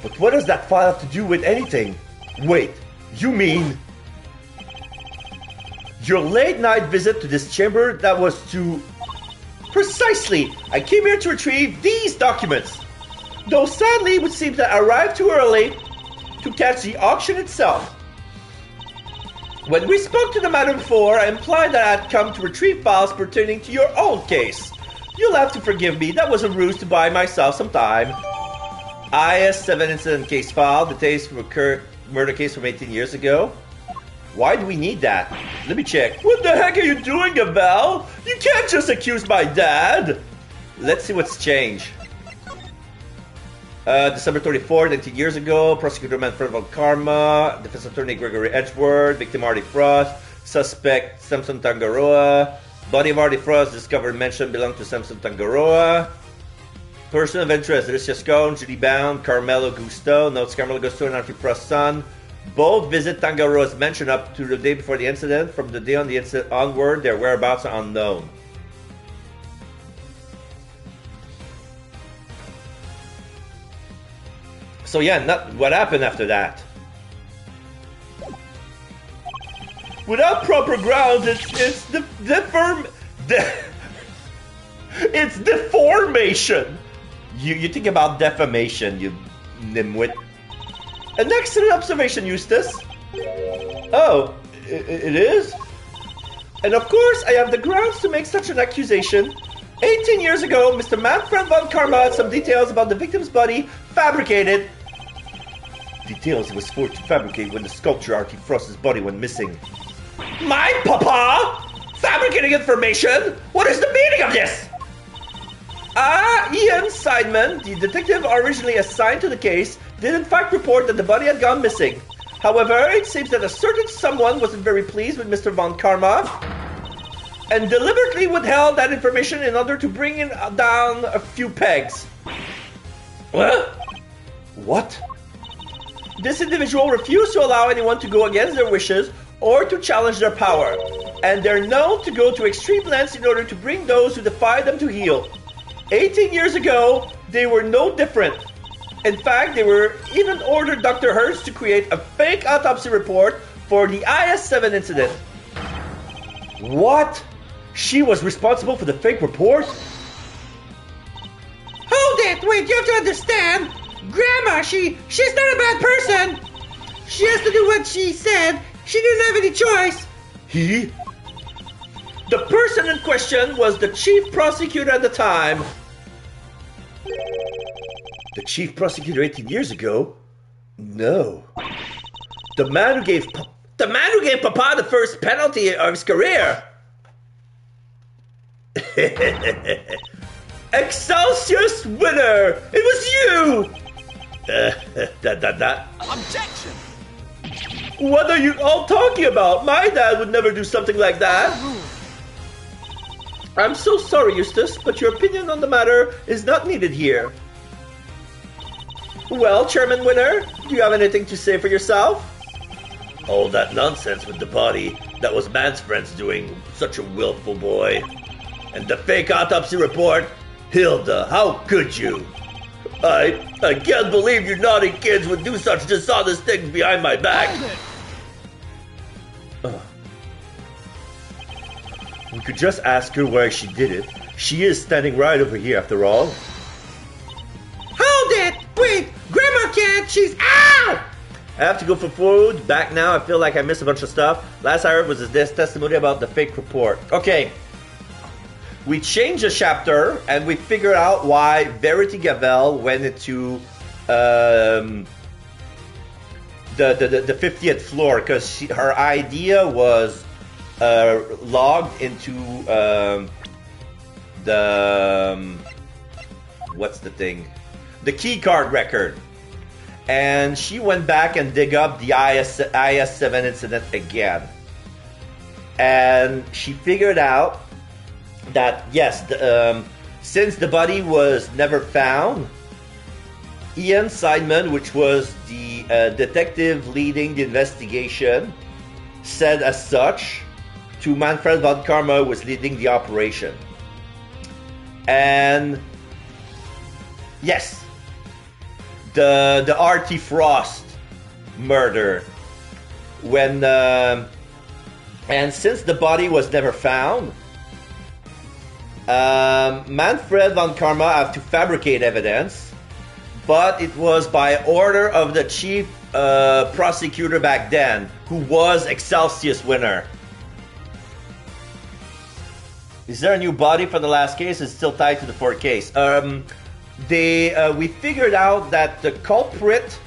But what does that file have to do with anything? Wait, you mean... your late night visit to this chamber that was to... Precisely! I came here to retrieve these documents. Though sadly it would seem that I arrived too early to catch the auction itself. When we spoke to the matter before, I implied that I had come to retrieve files pertaining to your own case. You'll have to forgive me, that was a ruse to buy myself some time. IS-7 incident case file, details from a murder case from 18 years ago. Why do we need that? Let me check. What the heck are you doing, Gavel? You can't just accuse my dad! Let's see what's changed. December 24th, 19 years ago, prosecutor Manfred Von Karma, defense attorney Gregory Edgeworth, victim Artie Frost, suspect Samson Tangaroa, body of Artie Frost discovered mentioned belonged to Samson Tangaroa, person of interest, Alicia Scone, Judy Bound, Carmelo Gusto, notes Carmelo Gusto and Artie Frost's son, both visit Tangaroa's mention up to the day before the incident. From the day on the incident onward, their whereabouts are unknown. So yeah, what happened after that? Without proper grounds, it's deformation. You think about defamation, you nimwit. An excellent observation, Eustace. Oh, it is? And of course, I have the grounds to make such an accusation. 18 years ago, Mr. Manfred Von Karma had some details about the victim's body fabricated. Details he was forced to fabricate when the sculpture Artie Frost's body went missing. My papa? Fabricating information? What is the meaning of this? Ian Seidman, the detective originally assigned to the case, did in fact report that the body had gone missing. However, it seems that a certain someone wasn't very pleased with Mr. Von Karma and deliberately withheld that information in order to bring it down a few pegs. What? This individual refused to allow anyone to go against their wishes or to challenge their power, and they're known to go to extreme lengths in order to bring those who defy them to heel. 18 years ago, they were no different. In fact, they were even ordered Dr. Hurst to create a fake autopsy report for the IS-7 incident. What? She was responsible for the fake report? Hold it! Wait, you have to understand! Grandma, she's not a bad person! She has to do what she said. She didn't have any choice. He? The person in question was the chief prosecutor at the time. The chief prosecutor 18 years ago? No. The man who gave Papa the first penalty of his career. Excelsius winner! It was you! Objection! What are you all talking about? My dad would never do something like that. I'm so sorry, Eustace, but your opinion on the matter is not needed here. Well, Chairman Winner, do you have anything to say for yourself? All that nonsense with the body, that was Manfred's doing, such a willful boy. And the fake autopsy report, Hilda, how could you? I can't believe you naughty kids would do such dishonest things behind my back. We could just ask her why she did it. She is standing right over here after all. Hold it! Wait, Grandma can't. She's out! I have to go for food. Back now, I feel like I missed a bunch of stuff. Last I heard was this testimony about the fake report. Okay. We changed the chapter and we figured out why Verity Gavel went into the 50th floor, because her idea was logged into what's the thing? The key card record. And she went back and dig up the IS-7 incident again. And she figured out that, yes, since the body was never found, Ian Seidman, which was the detective leading the investigation, said as such to Manfred von Karma, who was leading the operation. And yes, the R.T. Frost murder, when and since the body was never found, Manfred von Karma had to fabricate evidence, but it was by order of the chief prosecutor back then, who was Excelsius winner. Is there a new body for the last case? It's still tied to the fourth case. We figured out that the culprit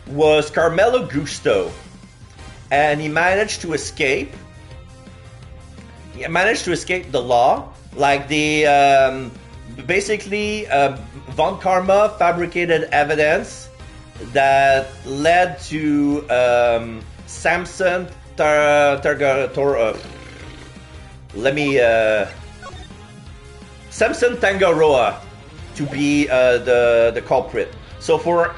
was Carmelo Gusto, and he managed to escape. He managed to escape the law. Like basically, von Karma fabricated evidence that led to Samson Samson Tangaroa to be the culprit. So for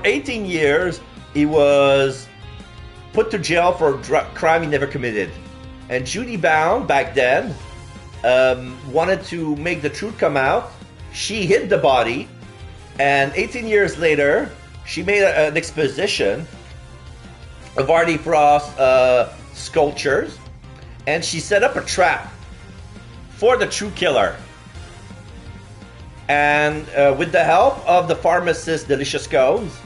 18 years, he was put to jail for a crime he never committed. And Judy Bound back then wanted to make the truth come out. She hid the body, and 18 years later, she made an exposition of R.T. Frost sculptures, and she set up a trap for the true killer. And with the help of the pharmacist Delicious Cones,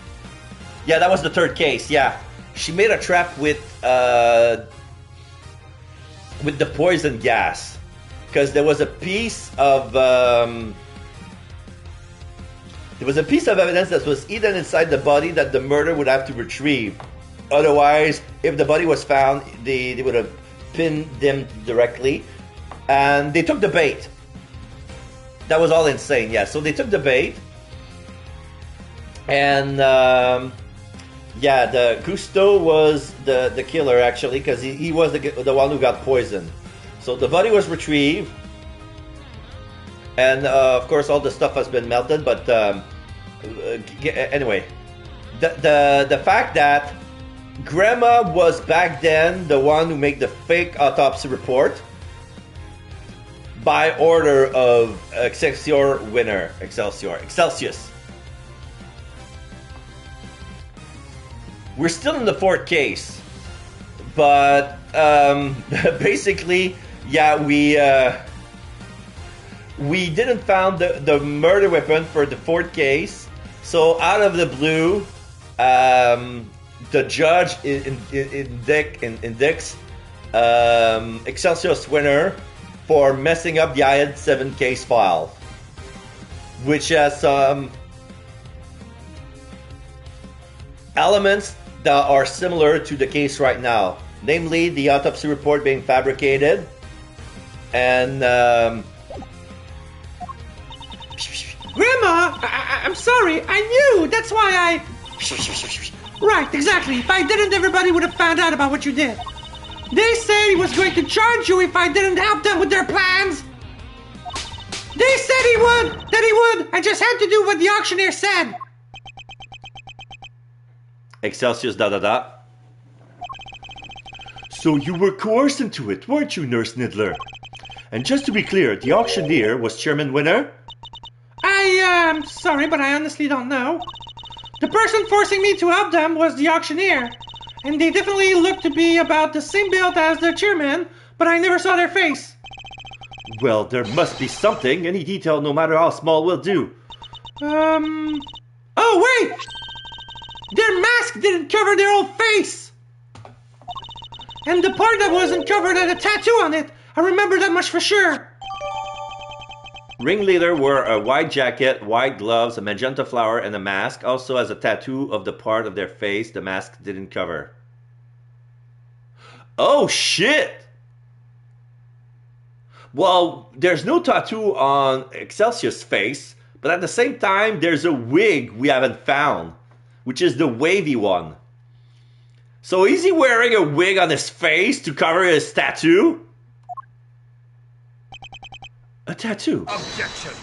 yeah, that was the third case. Yeah, she made a trap with the poison gas, because there was a piece of evidence that was hidden inside the body that the murderer would have to retrieve. Otherwise, if the body was found, they would have pinned them directly, and they took the bait. That was all insane. Yeah, so they took the bait, and yeah, the Gusto was the killer actually, because he was the one who got poisoned. So the body was retrieved, and of course all the stuff has been melted. But anyway, the fact that Grandma was back then the one who made the fake autopsy report by order of Excelsius. We're still in the fourth case. But basically, yeah, we didn't found the murder weapon for the fourth case. So out of the blue, the judge indicts Excelsior's winner for messing up the IN7 case file, which has some elements that are similar to the case right now, namely the autopsy report being fabricated and Grandma, I'm sorry. I knew. That's why I... Right, exactly. If I didn't, everybody would have found out about what you did. They said he was going to charge you if I didn't help them with their plans. They said that he would. I just had to do what the auctioneer said. Excelsior's da. So you were coerced into it, weren't you, Nurse Niddler? And just to be clear, the auctioneer was Chairman Winner? I'm sorry, but I honestly don't know. The person forcing me to help them was the auctioneer. And they definitely looked to be about the same build as the chairman, but I never saw their face. Well, there must be something. Any detail, no matter how small, will do. Oh, wait! Their mask didn't cover their whole face! And the part that wasn't covered had a tattoo on it. I remember that much for sure. Ringleader wore a white jacket, white gloves, a magenta flower, and a mask. Also has a tattoo of the part of their face the mask didn't cover. Oh, shit! Well, there's no tattoo on Excelsior's face, but at the same time, there's a wig we haven't found, which is the wavy one. So is he wearing a wig on his face to cover his tattoo? A tattoo. Objection.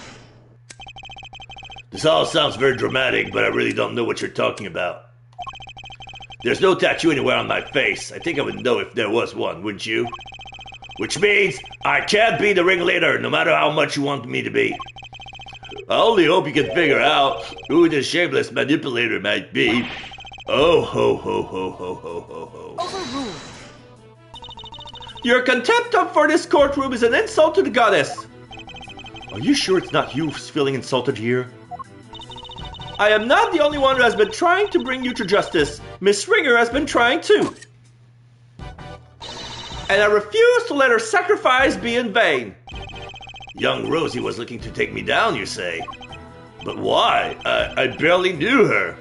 This all sounds very dramatic, but I really don't know what you're talking about. There's no tattoo anywhere on my face. I think I would know if there was one, wouldn't you? Which means I can't be the ringleader, no matter how much you want me to be. I only hope you can figure out who the shameless manipulator might be. Oh, ho, ho, ho, ho, ho, ho, ho. Overruled. Your contempt for this courtroom is an insult to the goddess. Are you sure it's not you who's feeling insulted here? I am not the only one who has been trying to bring you to justice. Miss Ringer has been trying too. And I refuse to let her sacrifice be in vain. Young Rosie was looking to take me down, you say? But why? I barely knew her.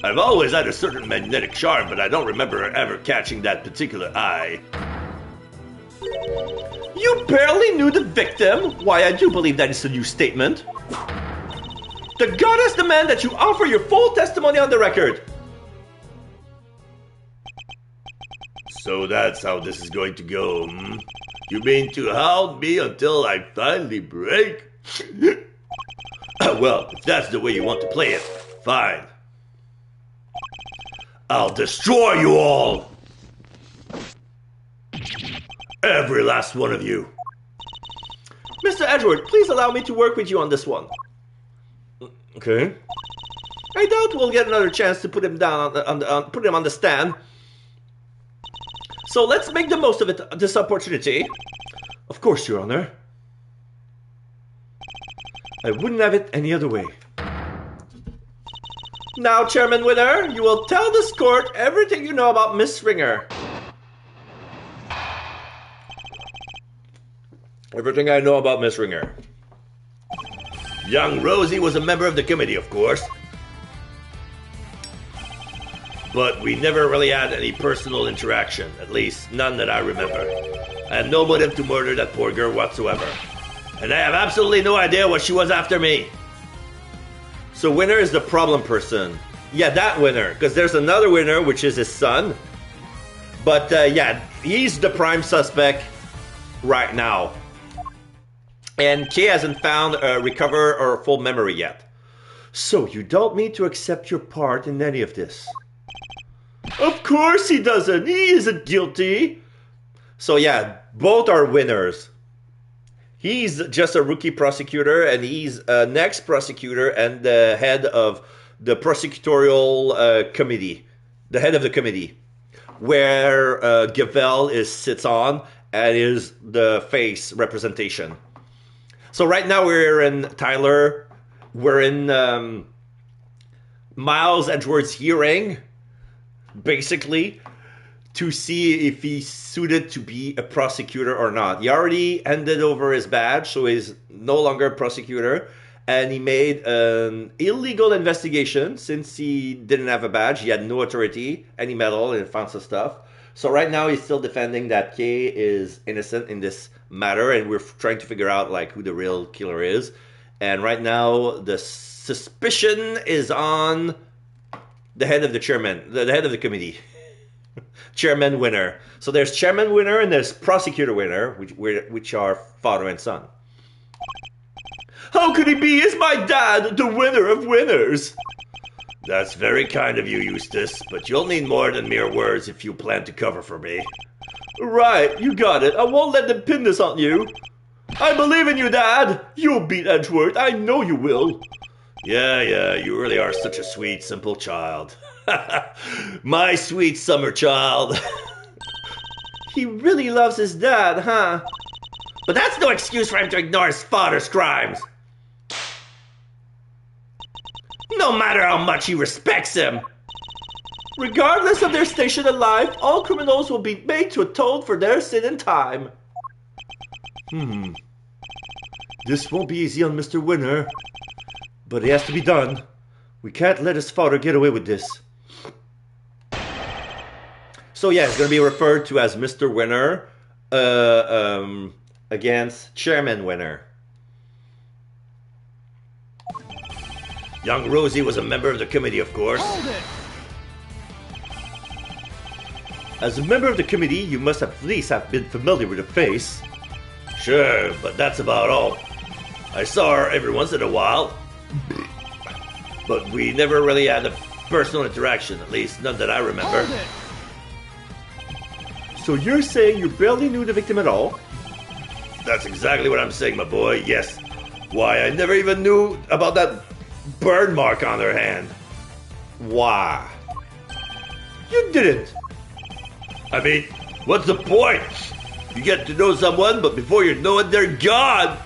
I've always had a certain magnetic charm, but I don't remember her ever catching that particular eye. You barely knew the victim? Why, I do believe that is a new statement. The goddess demands that you offer your full testimony on the record. So that's how this is going to go, hmm? You mean to hound me until I finally break? Well, if that's the way you want to play it, fine. I'll destroy you all! Every last one of you. Mr. Edward, please allow me to work with you on this one. Okay. I doubt we'll get another chance to put him down put him on the stand. So let's make the most of it, this opportunity. Of course, Your Honor. I wouldn't have it any other way. Now, Chairman Winner, you will tell this court everything you know about Miss Ringer. Everything I know about Miss Ringer. Young Rosie was a member of the committee, of course. But we never really had any personal interaction, at least none that I remember. I had no motive to murder that poor girl whatsoever. And I have absolutely no idea what she was after me. So Winner is the problem person. Yeah, that Winner, because there's another Winner, which is his son. But yeah, he's the prime suspect right now. And Kay hasn't found a recover or full memory yet. So you don't mean to accept your part in any of this? Of course he doesn't. He isn't guilty. So yeah, both are winners. He's just a rookie prosecutor, and he's an ex-prosecutor and the head of the prosecutorial committee. The head of the committee. where Gavel sits on and is the face representation. So right now we're in Tyler. We're in Miles Edgeworth's hearing, basically, to see if he's suited to be a prosecutor or not. He already handed over his badge, so he's no longer a prosecutor. And he made an illegal investigation since he didn't have a badge. He had no authority, any meddled, and found some stuff. So right now he's still defending that Kay is innocent in this matter, and we're trying to figure out like who the real killer is. And right now the suspicion is on the head of the chairman, the head of the committee. Chairman winner. So there's chairman winner and there's prosecutor winner, which are father and son. How could he be? Is my dad the winner of winners? That's very kind of you, Eustace, but you'll need more than mere words if you plan to cover for me. Right, you got it. I won't let them pin this on you. I believe in you, Dad. You'll beat Edgeworth. I know you will. Yeah, you really are such a sweet, simple child. My sweet summer child. He really loves his dad, huh? But that's no excuse for him to ignore his father's crimes. No matter how much he respects him. Regardless of their station in life, all criminals will be made to atone for their sin in time. This won't be easy on Mr. Winner, but it has to be done. We can't let his father get away with this. So yeah, it's going to be referred to as Mr. Winner against Chairman Winner. Young Rosie was a member of the committee, of course. Hold it! As a member of the committee, you must at least have been familiar with the face. Sure, but that's about all. I saw her every once in a while. But we never really had a personal interaction, at least none that I remember. Hold it! So you're saying you barely knew the victim at all? That's exactly what I'm saying, my boy, yes. Why, I never even knew about that burn mark on her hand. Why? You didn't. I mean, what's the point? You get to know someone, but before you know it, they're gone.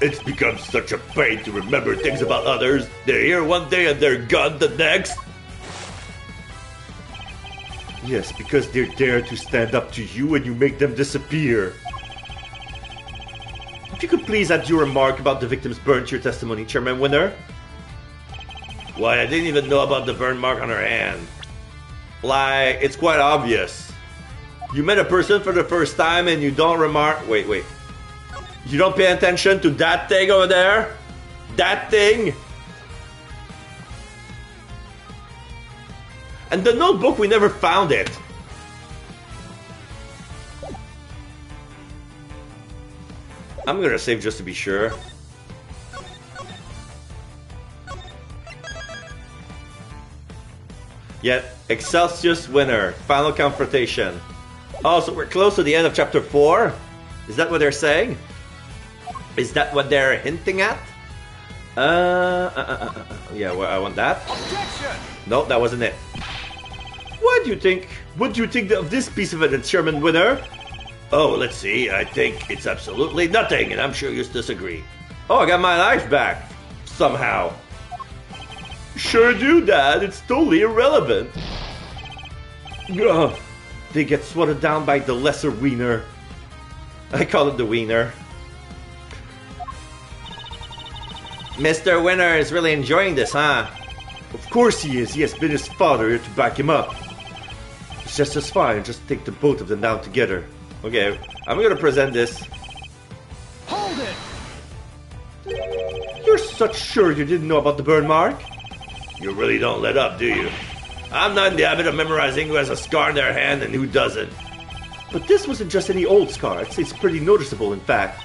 It's become such a pain to remember things about others. They're here one day and they're gone the next. Yes, because they're there to stand up to you and you make them disappear. If you could please add your remark about the victim's burn to your testimony, Chairman Winner. Why, I didn't even know about the burn mark on her hand. Like, it's quite obvious. You met a person for the first time and you don't remark... Wait. You don't pay attention to that thing over there? That thing? And the notebook, we never found it. I'm gonna save just to be sure. Yet, Excelsius Winner, final confrontation. Oh, so we're close to the end of chapter 4? Is that what they're saying? Is that what they're hinting at? Yeah, well, I want that. Objection! No, that wasn't it. What do you think? What do you think of this piece of evidence, Chairman Winner? Oh, let's see. I think it's absolutely nothing, and I'm sure you disagree. Oh, I got my life back. Somehow. Sure do, Dad. It's totally irrelevant. Ugh. They get swatted down by the lesser wiener. I call it the wiener. Mr. Winner is really enjoying this, huh? Of course he is. He has been his father here to back him up. It's just as fine. Just take the both of them down together. Okay, I'm gonna present this. Hold it! You're such sure you didn't know about the burn mark? You really don't let up, do you? I'm not in the habit of memorizing who has a scar in their hand and who doesn't. But this wasn't just any old scar. It's pretty noticeable, in fact.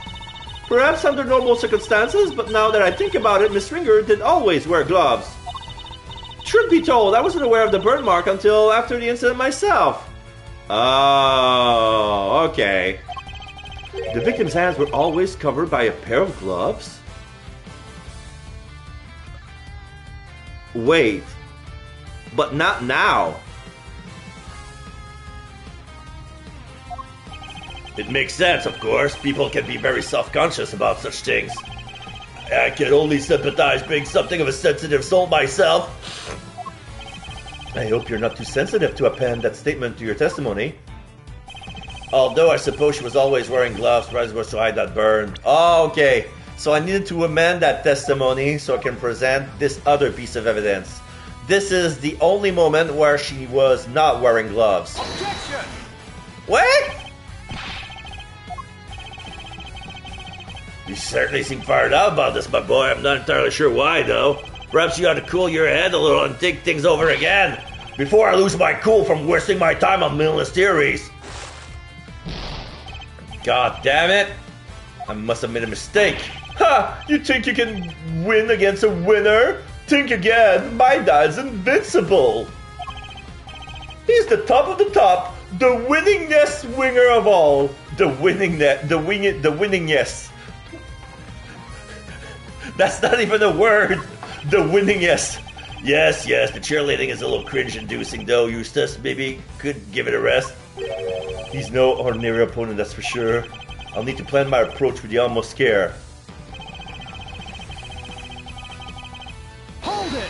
Perhaps under normal circumstances, but now that I think about it, Miss Ringer did always wear gloves. Truth be told, I wasn't aware of the burn mark until after the incident myself. Oh, okay. The victim's hands were always covered by a pair of gloves? Wait, but not now. It makes sense, of course. People can be very self-conscious about such things. I can only sympathize being something of a sensitive soul myself. I hope you're not too sensitive to append that statement to your testimony. Although I suppose she was always wearing gloves, right, was to hide that burn. Oh, okay. So I needed to amend that testimony so I can present this other piece of evidence. This is the only moment where she was not wearing gloves. Objection! What? You certainly seem fired up about this, my boy. I'm not entirely sure why, though. Perhaps you ought to cool your head a little and think things over again before I lose my cool from wasting my time on meaningless theories. God damn it! I must have made a mistake. Ha! You think you can win against a winner? Think again. My dad's invincible. He's the top of the top, the winningest winger of all. The winningest. That's not even a word. The winningest. Yes, the cheerleading is a little cringe-inducing, though. Eustace, maybe could give it a rest. He's no ordinary opponent, that's for sure. I'll need to plan my approach with the almost scare. Hold it!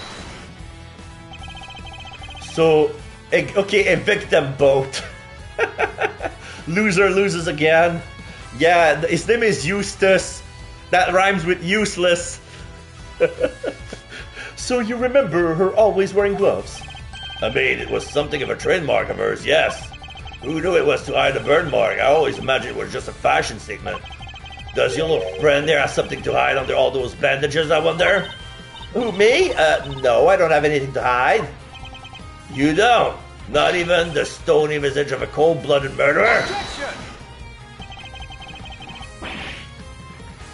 So, okay, evict them both. Loser loses again. Yeah, his name is Eustace. That rhymes with useless. So you remember her always wearing gloves? I mean, it was something of a trademark of hers, yes. Who knew it was to hide a burn mark? I always imagined it was just a fashion statement. Does your little friend there have something to hide under all those bandages, I wonder? Who, me? No, I don't have anything to hide. You don't? Not even the stony visage of a cold-blooded murderer? Objection!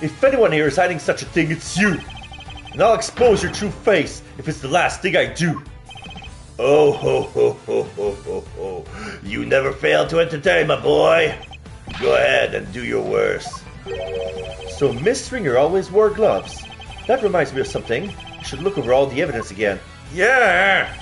If anyone here is hiding such a thing, it's you. And I'll expose your true face if it's the last thing I do. Oh, ho, ho, ho, ho, ho, ho. You never fail to entertain, my boy. Go ahead and do your worst. So Miss Stringer always wore gloves. That reminds me of something. I should look over all the evidence again. Yeah.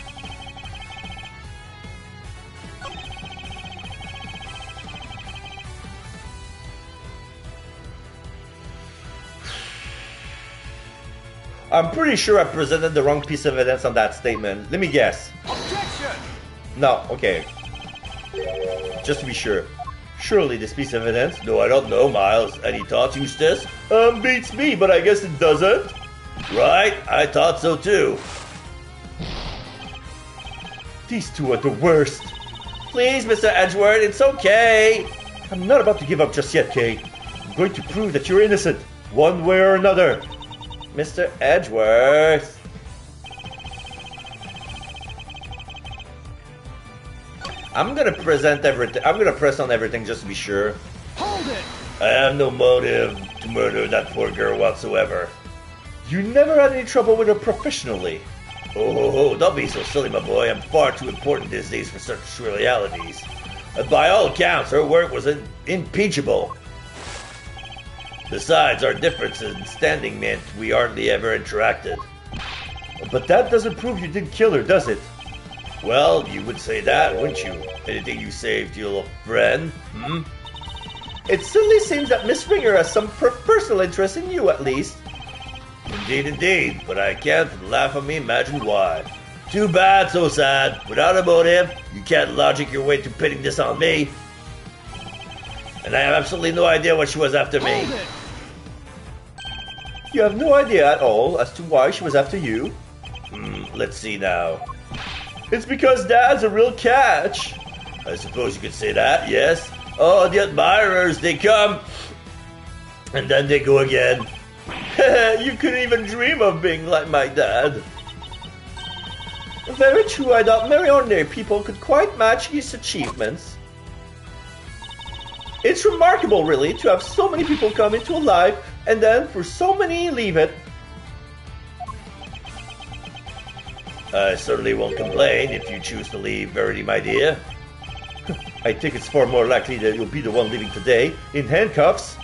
I'm pretty sure I presented the wrong piece of evidence on that statement. Let me guess. Objection! No, okay. Just to be sure. Surely this piece of evidence... No, I don't know, Miles. Any thoughts, Eustace? Beats me, but I guess it doesn't. Right, I thought so too. These two are the worst. Please, Mr. Edgeworth, it's okay. I'm not about to give up just yet, Kay. I'm going to prove that you're innocent, one way or another. Mr. Edgeworth. I'm gonna present everything. I'm gonna press on everything just to be sure. Hold it! I have no motive to murder that poor girl whatsoever. You never had any trouble with her professionally. Oh, don't be so silly, my boy. I'm far too important these days for such trivialities. By all accounts, her work was impeachable. Besides, our difference in standing meant we hardly ever interacted. But that doesn't prove you didn't kill her, does it? Well, you would say that, wouldn't you? Anything you saved your little friend, It certainly seems that Miss Ringer has some personal interest in you, at least. Indeed, but I can't, for the life of me, imagine why. Too bad, so sad. Without a motive, you can't logic your way to pinning this on me. And I have absolutely no idea what she was after me. Hold it! You have no idea at all as to why she was after you? Let's see now. It's because Dad's a real catch. I suppose you could say that, yes. Oh, the admirers, they come. And then they go again. You couldn't even dream of being like my dad. Very true, I thought very ordinary people could quite match his achievements. It's remarkable, really, to have so many people come into a life and then for so many leave it. I certainly won't complain if you choose to leave, Verity, my dear. I think it's far more likely that you'll be the one leaving today, in handcuffs.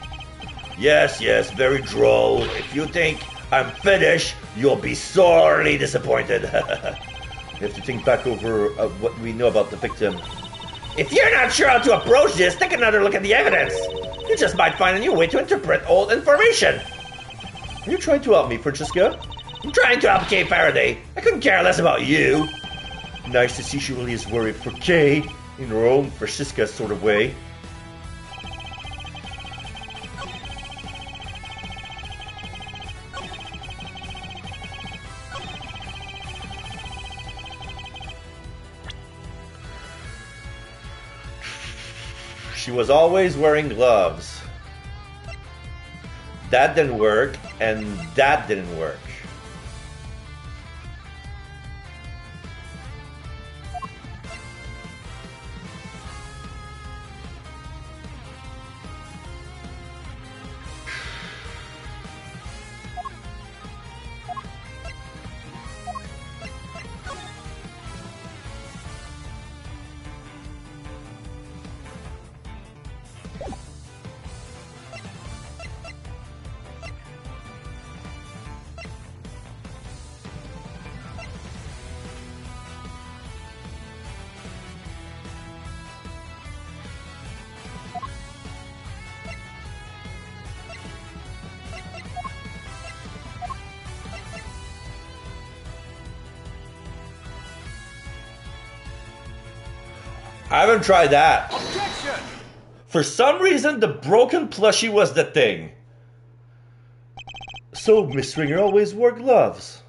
Yes, very droll. If you think I'm finished, you'll be sorely disappointed. You have to think back over what we know about the victim. If you're not sure how to approach this, take another look at the evidence. You just might find a new way to interpret old information. Are you trying to help me, Francesca? I'm trying to help Kay Faraday. I couldn't care less about you. Nice to see she really is worried for Kay, in her own Francesca sort of way. She was always wearing gloves. That didn't work, and that didn't work. I haven't tried that. Objection! For some reason, the broken plushie was the thing. So, Miss Ringer always wore gloves.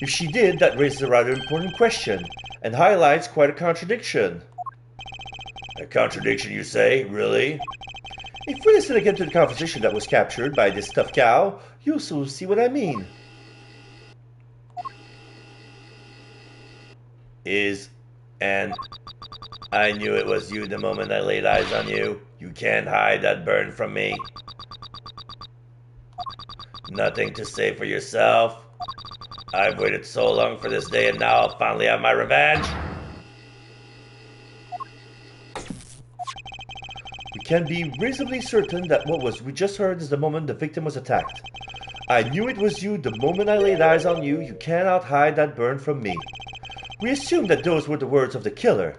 If she did, that raises a rather important question, and highlights quite a contradiction. A contradiction, you say? Really? If we listen again to the conversation that was captured by this stuffed cow, you'll soon see what I mean. I knew it was you the moment I laid eyes on you. You can't hide that burn from me. Nothing to say for yourself. I've waited so long for this day, and now I'll finally have my revenge. We can be reasonably certain that what we just heard is the moment the victim was attacked. I knew it was you the moment I laid eyes on you. You cannot hide that burn from me. We assume that those were the words of the killer.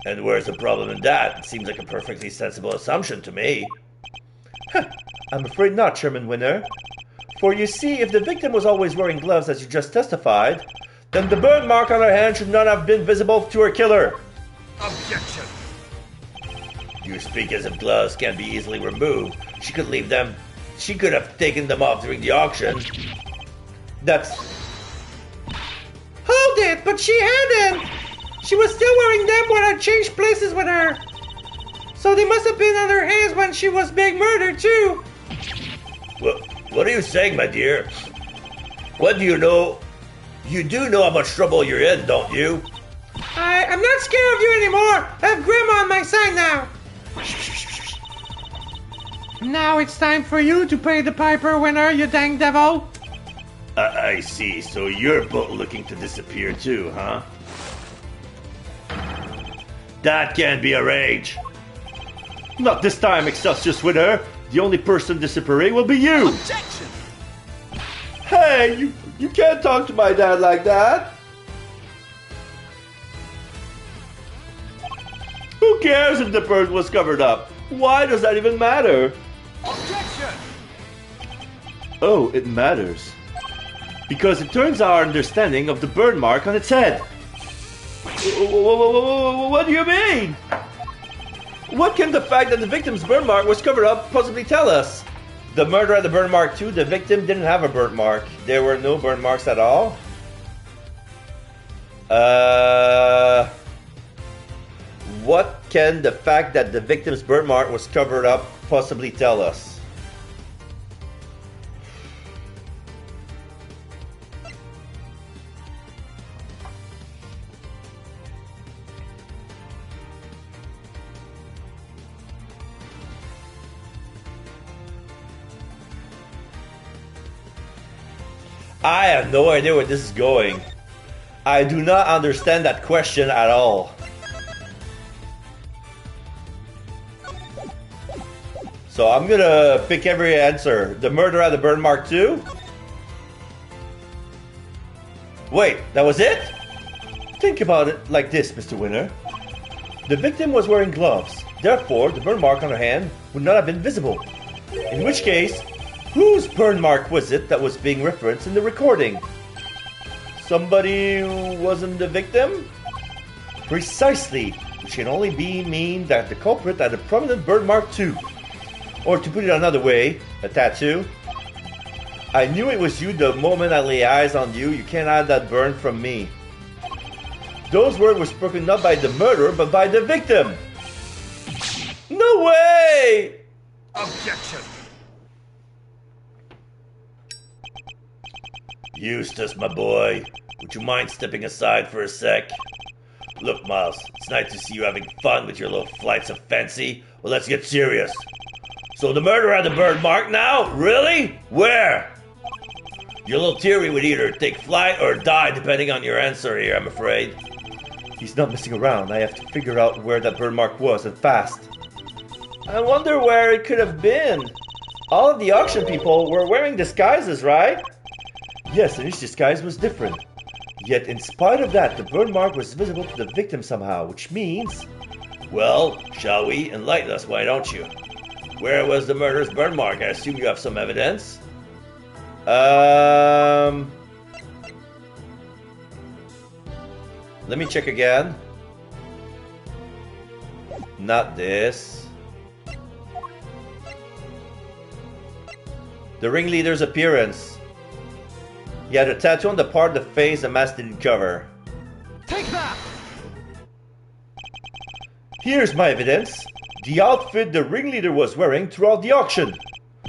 And where's the problem in that? It seems like a perfectly sensible assumption to me. I'm afraid not, Chairman Winner. For you see, if the victim was always wearing gloves as you just testified, then the burn mark on her hand should not have been visible to her killer. Objection! You speak as if gloves can't be easily removed. She could leave them. She could have taken them off during the auction. That's... Hold it, but she hadn't! She was still wearing them when I changed places with her. So they must have been on her hands when she was being murdered too. What are you saying, my dear? What do you know? You do know how much trouble you're in, don't you? I'm not scared of you anymore. I have Grandma on my side now. Now it's time for you to pay the piper, Winner, you dang devil. I see. So you're both looking to disappear too, huh? That can't be arranged. Not this time, Excelsius Winner. The only person disappearing will be you. Objection! Hey, you can't talk to my dad like that. Who cares if the bird was covered up? Why does that even matter? Objection! Oh, it matters. Because it turns our understanding of the burn mark on its head. What do you mean? What can the fact that the victim's burn mark was covered up possibly tell us? The murder had the burn mark too. The victim didn't have a burn mark. There were no burn marks at all. What can the fact that the victim's burn mark was covered up possibly tell us? I have no idea where this is going. I do not understand that question at all. So I'm gonna pick every answer. The murder had the burn mark too? Wait, that was it? Think about it like this, Mr. Winner. The victim was wearing gloves. Therefore, the burn mark on her hand would not have been visible. In which case, whose burn mark was it that was being referenced in the recording? Somebody who wasn't the victim? Precisely, which can only mean that the culprit had a prominent burn mark too. Or to put it another way, a tattoo. I knew it was you the moment I lay eyes on you. You can't hide that burn from me. Those words were spoken not by the murderer, but by the victim. No way! Objection! Eustace, my boy, would you mind stepping aside for a sec? Look, Miles, it's nice to see you having fun with your little flights of fancy. Well, let's get serious. So the murderer had the burn mark now? Really? Where? Your little theory would either take flight or die depending on your answer here, I'm afraid. He's not messing around. I have to figure out where that burn mark was, and fast. I wonder where it could have been. All of the auction people were wearing disguises, right? Yes, and each disguise was different. Yet, in spite of that, the burn mark was visible to the victim somehow, which means... Well, shall we? Enlighten us, why don't you? Where was the murderer's burn mark? I assume you have some evidence? Let me check again. Not this. The ringleader's appearance. He had a tattoo on the part of the face the mask didn't cover. Take that! Here's my evidence. The outfit the ringleader was wearing throughout the auction.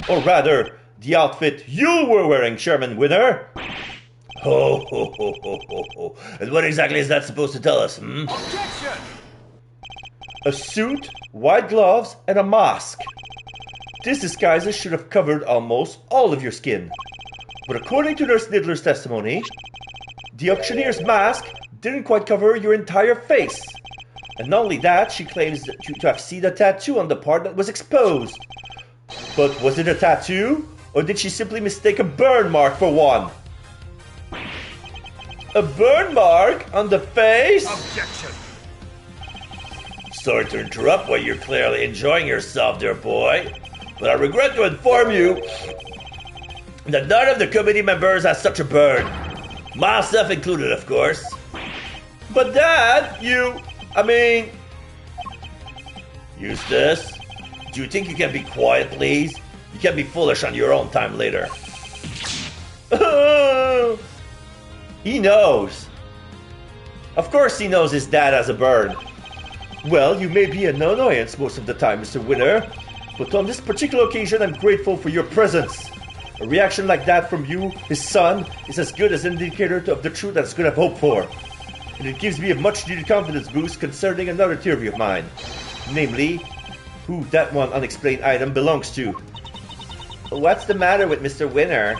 Or rather, the outfit you were wearing, Chairman Winner. Ho, ho, ho, ho, ho, ho. And what exactly is that supposed to tell us, Objection! A suit, white gloves, and a mask. These disguises should have covered almost all of your skin. But according to Nurse Niddler's testimony, the auctioneer's mask didn't quite cover your entire face. And not only that, she claims to have seen a tattoo on the part that was exposed. But was it a tattoo? Or did she simply mistake a burn mark for one? A burn mark on the face? Objection! Sorry to interrupt while you're clearly enjoying yourself, dear boy, but I regret to inform you that none of the committee members has such a burn. Myself included, of course. But Dad, Eustace, do you think you can be quiet, please? You can be foolish on your own time later. He knows. Of course he knows his dad has a burn. Well, you may be an annoyance most of the time, Mr. Winner, but on this particular occasion I'm grateful for your presence. A reaction like that from you, his son, is as good as an indicator of the truth as could have hoped for. And it gives me a much-needed confidence boost concerning another theory of mine. Namely, who that one unexplained item belongs to. What's the matter with Mr. Winner?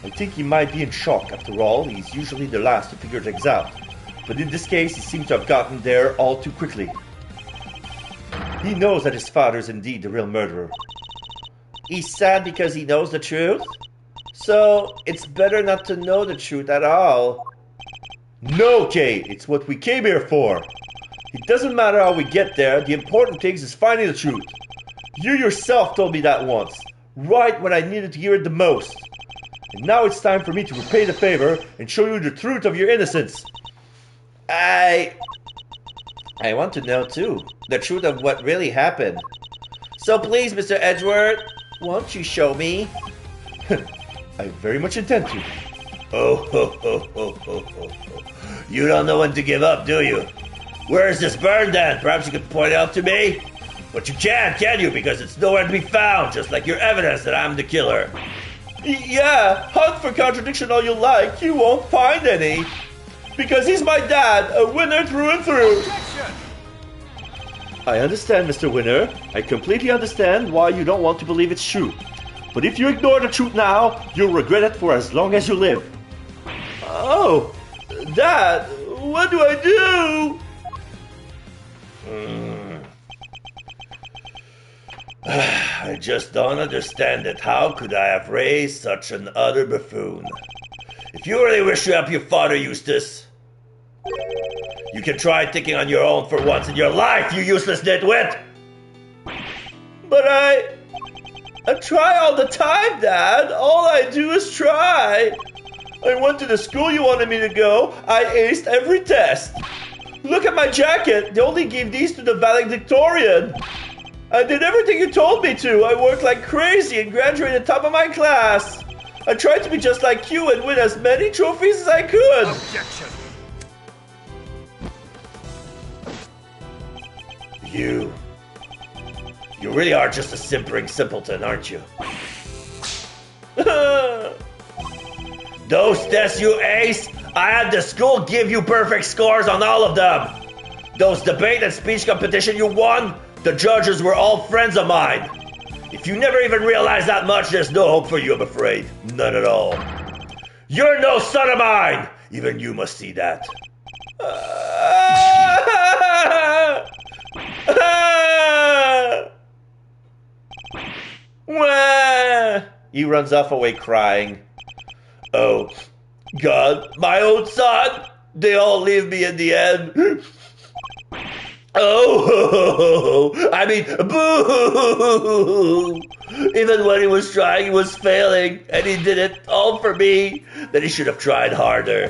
I think he might be in shock. After all, he's usually the last to figure things out. But in this case, he seems to have gotten there all too quickly. He knows that his father is indeed the real murderer. He's sad because he knows the truth? So, it's better not to know the truth at all. No, Kay, it's what we came here for. It doesn't matter how we get there, the important thing is finding the truth. You yourself told me that once, right when I needed to hear it the most. And now it's time for me to repay the favor and show you the truth of your innocence. I want to know too, the truth of what really happened. So please, Mr. Edgeworth, won't you show me? I very much intend to. Oh, ho, ho, ho, ho, ho, ho. You don't know when to give up, do you? Where's this burn then? Perhaps you could point it out to me? But you can't, can you? Because it's nowhere to be found, just like your evidence that I'm the killer. Yeah, hunt for contradiction all you like, you won't find any. Because he's my dad, a winner through and through. Objection! I understand, Mr. Winner. I completely understand why you don't want to believe it's true. But if you ignore the truth now, you'll regret it for as long as you live. Oh, Dad, what do I do? I just don't understand it. How could I have raised such an utter buffoon? If you really wish to help your father, Eustace, You can try thinking on your own for once in your life, you useless nitwit! But I try all the time, Dad. All I do is try. I went to the school you wanted me to go. I aced every test. Look at my jacket. They only gave these to the valedictorian. I did everything you told me to. I worked like crazy and graduated top of my class. I tried to be just like you and win as many trophies as I could. Objection! You really are just a simpering simpleton, aren't you? Those tests you aced, I had the school give you perfect scores on all of them. Those debate and speech competition you won, the judges were all friends of mine. If you never even realized that much, there's no hope for you, I'm afraid. None at all. You're no son of mine! Even you must see that. He runs off away crying. Oh, God, my own son! They all leave me in the end. Oh, I mean, boo! Even when he was trying, he was failing, and he did it all for me. Then he should have tried harder.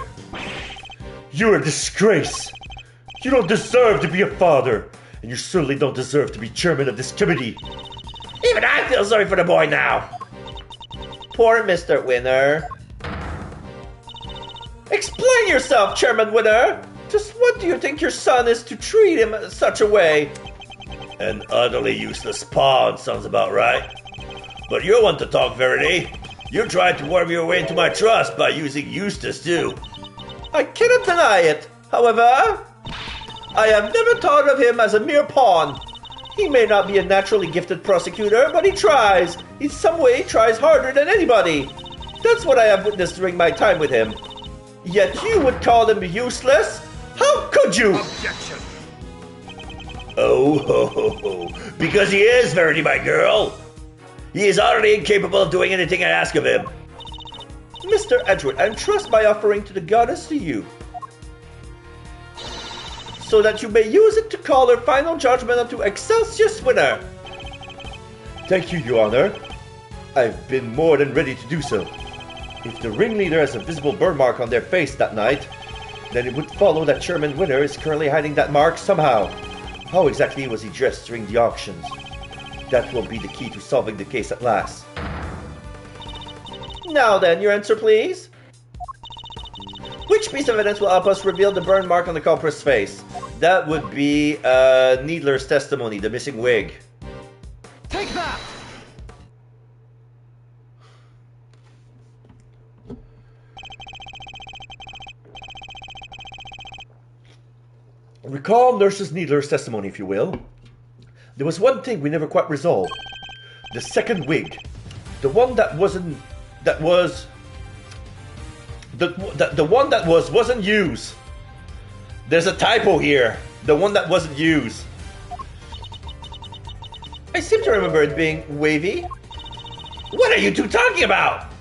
You're a disgrace. You don't deserve to be a father, and you certainly don't deserve to be chairman of this committee. Even I feel sorry for the boy now. Poor Mr. Winner. Explain yourself, Chairman Winner. Just what do you think your son is to treat him in such a way? An utterly useless pawn sounds about right. But you're one to talk, Verity. You tried to worm your way into my trust by using Eustace, too. I cannot deny it. However, I have never thought of him as a mere pawn. He may not be a naturally gifted prosecutor, but he tries. In some way, he tries harder than anybody. That's what I have witnessed during my time with him. Yet you would call him useless? How could you? Objection! Oh, ho, ho, ho. Because he is, Verity, my girl. He is utterly incapable of doing anything I ask of him. Mr. Edward, I entrust my offering to the goddess to you, so that you may use it to call her final judgment unto Excelsius Winner. Thank you, Your Honor. I've been more than ready to do so. If the ringleader has a visible burn mark on their face that night, then it would follow that Chairman Winner is currently hiding that mark somehow. How exactly was he dressed during the auctions? That will be the key to solving the case at last. Now then, your answer please. Which piece of evidence will help us reveal the burn mark on the culprit's face? That would be Needler's testimony, the missing wig. Take that! Recall Nurse Needler's testimony, if you will. There was one thing we never quite resolved. The second wig. The one that wasn't... That was... The one that wasn't used. There's a typo here. The one that wasn't used. I seem to remember it being wavy. What are you two talking about?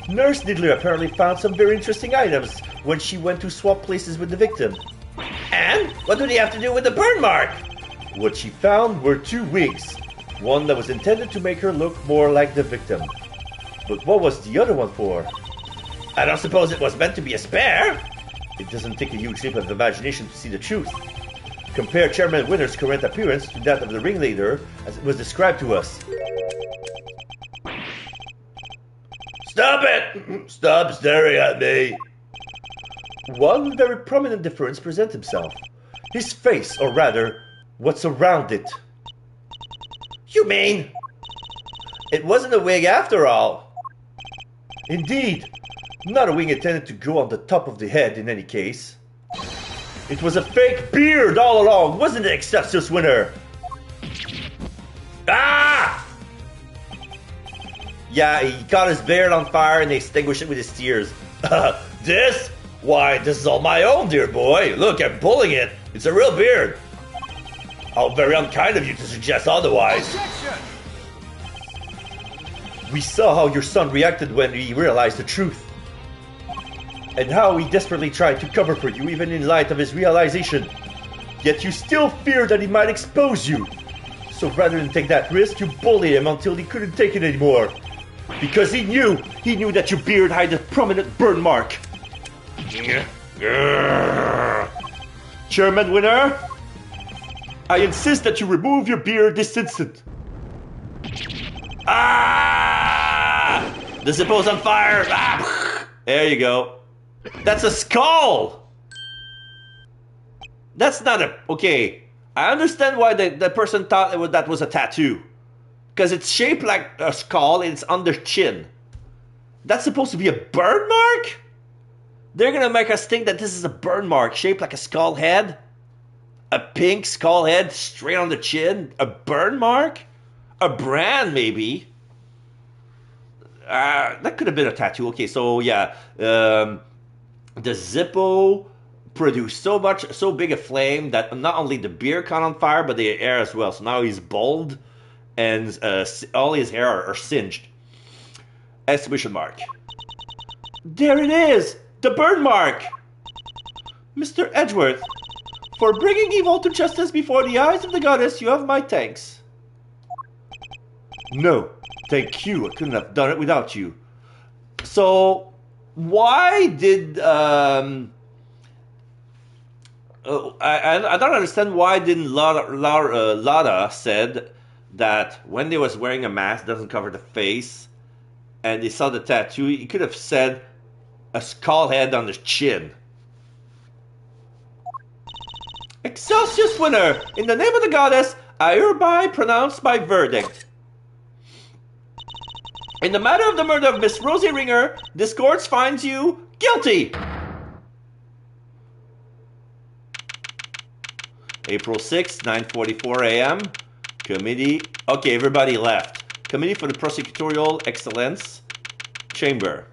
Nurse Needler apparently found some very interesting items when she went to swap places with the victim. And what do they have to do with the burn mark? What she found were two wigs. One that was intended to make her look more like the victim. But what was the other one for? I don't suppose it was meant to be a spare. It doesn't take a huge leap of imagination to see the truth. Compare Chairman Winner's current appearance to that of the ringleader as it was described to us. Stop it! Stop staring at me. One very prominent difference presents himself. His face, or rather, what's around it. You mean? It wasn't a wig after all. Indeed, not a wig intended to go on the top of the head in any case. It was a fake beard all along, wasn't it, Excelsius Winner? Ah! Yeah, he caught his beard on fire and extinguished it with his tears. This? Why, this is all my own, dear boy. Look, I'm pulling it. It's a real beard. How very unkind of you to suggest otherwise. Objection! We saw how your son reacted when he realized the truth. and how he desperately tried to cover for you even in light of his realization. Yet you still feared that he might expose you. So rather than take that risk, you bullied him until he couldn't take it anymore. Because he knew that your beard had a prominent burn mark. Chairman Winner, I insist that you remove your beard this instant. Ah! The Zippo's on fire! Ah! There you go. That's a skull! That's not a... Okay, I understand why the person thought that was a tattoo. Because it's shaped like a skull and it's under chin. That's supposed to be a burn mark? They're gonna make us think that this is a burn mark shaped like a skull head? A pink skull head straight on the chin? A burn mark? A brand, maybe? That could have been a tattoo. Okay, so yeah. The Zippo produced so big a flame that not only the beard caught on fire, but the air as well. So now he's bald and all his hair are singed. Exclamation mark. There it is! The burn mark! Mr. Edgeworth, for bringing evil to justice before the eyes of the goddess, you have my thanks. No, thank you. I couldn't have done it without you. So, why did... I don't understand why didn't Lada said that when they was wearing a mask doesn't cover the face and they saw the tattoo, he could have said a skull head on the chin. Excelsius Winner, in the name of the goddess, I hereby pronounce my verdict. In the matter of the murder of Miss Rosie Ringer, this court finds you guilty. April 6th, 9:44 a.m. Committee. Okay, everybody left. Committee for the Prosecutorial Excellence Chamber.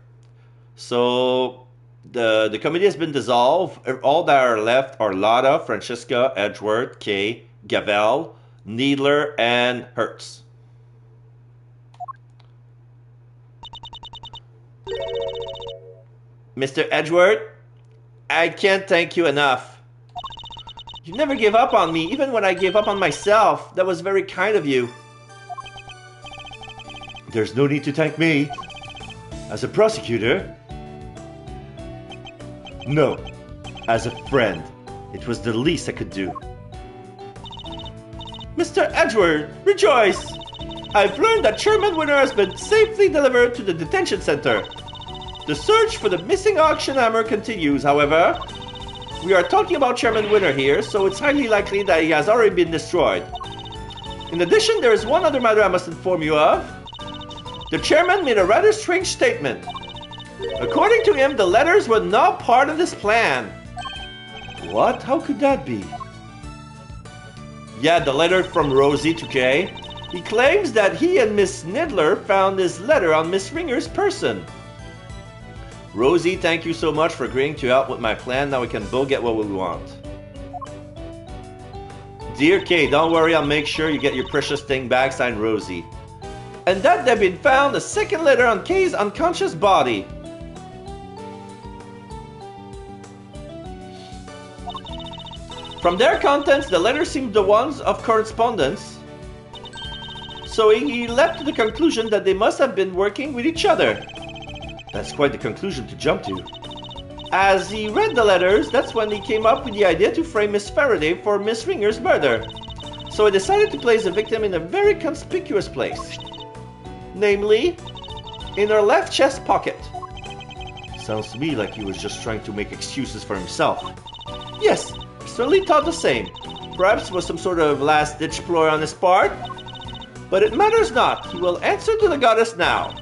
So the committee has been dissolved. All that are left are Lada, Francesca, Edgeworth, Kay, Gavel, Needler, and Hertz. Mr. Edgeworth, I can't thank you enough. You never gave up on me, even when I gave up on myself. That was very kind of you. There's no need to thank me. As a prosecutor? No. As a friend. It was the least I could do. Mr. Edgeworth, rejoice! I've learned that Chairman Winner has been safely delivered to the detention center. The search for the missing auction hammer continues, however. We are talking about Chairman Winner here, so it's highly likely that he has already been destroyed. In addition, there is one other matter I must inform you of. The chairman made a rather strange statement. According to him, the letters were not part of this plan. What? How could that be? Yeah, the letter from Rosie to Kay. He claims that he and Miss Nidler found this letter on Miss Ringer's person. Rosie, thank you so much for agreeing to help with my plan. Now we can both get what we want. Dear Kay, don't worry, I'll make sure you get your precious thing back, signed Rosie. And that they've been found a second letter on Kay's unconscious body. From their contents, the letters seemed the ones of correspondence. So he leapt to the conclusion that they must have been working with each other. That's quite the conclusion to jump to. As he read the letters, that's when he came up with the idea to frame Miss Faraday for Miss Ringer's murder. So he decided to place the victim in a very conspicuous place. Namely, in her left chest pocket. Sounds to me like he was just trying to make excuses for himself. Yes, I certainly thought the same. Perhaps it was some sort of last-ditch ploy on his part. But it matters not. He will answer to the goddess now.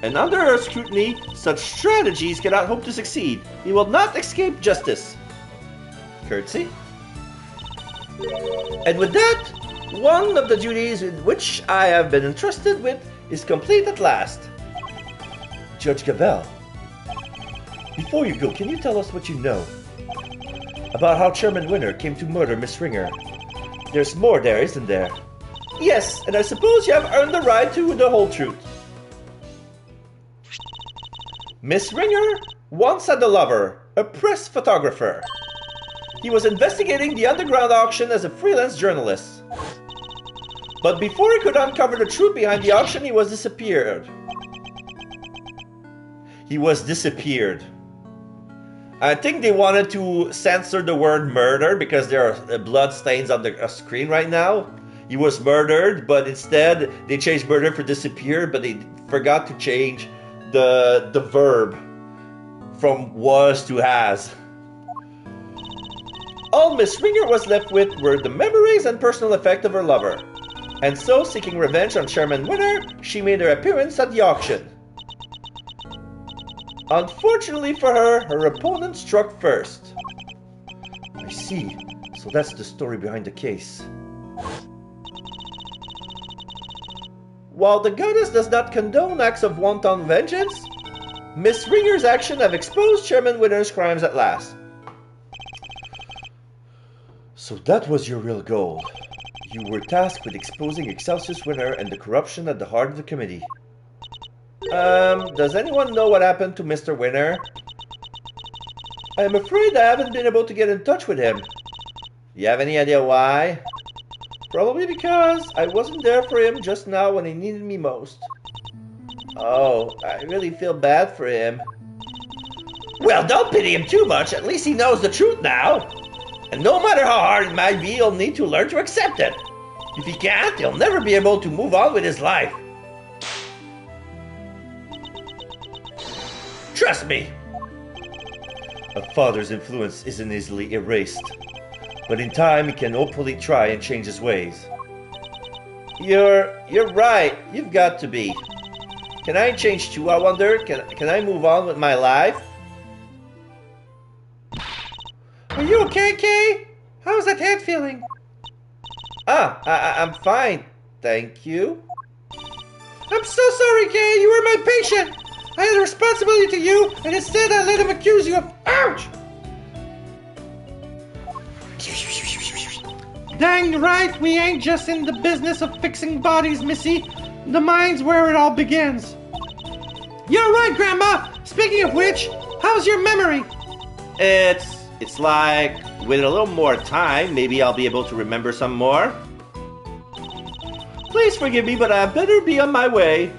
And under her scrutiny, such strategies cannot hope to succeed. He will not escape justice. Curtsy. And with that, one of the duties with which I have been entrusted with is complete at last. Judge Gavel, before you go, can you tell us what you know about how Chairman Winner came to murder Miss Ringer? There's more there, isn't there? Yes, and I suppose you have earned the right to the whole truth. Miss Ringer once had a lover, a press photographer. He was investigating the underground auction as a freelance journalist. But before he could uncover the truth behind the auction, he was disappeared. I think they wanted to censor the word murder because there are blood stains on the screen right now. He was murdered, but instead they changed murder for disappeared, but they forgot to change the verb from was to has. All Miss Ringer was left with were the memories and personal effect of her lover. And so, seeking revenge on Chairman Winner, she made her appearance at the auction. Unfortunately for her, her opponent struck first. I see. So that's the story behind the case. While the goddess does not condone acts of wanton vengeance, Miss Ringer's actions have exposed Chairman Winner's crimes at last. So that was your real goal. You were tasked with exposing Excelsius Winner and the corruption at the heart of the committee. Does anyone know what happened to Mr. Winner? I'm afraid I haven't been able to get in touch with him. You have any idea why? Probably because I wasn't there for him just now when he needed me most. Oh, I really feel bad for him. Well, don't pity him too much. At least he knows the truth now. And no matter how hard it might be, he'll need to learn to accept it. If he can't, he'll never be able to move on with his life. Trust me. A father's influence isn't easily erased, but in time he can hopefully try and change his ways. You're right. You've got to be. Can I change too, I wonder? Can I move on with my life? Are you okay, Kay? How's that head feeling? I'm fine. Thank you. I'm so sorry, Kay. You were my patient. I had a responsibility to you, and instead I let him accuse you of... Ouch! Dang right, we ain't just in the business of fixing bodies, Missy. The mind's where it all begins. You're right, Grandma. Speaking of which, how's your memory? It's like, with a little more time, maybe I'll be able to remember some more. Please forgive me, but I better be on my way.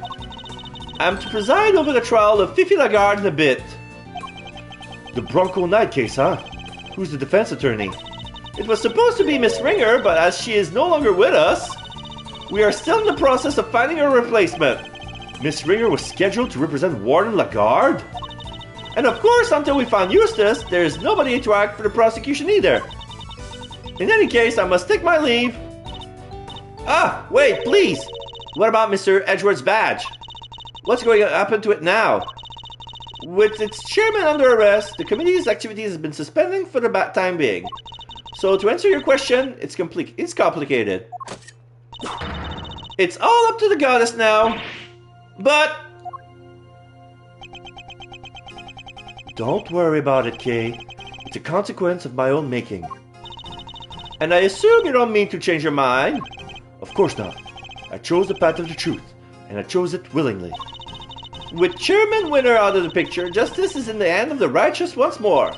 I'm to preside over the trial of Fifi Lagarde in a bit. The Bronco Knight case, huh? Who's the defense attorney? It was supposed to be Miss Ringer, but as she is no longer with us, we are still in the process of finding a replacement. Miss Ringer was scheduled to represent Warden Lagarde? And of course, until we find Eustace, there is nobody to act for the prosecution either. In any case, I must take my leave. Ah, wait, please! What about Mr. Edgeworth's badge? What's going to happen to it now? With its chairman under arrest, the committee's activities have been suspended for the time being. So to answer your question, it's complicated. It's all up to the goddess now. But don't worry about it, Kay. It's a consequence of my own making. And I assume you don't mean to change your mind? Of course not. I chose the path of the truth, and I chose it willingly. With Chairman Winner out of the picture, justice is in the hand of the righteous once more.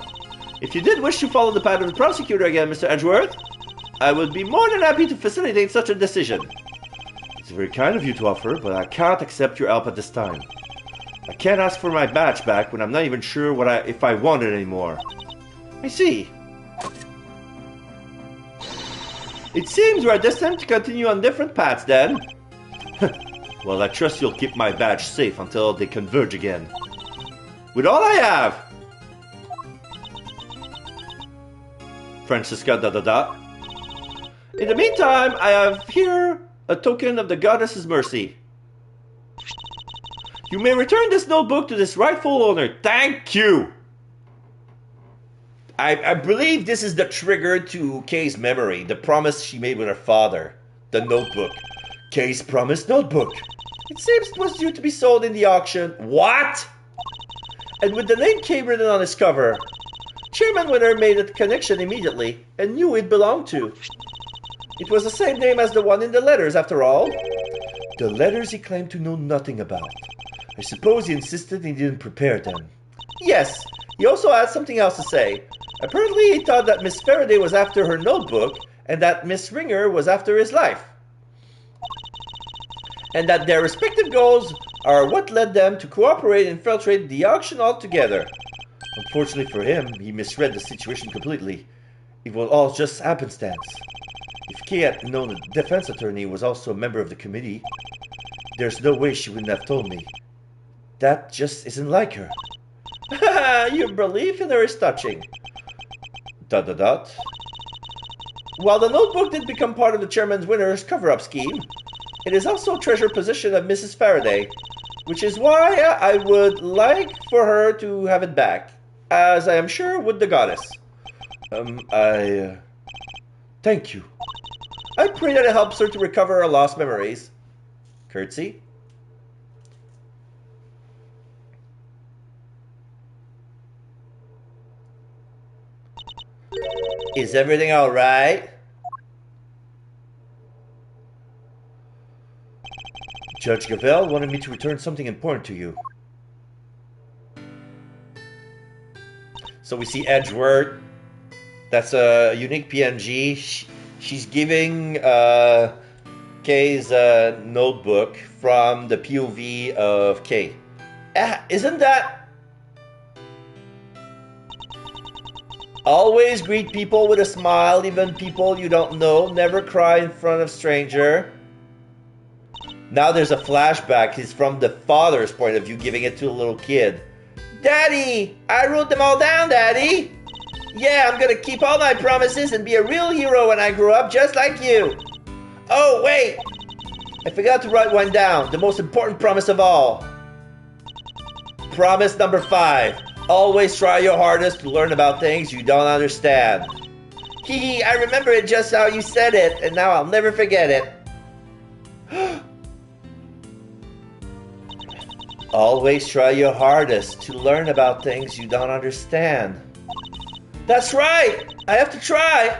If you did wish to follow the path of the prosecutor again, Mr. Edgeworth, I would be more than happy to facilitate such a decision. It's very kind of you to offer, but I can't accept your help at this time. I can't ask for my badge back when I'm not even sure if I want it anymore. I see. It seems we're destined to continue on different paths then. Well, I trust you'll keep my badge safe until they converge again. With all I have! Francisca da. In the meantime, I have here a token of the goddess's mercy. You may return this notebook to this rightful owner. Thank you! I believe this is the trigger to Kay's memory, the promise she made with her father. The notebook. Kay's promised notebook. It seems it was due to be sold in the auction. What? And with the name Kay written on its cover, Chairman Winner made a connection immediately and knew it belonged to. It was the same name as the one in the letters, after all. The letters he claimed to know nothing about. I suppose he insisted he didn't prepare them. Yes, he also had something else to say. Apparently, he thought that Miss Faraday was after her notebook and that Miss Ringer was after his life. And that their respective goals are what led them to cooperate and infiltrate the auction altogether. Unfortunately for him, he misread the situation completely. It was all just happenstance. If Kay had known the defense attorney was also a member of the committee, there's no way she wouldn't have told me. That just isn't like her. Your belief in her is touching. ... While the notebook did become part of the chairman's winner's cover-up scheme, it is also a treasured possession of Mrs. Faraday, which is why I would like for her to have it back, as I am sure would the goddess. Thank you. I pray that it helps her to recover her lost memories. Curtsy. Is everything all right? Judge Gavelle wanted me to return something important to you. So we see Edgeworth. That's a unique PNG. She's giving Kay's notebook from the POV of Kay. Isn't that... Always greet people with a smile, even people you don't know. Never cry in front of stranger. Now there's a flashback. It's from the father's point of view, giving it to a little kid. Daddy! I wrote them all down, Daddy! Yeah, I'm gonna keep all my promises and be a real hero when I grow up, just like you. Oh, wait! I forgot to write one down. The most important promise of all. Promise number 5. Always try your hardest to learn about things you don't understand. Hee, I remember it just how you said it, and now I'll never forget it. Always try your hardest to learn about things you don't understand. That's right! I have to try!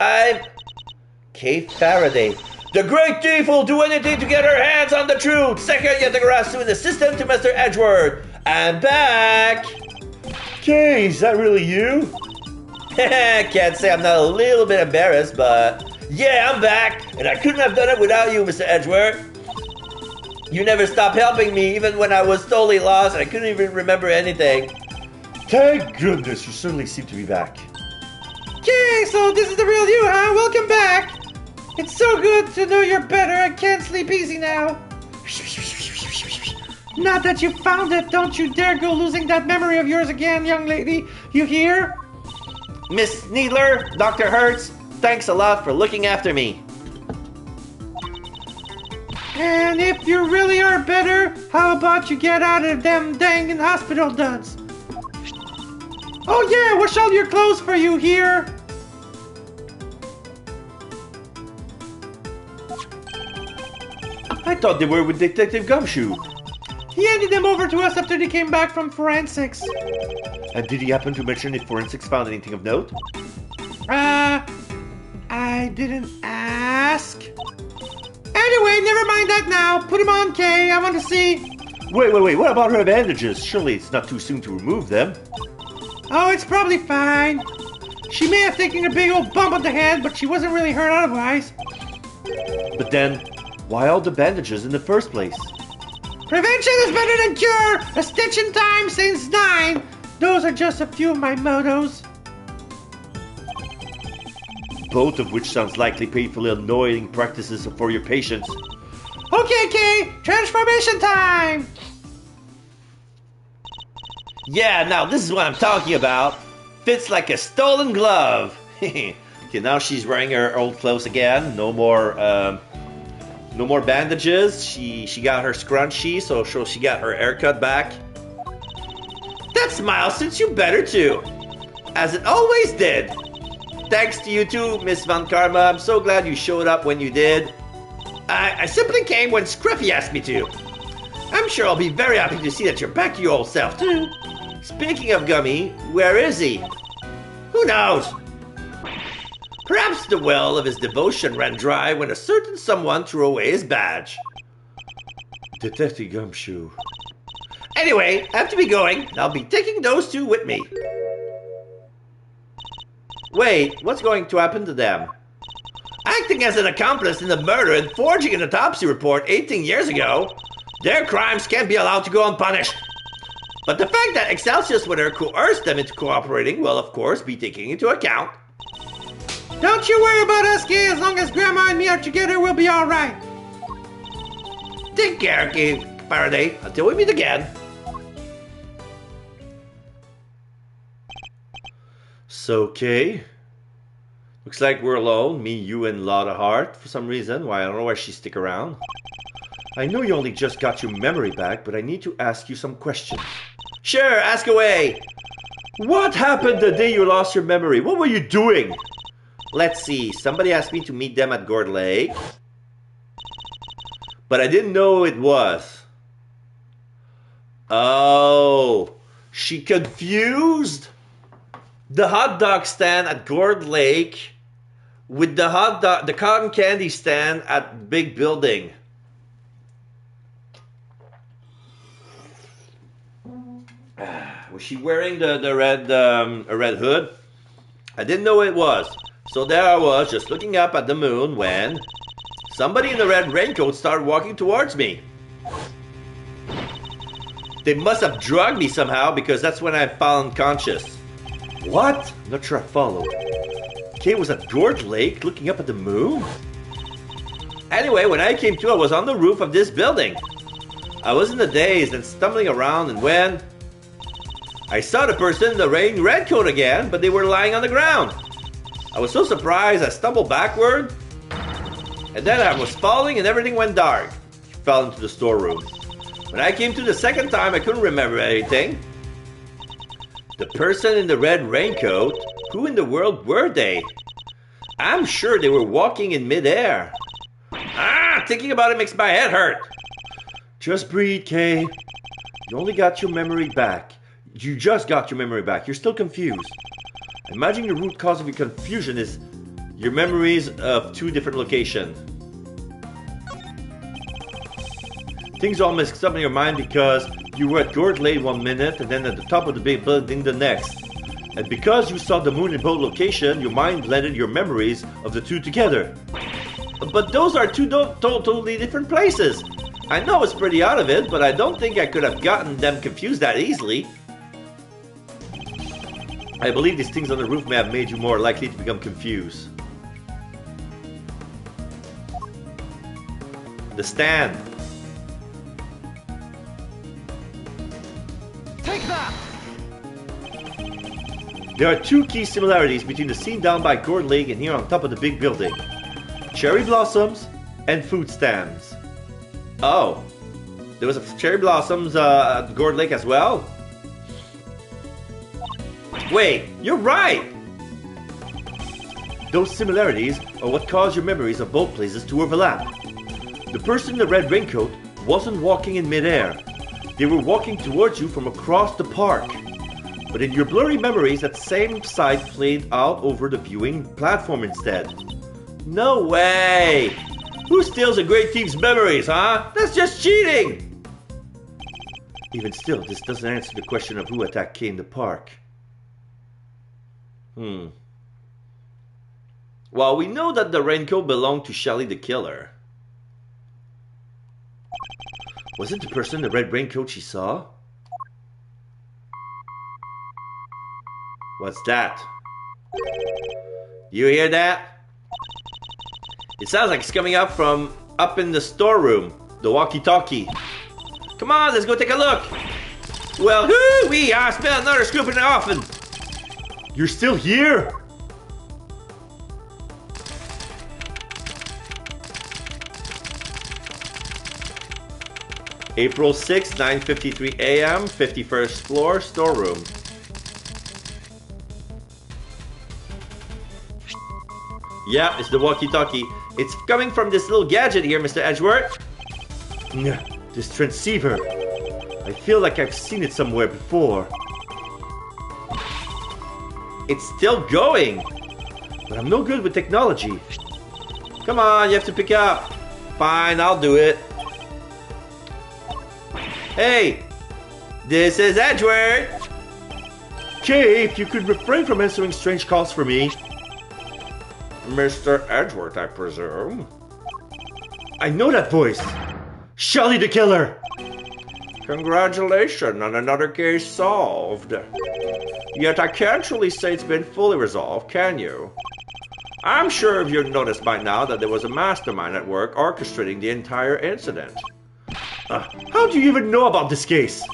I'm Kay Faraday. The great thief will do anything to get her hands on the truth. Second Yatagarasu in the system to Mr. Edgeworth. I'm back. Kay, is that really you? Can't say I'm not a little bit embarrassed, but yeah, I'm back, and I couldn't have done it without you, Mr. Edgeworth. You never stopped helping me, even when I was totally lost and I couldn't even remember anything. Thank goodness, you certainly seem to be back. Okay, so this is the real you, huh? Welcome back. It's so good to know you're better. I can't sleep easy now. Now that you found it, don't you dare go losing that memory of yours again, young lady. You hear? Miss Needler, Dr. Hertz, thanks a lot for looking after me. And if you really are better, how about you get out of them dang hospital duds? Oh yeah, wash all your clothes for you here. I thought they were with Detective Gumshoe. He handed them over to us after they came back from forensics. And did he happen to mention if forensics found anything of note? I didn't ask. Anyway, never mind that now. Put him on, Kay. I want to see. Wait. What about her bandages? Surely it's not too soon to remove them. Oh, it's probably fine. She may have taken a big old bump on the head, but she wasn't really hurt otherwise. But then, why all the bandages in the first place? Prevention is better than cure. A stitch in time since 9. Those are just a few of my mottos. Both of which sounds likely painfully annoying practices for your patients. Okay, Kay. Transformation time. Yeah, now this is what I'm talking about. Fits like a stolen glove. Okay, now she's wearing her old clothes again. No more bandages. She got her scrunchie, so she got her haircut back. That smile suits you better too, as it always did. Thanks to you too, Miss Van Karma. I'm so glad you showed up when you did. I simply came when Scruffy asked me to. I'm sure I'll be very happy to see that you're back to your old self too. Speaking of Gummy, where is he? Who knows? Perhaps the well of his devotion ran dry when a certain someone threw away his badge. Detective Gumshoe. Anyway, I have to be going. I'll be taking those two with me. Wait, what's going to happen to them? Acting as an accomplice in the murder and forging an autopsy report 18 years ago, their crimes can't be allowed to go unpunished. But the fact that Excelsius Winter coerced them into cooperating will, of course, be taken into account. Don't you worry about us, Kay. As long as Grandma and me are together, we'll be alright. Take care, Kay Faraday, until we meet again. So, Kay, looks like we're alone, me, you, and Lotta Hart, for some reason. Why, I don't know why she stick around. I know you only just got your memory back, but I need to ask you some questions. Sure, ask away. What happened the day you lost your memory? What were you doing? Let's see, somebody asked me to meet them at Gourd Lake. But I didn't know who it was. Oh, she confused the hot dog stand at Gourd Lake with the cotton candy stand at Big Building. Was she wearing the red a red hood? I didn't know it was. So there I was, just looking up at the moon when somebody in the red raincoat started walking towards me. They must have drugged me somehow because that's when I fell unconscious. What? I'm not sure I followed. Kay was at Gourd Lake looking up at the moon? Anyway, when I came to, I was on the roof of this building. I was in a daze and stumbling around, and when I saw the person in the red coat again, but they were lying on the ground. I was so surprised I stumbled backward, and then I was falling and everything went dark. She fell into the storeroom. When I came to the second time, I couldn't remember anything. The person in the red raincoat, who in the world were they? I'm sure they were walking in midair. Thinking about it makes my head hurt. Just breathe, Kay. You only got your memory back. You just got your memory back. You're still confused. I imagine the root cause of your confusion is your memories of two different locations. Things all mixed up in your mind because you were at Gourd Lake one minute and then at the top of the big building the next. And because you saw the moon in both locations, your mind blended your memories of the two together. But those are two totally different places. I know it's pretty out of it, but I don't think I could have gotten them confused that easily. I believe these things on the roof may have made you more likely to become confused. The stand. Take that! There are two key similarities between the scene down by Gourd Lake and here on top of the big building. Cherry blossoms and food stamps. Oh, there was a cherry blossoms at Gourd Lake as well? Wait, you're right! Those similarities are what caused your memories of both places to overlap. The person in the red raincoat wasn't walking in midair. They were walking towards you from across the park. But in your blurry memories, that same sight played out over the viewing platform instead. No way! Who steals a great thief's memories, huh? That's just cheating! Even still, this doesn't answer the question of who attacked Kay in the park. Well, we know that the raincoat belonged to Shelly the killer. Was it the person in the red raincoat she saw? What's that? You hear that? It sounds like it's coming up from up in the storeroom, the walkie-talkie. Come on, let's go take a look. Well, hoo-wee, I smell another scoop in the oven. You're still here? April 6, 9:53 a.m., 51st floor, storeroom. Yeah, it's the walkie-talkie. It's coming from this little gadget here, Mr. Edgeworth. This transceiver. I feel like I've seen it somewhere before. It's still going. but I'm no good with technology. Come on, you have to pick up. Fine, I'll do it. Hey, this is Edward. Kay, if you could refrain from answering strange calls for me. Mr. Edward, I presume. I know that voice. Shelly the killer. Congratulations on another case solved. Yet I can't really say it's been fully resolved, can you? I'm sure you've noticed by now that there was a mastermind at work orchestrating the entire incident. How do you even know about this case?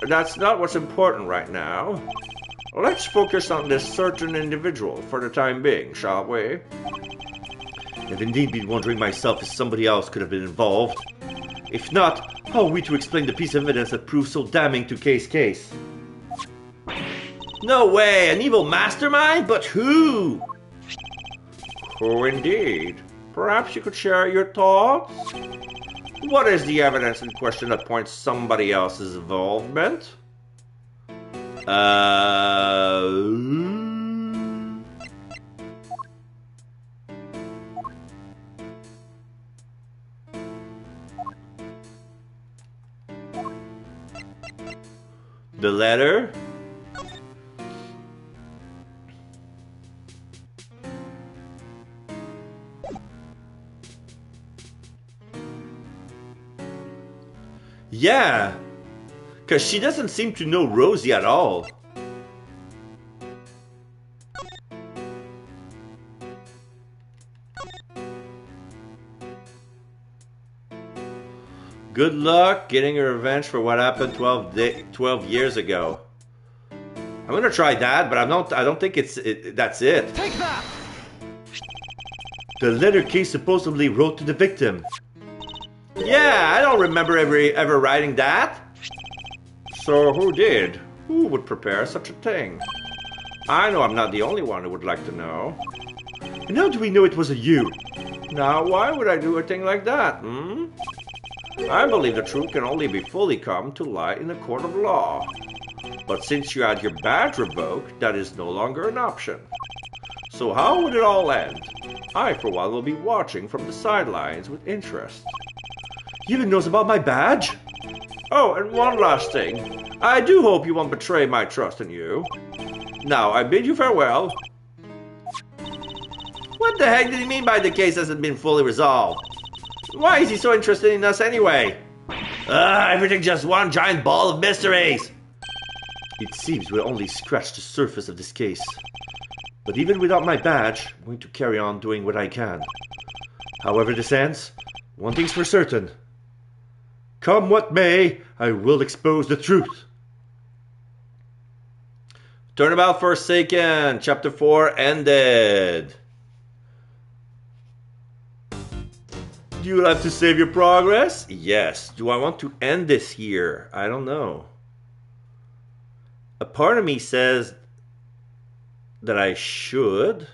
That's not what's important right now. Let's focus on this certain individual for the time being, shall we? I've indeed been wondering myself if somebody else could have been involved. If not, how are we to explain the piece of evidence that proves so damning to Kay's case? No way, an evil mastermind? But who? Who indeed? Perhaps you could share your thoughts? What is the evidence in question that points to somebody else's involvement? The letter? Yeah, because she doesn't seem to know Rosie at all. Good luck getting your revenge for what happened 12 years ago. I'm gonna try that, but I don't think that's it. Take that! The letter Kay supposedly wrote to the victim. Yeah, I don't remember ever writing that. So who did? Who would prepare such a thing? I know I'm not the only one who would like to know. And how do we know it wasn't you? Now, why would I do a thing like that, I believe the truth can only be fully come to light in a court of law. But since you had your badge revoked, that is no longer an option. So how would it all end? I, for one, will be watching from the sidelines with interest. You even knows about my badge? Oh, and one last thing. I do hope you won't betray my trust in you. Now, I bid you farewell. What the heck did he mean by the case hasn't been fully resolved? Why is he so interested in us anyway? Everything's just one giant ball of mysteries. It seems we'll only scratch the surface of this case. But even without my badge, I'm going to carry on doing what I can. However this ends, one thing's for certain. Come what may, I will expose the truth. Turnabout Forsaken, Chapter 4 ended. Do you have to save your progress? Yes. Do I want to end this here? I don't know. A part of me says that I should.